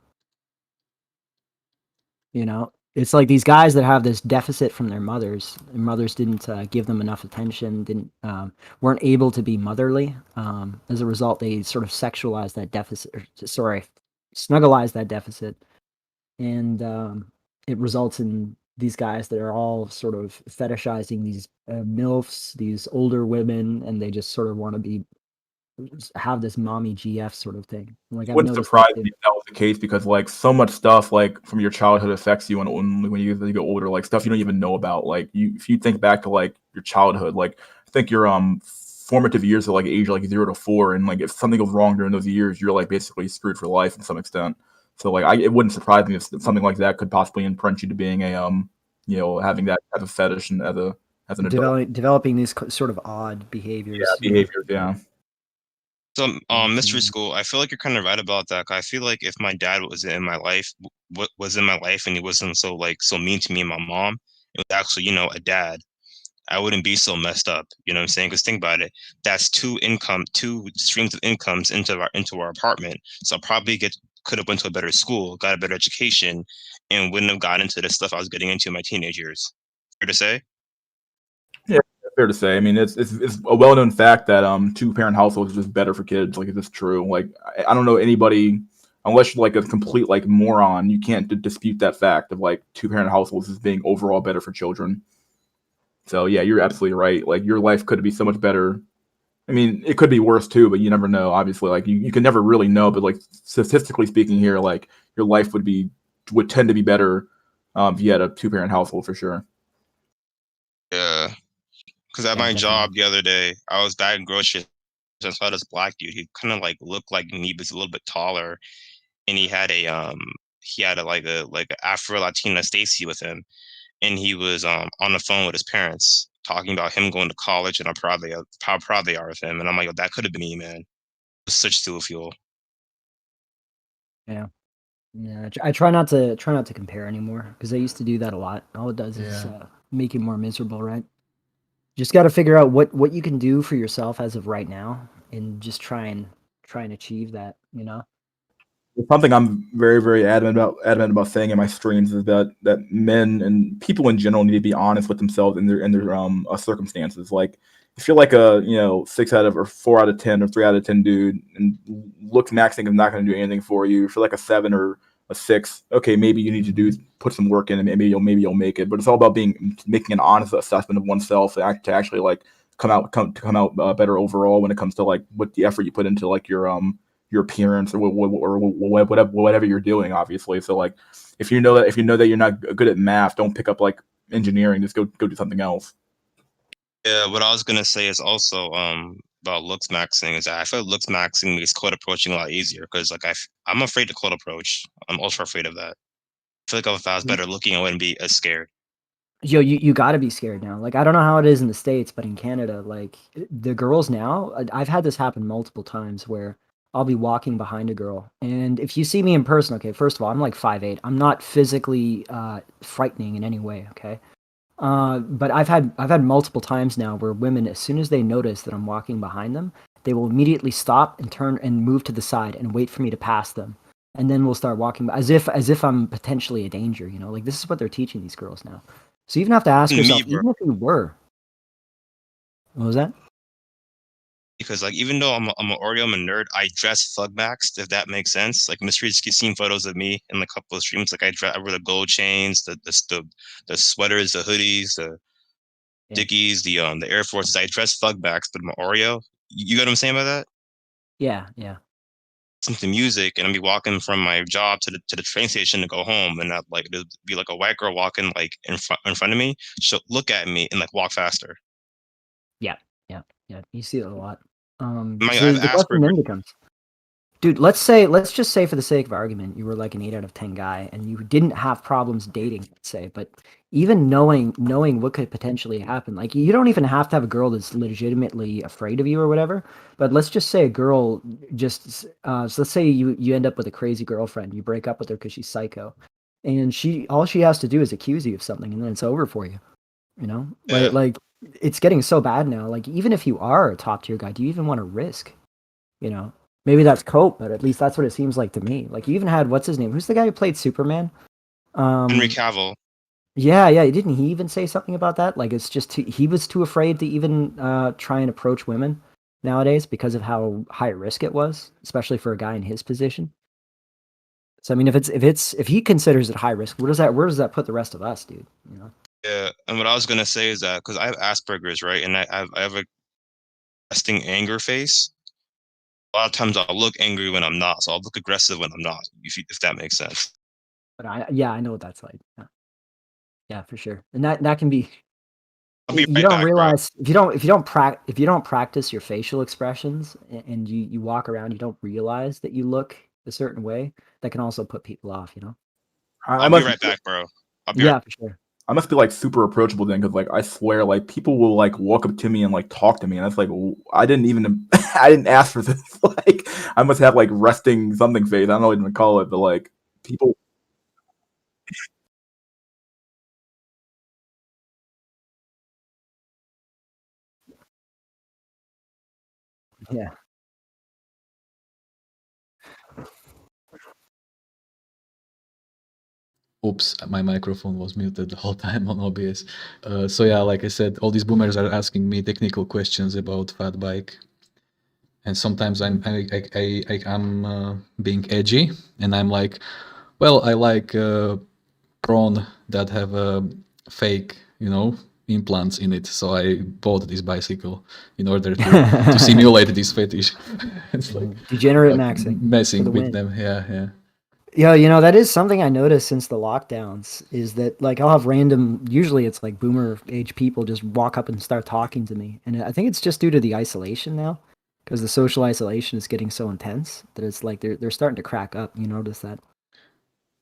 It's like these guys that have this deficit from their mothers. Their mothers didn't give them enough attention, weren't able to be motherly. As a result, they sort of sexualize that deficit, snuggleize that deficit, and it results in these guys that are all sort of fetishizing these MILFs, these older women, and they just sort of want to have this mommy GF sort of thing. Like, it wouldn't surprise me if that was the case, because like so much stuff like from your childhood affects you, and when you get older, like stuff you don't even know about. Like if you think back to like your childhood, like I think your formative years are like age like 0 to 4, and like if something goes wrong during those years, you're like basically screwed for life to some extent. So like it wouldn't surprise me if something like that could possibly imprint you to being a having that type of fetish and as an adult. Developing these sort of odd behaviors. Yeah, behaviors. Yeah. So, MysterySchool, I feel like you're kind of right about that. I feel like if my dad was in my life, and he wasn't so mean to me and my mom, it was actually a dad, I wouldn't be so messed up. You know what I'm saying? Because think about it, that's two streams of incomes into our apartment. So I probably could have went to a better school, got a better education, and wouldn't have gotten into the stuff I was getting into in my teenage years. Fair to say? Yeah, fair to say. I mean, it's a well-known fact that two-parent households is just better for kids. Like, it's just true. Like, I don't know anybody, unless you're like a complete like moron, you can't dispute that fact of like two-parent households as being overall better for children. So yeah, you're absolutely right. Like, your life could be so much better. I mean, it could be worse too, but you never know. Obviously, like you can never really know. But like statistically speaking, here, like your life would tend to be better if you had a two-parent household for sure. Yeah, because at my job the other day, I was bagging groceries and I saw this black dude. He kind of like looked like me, but he's a little bit taller, and he had a like a Afro Latina Stacy with him, and he was on the phone with his parents talking about him going to college and how proud they are of him. And I'm like, that could have been me, man. It was such dual fuel. Yeah. Yeah, I try not to compare anymore because I used to do that a lot. All it does is make you more miserable, right? Just got to figure out what you can do for yourself as of right now, and just try and achieve that. You know. Something I'm very, very adamant about saying in my streams is that men and people in general need to be honest with themselves in their circumstances. Like, if you're like a 6 out of or 4 out of 10 or 3 out of 10 dude and looks maxing is not going to do anything for you. If you're like a 7 or a 6, okay, maybe you need to put some work in and maybe you'll make it. But it's all about making an honest assessment of oneself to actually like come out better overall when it comes to like what the effort you put into like your appearance or whatever you're doing, obviously. So like, if you know that you're not good at math, don't pick up like engineering. Just go do something else. Yeah, what I was gonna say is also about looks maxing is that I feel like looks maxing makes code approaching a lot easier because like I'm afraid to code approach. I'm ultra afraid of that. I feel like if I was better looking, I wouldn't be as scared. Yo, you got to be scared now. Like, I don't know how it is in the States, but in Canada, like the girls now, I've had this happen multiple times where I'll be walking behind a girl, and if you see me in person, okay, first of all, I'm like 5'8". I'm not physically frightening in any way, okay? But I've had multiple times now where women, as soon as they notice that I'm walking behind them, they will immediately stop and turn and move to the side and wait for me to pass them, and then we'll start walking as if I'm potentially a danger. You know, like this is what they're teaching these girls now. So you even have to ask yourself, even if you were, what was that? Because like even though I'm a nerd, I dress thug maxed, if that makes sense. Like Mystery's seen photos of me in a couple of streams. Like I wear the gold chains, the sweaters, the hoodies, the Dickies, the Air Forces. I dress thug maxed, but I'm Oreo. You get what I'm saying by that? Yeah. Listen to music, and I'll be walking from my job to the train station to go home, and there'll be like a white girl walking like in front of me. She'll look at me and like walk faster. Yeah. You see it a lot. I So have the question then Asperger's. becomes, dude, let's just say for the sake of argument, you were like an 8 out of 10 guy and you didn't have problems dating, let's say, but even knowing what could potentially happen, like you don't even have to have a girl that's legitimately afraid of you or whatever, but let's just say a girl just, so let's say you end up with a crazy girlfriend, you break up with her because she's psycho, and all she has to do is accuse you of something and then it's over for you, you know? Yeah. Like it's getting so bad now, like even if you are a top tier guy, do you even want to risk, you know? Maybe that's cope, but at least that's what it seems like to me. Like you even had what's his name? Who's the guy who played Superman? Henry Cavill. Yeah. Didn't he even say something about that? Like it's just he was too afraid to even try and approach women nowadays because of how high risk it was, especially for a guy in his position. So I mean, if he considers it high risk, where does that put the rest of us, dude? You know? Yeah, and what I was gonna say is that because I have Asperger's, right, and I have a resting anger face. A lot of times I'll look angry when I'm not, so I'll look aggressive when I'm not. If that makes sense. But I know what that's like. Yeah, for sure, and that can be. I'll be You right don't back, bro. realize if you don't practice your facial expressions and you walk around, you don't realize that you look a certain way. That can also put people off, you know. I'll be right back, bro. For sure. I must be like super approachable then, because like I swear, like people will like walk up to me and like talk to me, and it's like I didn't ask for this. Like I must have like resting something face. I don't know what to call it, but like people. Yeah. Oops, my microphone was muted the whole time on OBS. So yeah, like I said, all these boomers are asking me technical questions about fat bike, and sometimes I'm being edgy, and I'm like, well, I like prawn that have fake, implants in it. So I bought this bicycle in order to simulate this fetish. It's like degenerate maxing, messing with them. Yeah. Yeah, that is something I noticed since the lockdowns, is that like I'll have usually it's like boomer age people just walk up and start talking to me. And I think it's just due to the isolation now, because the social isolation is getting so intense that it's like they're starting to crack up. You notice that?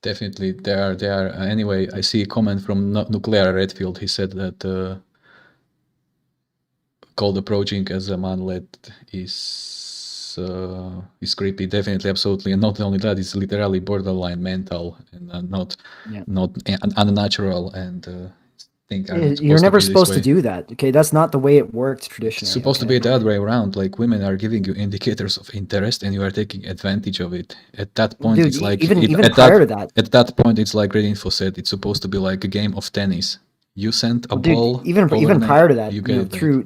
Definitely, they are. Anyway, I see a comment from Nuclear Redfield. He said that cold approaching as a manlet is creepy. Definitely, absolutely, and not only that, it's literally borderline mental and not unnatural. And you're never supposed to do that. Okay, that's not the way it worked traditionally. It's supposed to be the other way around. Like, women are giving you indicators of interest, and you are taking advantage of it. At that point, it's like even prior to that. At that point, it's like Red Info said. It's supposed to be like a game of tennis. You sent a ball. Even prior to that,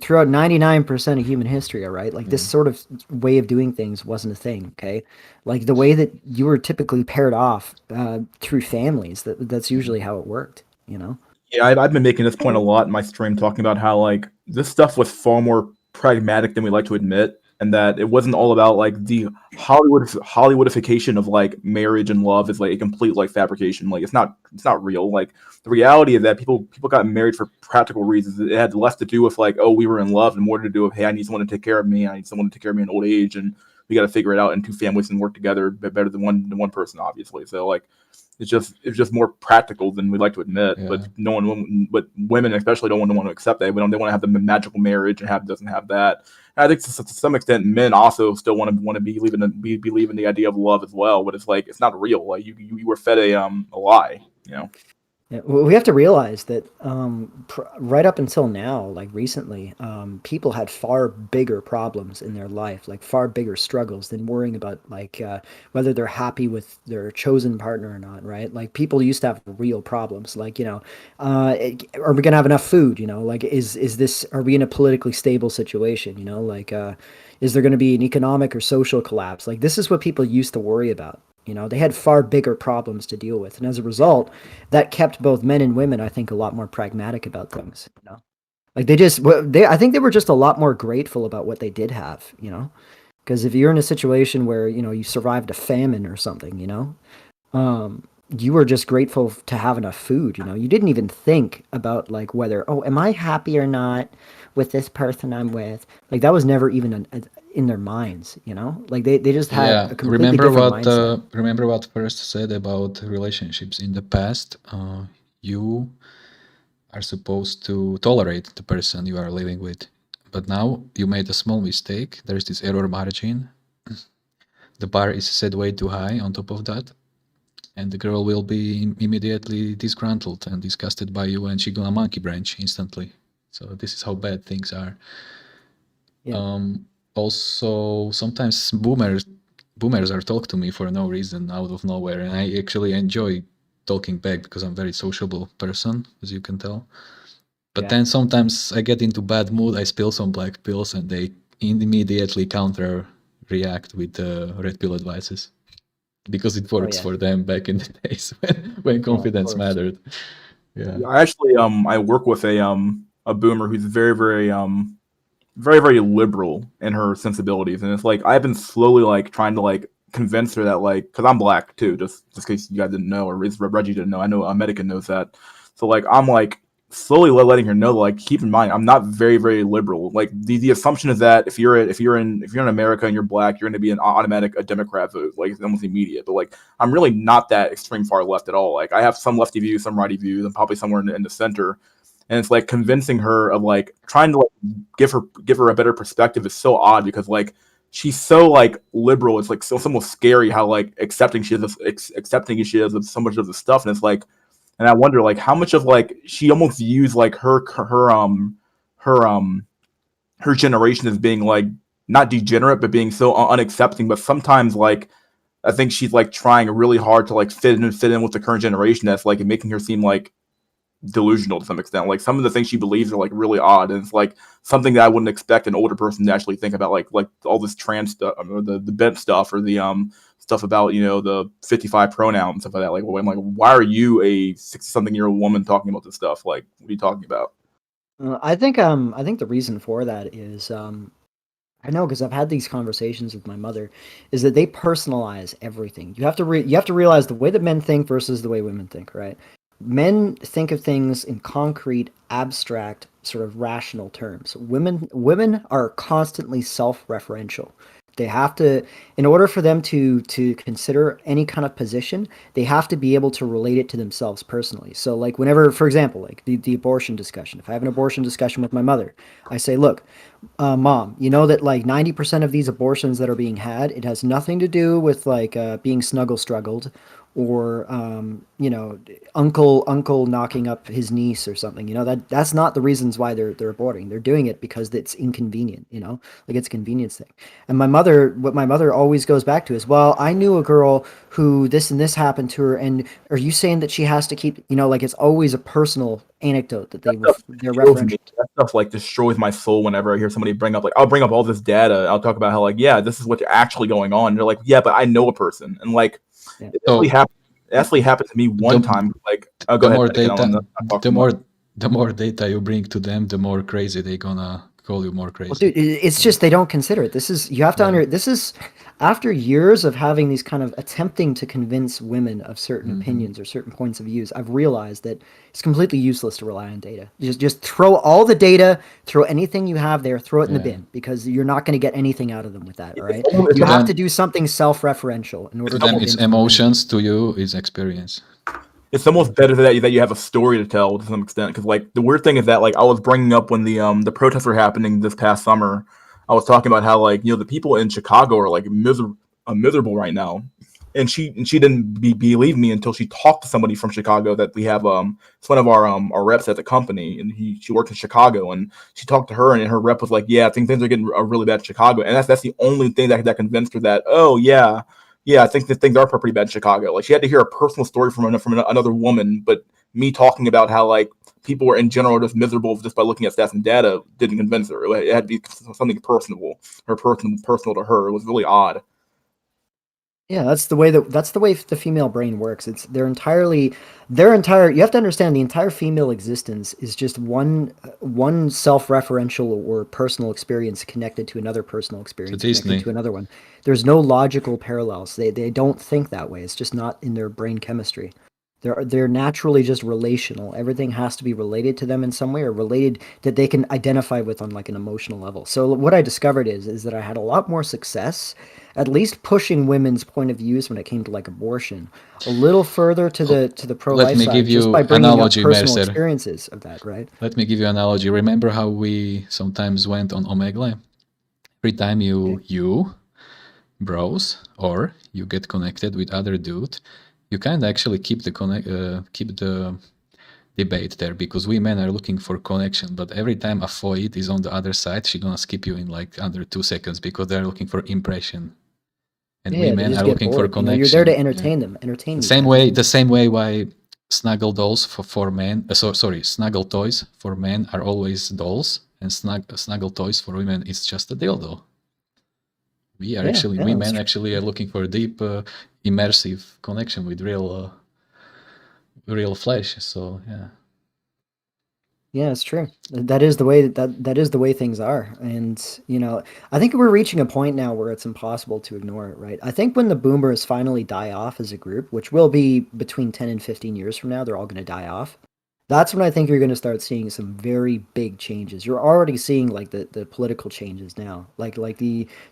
throughout 99% of human history, all right, like this sort of way of doing things wasn't a thing. Okay, like the way that you were typically paired off through families. That's usually how it worked. Yeah, I've been making this point a lot in my stream, talking about how like this stuff was far more pragmatic than we like to admit, and that it wasn't all about like the Hollywoodification of like marriage and love is like a complete like fabrication. Like it's not real. Like the reality is that people got married for practical reasons. It had less to do with like, oh, we were in love, and more to do with, hey, I need someone to take care of me. I need someone to take care of me in old age, and we got to figure it out in two families and work together better than one person, obviously. So like. It's just more practical than we like to admit, but but women especially don't want to accept that. They want to have the magical marriage and doesn't have that. And I think to some extent, men also still want to believe in the idea of love as well. But it's like it's not real. Like you were fed a lie. Yeah, well, we have to realize that right up until now, like recently, people had far bigger problems in their life, like far bigger struggles than worrying about like whether they're happy with their chosen partner or not, right? Like people used to have real problems, like are we gonna have enough food? Like are we in a politically stable situation? Like is there gonna be an economic or social collapse? Like this is what people used to worry about. They had far bigger problems to deal with. And as a result, that kept both men and women, I think, a lot more pragmatic about things. Like I think they were just a lot more grateful about what they did have, because if you're in a situation where, you survived a famine or something, you were just grateful to have enough food. You didn't even think about like whether, oh, am I happy or not with this person I'm with? Like that was never even in their minds, like they just had a completely different mindset. Remember what First said about relationships in the past. You are supposed to tolerate the person you are living with, but now you made a small mistake. There's this error margin. The bar is set way too high on top of that, and the girl will be immediately disgruntled and disgusted by you, and she's gonna monkey branch instantly. So this is how bad things are. Also, sometimes boomers are talk to me for no reason, out of nowhere, and I actually enjoy talking back because I'm a very sociable person, as you can tell. But then sometimes I get into bad mood, I spill some black pills, and they immediately counter react with red pill advices, because it works for them back in the days when confidence mattered. Yeah. I actually I work with a boomer who's very, very very, very liberal in her sensibilities, and it's like I've been slowly like trying to like convince her that like, because I'm black too, just in case you guys didn't know, or Reggie didn't know. I know Medicann knows that. So like I'm like slowly letting her know, like, keep in mind I'm not very, very liberal. Like the assumption is that if you're in America and you're black, you're going to be a Democrat vote, like it's almost immediate. But like I'm really not that extreme far left at all. Like I have some lefty views, some righty views, and probably somewhere in the center. And it's like convincing her of like trying to like give her a better perspective is so odd, because like she's so like liberal. It's like so almost scary how like accepting she is of so much of the stuff. And it's like, and I wonder like how much of like she almost views like her generation as being like not degenerate, but being so unaccepting. But sometimes like I think she's like trying really hard to like fit in with the current generation. That's like making her seem like delusional to some extent. Like some of the things she believes are like really odd, and it's like something that I wouldn't expect an older person to actually think about, like all this trans stuff, or the bent stuff, or the stuff about, you know, the 55 pronoun and stuff like that. Like, I'm like, why are you a 60-something-year-old woman talking about this stuff? Like, what are you talking about? I think the reason for that is I know, because I've had these conversations with my mother, is that they personalize everything. You have to realize the way that men think versus the way women think, right? Men think of things in concrete, abstract, sort of rational terms. Women are constantly self-referential. They have to, in order for them to consider any kind of position, they have to be able to relate it to themselves personally. So like whenever, for example, like the abortion discussion, if I have an abortion discussion with my mother, I say, look, Mom, you know that like 90% of these abortions that are being had, it has nothing to do with like being struggled, or you know, uncle knocking up his niece or something. You know, that's not the reasons why they're aborting. They're doing it because it's inconvenient, you know, like it's a convenience thing. And what my mother always goes back to is, well, I knew a girl who this and this happened to her, and are you saying that she has to keep, you know, like it's always a personal anecdote that they're referencing. That stuff like destroys my soul whenever I hear somebody bring up, like, I'll bring up all this data, I'll talk about how like, yeah, this is what's actually going on, and they're like, yeah, but I know a person, and like, it actually happened to me one time. Like, oh, go ahead. The more data you bring to them, the more crazy they're gonna call you more crazy. Well, dude, it's just they don't consider it. You have to this is after years of having these kind of attempting to convince women of certain opinions or certain points of views, I've realized that it's completely useless to rely on data. Just throw all the data, throw anything you have there, throw it in the bin, because you're not going to get anything out of them with that. All right, you have to do something self-referential in order to them. It's emotions, to you is experience. It's almost better that you have a story to tell to some extent, because like the weird thing is that like I was bringing up when the protests were happening this past summer, I was talking about how like, you know, the people in Chicago are like miserable right now, and she didn't believe me until she talked to somebody from Chicago that we have it's one of our reps at the company, and she works in Chicago, and she talked to her, and her rep was like, yeah, I think things are getting really bad in Chicago, and that's the only thing that convinced her that, oh yeah, I think that things are pretty bad in Chicago. Like, she had to hear a personal story from another woman, but me talking about how like people were in general just miserable just by looking at stats and data didn't convince her. It had to be something personal to her. It was really odd. Yeah, that's the way the female brain works. It's their entire. You have to understand, the entire female existence is just one self-referential or personal experience connected to another personal experience connected to another one. There's no logical parallels. They don't think that way. It's just not in their brain chemistry. They're naturally just relational. Everything has to be related to them in some way, or related that they can identify with on like an emotional level. So what I discovered is that I had a lot more success, at least pushing women's point of views when it came to like abortion, a little further to the pro-life side, just by bringing up personal experiences of that, right? Let me give you an analogy. Remember how we sometimes went on Omegle? Every time you browse or you get connected with other dude, you kind of actually keep the debate there, because we men are looking for connection, but every time a foid is on the other side, she's gonna skip you in like under 2 seconds, because they're looking for impression, and we men are looking for connection. You're there to entertain them, the same way why snuggle dolls for men, snuggle toys for men are always dolls, and snuggle toys for women is just a dildo. We men actually are looking for a deep, immersive connection with real flesh. So yeah, it's true. That is the way that is the way things are, and you know, I think we're reaching a point now where it's impossible to ignore it. Right? I think when the boomers finally die off as a group, which will be between 10 and 15 years from now, they're all going to die off. That's when I think you're going to start seeing some very big changes. You're already seeing like the political changes now. Like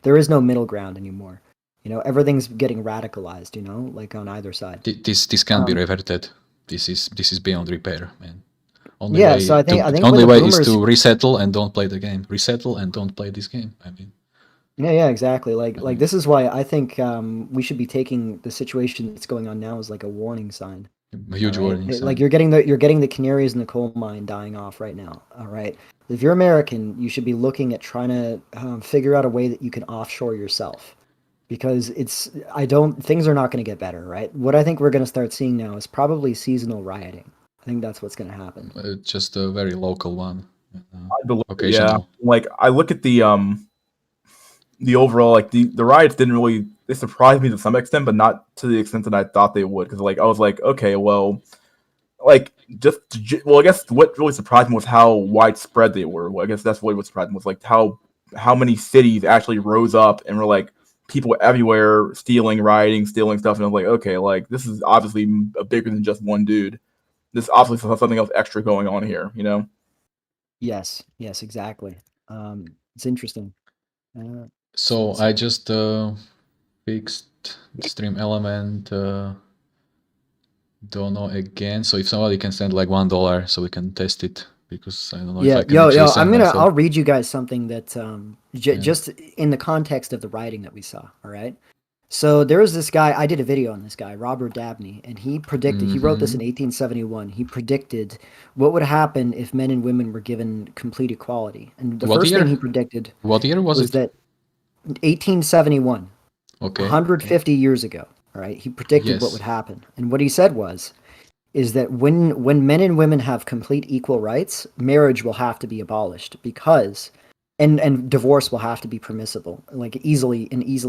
there is no middle ground anymore. You know, everything's getting radicalized, you know, like on either side. This can't be reverted. This is beyond repair, man. So I think only way is to resettle and don't play the game. Resettle and don't play this game. I mean. Yeah, exactly. Like this is why I think we should be taking the situation that's going on now as like a warning sign. A huge warning sign. Like you're getting the canaries in the coal mine dying off right now. All right. If you're American, you should be looking at trying to figure out a way that you can offshore yourself. because things are not going to get better, right? What I think we're going to start seeing now is probably seasonal rioting. I think that's what's going to happen. Just a very local one. I believe, occasional. yeah. Like I look at the overall, like the riots didn't really, they surprised me to some extent, but not to the extent that I thought they would. Because like I was like, okay, well, like I guess what really surprised me was how widespread they were. Well, I guess that's what surprised me was like how many cities actually rose up and were like people everywhere stealing, rioting, stealing stuff, and I was like, okay, like this is obviously bigger than just one dude. This obviously has something else extra going on here, you know? Yes, exactly. It's interesting. So I just fixed the stream element. Don't know again. So if somebody can send like $1 so we can test it, because I don't know if I can actually send myself. I'll read you guys something that just in the context of the writing that we saw. All right. So there was this guy, I did a video on this guy, Robert Dabney, and he predicted, he wrote this in 1871. He predicted what would happen if men and women were given complete equality. And the first thing he predicted what year was it? That 1871. Okay. 150 years ago. All right. He predicted what would happen. And what he said is that when men and women have complete equal rights, marriage will have to be abolished because and divorce will have to be permissible, like easily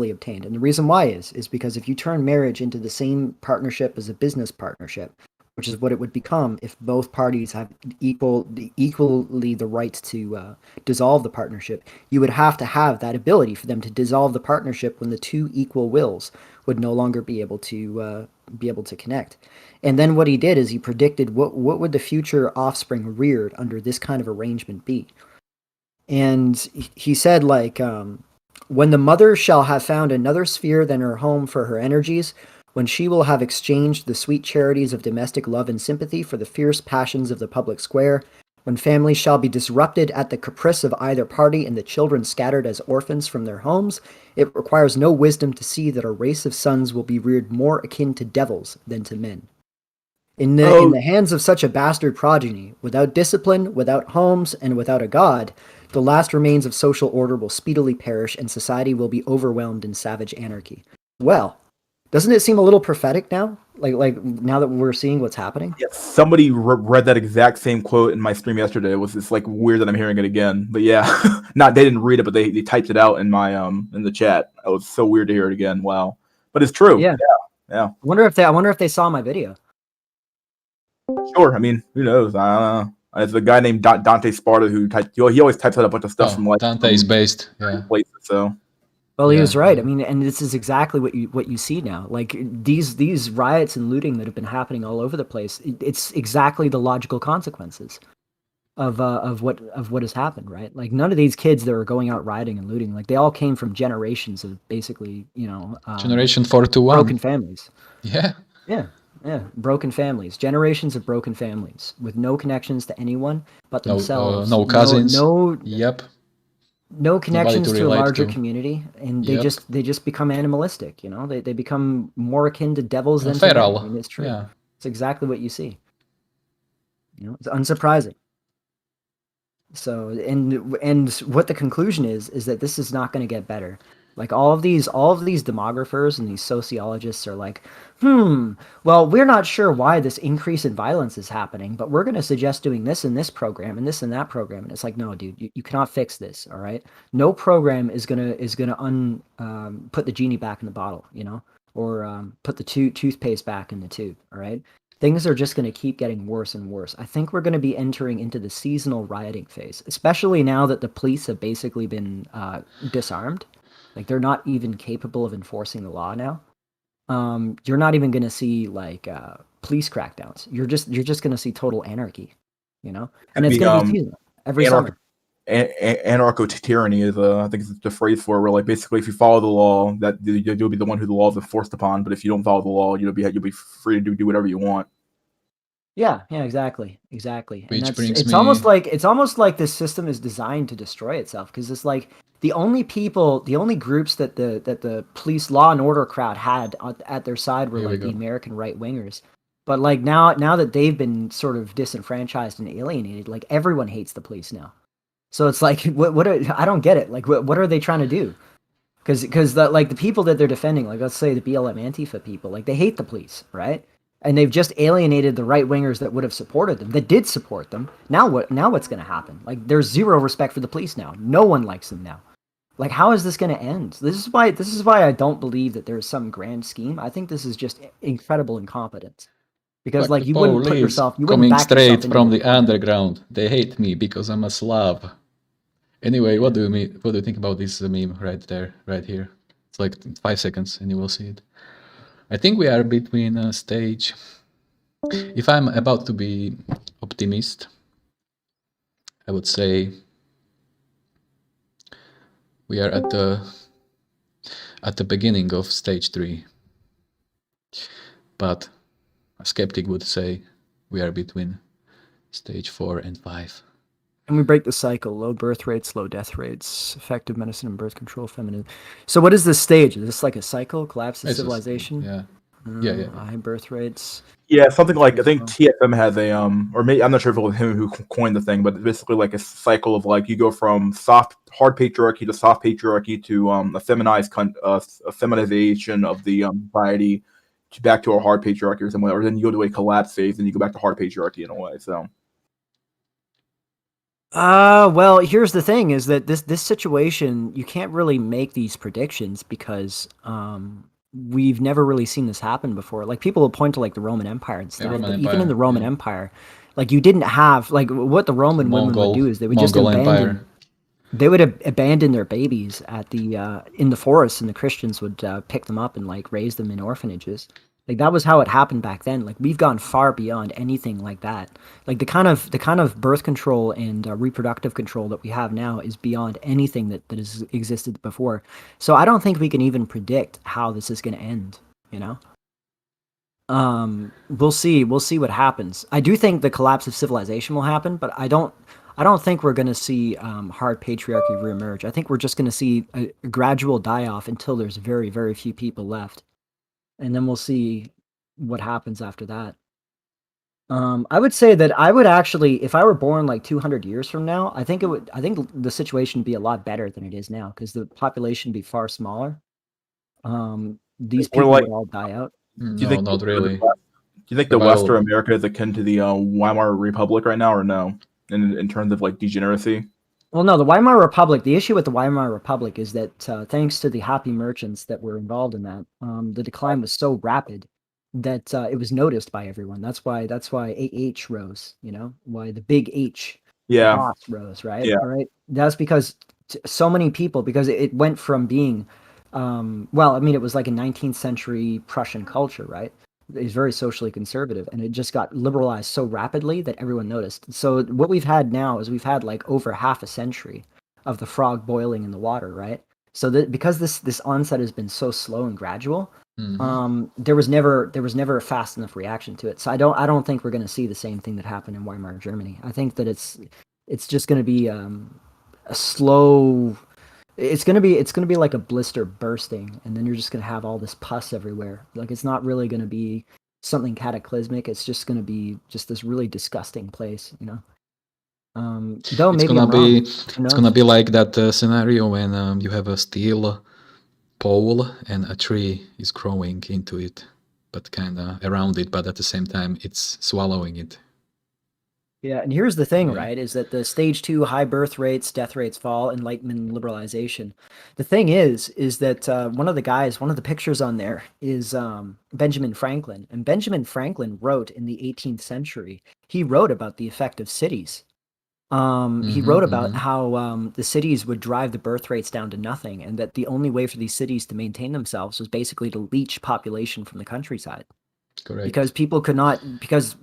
obtained. And the reason why is because if you turn marriage into the same partnership as a business partnership, which is what it would become if both parties have equally the right to dissolve the partnership, you would have to have that ability for them to dissolve the partnership when the two equal wills would no longer be able to connect. And then what he did is he predicted what would the future offspring reared under this kind of arrangement be. And he said, like, when the mother shall have found another sphere than her home for her energies, when she will have exchanged the sweet charities of domestic love and sympathy for the fierce passions of the public square, when families shall be disrupted at the caprice of either party and the children scattered as orphans from their homes, it requires no wisdom to see that a race of sons will be reared more akin to devils than to men. In the hands of such a bastard progeny, without discipline, without homes, and without a god, the last remains of social order will speedily perish and society will be overwhelmed in savage anarchy. Well, doesn't it seem a little prophetic now? Like now that we're seeing what's happening? Yeah, somebody read that exact same quote in my stream yesterday. It was just like weird that I'm hearing it again. But yeah, they didn't read it, but they typed it out in my in the chat. It was so weird to hear it again. Wow. But it's true. Yeah. I wonder if they saw my video. Sure. I mean, who knows? I don't know. There's a guy named Dante Sparta who he always types out a bunch of stuff from like Dante is based, places. So, well, he was right. I mean, and this is exactly what you see now. Like these riots and looting that have been happening all over the place. It's exactly the logical consequences of what has happened, right? Like none of these kids that are going out rioting and looting, like they all came from generations of basically, Generation 421 broken families. Yeah, broken families, generations of broken families with no connections to anyone but themselves. No cousins. No connections to a larger community, and they just become animalistic. They become more akin to devils than feral. I mean, it's true. Yeah. It's exactly what you see. It's unsurprising. So, and what the conclusion is that this is not going to get better. Like all of these demographers and these sociologists are like, well, we're not sure why this increase in violence is happening, but we're going to suggest doing this in this program and this and that program. And it's like, no, dude, you cannot fix this. All right. No program is going to put the genie back in the bottle, or put the toothpaste back in the tube. All right. Things are just going to keep getting worse and worse. I think we're going to be entering into the seasonal rioting phase, especially now that the police have basically been disarmed. Like they're not even capable of enforcing the law now. You're not even going to see like police crackdowns. You're just going to see total anarchy, and it's going to be seasonal every summer. Anarcho-tyranny is, I think it's the phrase for it, where like basically if you follow the law, that you'll be the one who the law is enforced upon. But if you don't follow the law, you'll be free to do whatever you want. Yeah, exactly. And it's almost like this system is designed to destroy itself, because it's like the only groups that the police law and order crowd had at their side were like the American right wingers. But like now that they've been sort of disenfranchised and alienated, like everyone hates the police now. So it's like, I don't get it. Like, what are they trying to do? because the people that they're defending, like let's say the BLM Antifa people, like they hate the police, right? And they've just alienated the right wingers that would have supported them, that did support them. Now what's going to happen? Like there's zero respect for the police now. No one likes them now. Like how is this going to end? This is why I don't believe that there's some grand scheme. I think this is just incredible incompetence. Because like you wouldn't back yourself coming straight from the underground. They hate me because I'm a Slav. Anyway, what do you think about this meme right there, right here? It's like 5 seconds and you will see it. I think we are between a stage. If I'm about to be optimist, I would say we are at the beginning of stage 3. But a skeptic would say we are between stage 4 and 5. And we break the cycle: low birth rates, low death rates, effective medicine and birth control, feminine. So what is this stage? Is this like a cycle? Collapse of civilization? Yeah. High birth rates. Yeah, something like, I think TFM has a or maybe I'm not sure if it was him who coined the thing, but it's basically like a cycle of like you go from hard patriarchy to soft patriarchy to a feminization of the society back to a hard patriarchy or something, or then you go to a collapse phase and you go back to hard patriarchy in a way. So. Well, here's the thing: is that this situation, you can't really make these predictions because we've never really seen this happen before. Like people will point to like the Roman Empire and stuff, but even in the Roman Empire, like you didn't have like what the Roman women would do is they would just abandon. They would abandon their babies at the in the forests, and the Christians would pick them up and like raise them in orphanages. Like that was how it happened back then. Like we've gone far beyond anything like that. Like the kind of birth control and reproductive control that we have now is beyond anything that has existed before. So I don't think we can even predict how this is going to end. You know, we'll see. We'll see what happens. I do think the collapse of civilization will happen, but I don't think we're going to see hard patriarchy reemerge. I think we're just going to see a gradual die off until there's very, very few people left. And then we'll see what happens after that. I would say that I would actually, if I were born like 200 years from now, I think the situation would be a lot better than it is now because the population would be far smaller. These people would all die out. No, not really. Do you think the Western America is akin to the Weimar Republic right now, or no? In terms of like degeneracy? Well, no, the Weimar Republic, the issue with the Weimar Republic is that thanks to the happy merchants that were involved in that, the decline was so rapid that it was noticed by everyone. That's why AH rose, you know, why the big H boss rose, right? Yeah. All right. That's because so many people, because it went from being, well, I mean, it was like a 19th century Prussian culture, right? Is very socially conservative, and it just got liberalized so rapidly that everyone noticed. So what we've had now is we've had like over half a century of the frog boiling in the water, right? So that because this onset has been so slow and gradual, there was never a fast enough reaction to it. So I don't think we're going to see the same thing that happened in Weimar Germany. I think that it's just going to be a slow. It's gonna be like a blister bursting, and then you're just gonna have all this pus everywhere. Like it's not really gonna be something cataclysmic. It's just gonna be just this really disgusting place, you know. Though maybe it's gonna be like that scenario when you have a steel pole and a tree is growing into it, but kind of around it, but at the same time it's swallowing it. Yeah, and here's the thing, right, is that the stage 2 high birth rates, death rates fall, enlightenment and liberalization. The thing is that one of the pictures on there is Benjamin Franklin. And Benjamin Franklin wrote in the 18th century, he wrote about the effect of cities. He wrote about how the cities would drive the birth rates down to nothing, and that the only way for these cities to maintain themselves was basically to leech population from the countryside. Correct. Because people could not, because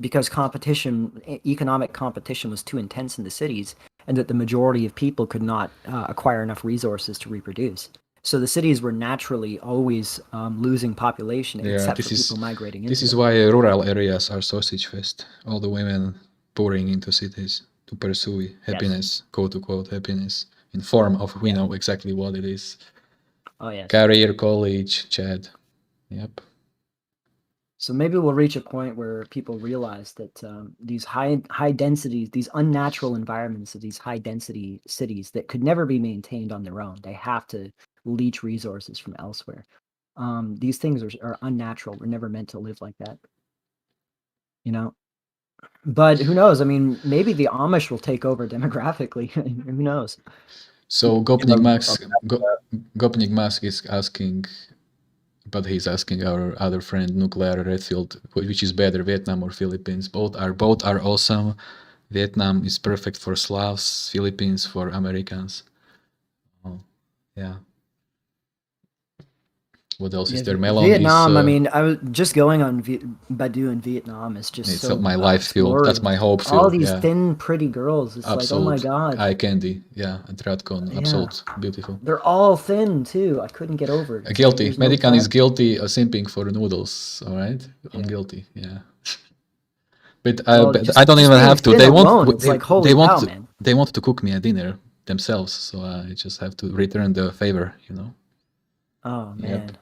economic competition was too intense in the cities, and that the majority of people could not acquire enough resources to reproduce. So the cities were naturally always losing population, except for people migrating into This is why rural areas are sausage fest. All the women pouring into cities to pursue happiness, quote unquote happiness, in form of, we know exactly what it is. Oh yes. Career, college, Chad. Yep. So maybe we'll reach a point where people realize that these high densities, these unnatural environments of these high density cities that could never be maintained on their own, leech resources from elsewhere. These things are unnatural. We're never meant to live like that. You know? But who knows? I mean, maybe the Amish will take over demographically. Who knows? So Gopnik Mask is asking, but he's asking our other friend Nuclear Redfield, which is better, Vietnam or Philippines? Both are awesome. Vietnam is perfect for Slavs, Philippines for Americans. Oh, yeah. What else is there? Melon Vietnam. is, I mean, I was just going on Badu in Vietnam. Is just it's so my life field. That's my hope field. All these yeah. thin, pretty girls. It's Absolute. like, oh my god. Eye candy. Yeah, at Radcon. Yeah. Absolute. Beautiful. They're all thin too. I couldn't get over it. Guilty. There's no Medicann is fat. guilty of simping for noodles. All right, I'm guilty. Yeah. But Well, I don't even have to. They alone, want. it's like, holy cow, man. They want to cook me a dinner themselves, so I just have to return the favor. You know. Oh man. Yep.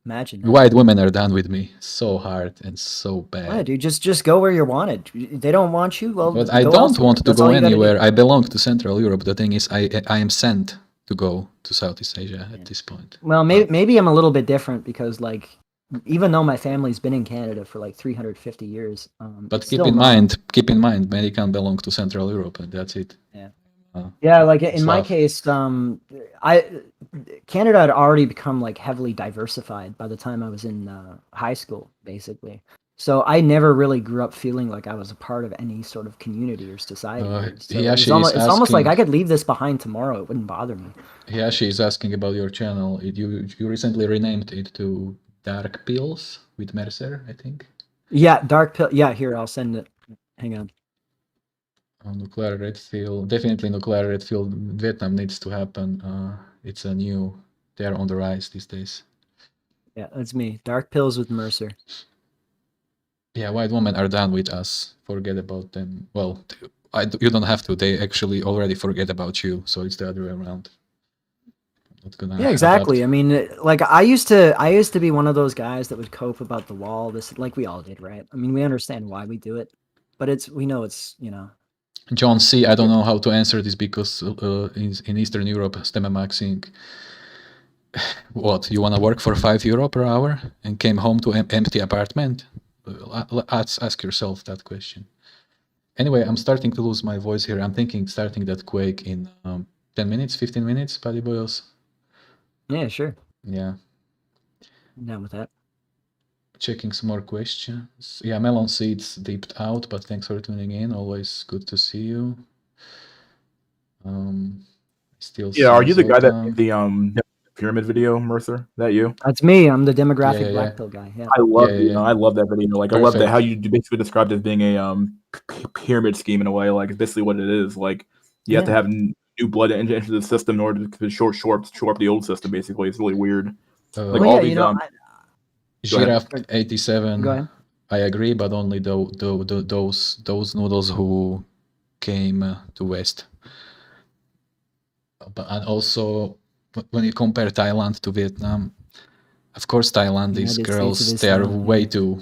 Imagine that. White women are done with me. So hard and so bad. Yeah, dude, just go where you're wanted. They don't want you. Well, But I go don't elsewhere. want to That's go all you gotta anywhere. do. I belong to Central Europe. The thing is, I am sent to go to Southeast Asia at this point. Well, maybe I'm a little bit different because, like, even though my family's been in Canada for like 350 years, But it's keep still in not- mind, Medicann belongs to Central Europe, and that's it. Yeah. Yeah, like in my Slav. case, Canada had already become like heavily diversified by the time I was in high school, basically. So I never really grew up feeling like I was a part of any sort of community or society. So it's almost like I could leave this behind tomorrow. It wouldn't bother me. Hiyashi is asking about your channel. You recently renamed it to Dark Pills with Mercer, I think. Yeah, Dark Pill. Yeah, here, I'll send it. Hang on. Nuclear Redfield, definitely Nuclear Redfield. Vietnam needs to happen. It's a new, they're on the rise these days. Yeah, that's me. Dark Pills with Mercer. Yeah, white women are done with us. Forget about them. Well, you don't have to. They actually already forget about you. So it's the other way around. Not gonna Yeah, exactly. I mean, like I used to be one of those guys that would cope about the wall. This, like we all did, right? I mean, we understand why we do it, but we know it's, you know. John C. I don't know how to answer this because in Eastern Europe, Stemamaxing. What, you want to work for €5 per hour and came home to an empty apartment? Ask yourself that question. Anyway, I'm starting to lose my voice here. I'm thinking starting that Quake in 10 minutes, 15 minutes, Paddy Boyos. Yeah, sure. Yeah. I'm down with that. Checking some more questions. Yeah, Melon Seeds dipped out, but thanks for tuning in. Always good to see you. Still. Yeah, are you the guy that made the pyramid video, Mercer? That you? That's me. I'm the demographic black pill guy. Yeah. I love I love that video. Like Perfect. I love that how you basically described it as being a pyramid scheme in a way. Like it's basically what it is. Like you have to have new blood enter the system in order to shore up the old system. Basically, it's really weird. Like all these. Giraffe 87. Go ahead. I agree, but only those noodles who came to West. And also, when you compare Thailand to Vietnam, of course, Thailand, these girls, they are way too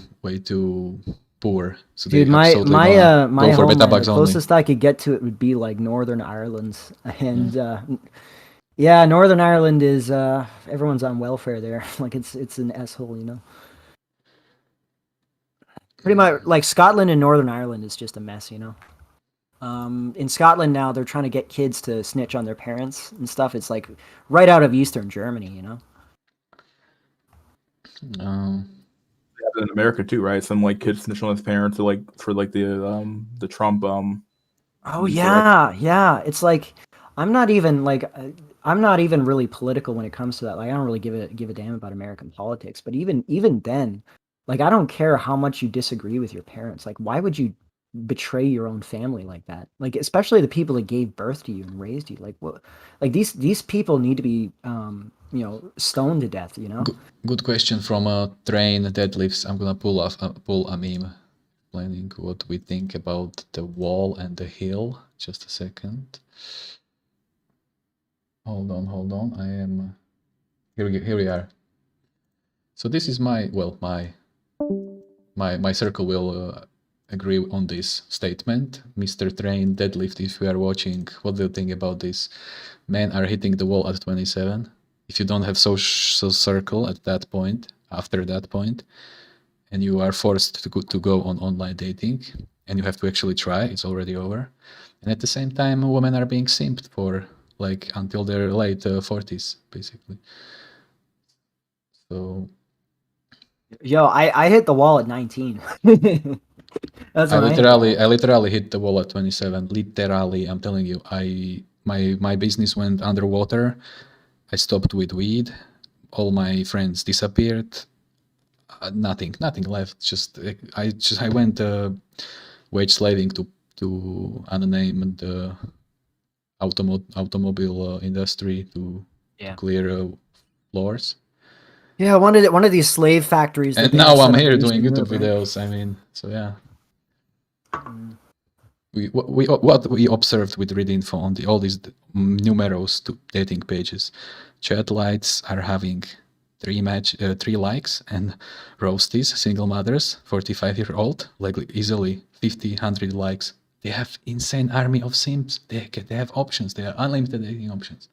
poor. So dude, they my go for home, Betabugs the only. closest I could get to it would be like Northern Ireland, and yeah, Northern Ireland is everyone's on welfare there. Like it's an asshole, you know. Pretty much like Scotland and Northern Ireland is just a mess, you know. In Scotland now, they're trying to get kids to snitch on their parents and stuff. It's like right out of Eastern Germany, you know. In America too, right? Some like kids snitch on his parents for the Trump. Oh yeah. It's like I'm not even really political when it comes to that. Like I don't really give a damn about American politics. But even then, like I don't care how much you disagree with your parents. Like why would you betray your own family like that? Like especially the people that gave birth to you and raised you. Like what? Like these people need to be stoned to death. You know. Good question from Train Deadlifts. I'm gonna pull a meme, explaining what we think about the wall and the hill. Just a second. Hold on. I am here. We are. So this is my circle will agree on this statement. Mr. Train Deadlift, if you are watching, what do you think about this? Men are hitting the wall at 27. if you don't have social circle at that point, after that point, and you are forced to go on online dating, and you have to actually try, it's already over. And at the same time, women are being simped for like until their late 40s, basically. So. Yo, I hit the wall at 19. That's I literally hit the wall at 27. Literally, I'm telling you, my business went underwater. I stopped with weed. All my friends disappeared. Nothing left. I went wage slaving to unnamed automobile industry to clear floors. Yeah, one of these slave factories. And now I'm here doing YouTube videos. I mean, so yeah. What we observed with Readinfo on all these numerous dating pages, chat lights are having 3 likes, and roasties, single mothers, 45-year-old, like easily 50, 100 likes. They have insane army of simps. They have options. They have unlimited dating options.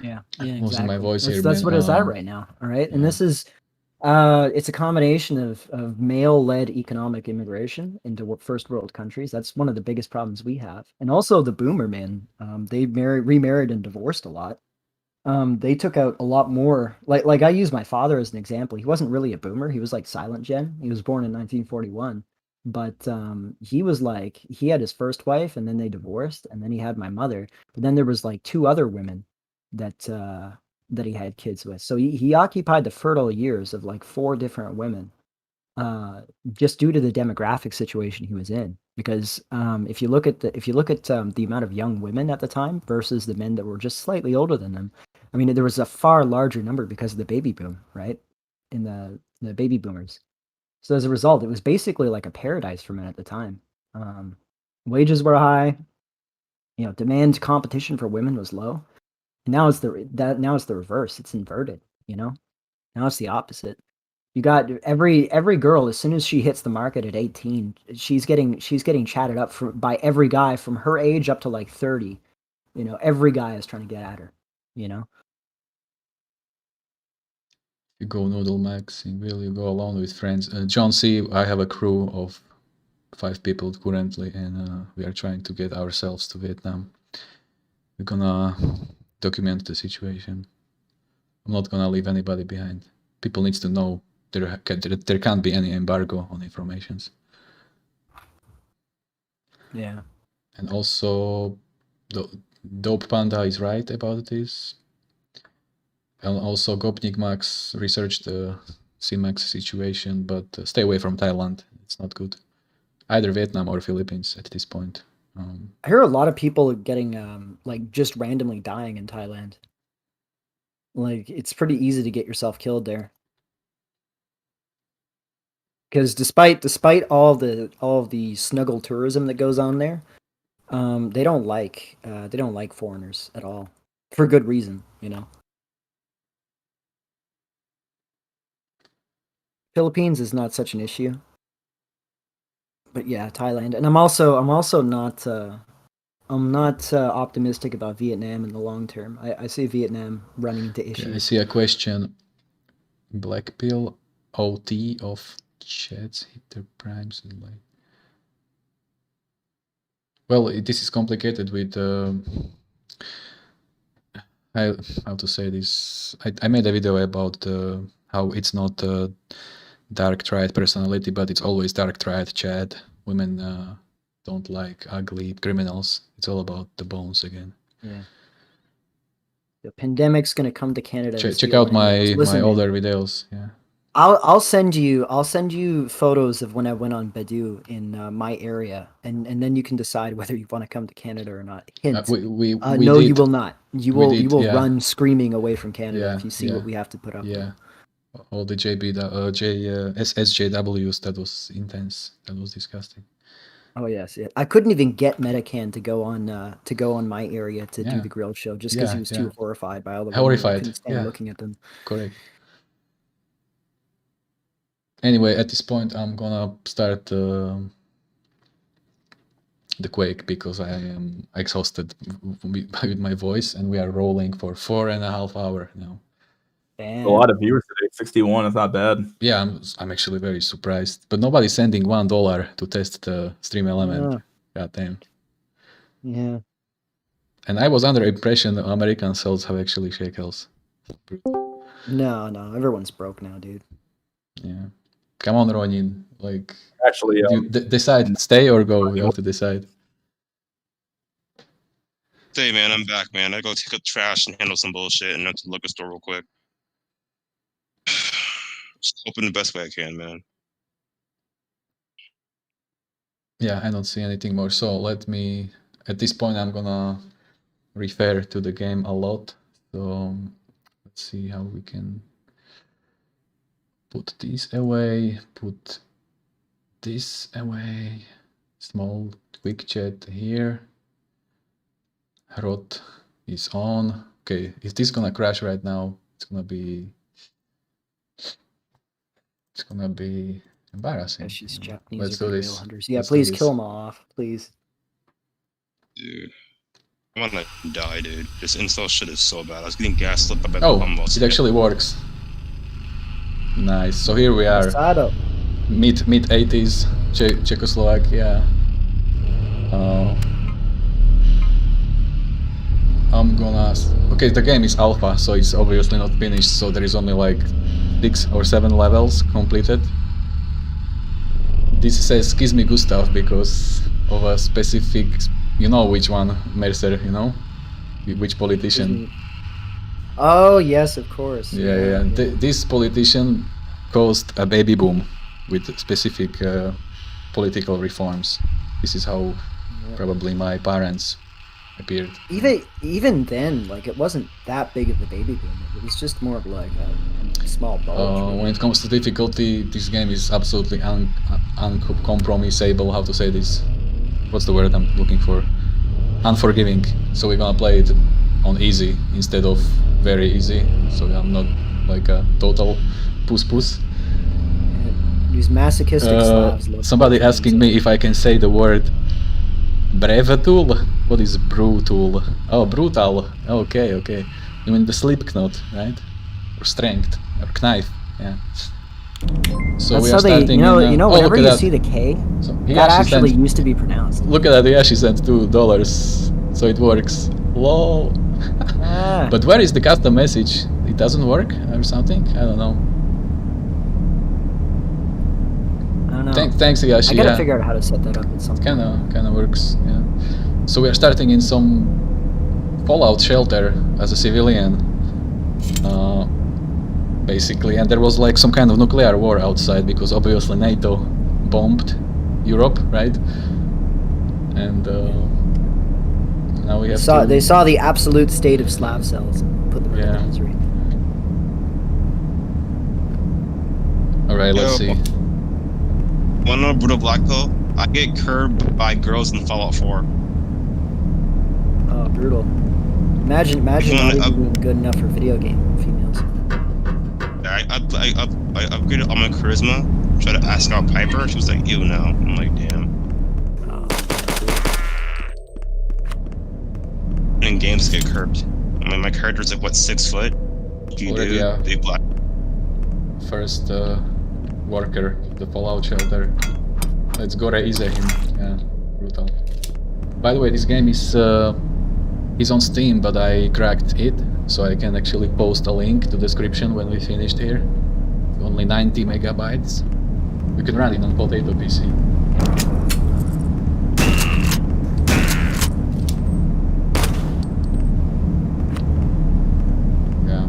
Yeah, losing exactly. my voice here. That's what it's at right now. All right, and this is it's a combination of male-led economic immigration into first world countries. That's one of the biggest problems we have, and also the boomer man. They remarried and divorced a lot. They took out a lot more. Like I use my father as an example. He wasn't really a boomer. He was like silent gen. He was born in 1941. But he was like, he had his first wife, and then they divorced, and then he had my mother. But then there was like 2 other women that he had kids with. So he occupied the fertile years of like 4 different women, just due to the demographic situation he was in. Because if you look at the amount of young women at the time versus the men that were just slightly older than them, I mean, there was a far larger number because of the baby boom, right? In the baby boomers. So as a result, it was basically like a paradise for men at the time. Wages were high, demand competition for women was low. And now it's the reverse. It's inverted, Now it's the opposite. You got every girl, as soon as she hits the market at 18, she's getting chatted up by every guy from her age up to like 30. Every guy is trying to get at her, You go Noodle Max, you go alone with friends. John C, I have a crew of 5 people currently, and we are trying to get ourselves to Vietnam. We're gonna document the situation. I'm not gonna leave anybody behind. People needs to know there can't be any embargo on informations. Yeah. And also, Dope Panda is right about this. And also, Gopnik Max researched the CMAX situation, but stay away from Thailand. It's not good. Either Vietnam or Philippines at this point. I hear a lot of people getting like just randomly dying in Thailand. Like it's pretty easy to get yourself killed there. Because despite all of the snuggle tourism that goes on there, they don't like foreigners at all, for good reason, Philippines is not such an issue, but yeah, Thailand, and I'm also not optimistic about Vietnam in the long term. I see Vietnam running into issues. I see a question. Blackpill OT of chats hit their primes and like. Well, this is complicated with how to say this. I made a video about how it's not dark triad personality, but it's always dark triad chat. Women don't like ugly criminals. It's all about the bones again. Yeah. The pandemic's gonna come to Canada. Check out my older videos. Yeah. I'll send you photos of when I went on Badoo in my area, and then you can decide whether you want to come to Canada or not. Hint: no, you will not. You will run screaming away from Canada if you see what we have to put up. Yeah, all the SJWs, that was intense. That was disgusting. Oh yes, yeah. I couldn't even get Medicann to go on my area to do the grill show just because he was too horrified by all the women. I couldn't stand looking at them. Correct. Anyway, at this point, I'm gonna start the Quake because I am exhausted with my voice, and we are rolling for 4.5 hours now. Damn. A lot of viewers today, 61. That's not bad. Yeah, I'm actually very surprised. But nobody's sending $1 to test the stream element. God damn. Yeah. And I was under impression that American cells have actually shekels. No, everyone's broke now, dude. Yeah. Come on, Ronin. Like, actually, decide, stay or go. You have to decide. Hey, man, I'm back, man. I go take up trash and handle some bullshit and have to look at store real quick. Just hoping the best way I can, man. Yeah, I don't see anything more. So let me, at this point, I'm gonna refer to the game a lot. So let's see how we can put this away, put this away, small quick chat here. HROT is on. Okay, is this gonna crash right now? It's gonna be embarrassing. Yeah, she's Japanese. Let's do this. Hunters. Yeah, Let's please do this. kill them off, please. Dude, I want to die, dude. This install shit is so bad. I was getting gassed up by the Oh, bombs. it actually works. Nice. So here we are. Mid 80s Czechoslovakia. I'm gonna. Okay, the game is alpha, so it's obviously not finished. So there is only like 6 or 7 levels completed. This says "Kiss me, Gustav" because of a specific. You know which one, Mercer? You know, which politician? Oh yes, of course. Yeah. This politician caused a baby boom with specific political reforms. This is how probably my parents appeared. Even then, like, it wasn't that big of a baby boom. It was just more of like a small bulge. When it comes to difficulty, this game is absolutely uncompromisable. How to say this? What's the word I'm looking for? Unforgiving. So we're gonna play it on easy instead of very easy. So I'm not like a total puss. These masochistic Slavs. Somebody asking me if I can say the word brevatul. What is brutal? Oh, brutal. Okay. You mean the slip knot, right? Or strength, or knife. Yeah. So that's we how are starting. Whenever you see the K, that actually used to be pronounced. Look at that, he actually sent $2, so it works. Lol. But where is the custom message? It doesn't work or something? I don't know. Thanks, Yashi. I gotta figure out how to set that up at some point. Kinda works, yeah. So we are starting in some fallout shelter as a civilian. Basically, and there was like some kind of nuclear war outside because obviously NATO bombed Europe, right? And now we have They saw the absolute state of Slav cells and put them in the misery. Alright, let's see. Wanna know brutal black pill? I get curbed by girls in Fallout 4. Oh, brutal. Imagine not even being good enough for video game females. I upgraded all my charisma, tried to ask out Piper, she was like, ew, no. I'm like, damn. In games get curbed. I mean, my character's like, what, 6 foot? Big black. First worker, the Fallout shelter. Let's go raise him. Yeah, brutal. By the way, this game is on Steam, but I cracked it, so I can actually post a link to the description when we finished here. Only 90 megabytes. We can run it on Potato PC. Yeah,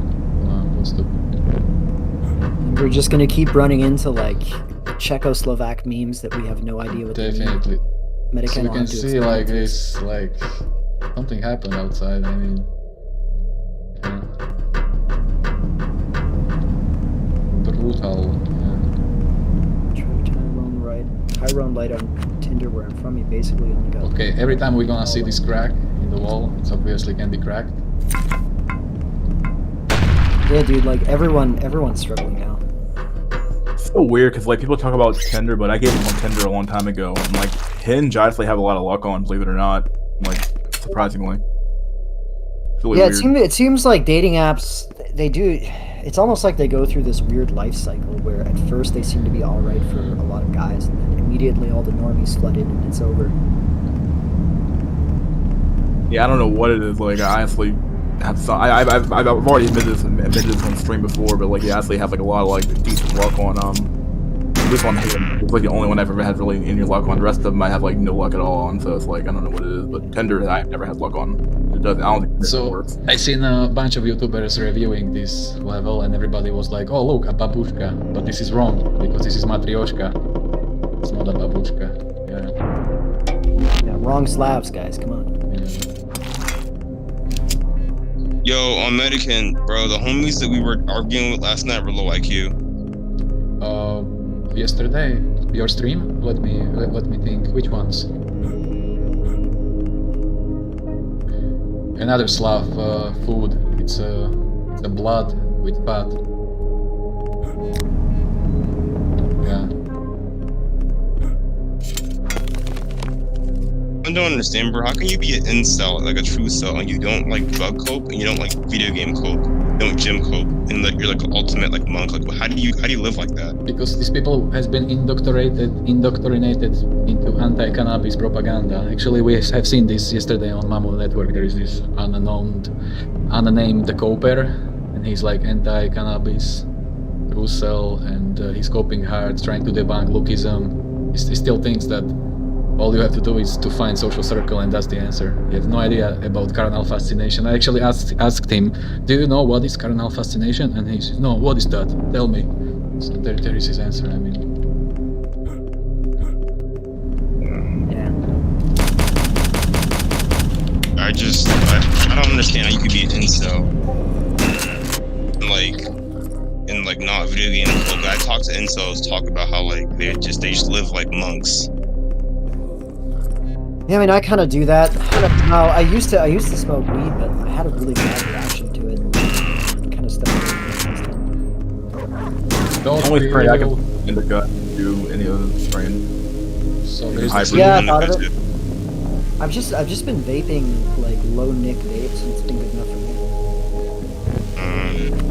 what's the... We're just gonna keep running into like Czechoslovak memes that we have no idea what Definitely. they mean. So we can see like this, like something happened outside. I mean, yeah. Brutal. Yeah. Tyrone light on Tinder where I'm from. You basically only got. Okay, every time we're gonna see this crack in the wall, it's obviously can be cracked. Yeah, dude. Like everyone's struggling now. It's so weird because like people talk about Tinder, but I gave him on Tinder a long time ago, and like Hinge, I actually have a lot of luck on, believe it or not. Like, surprisingly. It's really Yeah, weird. it seems like dating apps, they do. It's almost like they go through this weird life cycle where at first they seem to be all right for a lot of guys, and then immediately all the normies flood in and it's over. Yeah, I don't know what it is. Like, I honestly have some. I've already admitted this on stream before, but like, I actually have like a lot of like decent luck on this one. It's like the only one I've ever had really any luck on. The rest of them I have like no luck at all on. So it's like I don't know what it is, but Tinder I've never had luck on. It doesn't. I don't think it works. I seen a bunch of YouTubers reviewing this level, and everybody was like, "Oh look, a babushka," but this is wrong because this is matryoshka. It's not a babushka. Yeah, wrong Slavs, guys. Come on. Yo, on Medicann, bro, the homies that we were arguing with last night were low IQ. Yesterday, your stream? Let me think. Which ones? Another Slav food. It's a blood with fat. Yeah. I don't understand, bro. How can you be an incel, like a true cell, and you don't like drug cope, and you don't like video game cope, you don't gym cope, and like you're like an ultimate like monk? Like, how do you live like that? Because these people has been indoctrinated into anti-cannabis propaganda. Actually, we have seen this yesterday on Mammoth Network. There is this unnamed coper, and he's like anti-cannabis, true cell, and he's coping hard, trying to debunk lookism. He still thinks that all you have to do is to find social circle, and that's the answer. He has no idea about carnal fascination. I actually asked him, "Do you know what is carnal fascination?" And he said, "No, what is that? Tell me." So there is his answer. I mean, yeah. I don't understand how you could be an incel, and like not video game cope. I talk to incels talk about how like they just live like monks. Yeah, I mean, I kind of do that. No, I used to smoke weed, but I had a really bad reaction to it. Kind of stuff. Only spray I can indica do any other strain. So yeah, I thought of it. I've just been vaping like low nic vapes, and it's been good enough for me.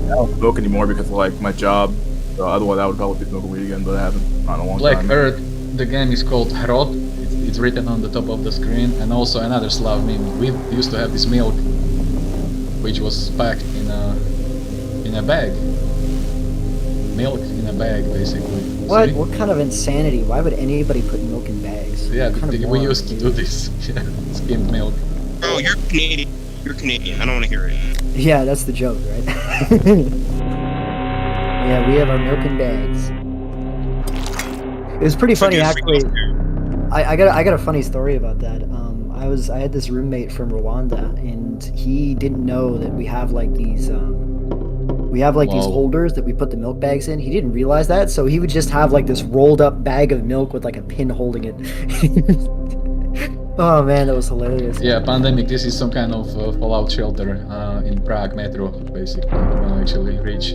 I don't smoke anymore because of like my job. So otherwise, I would probably be smoking weed again, but I haven't in a long Black time. Earth. The game is called HROT. It's written on the top of the screen, and also another Slav meme. We used to have this milk, which was packed in a bag. Milk in a bag, basically. What? What kind of insanity? Why would anybody put milk in bags? Yeah, we used to do this. Skimmed milk. Bro, you're Canadian. You're Canadian. I don't want to hear it. Yeah, that's the joke, right? Yeah, we have our milk in bags. It was pretty funny, actually. I got a funny story about that. I had this roommate from Rwanda, and he didn't know that we have like these these holders that we put the milk bags in. He didn't realize that, so he would just have like this rolled up bag of milk with like a pin holding it. Oh man, that was hilarious. Yeah, pandemic. This is some kind of fallout shelter in Prague metro, basically. You can actually reach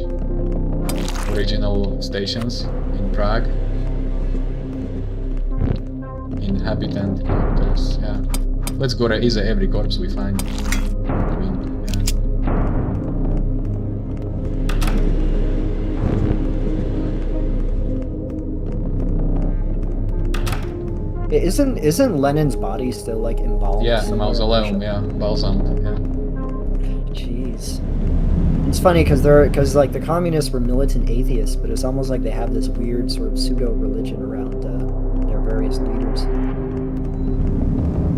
original stations in Prague. Inhabitant quarters, yeah. Let's go to every corpse we find. I mean, yeah. Isn't Lenin's body still like embalmed? Yeah, the mausoleum, yeah, balsamed, yeah. Jeez. It's funny because like the communists were militant atheists, but it's almost like they have this weird sort of pseudo religion around their various leaders.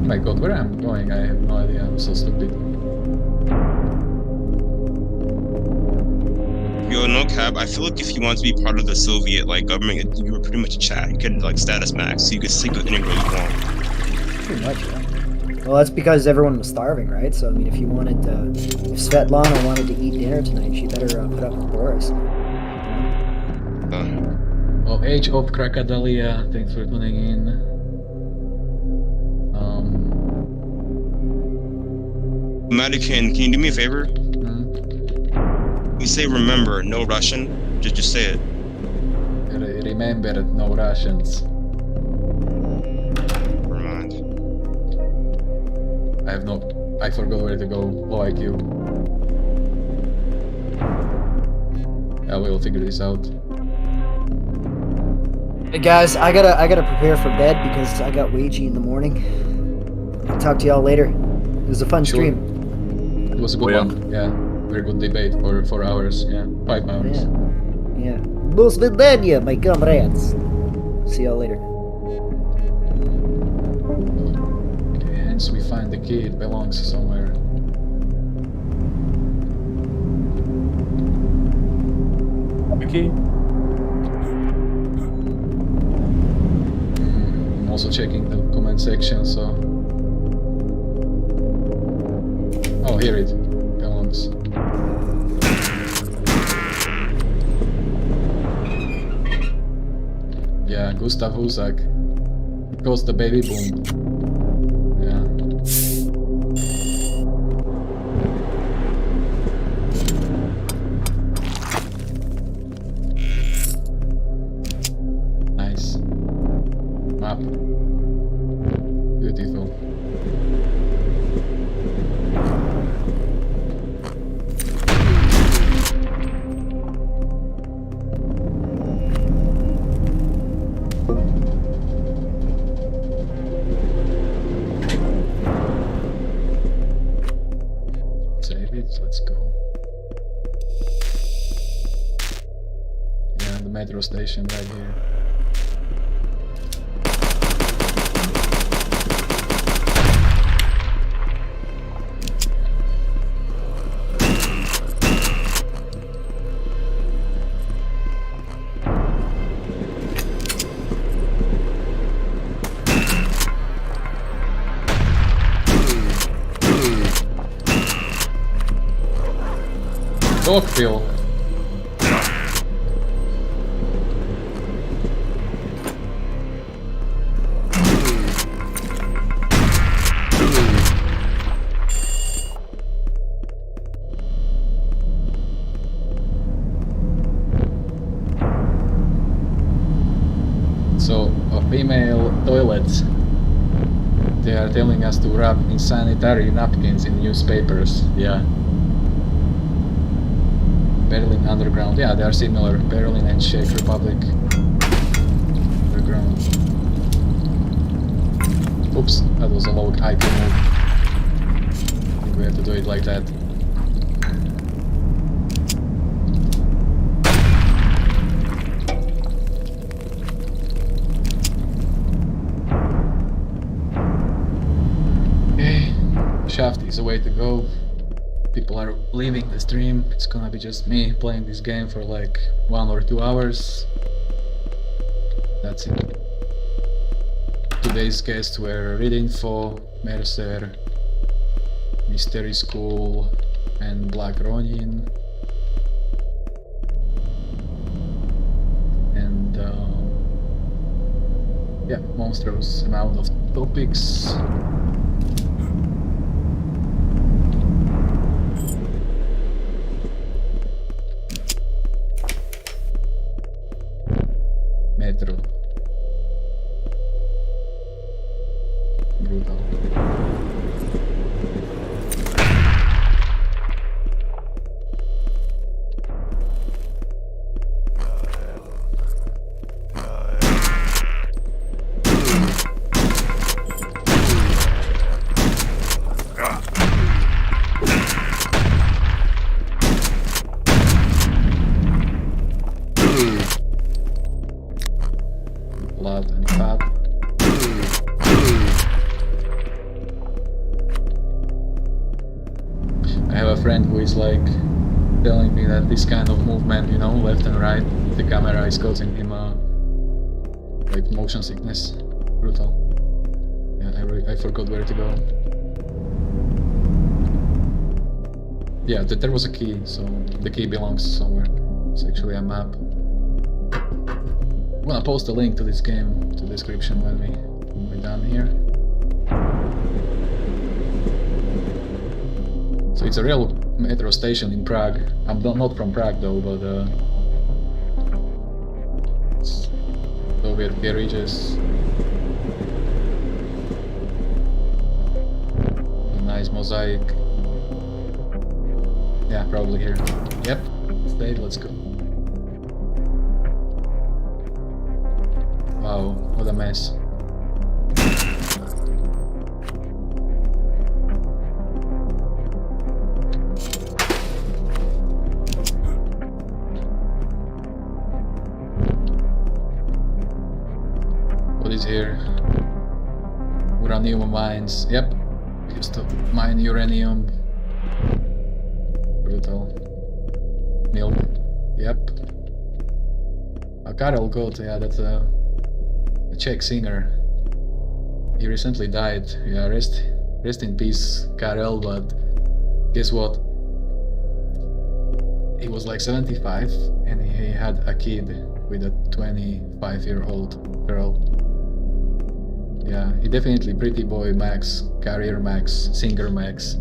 Oh my god, where am I going? I have no idea, I'm so stupid. Yo, no cap. I feel like if you want to be part of the Soviet like government, you were pretty much a chat. You could like status max, so you could sleep with any girl you want. Pretty much, yeah. Well, that's because everyone was starving, right? So I mean, if Svetlana wanted to eat dinner tonight, she better put up with Boris. Oh, Age of Crocodilia, thanks for tuning in. Medicann, can you do me a favor? You say remember, no Russian. Just say it. Remember, no Russians. I forgot where to go. Low IQ. Yeah, we'll figure this out. Hey guys, I gotta prepare for bed because I got wagey in the morning. I'll talk to y'all later. It was a fun stream. It was a good one. Yeah, very good debate for 4 hours. Yeah, 5 hours. Yeah. До свидания, my comrades. See y'all later. Okay, hence we find the key. It belongs somewhere. The key. I'm also checking the comment section, so... Oh, here it belongs. Yeah, Gustav Husak. Goes the baby boom. Yeah. Nice. Map. Beautiful. Save it, let's go. Yeah, the metro station right here. Dogville. So, female toilets. They are telling us to wrap in sanitary napkins in newspapers. Yeah. Berlin Underground. Yeah, they are similar. Berlin and Czech Republic Underground. Oops, that was a low IQ move. I think we have to do it like that. Okay, shaft is the way to go. People are leaving the stream. It's gonna be just me playing this game for like 1 or 2 hours. That's it. Today's guests were Info, Mercer, MysterySchool, and Black Ronin. And yeah, monstrous amount of topics. Metro. Brutal. Blood and fat. I have a friend who is like telling me that this kind of movement, you know, left and right, the camera is causing him like motion sickness. Brutal. Yeah, I forgot where to go. Yeah, there was a key, so the key belongs somewhere. It's actually a map. I'm gonna post a link to this game to the description when we're done here. So it's a real metro station in Prague. I'm not from Prague though, but Soviet garages. nice mosaic. Yeah, probably here. Yep, stay, let's go. Wow, what a mess. What is here? Uranium mines. Yep, we used to mine uranium. Brutal. Milk. Yep. Karel Gott, yeah, that's a Czech singer. He recently died. Yeah, rest in peace, Karel. But guess what? He was like 75 and he had a kid with a 25-year-old girl. Yeah, he definitely pretty boy Max, career Max, singer Max.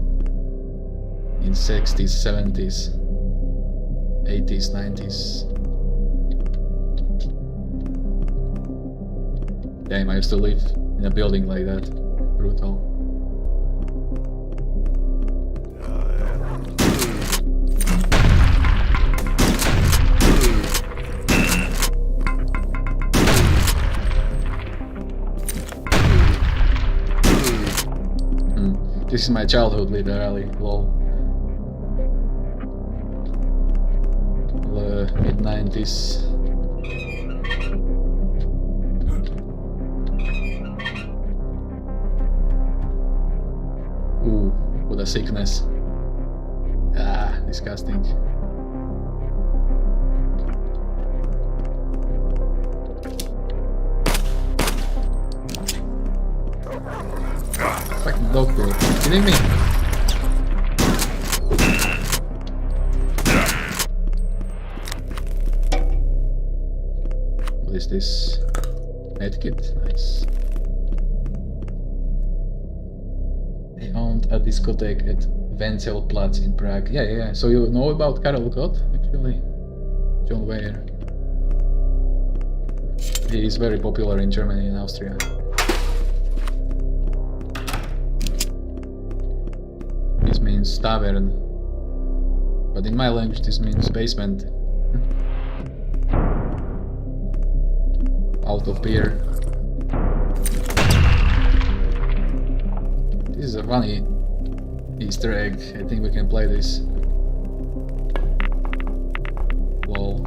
In 60s, 70s, 80s, 90s. Damn, I used to live in a building like that. Brutal. This is my childhood, literally. Lol. Mid-90s. Ooh, what a sickness. Ah, disgusting. Fucking dog bro. Kidding me? What is this? Medkit, nice. They owned a discotheque at Wenzelplatz in Prague. Yeah. So you know about Karel Gott, actually? John Weyer. He is very popular in Germany and Austria. This means tavern. But in my language this means basement. Out of beer. This is a funny Easter egg. I think we can play this. Lol.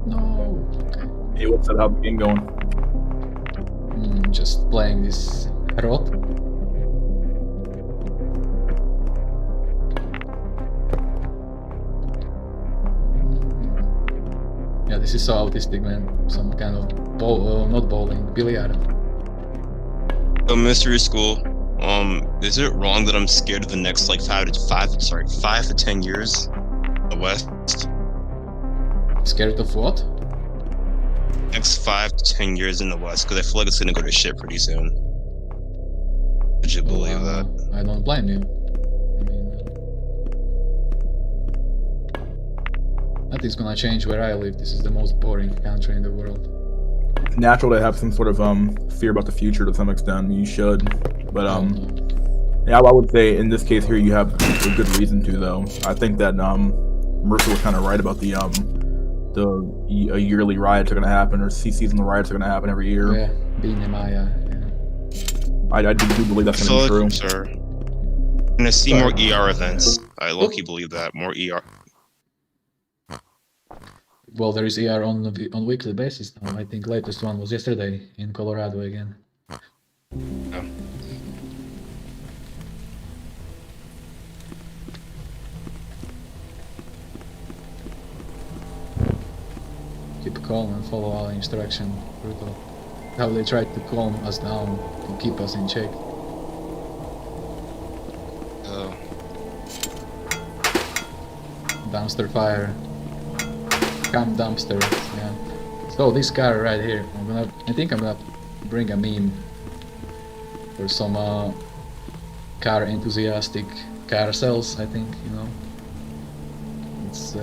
No. Okay. Hey, what's that? How's the game going? Just playing this HROT. Yeah, this is so autistic, man. Some kind of not bowling, billiard. So MysterySchool, is it wrong that I'm scared of the next like 5 to 10 years in the West? Scared of what? Next 5 to 10 years in the West, because I feel like it's gonna go to shit pretty soon. Would you believe that? I don't blame you. I mean, nothing's gonna change where I live. This is the most boring country in the world. It's natural to have some sort of fear about the future to some extent. You should, but yeah, I would say in this case here you have a good reason to though. I think that Mercer was kind of right about the yearly riots are going to happen, or seasonal riots are going to happen every year. Yeah, being Maya. Yeah. I do believe that's going to be true. Sir, I'm going to see more ER events. I low-key believe that more ER. Well, there is ER on weekly basis now. I think latest one was yesterday in Colorado again. Yeah. Keep calm and follow all instruction. Brutal. How they tried to calm us down to keep us in check. Oh. Dumpster fire. Camp dumpster. Yeah. So this car right here. I think I'm gonna bring a meme for some car enthusiastic car sales, I think, you know. It's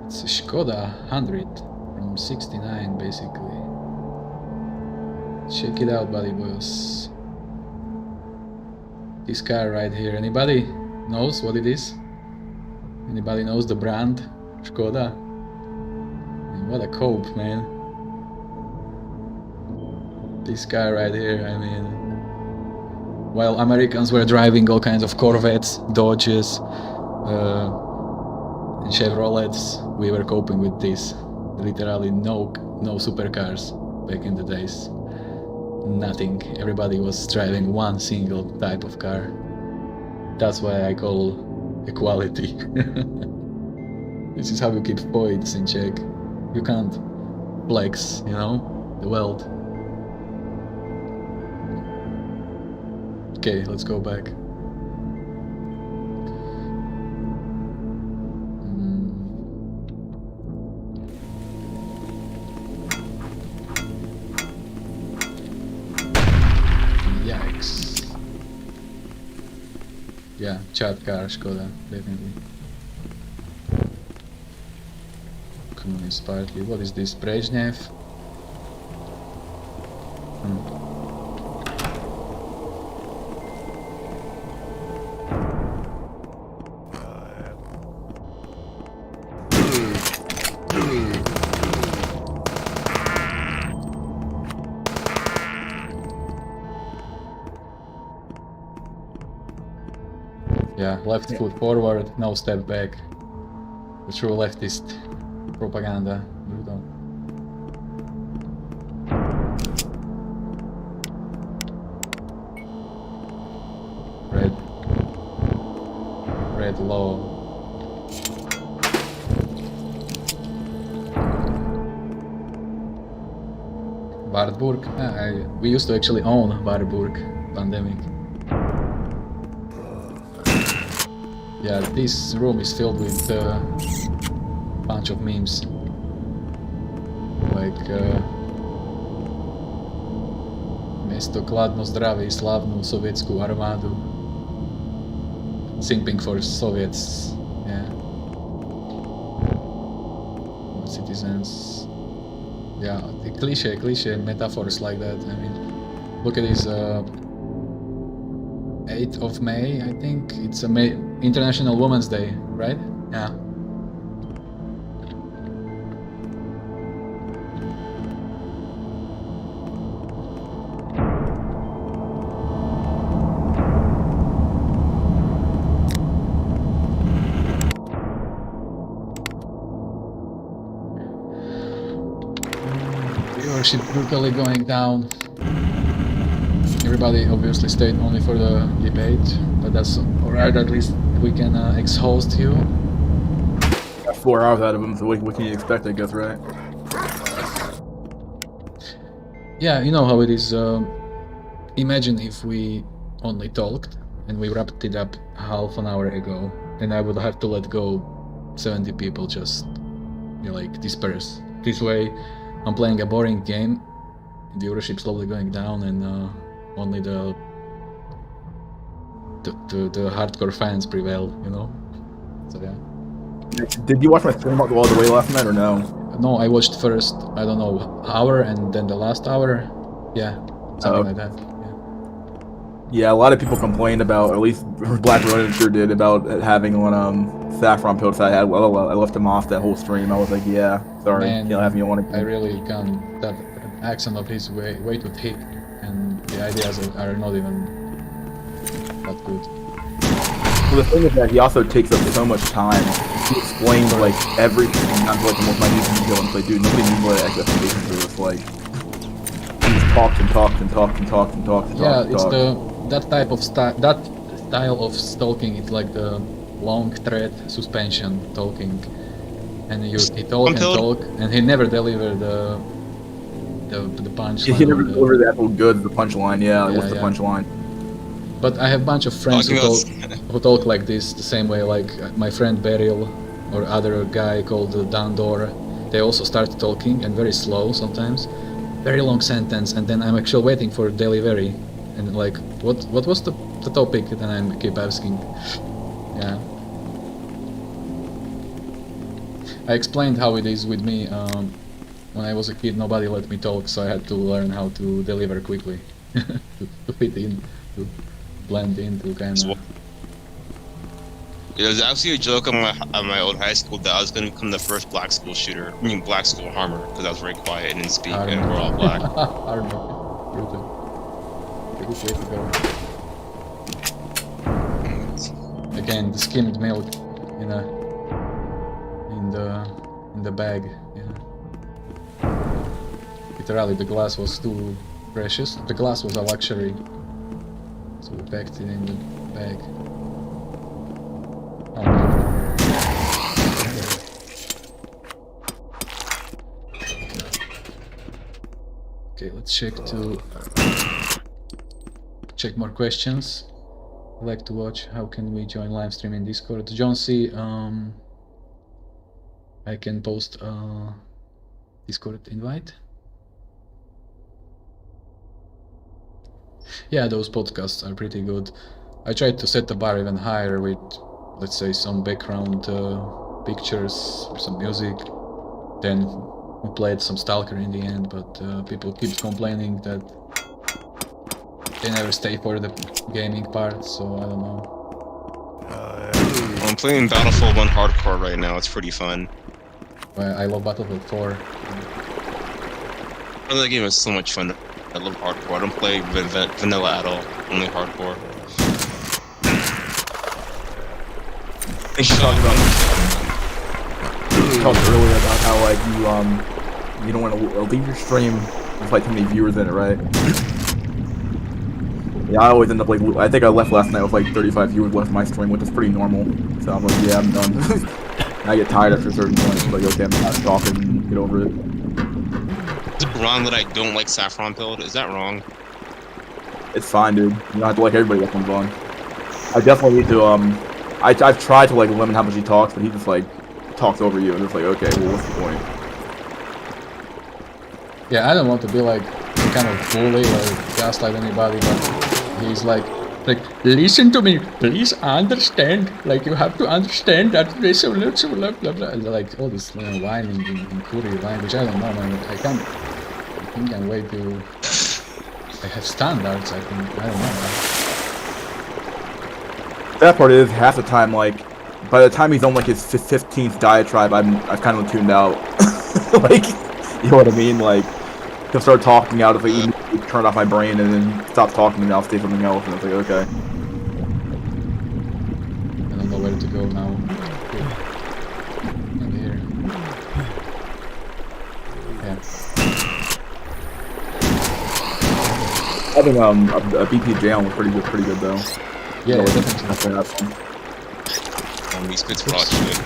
it's a Skoda 100 from 69 basically. Check it out, buddy boys. This car right here, anybody knows what it is? Anybody knows the brand? Skoda? And what a cope, man. This guy right here, I mean, while Americans were driving all kinds of Corvettes, Dodges, and Chevrolets, we were coping with this. Literally no supercars back in the days. Nothing. Everybody was driving one single type of car. That's why I call equality. This is how you keep points in check. You can't flex, you know, the world. Okay, let's go back. Yikes. Yeah, chat car, Skoda, definitely. Communist Party. What is this? Brezhnev? Yeah, left foot forward, no step back. The true leftist propaganda. Brutal. Red low. Wartburg? We used to actually own Wartburg. Pandemic. Yeah, this room is filled with a bunch of memes. Like mesto kladno zdrave I slavnu sovjetsku armadu. Simping for Soviets, yeah. Citizens. Yeah, the cliche metaphors like that. I mean, look at this 8th of May, I think. It's International Women's Day, right? Yeah. Viewership brutally going down. Everybody obviously stayed only for the debate, but that's alright, at least we can exhaust you. Got 4 hours out of them, so what can you expect, I guess, right? Yeah, you know how it is. Imagine if we only talked and we wrapped it up half an hour ago, and I would have to let go 70 people just, you know, like disperse. This way, I'm playing a boring game, viewership slowly going down, and only the hardcore fans prevail, you know? So yeah. Did you watch my stream all the way last night or no? No, I watched first, I don't know, hour and then the last hour. Yeah, something like that. Yeah, a lot of people complained about, or at least Black Ronin sure did, about having one saffron pills I had. Well, I left him off that whole stream. I was like, yeah, sorry, Man, can't have me on again. I really can't. That accent of his way too thick, and the ideas are not even that good. Well, the thing is that he also takes up so much time. He explains like everything, not like the most minute detail, and it's like, dude, nobody needs what expectations for this. Like, he just talks and talks and talks and talks and talks and talks. Yeah, it's that type of that style of stalking. It's like the long thread suspension talking, and he talk and talk, and he never delivered the punchline. He never delivered the actual goods, the punchline. Yeah, what's the punchline? But I have a bunch of friends who talk like this, the same way, like my friend Beryl or other guy called Dandor. They also start talking, and very slow sometimes, very long sentence, and then I'm actually waiting for delivery, and like, what was the topic? And then I keep asking. Yeah. I explained how it is with me. When I was a kid, nobody let me talk, so I had to learn how to deliver quickly, to fit in, to blend in, to kind of. There's actually a joke at my old high school that I was going to become the first black school shooter. I mean, black school harmer, because I was very quiet and didn't speak, and we're all black. Harmer, brutal. A good way to go. Again, the skimmed milk in the bag. Yeah. Literally, the glass was too precious. The glass was a luxury, so we packed it in the bag. Okay, let's check more questions. I'd like to watch. How can we join live stream in Discord? John C. I can post a Discord invite. Yeah, those podcasts are pretty good. I tried to set the bar even higher with, let's say, some background pictures, some music. Then we played some Stalker in the end, but people keep complaining that they never stay for the gaming part, so I don't know. I'm playing Battlefield 1 Hardcore right now, it's pretty fun. I love Battlefield 4. The game is so much fun. I love hardcore. I don't play vanilla at all, only hardcore. You talked earlier about how like you don't want to leave your stream with like too many viewers in it, right? Yeah, I always end up like, I think I left last night with like 35 viewers left my stream, which is pretty normal. So I'm like, yeah, I'm done. I get tired after a certain point. It's like, okay, I'm not talking and get over it. Is it wrong that I don't like Saffron build? Is that wrong? It's fine, dude. You don't have to like everybody that comes on. I definitely need to, I've tried to like limit how much he talks, but he just like talks over you, and it's like, okay, well, what's the point? Yeah, I don't want to be like some kind of bully or gaslight anybody, but he's like, listen to me, please understand. Like, you have to understand that this blah blah blah. Like all this whining in Korean language. I don't know, man. I think I'm way too. I have standards. I think I don't know. That part is half the time. Like, by the time he's on like his 15th diatribe, I've kind of tuned out. Like, you know what I mean? Like, he'll start talking out of like, you turn off my brain and then stop talking and I'll say something else, and it's like, okay. I don't know where to go now. In here. Yeah. I think a BP Jam was pretty good though. Yeah, so, definitely. He spits raw shit.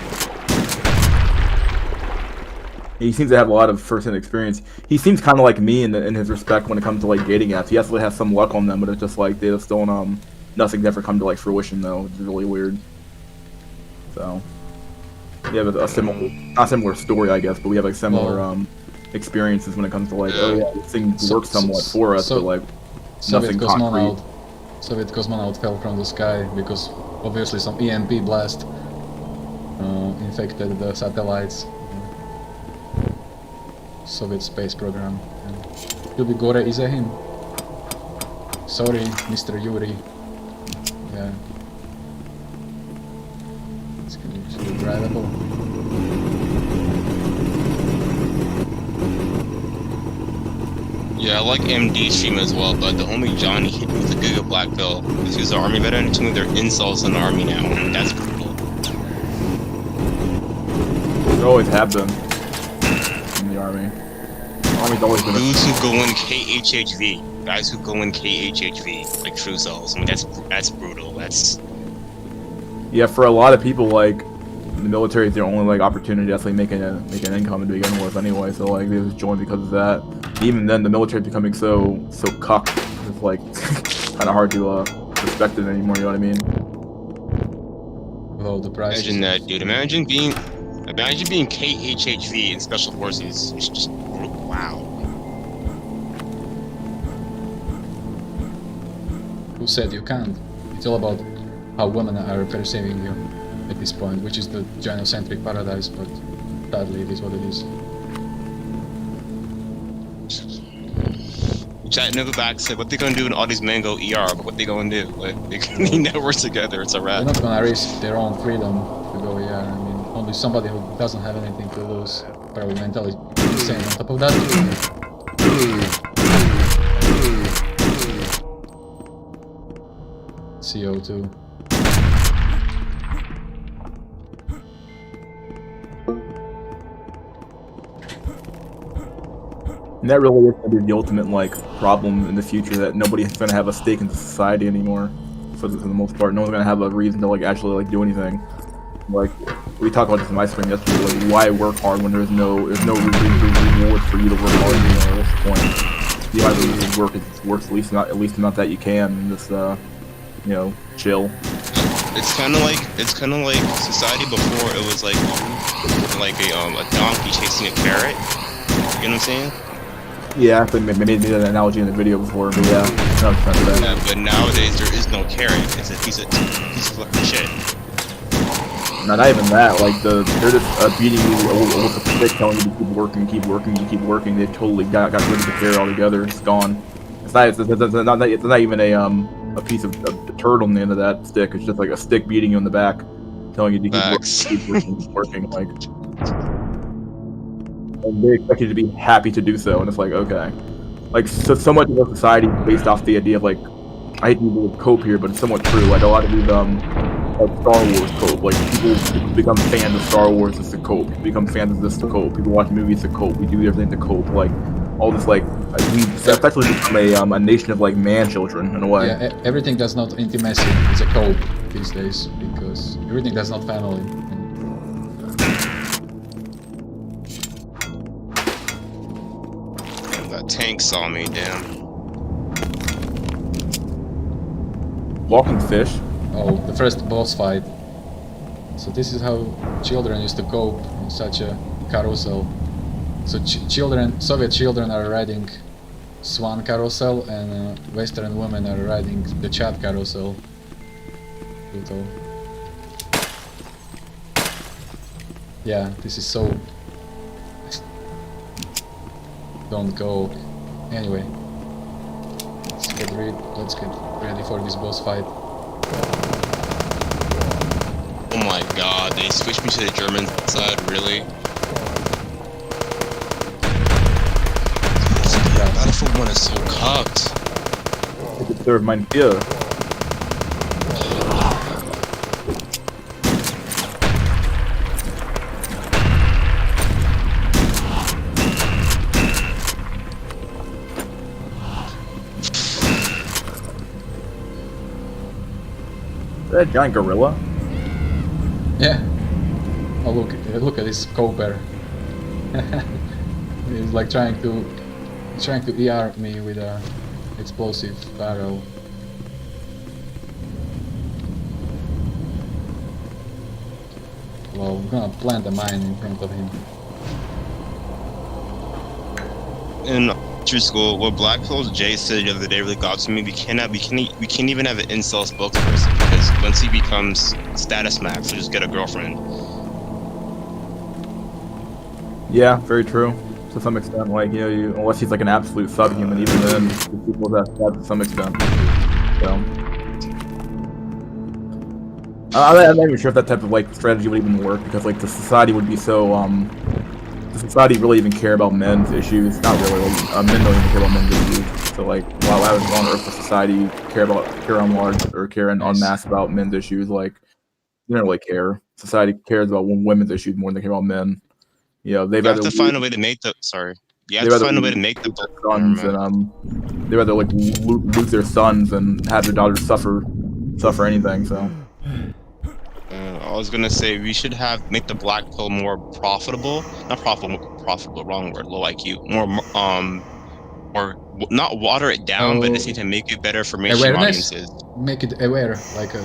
He seems to have a lot of first-hand experience. He seems kind of like me in his respect when it comes to like dating apps. He actually has some luck on them, but it's just like they just don't nothing's ever come to like fruition though, which is really weird. So we have a similar, not similar story, I guess, but we have like similar experiences when it comes to like, oh yeah, this thing works somewhat for us, but like nothing concrete. Soviet cosmonaut fell from the sky because obviously some EMP blast infected the satellites. Soviet space program. Yubi Gore is a him. Sorry, Mr. Yuri. Yeah. It's actually drivable. Yeah, I like MD stream as well, but the homie Johnny with a Giga Black Pill, because he's an army veteran, to me they're insults in the army now. That's brutal. They always have been in the army. Army's always been dudes who go in KHHV, guys who go in KHHV, like true souls. I mean, that's brutal. That's yeah, for a lot of people, like the military is their only like opportunity to actually make an income to begin with, anyway. So like they just join because of that. Even then, the military is becoming so cucked. It's like kind of hard to respect it anymore. You know what I mean? With all the prices. Imagine that, dude. Imagine being KHHV in special forces. It's just wow. Who said you can't? It's all about how women are perceiving you at this point, which is the gynocentric paradise, but sadly it is what it is. Chat Novavax said, what they gonna do when all these men go ER? But what they gonna do? Like, they can network together, it's a wrap. They're not gonna risk their own freedom to go ER. I mean, only somebody who doesn't have anything to lose, probably mentally insane. On top of that, CO2. And that really is going to be the ultimate, like, problem in the future, that nobody's going to have a stake in society anymore, for the most part. No one's going to have a reason to, like, actually, like, do anything. Like, we talked about this in my stream yesterday, like, why work hard when there's no reward for you to work hard, you know, at this point. You either work, it works, at least not that you can, and just, you know, chill. It's kind of like society before it was like a donkey chasing a carrot. You know what I'm saying? Yeah, I made that analogy in the video before, but yeah, no, yeah, but nowadays there is no carrot. It's a piece of fucking shit. Not even that. Like they're just beating you with a stick, telling you to keep working. They totally got rid of the carrot altogether. It's gone. It's not even a piece of a turtle on the end of that stick. It's just like a stick beating you in the back, telling you to keep working. Like. And they expect you to be happy to do so, and it's like, okay. Like, so much of our society is based off the idea of, like, I hate to use the word cope here, but it's somewhat true. Like, a lot of these, like, Star Wars cope. Like, people become fans of Star Wars just to cope. People become fans of this to cope. People watch movies to cope. We do everything to cope. Like, all this, like, we especially become a nation of, like, man-children, in a way. Yeah, everything that's not intimacy is a cope these days, because everything that's not family. Tank saw me, damn. Walking fish. Oh, the first boss fight. So this is how children used to cope in such a carousel. So Soviet children are riding Swan carousel, and Western women are riding the Chat carousel. Brutal. Yeah, this is so... Don't go. Anyway, let's get ready for this boss fight. Oh my god, they switched me to the German side, really? Battlefield 1 is so cocked. I could serve mein Bier. Is that a giant gorilla? Yeah. Oh look at this coper. He's like trying to ER me with a explosive barrel. Well, I'm gonna plant a mine in front of him. In MysterySchool, what Blackpill's Jay said the other day really got to me. We can't even have an incel spokesperson, because once he becomes status max, he'll just get a girlfriend. Yeah, very true. To some extent, like, you know, unless he's like an absolute subhuman, even then, people that to some extent. So, I'm not even sure if that type of like strategy would even work, because like the society would be so does society really even care about men's issues? Not really. Like, men don't even care about men's issues. So like, why would on earth does society care en masse about men's issues? Like, they don't really care. Society cares about women's issues more than they care about men. You know, You have to find a way to make the sons, and they rather like lose their sons and have their daughters suffer anything. So. I was gonna say we should make the black pill more profitable. Not profitable, wrong word. Low IQ. Or not water it down, but just need to make it better for mainstream audiences. Make it aware, like a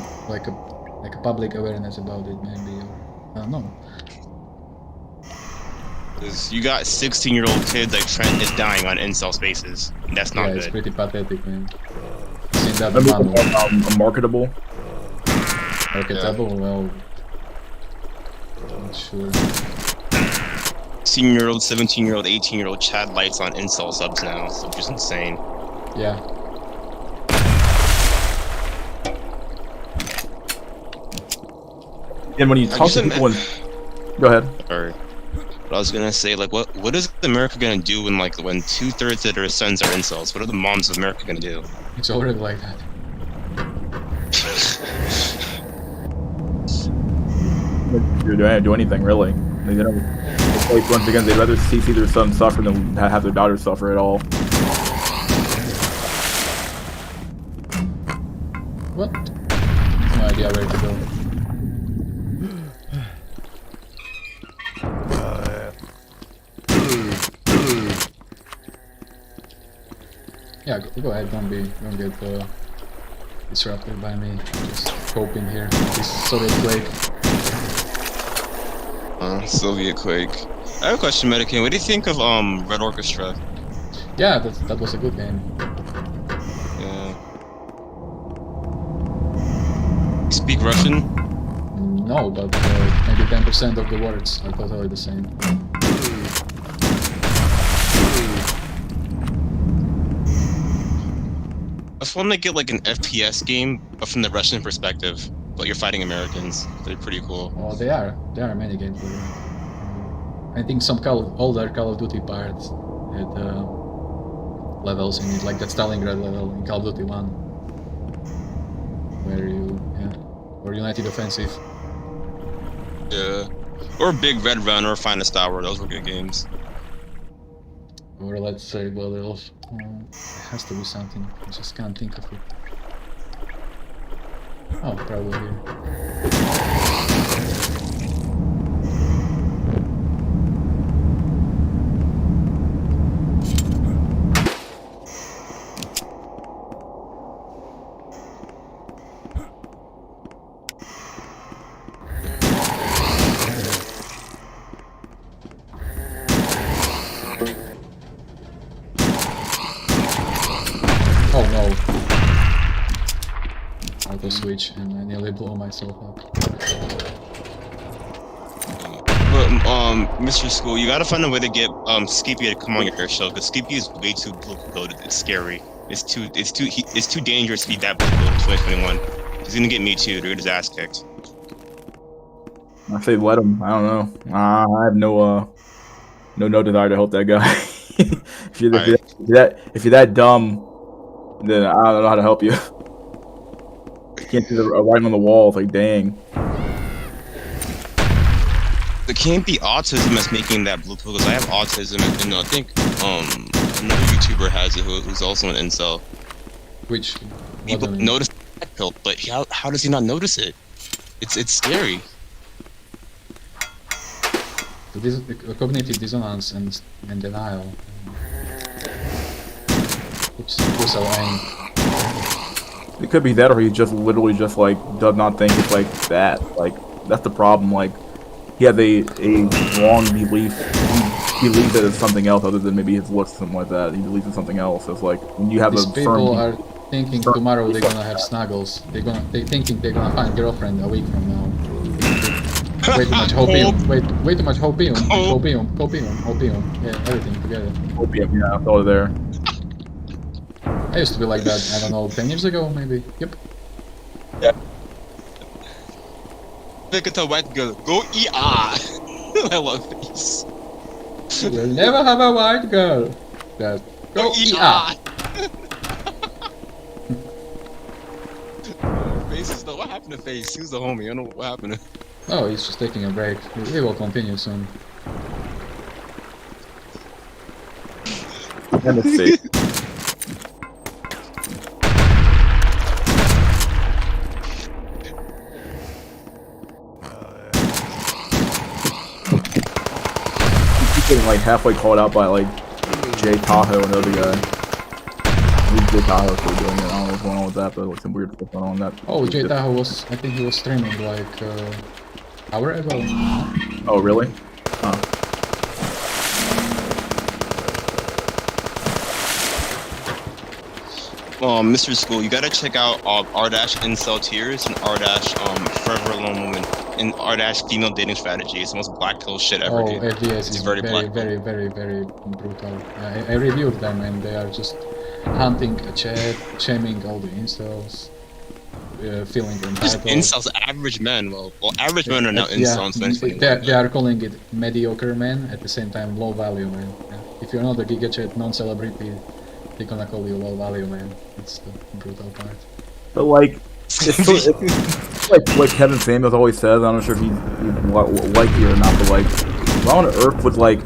public awareness about it, maybe. I don't know. Because you got 16-year-old kids like Trent is dying on incel spaces. That's not good. It's pretty pathetic, man. Since think that man marketable. Marketable? Yeah. Well, not sure. 16-year-old, 17-year-old, 18-year-old Chad lights on incel subs now, so just insane. Yeah. And when you talk to people, go ahead. Sorry. But I was gonna say, like, what is America gonna do when 2/3 of their sons are incels? What are the moms of America gonna do? It's already like that. They do anything really. They don't. Like, once again, they'd rather see their son suffer than have their daughter suffer at all. What? No idea where to go. Yeah, go ahead. Don't get disrupted by me. Just coping here. This Soviet quake. Soviet quake. I have a question, Medicann. What do you think of Red Orchestra? Yeah, that was a good game. Yeah. You speak Russian? No, but maybe 10% of the words are totally the same. I just want to get like an FPS game, but from the Russian perspective. But you're fighting Americans. They're pretty cool. Oh, they are. There are many games like that. I think some older Call of Duty pirates had levels in it, like that Stalingrad level in Call of Duty 1, where or United Offensive. Yeah, or Big Red Run or Finest Hour. Those were good games. Or let's say, what else? It has to be something. I just can't think of it. Oh, probably here. Oh no. Auto switch and I nearly blow myself up. But MysterySchool, you gotta find a way to get Skippy to come on your show, because Skippy is way too blue-blooded. It's scary. It's too dangerous to be that blue-blooded in 2021. He's gonna get me too. They're gonna get his ass kicked. I say let him. I don't know. I have no desire to help that guy. if you're that dumb, then I don't know how to help you. You can't see the writing on the wall. It's like, dang. It can't be autism that's making that blue pill, because I have autism, and I think another YouTuber has it who's also an incel. Which people notice that pill, but how does he not notice it? It's scary. The cognitive dissonance and denial. Oops, was aim. It could be that, or he just literally just like does not think it's like that. Like that's the problem. Like he has a wrong belief. He believes that it's something else other than maybe his looks, something like that. He believes it's something else. It's like when you have these a people are thinking tomorrow they're gonna have snuggles. They thinking they're gonna find girlfriend a week from now. Way too much hopium. Way too much hopium. Hopium. Yeah, everything together. Opium. Yeah, it's all there. I used to be like that, I don't know, 10 years ago, maybe. Yep. Yeah. Look at the white girl. Go ER! I love this. You'll never have a white girl. That go ER! Faces though, what happened to Face? He was the homie, I don't know what happened to him. Oh, he's just taking a break. He will continue soon. And let's see. Getting like halfway called out by like Jay Tahoe and another guy. Jay Tahoe still doing it. I don't know what's going on with that, but like some weird stuff going on with that. Oh, Jay Tahoe was, I think he was streaming like hour ago. Oh really? Huh. MysterySchool, you gotta check out R-Dash Incel Tears and R-Dash Forever Alone Woman and R-Dash Female Dating Strategy. It's the most black pill shit ever, Oh, dude. FDS It's is very very, black. very, very, very brutal. I reviewed them and they are just hunting a chat, shaming all the incels, feeling Just entitled. incels, average men. Well, average men are now incels. They are calling it mediocre men, at the same time low value man. Yeah. If you're not a GigaChat non-celebrity, they're gonna call you low value man. That's the brutal part. But like, it's like Kevin Samuels always says. I'm not sure if he like it or not, but like, why on earth would like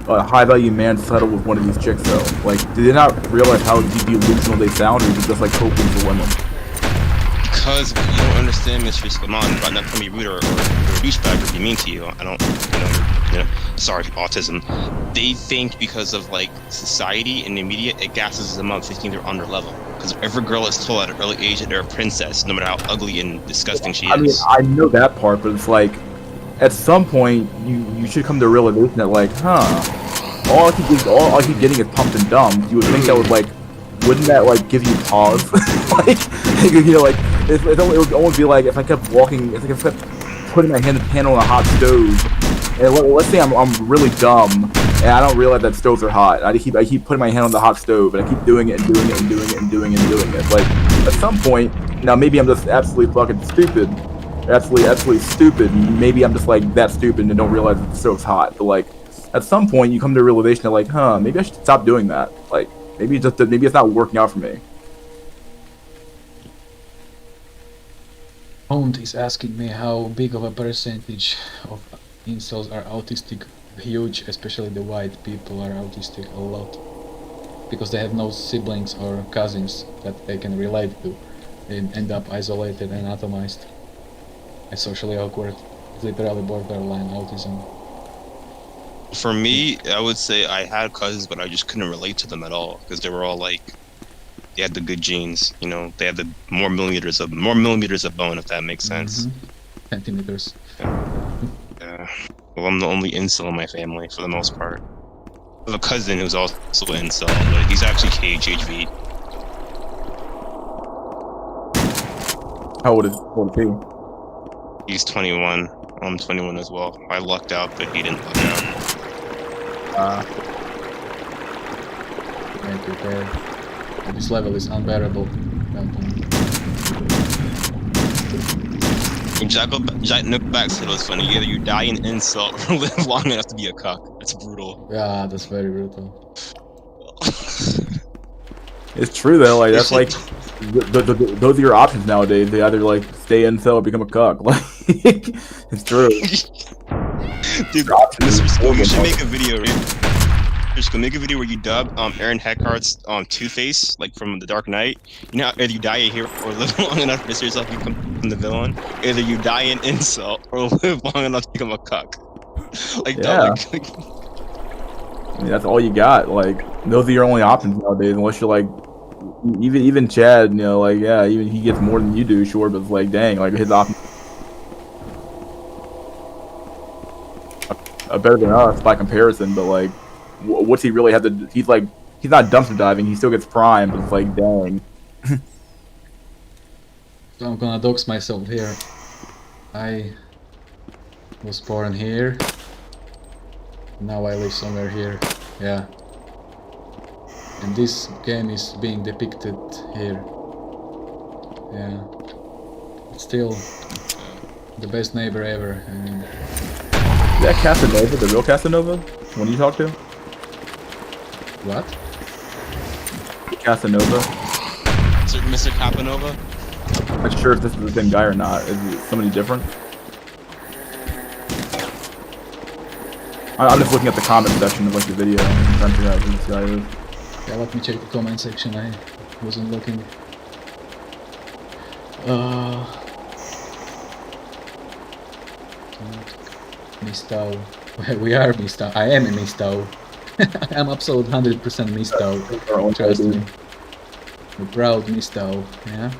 a high value man settle with one of these chicks though? Like, did they not realize how delusional they sound, or is it just like coping for women? Because you don't understand MysterySchool. I'm not trying to be rude or douchebag or be mean to you. I don't, sorry, autism. They think because of like society and the media, it gasses them up thinking they're on their level. Because every girl is told at an early age that they're a princess, no matter how ugly and disgusting she is. I mean, I know that part, but it's like, at some point, you should come to a realization that like, all I keep getting is pumped and dumped. You would think that would like, wouldn't that like give you pause? Like, like it would almost be like if I kept walking, if I kept putting my hand on a hot stove, and let's say I'm really dumb and I don't realize that stoves are hot. I keep putting my hand on the hot stove and I keep doing it and doing it and doing it and doing it and doing it. Like at some point, now maybe I'm just absolutely fucking stupid, absolutely stupid. Maybe I'm just like that stupid and don't realize that the stove's hot. But like at some point, you come to a realization that like, maybe I should stop doing that. Like maybe it's not working out for me. Owned is asking me how big of a percentage of incels are autistic. Huge, especially the white people are autistic a lot. Because they have no siblings or cousins that they can relate to. They end up isolated and atomized. And socially awkward. It's literally borderline autism. For me, I would say I had cousins, but I just couldn't relate to them at all. Because they were all like, they had the good genes, they had the more millimeters of bone, if that makes sense. Centimeters. Yeah. Well, I'm the only incel in my family for the most part. I have a cousin who's also an incel, but he's actually KHHV. How old is he? He's 21. I'm 21 as well. I lucked out, but he didn't luck out. Thank you, okay. This level is unbearable. Jack Nookback said it was funny. Either you die in insult or live long enough to be a cuck. That's brutal. Yeah, that's very brutal. It's true though. Like that's like those are your options nowadays. They either like stay incel or become a cuck. Like it's true. Dude, MysterySchool, you should make a video. Just make a video where you dub Aaron Eckhart's Two-Face, like from The Dark Knight. You know, either you die a hero or live long enough to miss yourself become the villain. Either you die in insult or live long enough to become a cuck. Like, yeah. I mean, that's all you got. Like, those are your only options nowadays, unless you're like, even Chad, like, yeah, even he gets more than you do, sure, but it's like, dang, like his options are better than us by comparison, but like, what's he really have to do? He's like, he's not dumpster diving, he still gets prime, but it's like, dang. So I'm gonna dox myself here. I was born here. Now I live somewhere here. Yeah. And this game is being depicted here. Yeah. It's still the best neighbor ever. I mean, is that Casanova, the real Casanova? When you talk to? What? Casanova? Mr. Capanova? I'm not sure if this is the same guy or not. Is it somebody different? I'm just looking at the comment section of like the video and trying to figure out who this guy is. Yeah, let me check the comment section. I wasn't looking. Mistau. We are Mistau. I am a Mistau. I'm absolute 100% Mistau. Trust me. We're proud Mistau. Yeah.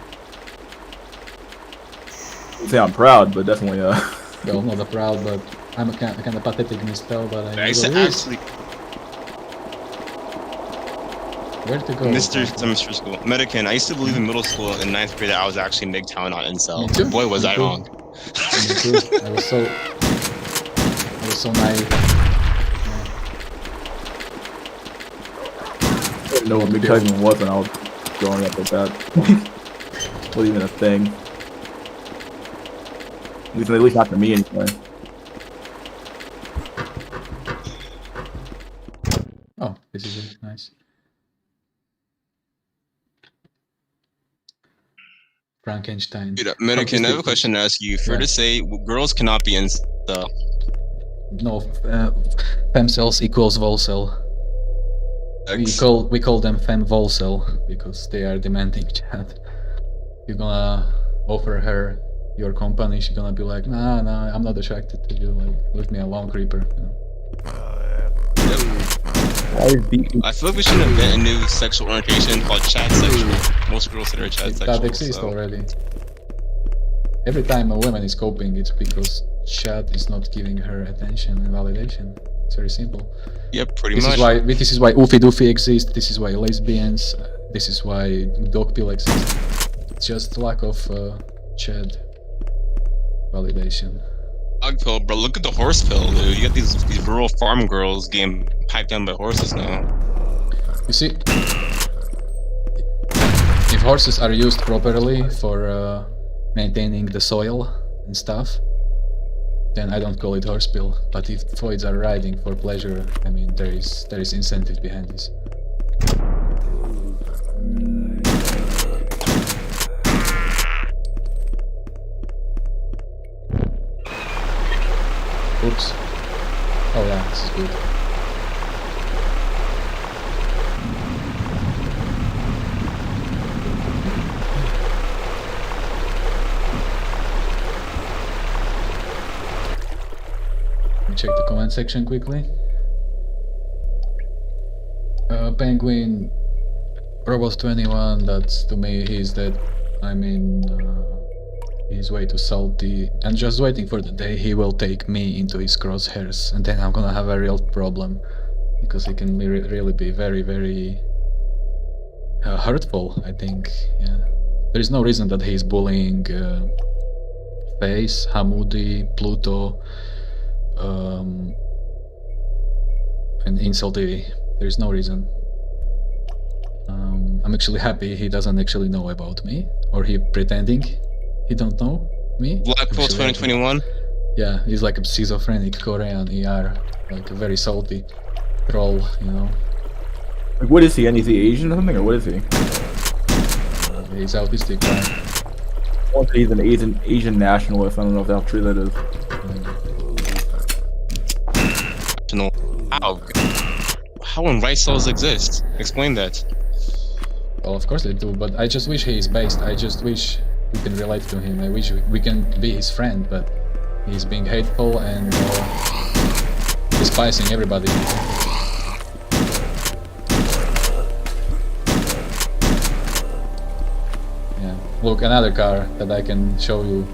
I'd say I'm proud, but definitely well, not a proud, but I'm a kind of pathetic Mistau. But I actually. Where to go? MysterySchool. Medicann. I used to believe in middle school in 9th grade that I was actually MGTOW, not incel. Me too. Boy, was Me I too. wrong. Me too. I was so naive. I didn't know what MGTOW even was when I was growing up like that. Wasn't even a thing. At least not for me anyway. Oh, this is it. Nice. Frankenstein. Dude, Medicann, I have a question to ask you. Fair to say, girls cannot be incel. No, femcells equals volcel. We call them femvolcel because they are demanding chat. You're gonna offer her your company, she's gonna be like, nah, I'm not attracted to you, like, leave me alone, creeper. You know? I feel like we should invent a new sexual orientation called chat sexual. Most girls that are chat sexual. That exists already. Every time a woman is coping, it's because chat is not giving her attention and validation. It's very simple. Yep, pretty much. This is why Oofy Doofy exists, this is why lesbians, this is why dog pill exists. It's just lack of chat validation. Dog pill, bro. Look at the horse pill, dude. You got these rural farm girls getting piped down by horses now. You see, if horses are used properly for maintaining the soil and stuff, then I don't call it horse pill. But if foids are riding for pleasure, I mean, there is incentive behind this. Oops. Oh yeah, this is good. Let me check the comment section quickly. Penguin Robot 21, that's to me, he's dead. I mean, he's way too salty, and just waiting for the day he will take me into his crosshairs, and then I'm gonna have a real problem, because he can really be very, very hurtful, I think. Yeah, there is no reason that he's bullying Face, Hamoudi, Pluto, and IncelTV. There is no reason. I'm actually happy he doesn't actually know about me, or he pretending he don't know me. Blackpool 2021? Yeah, he's like a schizophrenic Korean ER, like a very salty troll, you know. Like, what is he? And is he Asian or something, or what is he? He's autistic, right? Well, he's an Asian nationalist. I don't know if how true that is. How when right cells exist? Explain that. Well, of course they do, but I just wish he is based. I just wish we can relate to him. I wish we can be his friend, but he's being hateful and despising everybody. Yeah, look, another car that I can show you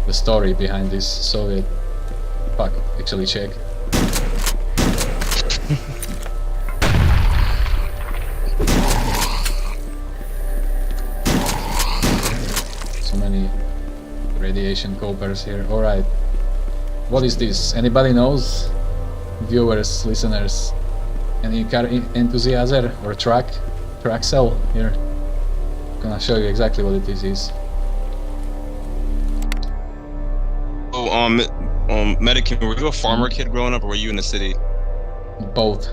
the story behind this Soviet. Fuck, actually check. So many radiation copers here. Alright. What is this? Anybody knows? Viewers, listeners. Any car enthusiast or track cell here? I'm gonna show you exactly what it is. Oh, Medicann, were you a farmer kid growing up, or were you in the city? Both.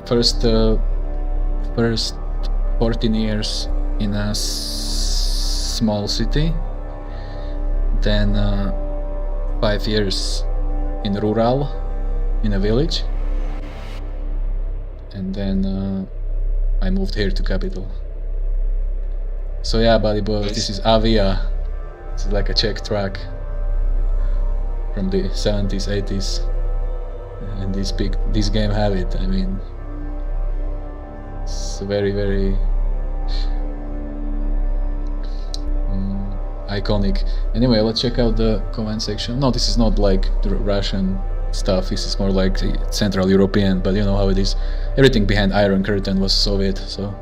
First 14 years in a small city, then 5 years in rural, in a village, and then I moved here to capital. So yeah, buddy boy, this is Avia. It's like a Czech track from the 70s, 80s, and this game have it. I mean, it's very, very iconic. Anyway, let's check out the comment section. No, this is not like the Russian stuff. This is more like Central European, but you know how it is. Everything behind Iron Curtain was Soviet, so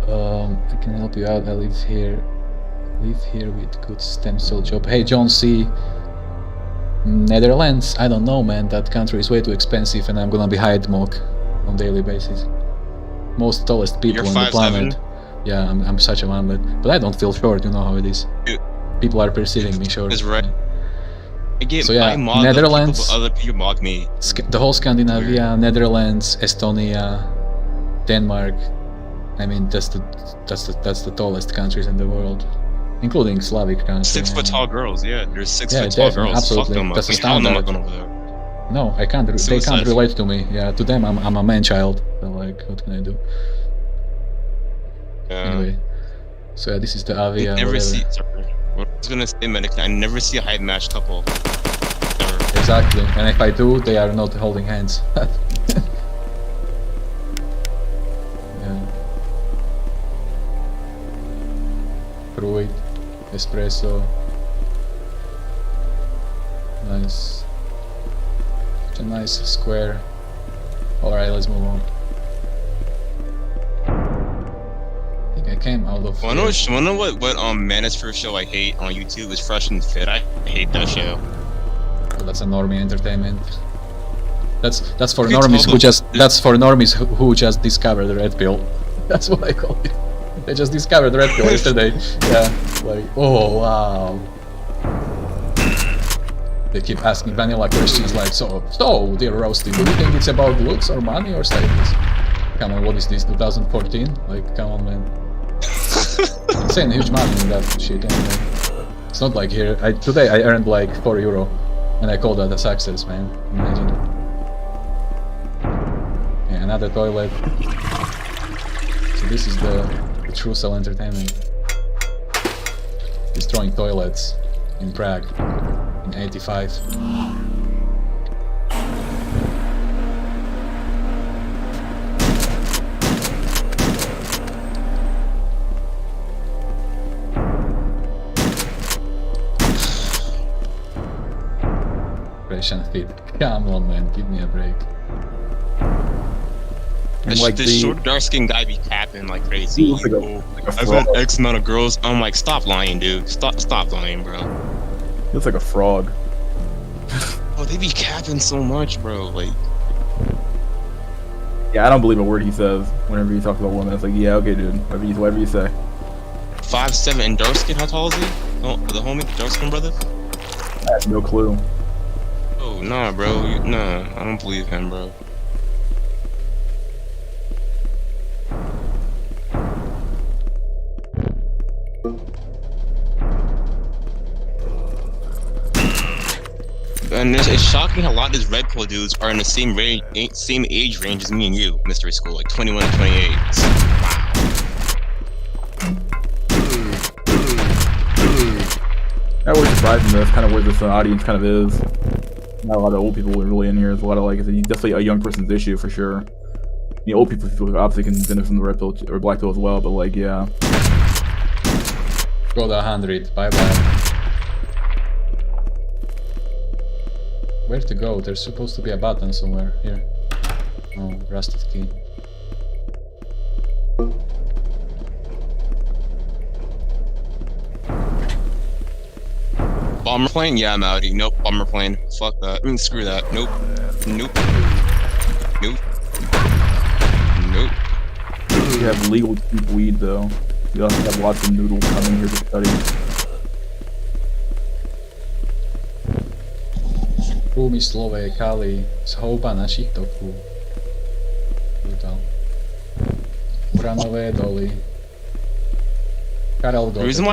I can help you out. I live here with good stem cell job. Hey, John C. Netherlands? I don't know, man. That country is way too expensive, and I'm gonna be hide mock on daily basis. Most tallest people on the planet. Yeah, I'm such a wombat, but I don't feel short. You know how it is. Dude, people are perceiving me short. Is right. So yeah, Netherlands, other people mock me. The whole Scandinavia, Netherlands, Estonia, Denmark. I mean, that's the tallest countries in the world, including Slavic countries. 6 foot tall girls, yeah. There's 6 foot tall girls. Absolutely. Fuck them. That's a standard. No, I can't. They can't relate to me. Yeah, to them, I'm a man child. So like, what can I do? Anyway, so yeah, this is the Avia. I was gonna say, Medicann, I never see a high match couple. Ever. Exactly, and if I do, they are not holding hands. Yeah. Fruit, espresso. Nice. Such a nice square. Alright, let's move on. I came out of. Wanna know what Mana's first show I hate on YouTube is Fresh and Fit. I hate that show. Well, that's a normie entertainment. That's for normies who just who just discovered the red pill. That's what I call it. They just discovered the red pill yesterday. Yeah, like oh wow. They keep asking vanilla questions like so dear Roasty, do you think it's about looks or money or status? Come on, what is this, 2014? Like, come on, man. Insane huge money in that shit anyway. It's not like here. Today I earned like €4 and I call that a success, man. Imagine. Yeah, another toilet. So this is the True Cell Entertainment. Destroying toilets in Prague in '85. And fit. Come on, man, give me a break. This short, dark-skinned guy be capping like crazy. I've got X amount of girls. I'm like, stop lying, dude. Stop lying, bro. He looks like a frog. Oh, they be capping so much, bro. Like, yeah, I don't believe a word he says whenever he talks about women. It's like, yeah, okay, dude, whatever you say. 5'7" and dark-skinned. How tall is he? Oh, the homie, dark-skinned brother. I have no clue. Oh, nah, bro. Nah, I don't believe him, bro. And it's shocking how a lot of these red pill dudes are in the same age range as me and you, MysterySchool, like 21 to 28. That was surprising. That's kind of where this audience kind of is. Not a lot of old people are really in here. There's a lot of like, it's definitely a young person's issue for sure. You know, old people obviously can benefit from the red pill or black pill as well, but like, yeah. Go to 100. Bye bye. Where to go? There's supposed to be a button somewhere. Here. Oh, rusted key. Bomber plane? Yeah, I'm outie. Nope, bomber plane. Fuck that. I mean, screw that. Nope. Nope. Nope. Nope. You have legal cheap weed though. You also have lots of noodles coming here to study. Průmyslové Kali, zhouba našich toků. Brutál. Uranové doly. The reason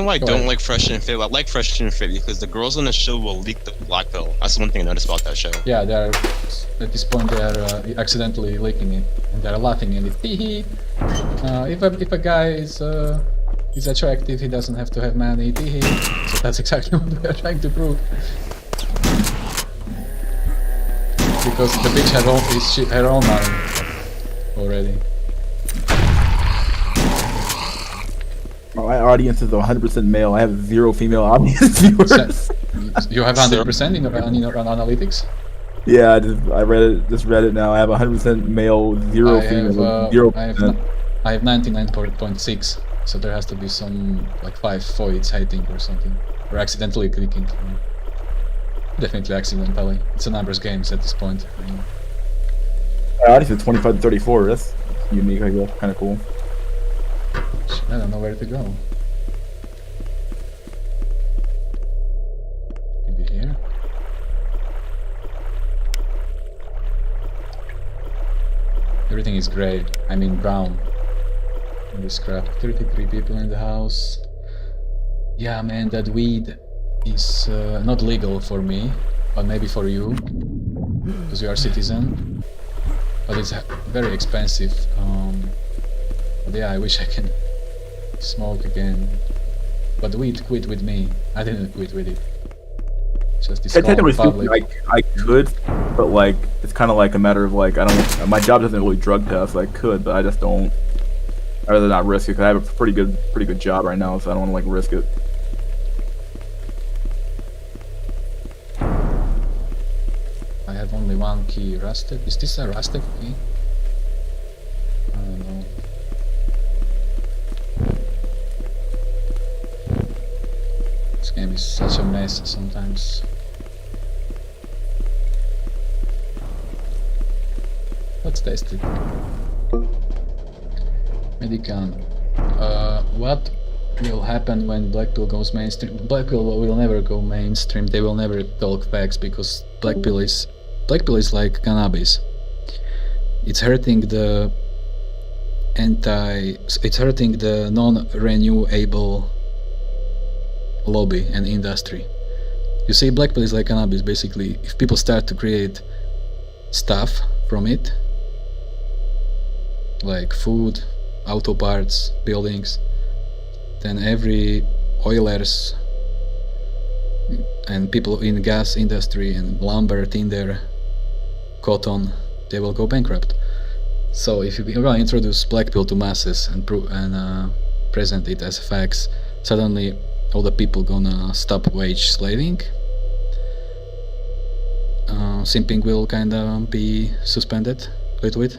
why I don't like Fresh and Fit, I like Fresh and Fit because the girls on the show will leak the black pill. That's one thing I noticed about that show. Yeah, they are, at this point they are accidentally leaking it, and they are laughing at it. Teehee. If a guy is attractive, he doesn't have to have money. Teehee. So that's exactly what they are trying to prove. Because the bitch has her own money already. My audience is 100% male. I have 0 female audience viewers. You have 100% in analytics? Yeah, I just read it now. I have 100% male, 0 female, 0%. I have 99.6, so there has to be some like 5 voids hiding or something, or accidentally clicking. Definitely accidentally. It's a numbers game at this point. I already said 25 to 34. That's unique, I guess. Kind of cool. I don't know where to go. Maybe here. Everything is grey. I mean brown. In this crap. 33 people in the house. Yeah, man, that weed is not legal for me, but maybe for you, because you are a citizen. But it's very expensive. But yeah, I wish I can smoke again. But the weed quit with me. I didn't quit with it. Just this technically, I could, but like it's kind of like a matter of like I don't. My job doesn't really drug test. I could, but I just don't. I'd rather not risk it because I have a pretty good job right now, so I don't want to like risk it. I have only one key. Rusted? Is this a rusted key? I don't know. This game is such a mess sometimes. Let's test it. Medicann. What will happen when Blackpill goes mainstream? Blackpill will never go mainstream. They will never talk facts because Blackpill is like cannabis. It's hurting the non-renewable lobby and industry. You see, Blackpill is like cannabis basically. If people start to create stuff from it, like food, auto parts, buildings, then every oilers and people in gas industry and lumber, tinder, cotton, they will go bankrupt. So if you're gonna introduce Blackpill to masses and present it as facts, suddenly all the people gonna stop wage slaving. Simping will kinda be suspended a little bit.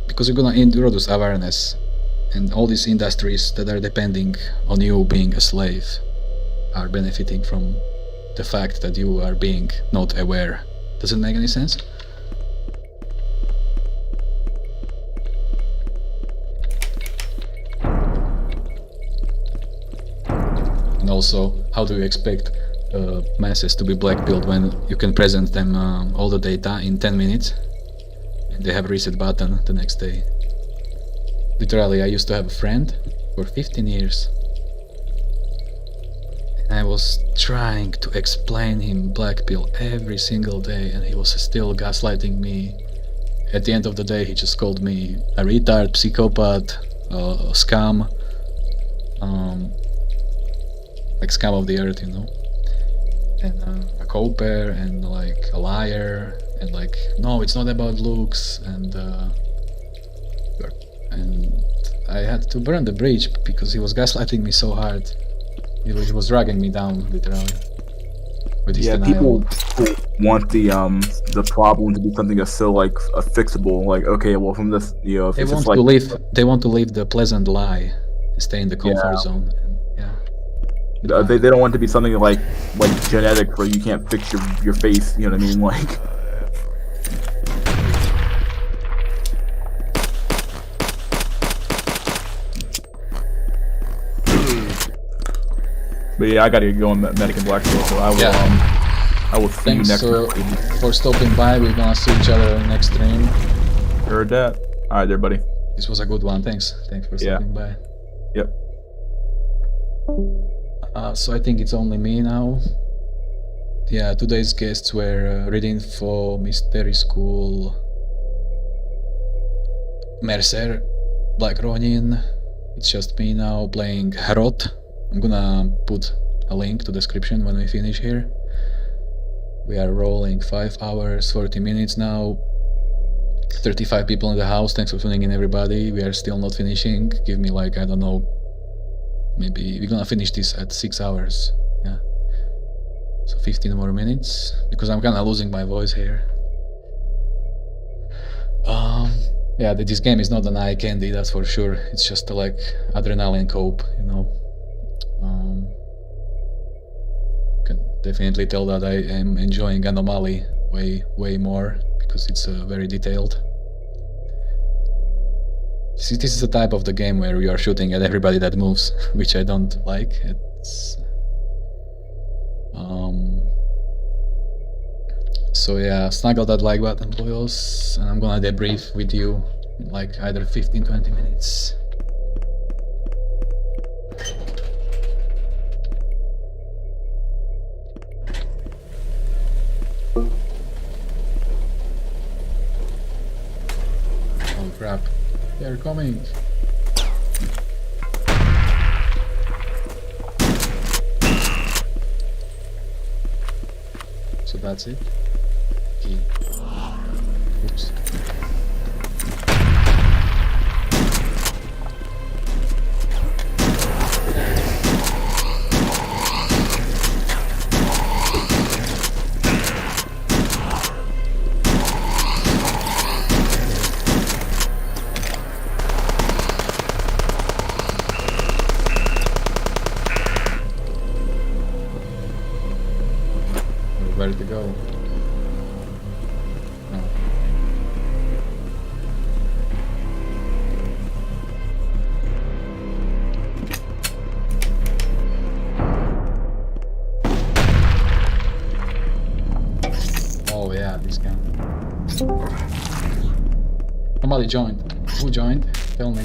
Because you're gonna introduce awareness, and all these industries that are depending on you being a slave are benefiting from the fact that you are being not aware. Does it make any sense? And also, how do you expect masses to be blackpilled when you can present them all the data in 10 minutes? And they have a reset button the next day. Literally, I used to have a friend for 15 years. And I was trying to explain him Blackpill every single day, and he was still gaslighting me. At the end of the day, he just called me a retard, psychopath, a scum. Like scum of the earth, you know? And a coper, and like a liar. And like, no, it's not about looks, and I had to burn the bridge because he was gaslighting me so hard. He was dragging me down, literally, with his denial. People want the problem to be something that's so like fixable. Like, okay, well, from this, you know, if they want to live. They want to live the pleasant lie, and stay in the comfort zone. And, they don't want to be something like genetic where you can't fix your face. You know what I mean? Like. But yeah, I gotta get going Medicann Blackpill, so I will see you next week. For stopping by. We're gonna see each other next stream. Heard that. Alright there, buddy. This was a good one, thanks for stopping by. Yep. So I think it's only me now. Yeah, today's guests were reading for MysterySchool, Mercer, Black Ronin. It's just me now playing HROT. I'm gonna put a link to the description when we finish here. We are rolling 5 hours, 40 minutes now. 35 people in the house. Thanks for tuning in, everybody. We are still not finishing. Give me like, I don't know, maybe we're gonna finish this at 6 hours. Yeah. So 15 more minutes, because I'm kind of losing my voice here. Yeah, this game is not an eye candy, that's for sure. It's just like adrenaline cope, you know. Can definitely tell that I am enjoying Anomaly way more, because it's very detailed. See, this is the type of the game where you are shooting at everybody that moves, which I don't like. It's so yeah, snuggle that like button, boys, and I'm gonna debrief with you in like either 15-20 minutes. Oh crap, they're coming. So that's it. Okay. Oops. We're ready to go. Oh yeah, this guy. Somebody joined. Who joined? Tell me.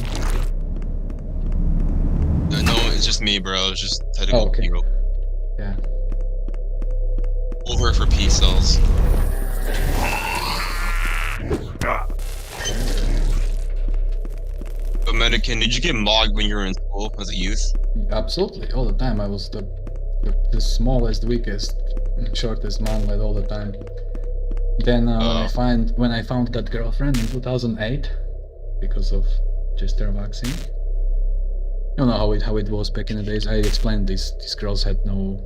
No, it's just me, bro. It's just had to Oh, go okay. hero. Yeah. Over for P cells. But Medicann, did you get mogged when you were in school as a youth? Absolutely, all the time. I was the smallest, weakest, shortest monlet all the time. Then when I found that girlfriend in 2008, because of Jester vaccine. You know how it was back in the days. I explained this. These girls had no.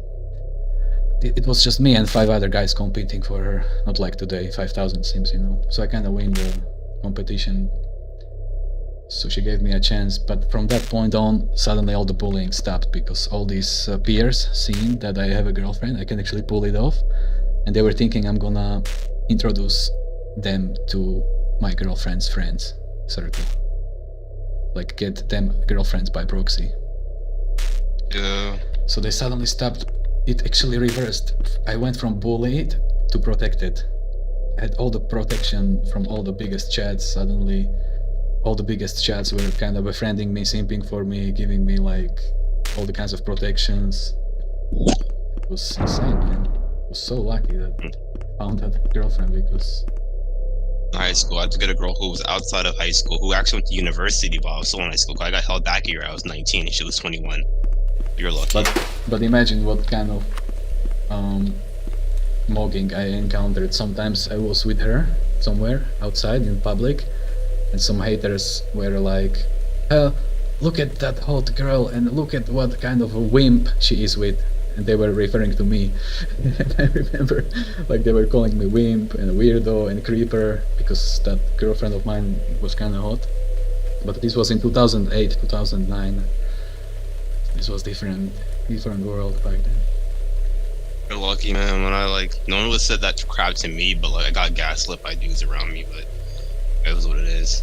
It was just me and 5 other guys competing for her. Not like today, 5,000 sims, you know. So I kind of win the competition. So she gave me a chance, but from that point on, suddenly all the bullying stopped, because all these peers seeing that I have a girlfriend, I can actually pull it off, and they were thinking I'm gonna introduce them to my girlfriend's friends circle, like get them girlfriends by proxy. Yeah. So they suddenly stopped. It actually reversed. I went from bullied to protected. I had all the protection from all the biggest chats. Suddenly all the biggest chats were kind of befriending me, simping for me, giving me like all the kinds of protections. It was insane, man. I was so lucky that I found that girlfriend, because High school, I had to get a girl who was outside of high school, who actually went to university while I was still in high school. I got held back a year. I was 19 and she was 21. You're lucky. But imagine what kind of mogging I encountered. Sometimes I was with her somewhere outside in public, and some haters were like, look at that hot girl and look at what kind of a wimp she is with. And they were referring to me. And I remember like they were calling me wimp and weirdo and creeper, because that girlfriend of mine was kind of hot. But this was in 2008, 2009. This was different world back then. You're lucky, man. When I no one would have said that crap to me, but I got gaslit by dudes around me, but it was what it is.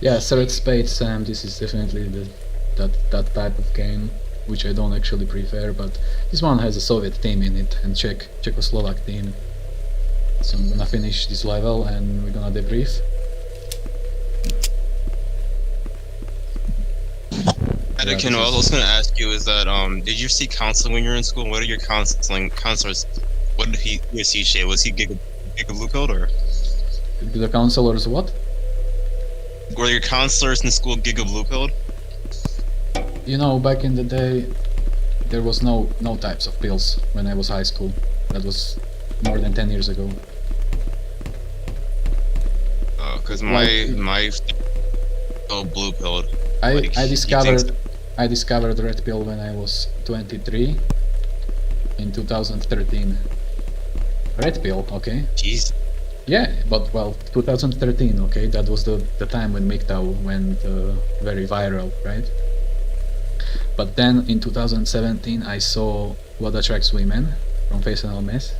Yeah, Third Spade Sam, this is definitely that type of game, which I don't actually prefer, but this one has a Soviet team in it and Czechoslovak team. So I'm gonna finish this level and we're gonna debrief. Medicann, what I was going to ask you is that, did you see counseling when you were in school? What are your counselors, what did he or she say? Was he Giga Blue Pill or? The counselors what? Were your counselors in school Giga Blue Pilled? You know, back in the day, there was no types of pills when I was high school. That was more than 10 years ago. Because Oh, blue pilled. I discovered red pill when I was 23 in 2013. Red pill, okay. Jeez. Yeah, but well, 2013, okay, that was the time when MGTOW went very viral, right? But then in 2017 I saw What Attracts Women from Face and Mess,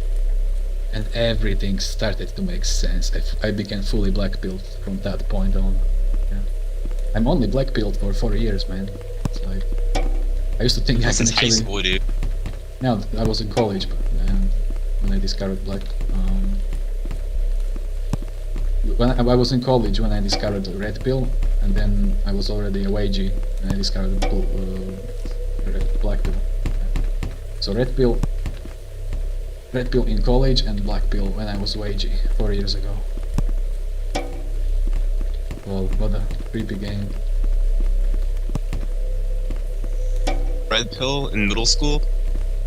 and everything started to make sense. I became fully black-pilled from that point on. Yeah. I'm only black-pilled for 4 years, man. It's like, I used to think I can Since high school, dude. No, I was in college, when I discovered black. When I was in college when I discovered the red pill, and then I was already a YG and I discovered black pill. So red pill in college and black pill when I was YG 4 years ago. Well, what a creepy game. Red pill in middle school,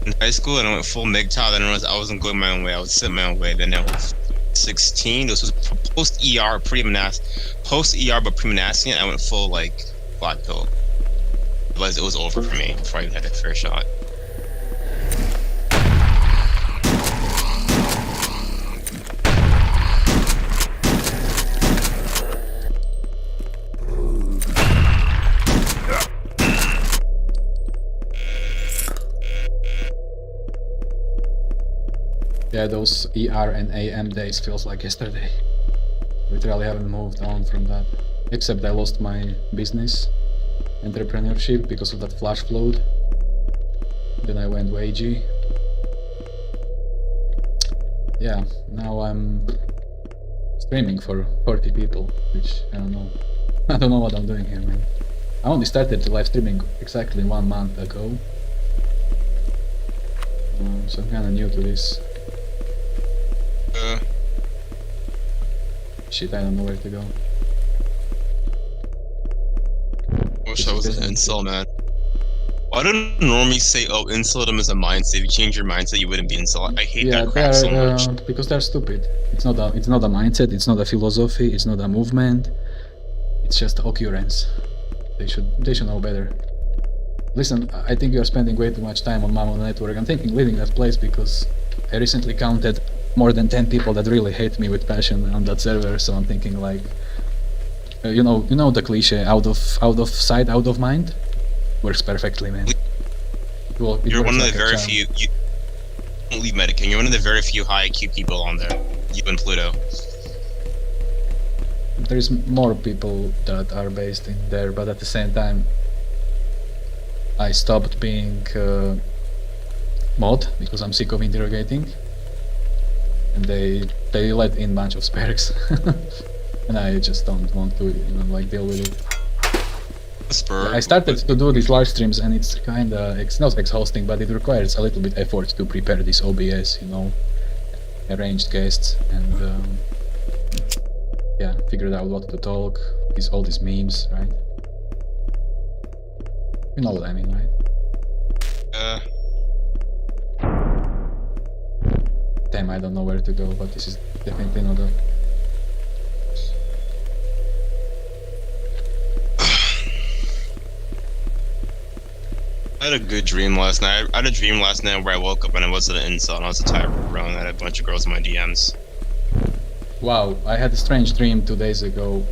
in high school, and I went full MGTOW. Then I realized I wasn't going my own way. I would sit my own way. Then I was 16. This was post ER, post ER, but pre-monastic. I went full like black pill. It was over for me before I even had a fair shot. Yeah, those ER and AM days feels like yesterday. Literally haven't moved on from that. Except I lost my business, entrepreneurship, because of that flash flood. Then I went YG. Yeah, now I'm streaming for 40 people, which I don't know. I don't know what I'm doing here, man. I only started live streaming exactly 1 month ago. So I'm kinda new to this. Shit, I don't know where to go. Wish I was an incel, man. Why don't normies say, oh, inceldom is a mindset? If you change your mindset, you wouldn't be incel. I hate that crap so much. Because they're stupid. It's not a mindset, it's not a philosophy, it's not a movement. It's just occurrence. They should know better. Listen, I think you are spending way too much time on Mammoth Network. I'm thinking leaving that place because I recently counted more than 10 people that really hate me with passion on that server, so I'm thinking like, you know the cliche, out of sight, out of mind? Works perfectly, man. You're one of the very few, you don't leave Medicann, you're one of the very few high IQ people on there, you and Pluto. There's more people that are based in there, but at the same time, I stopped being mod because I'm sick of interrogating. And they let in a bunch of sparks, and I just don't want to like deal with it. I started to do these live streams, and it's it's not exhausting, but it requires a little bit effort to prepare this OBS, arranged guests, and yeah, figured out what to talk, all these memes, right? You know what I mean, right? Damn, I don't know where to go, but this is definitely not a... I had a good dream last night. I had a dream last night where I woke up and I wasn't an incel, and I was a Tyrone, and I had a bunch of girls in my DMs. Wow, I had a strange dream 2 days ago.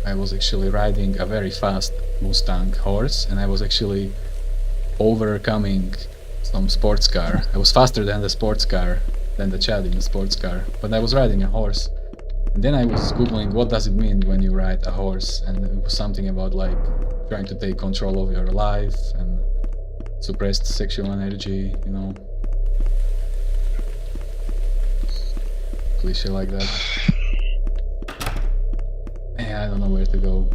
I was actually riding a very fast Mustang horse, and I was actually overcoming some sports car. I was faster than the sports car, than the Chad in the sports car, but I was riding a horse. And then I was googling what does it mean when you ride a horse, and it was something about like trying to take control of your life and suppressed sexual energy, cliche like that. Yeah, I don't know where to go.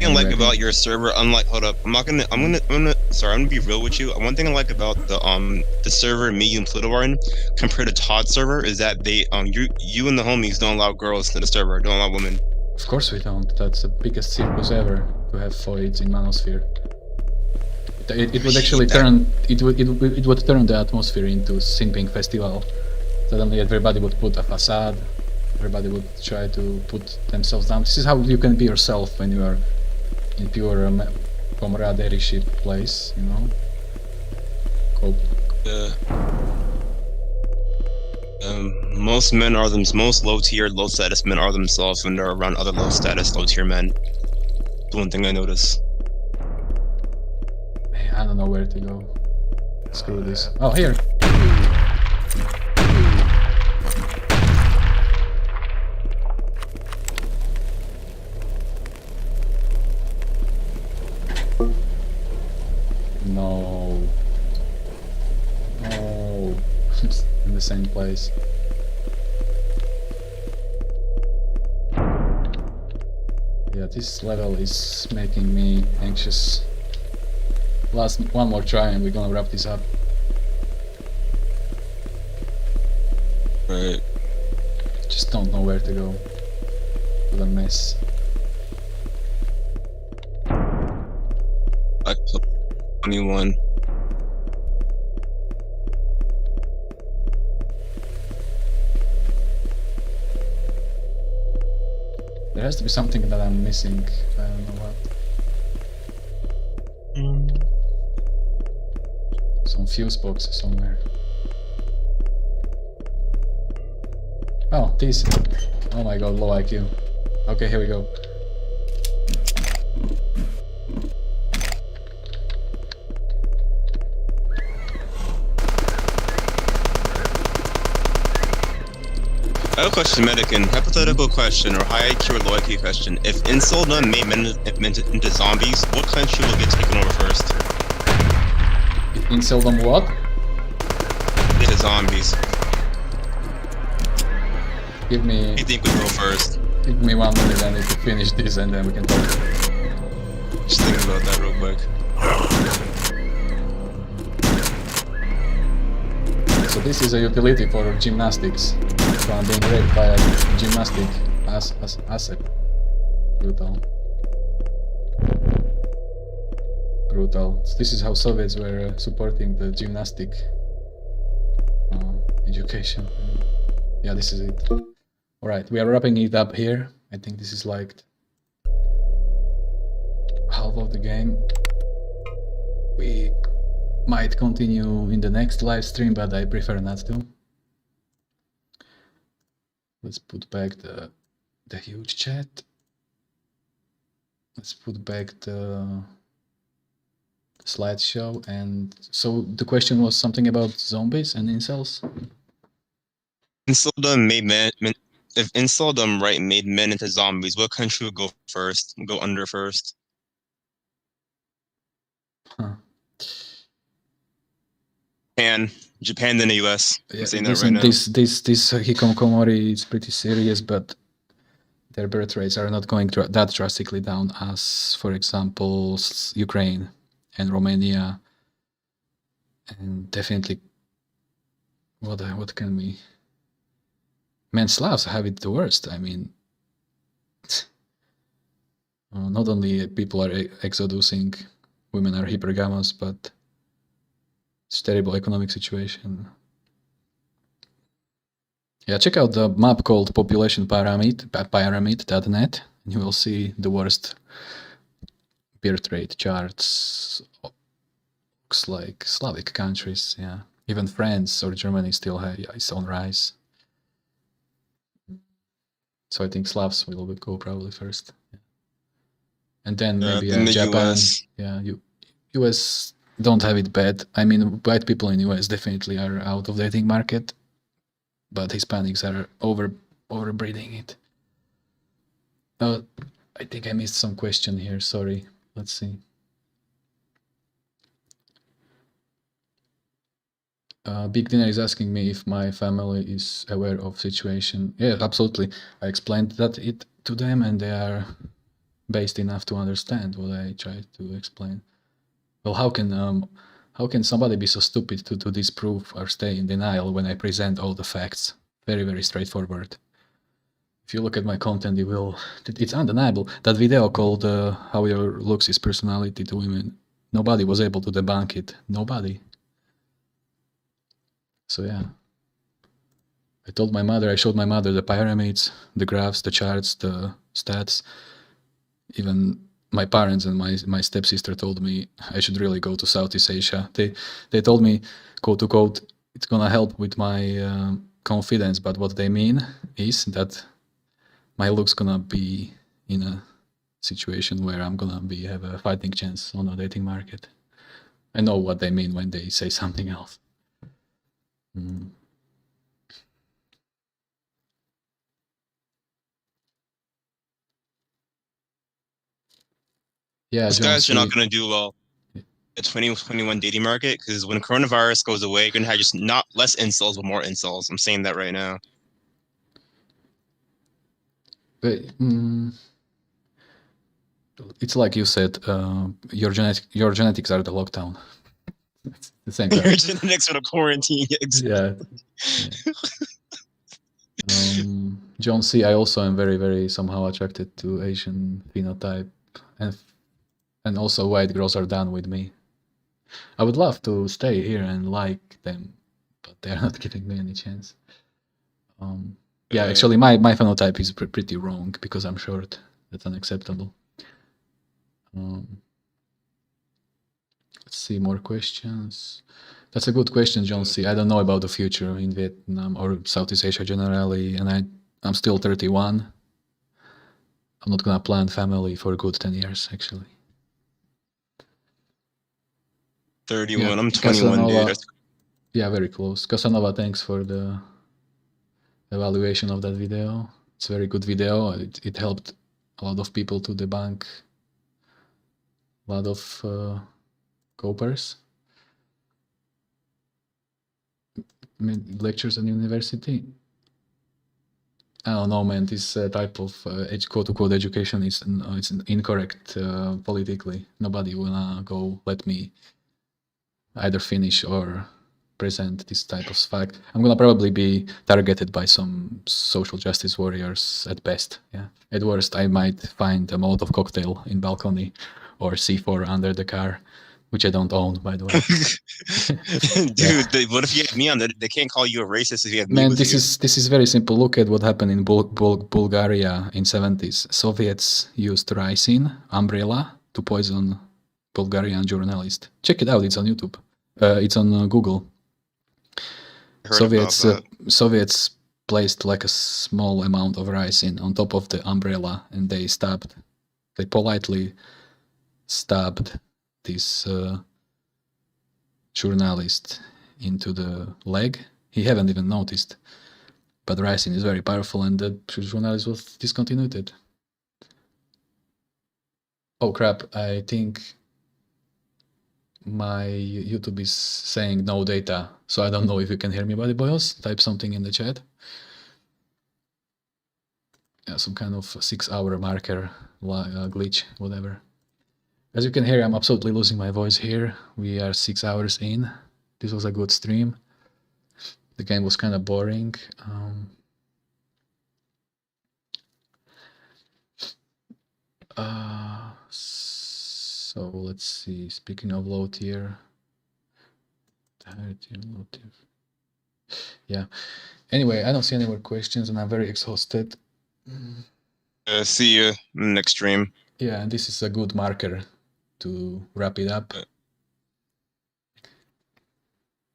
One thing I like about your server, unlike, hold up, I'm gonna be real with you. One thing I like about the server me and Pluto are in compared to Todd's server is that they you and the homies don't allow girls to the server, don't allow women. Of course we don't. That's the biggest circus ever to have foids in Manosphere. It would actually turn it would turn the atmosphere into simping festival. Suddenly everybody would put a facade. Everybody would try to put themselves down. This is how you can be yourself when you are in pure comradeship place, you know. Most men are most low tier, low status men are themselves when they're around other low status, low tier men. That's one thing I notice. Man, I don't know where to go. Screw this. Oh, here. No. No. In the same place. Yeah, this level is making me anxious. One more try and we're gonna wrap this up. Right. Just don't know where to go. What a mess. I put 21. There has to be something that I'm missing. I don't know what. Some fuse boxes somewhere. Oh, this. Oh my god, low IQ. Okay, here we go. I have a question, Medicann. Hypothetical question or high IQ or low IQ question. If Insoldom made men into zombies, what country will get taken over first? If Insoldom what? Into zombies. Give me... Who do you think would go first? Give me 1 minute, I need to finish this and then we can talk. Just think about that real quick. So this is a utility for gymnastics. So I'm being raped by a gymnastic asset. Brutal. Brutal. So this is how Soviets were supporting the gymnastic education. Yeah, this is it. Alright, we are wrapping it up here. I think this is like half of the game. We might continue in the next live stream, but I prefer not to. Let's put back the huge chat. Let's put back the slideshow. And so the question was something about zombies and incels. Insoldom made men. If Insoldom made men into zombies, what country would go first? Go under first? Huh. Japan, then the US. Yeah, saying that right now. This hikikomori is pretty serious, but their birth rates are not going that drastically down as, for example, Ukraine and Romania, and definitely what can we? Man, Slavs have it the worst. I mean, not only people are exodusing, women are hypergamous, but it's a terrible economic situation. Yeah, check out the map called Population Pyramid.net, and you will see the worst birth rate charts. Looks like Slavic countries, yeah. Even France or Germany still is on rise. So I think Slavs will go probably first. Yeah. And then maybe Japan. US. Yeah, US don't have it bad. I mean, white people in US definitely are out of the dating market, but Hispanics are overbreeding it. I think I missed some question here. Sorry. Let's see. Big Dinner is asking me if my family is aware of situation. Yeah, absolutely. I explained it to them, and they are based enough to understand what I tried to explain. Well, how can somebody be so stupid to disprove or stay in denial when I present all the facts? Very, very straightforward. If you look at my content, you will. It's undeniable. That video called "How Your Looks Is Personality to Women." nobody was able to debunk it. Nobody. So yeah. I showed my mother the pyramids, the graphs, the charts, the stats. Even my parents and my stepsister told me I should really go to Southeast Asia. They told me, quote to quote, it's gonna help with my confidence, but what they mean is that my look's gonna be in a situation where I'm gonna have a fighting chance on the dating market. I know what they mean when they say something else. Yeah, those guys are not going to do well at 2021 dating market, because when coronavirus goes away, you're going to have just not less incels, but more incels. I'm saying that right now. But, it's like you said, your genetics are the lockdown. It's the same. Your genetics are the quarantine. Exactly. Yeah. John C. I also am very, very somehow attracted to Asian phenotype, and also white girls are done with me. I would love to stay here and like them, but they're not giving me any chance. Yeah, actually, my phenotype is pretty wrong because I'm short. That's unacceptable. Let's see, more questions. That's a good question, John C. I don't know about the future in Vietnam or Southeast Asia generally, and I'm still 31. I'm not gonna plan family for a good 10 years, actually. 31. Yeah, I'm 21, Casanova, dude. Yeah, very close. Casanova, thanks for the evaluation of that video. It's a very good video. It helped a lot of people to debunk a lot of copers. Lectures at university. I don't know, man. This type of quote-unquote education is it's incorrect politically. Nobody wanna go let me either finish or present this type of fact. I'm gonna probably be targeted by some social justice warriors at best. Yeah. At worst, I might find a Molotov cocktail in balcony or C4 under the car, which I don't own, by the way. Dude, what if you have me on? They can't call you a racist if you have me. Man, with this you. is very simple. Look at what happened in Bulgaria in 70s. Soviets used ricin, umbrella, to poison Bulgarian journalist. Check it out. It's on YouTube. It's on Google. Soviets placed like a small amount of ricin on top of the umbrella, and they politely stabbed this journalist into the leg. He haven't even noticed, but ricin is very powerful, and the journalist was discontinued. Oh crap, I think my YouTube is saying no data, so I don't know if you can hear me, buddy boys. Type something in the chat. Yeah, some kind of 6-hour marker glitch, whatever. As you can hear, I'm absolutely losing my voice here. We are 6 hours in. This was a good stream. The game was kind of boring. So let's see. Speaking of low tier, yeah. Anyway, I don't see any more questions, and I'm very exhausted. See you next stream. Yeah, and this is a good marker to wrap it up.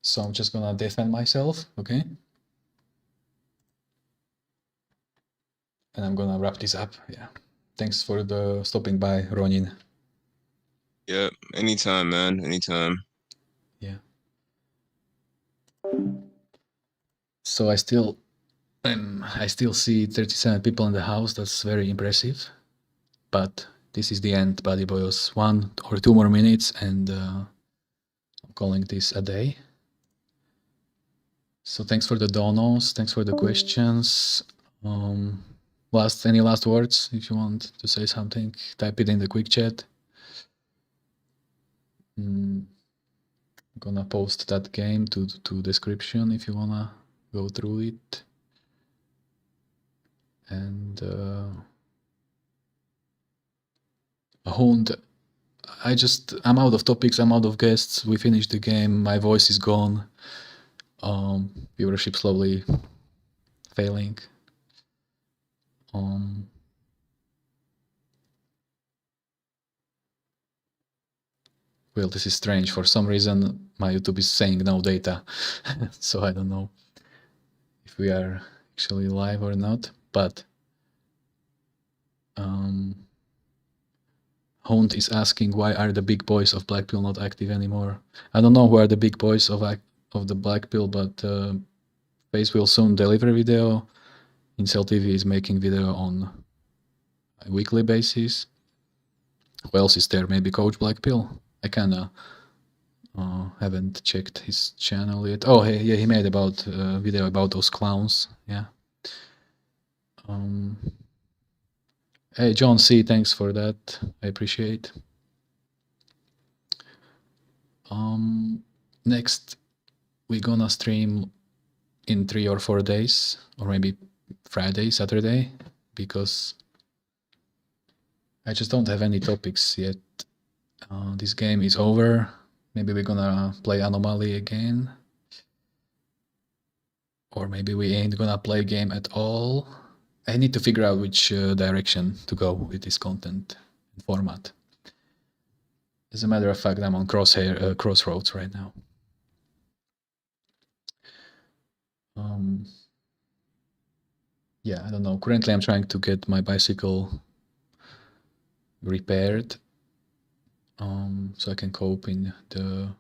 So I'm just gonna defend myself, okay? And I'm gonna wrap this up. Yeah. Thanks for the stopping by, Ronin. Yeah, anytime, man. Anytime. Yeah. So I still see 37 people in the house. That's very impressive. But this is the end, buddy boys. 1 or 2 more minutes, and I'm calling this a day. So thanks for the donos. Thanks for the questions. Any last words? If you want to say something, type it in the quick chat. I'm gonna post that game to description if you wanna go through it. And a Hund, I'm out of topics, I'm out of guests. We finished the game, my voice is gone. Viewership slowly failing. Well, this is strange. For some reason, my YouTube is saying no data. So I don't know if we are actually live or not, but Hond is asking why are the big boys of Blackpill not active anymore. I don't know who are the big boys of the Blackpill, but Face will soon deliver video. Incel TV is making video on a weekly basis. Who else is there? Maybe Coach Blackpill? I kinda haven't checked his channel yet. Oh, hey, yeah, he made about video about those clowns. Yeah. Hey, John C, thanks for that. I appreciate. Next, we're gonna stream in 3 or 4 days, or maybe Friday, Saturday, because I just don't have any topics yet. This game is over. Maybe we're gonna play Anomaly again. Or maybe we ain't gonna play game at all. I need to figure out which direction to go with this content and format. As a matter of fact, I'm on crossroads right now. Yeah, I don't know. Currently, I'm trying to get my bicycle repaired, so I can cope in the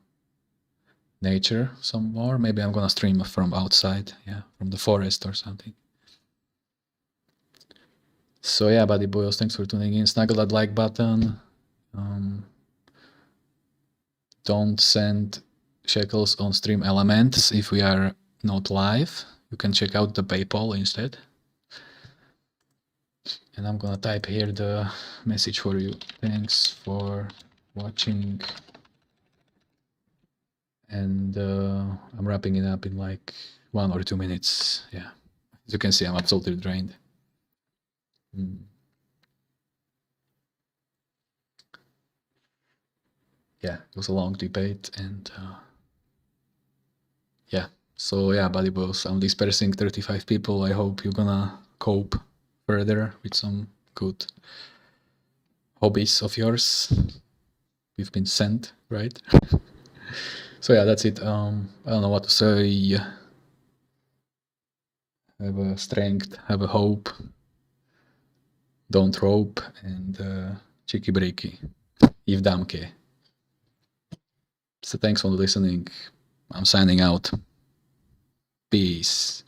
nature some more. Maybe I'm gonna stream from outside, yeah, from the forest or something. So yeah, buddy boyos, thanks for tuning in. Snuggle that like button. Don't send shekels on stream elements if we are not live. You can check out the PayPal instead. And I'm gonna type here the message for you. Thanks for watching. And I'm wrapping it up in like 1 or 2 minutes. Yeah, as you can see, I'm absolutely drained. Yeah, it was a long debate, and yeah. So yeah, buddy boys, I'm dispersing 35 people. I hope you're gonna cope further with some good hobbies of yours. You've been sent, right? So yeah, that's it. I don't know what to say. Have a strength, have a hope. Don't rope, and cheeky breaky. If damke. So thanks for listening. I'm signing out. Peace.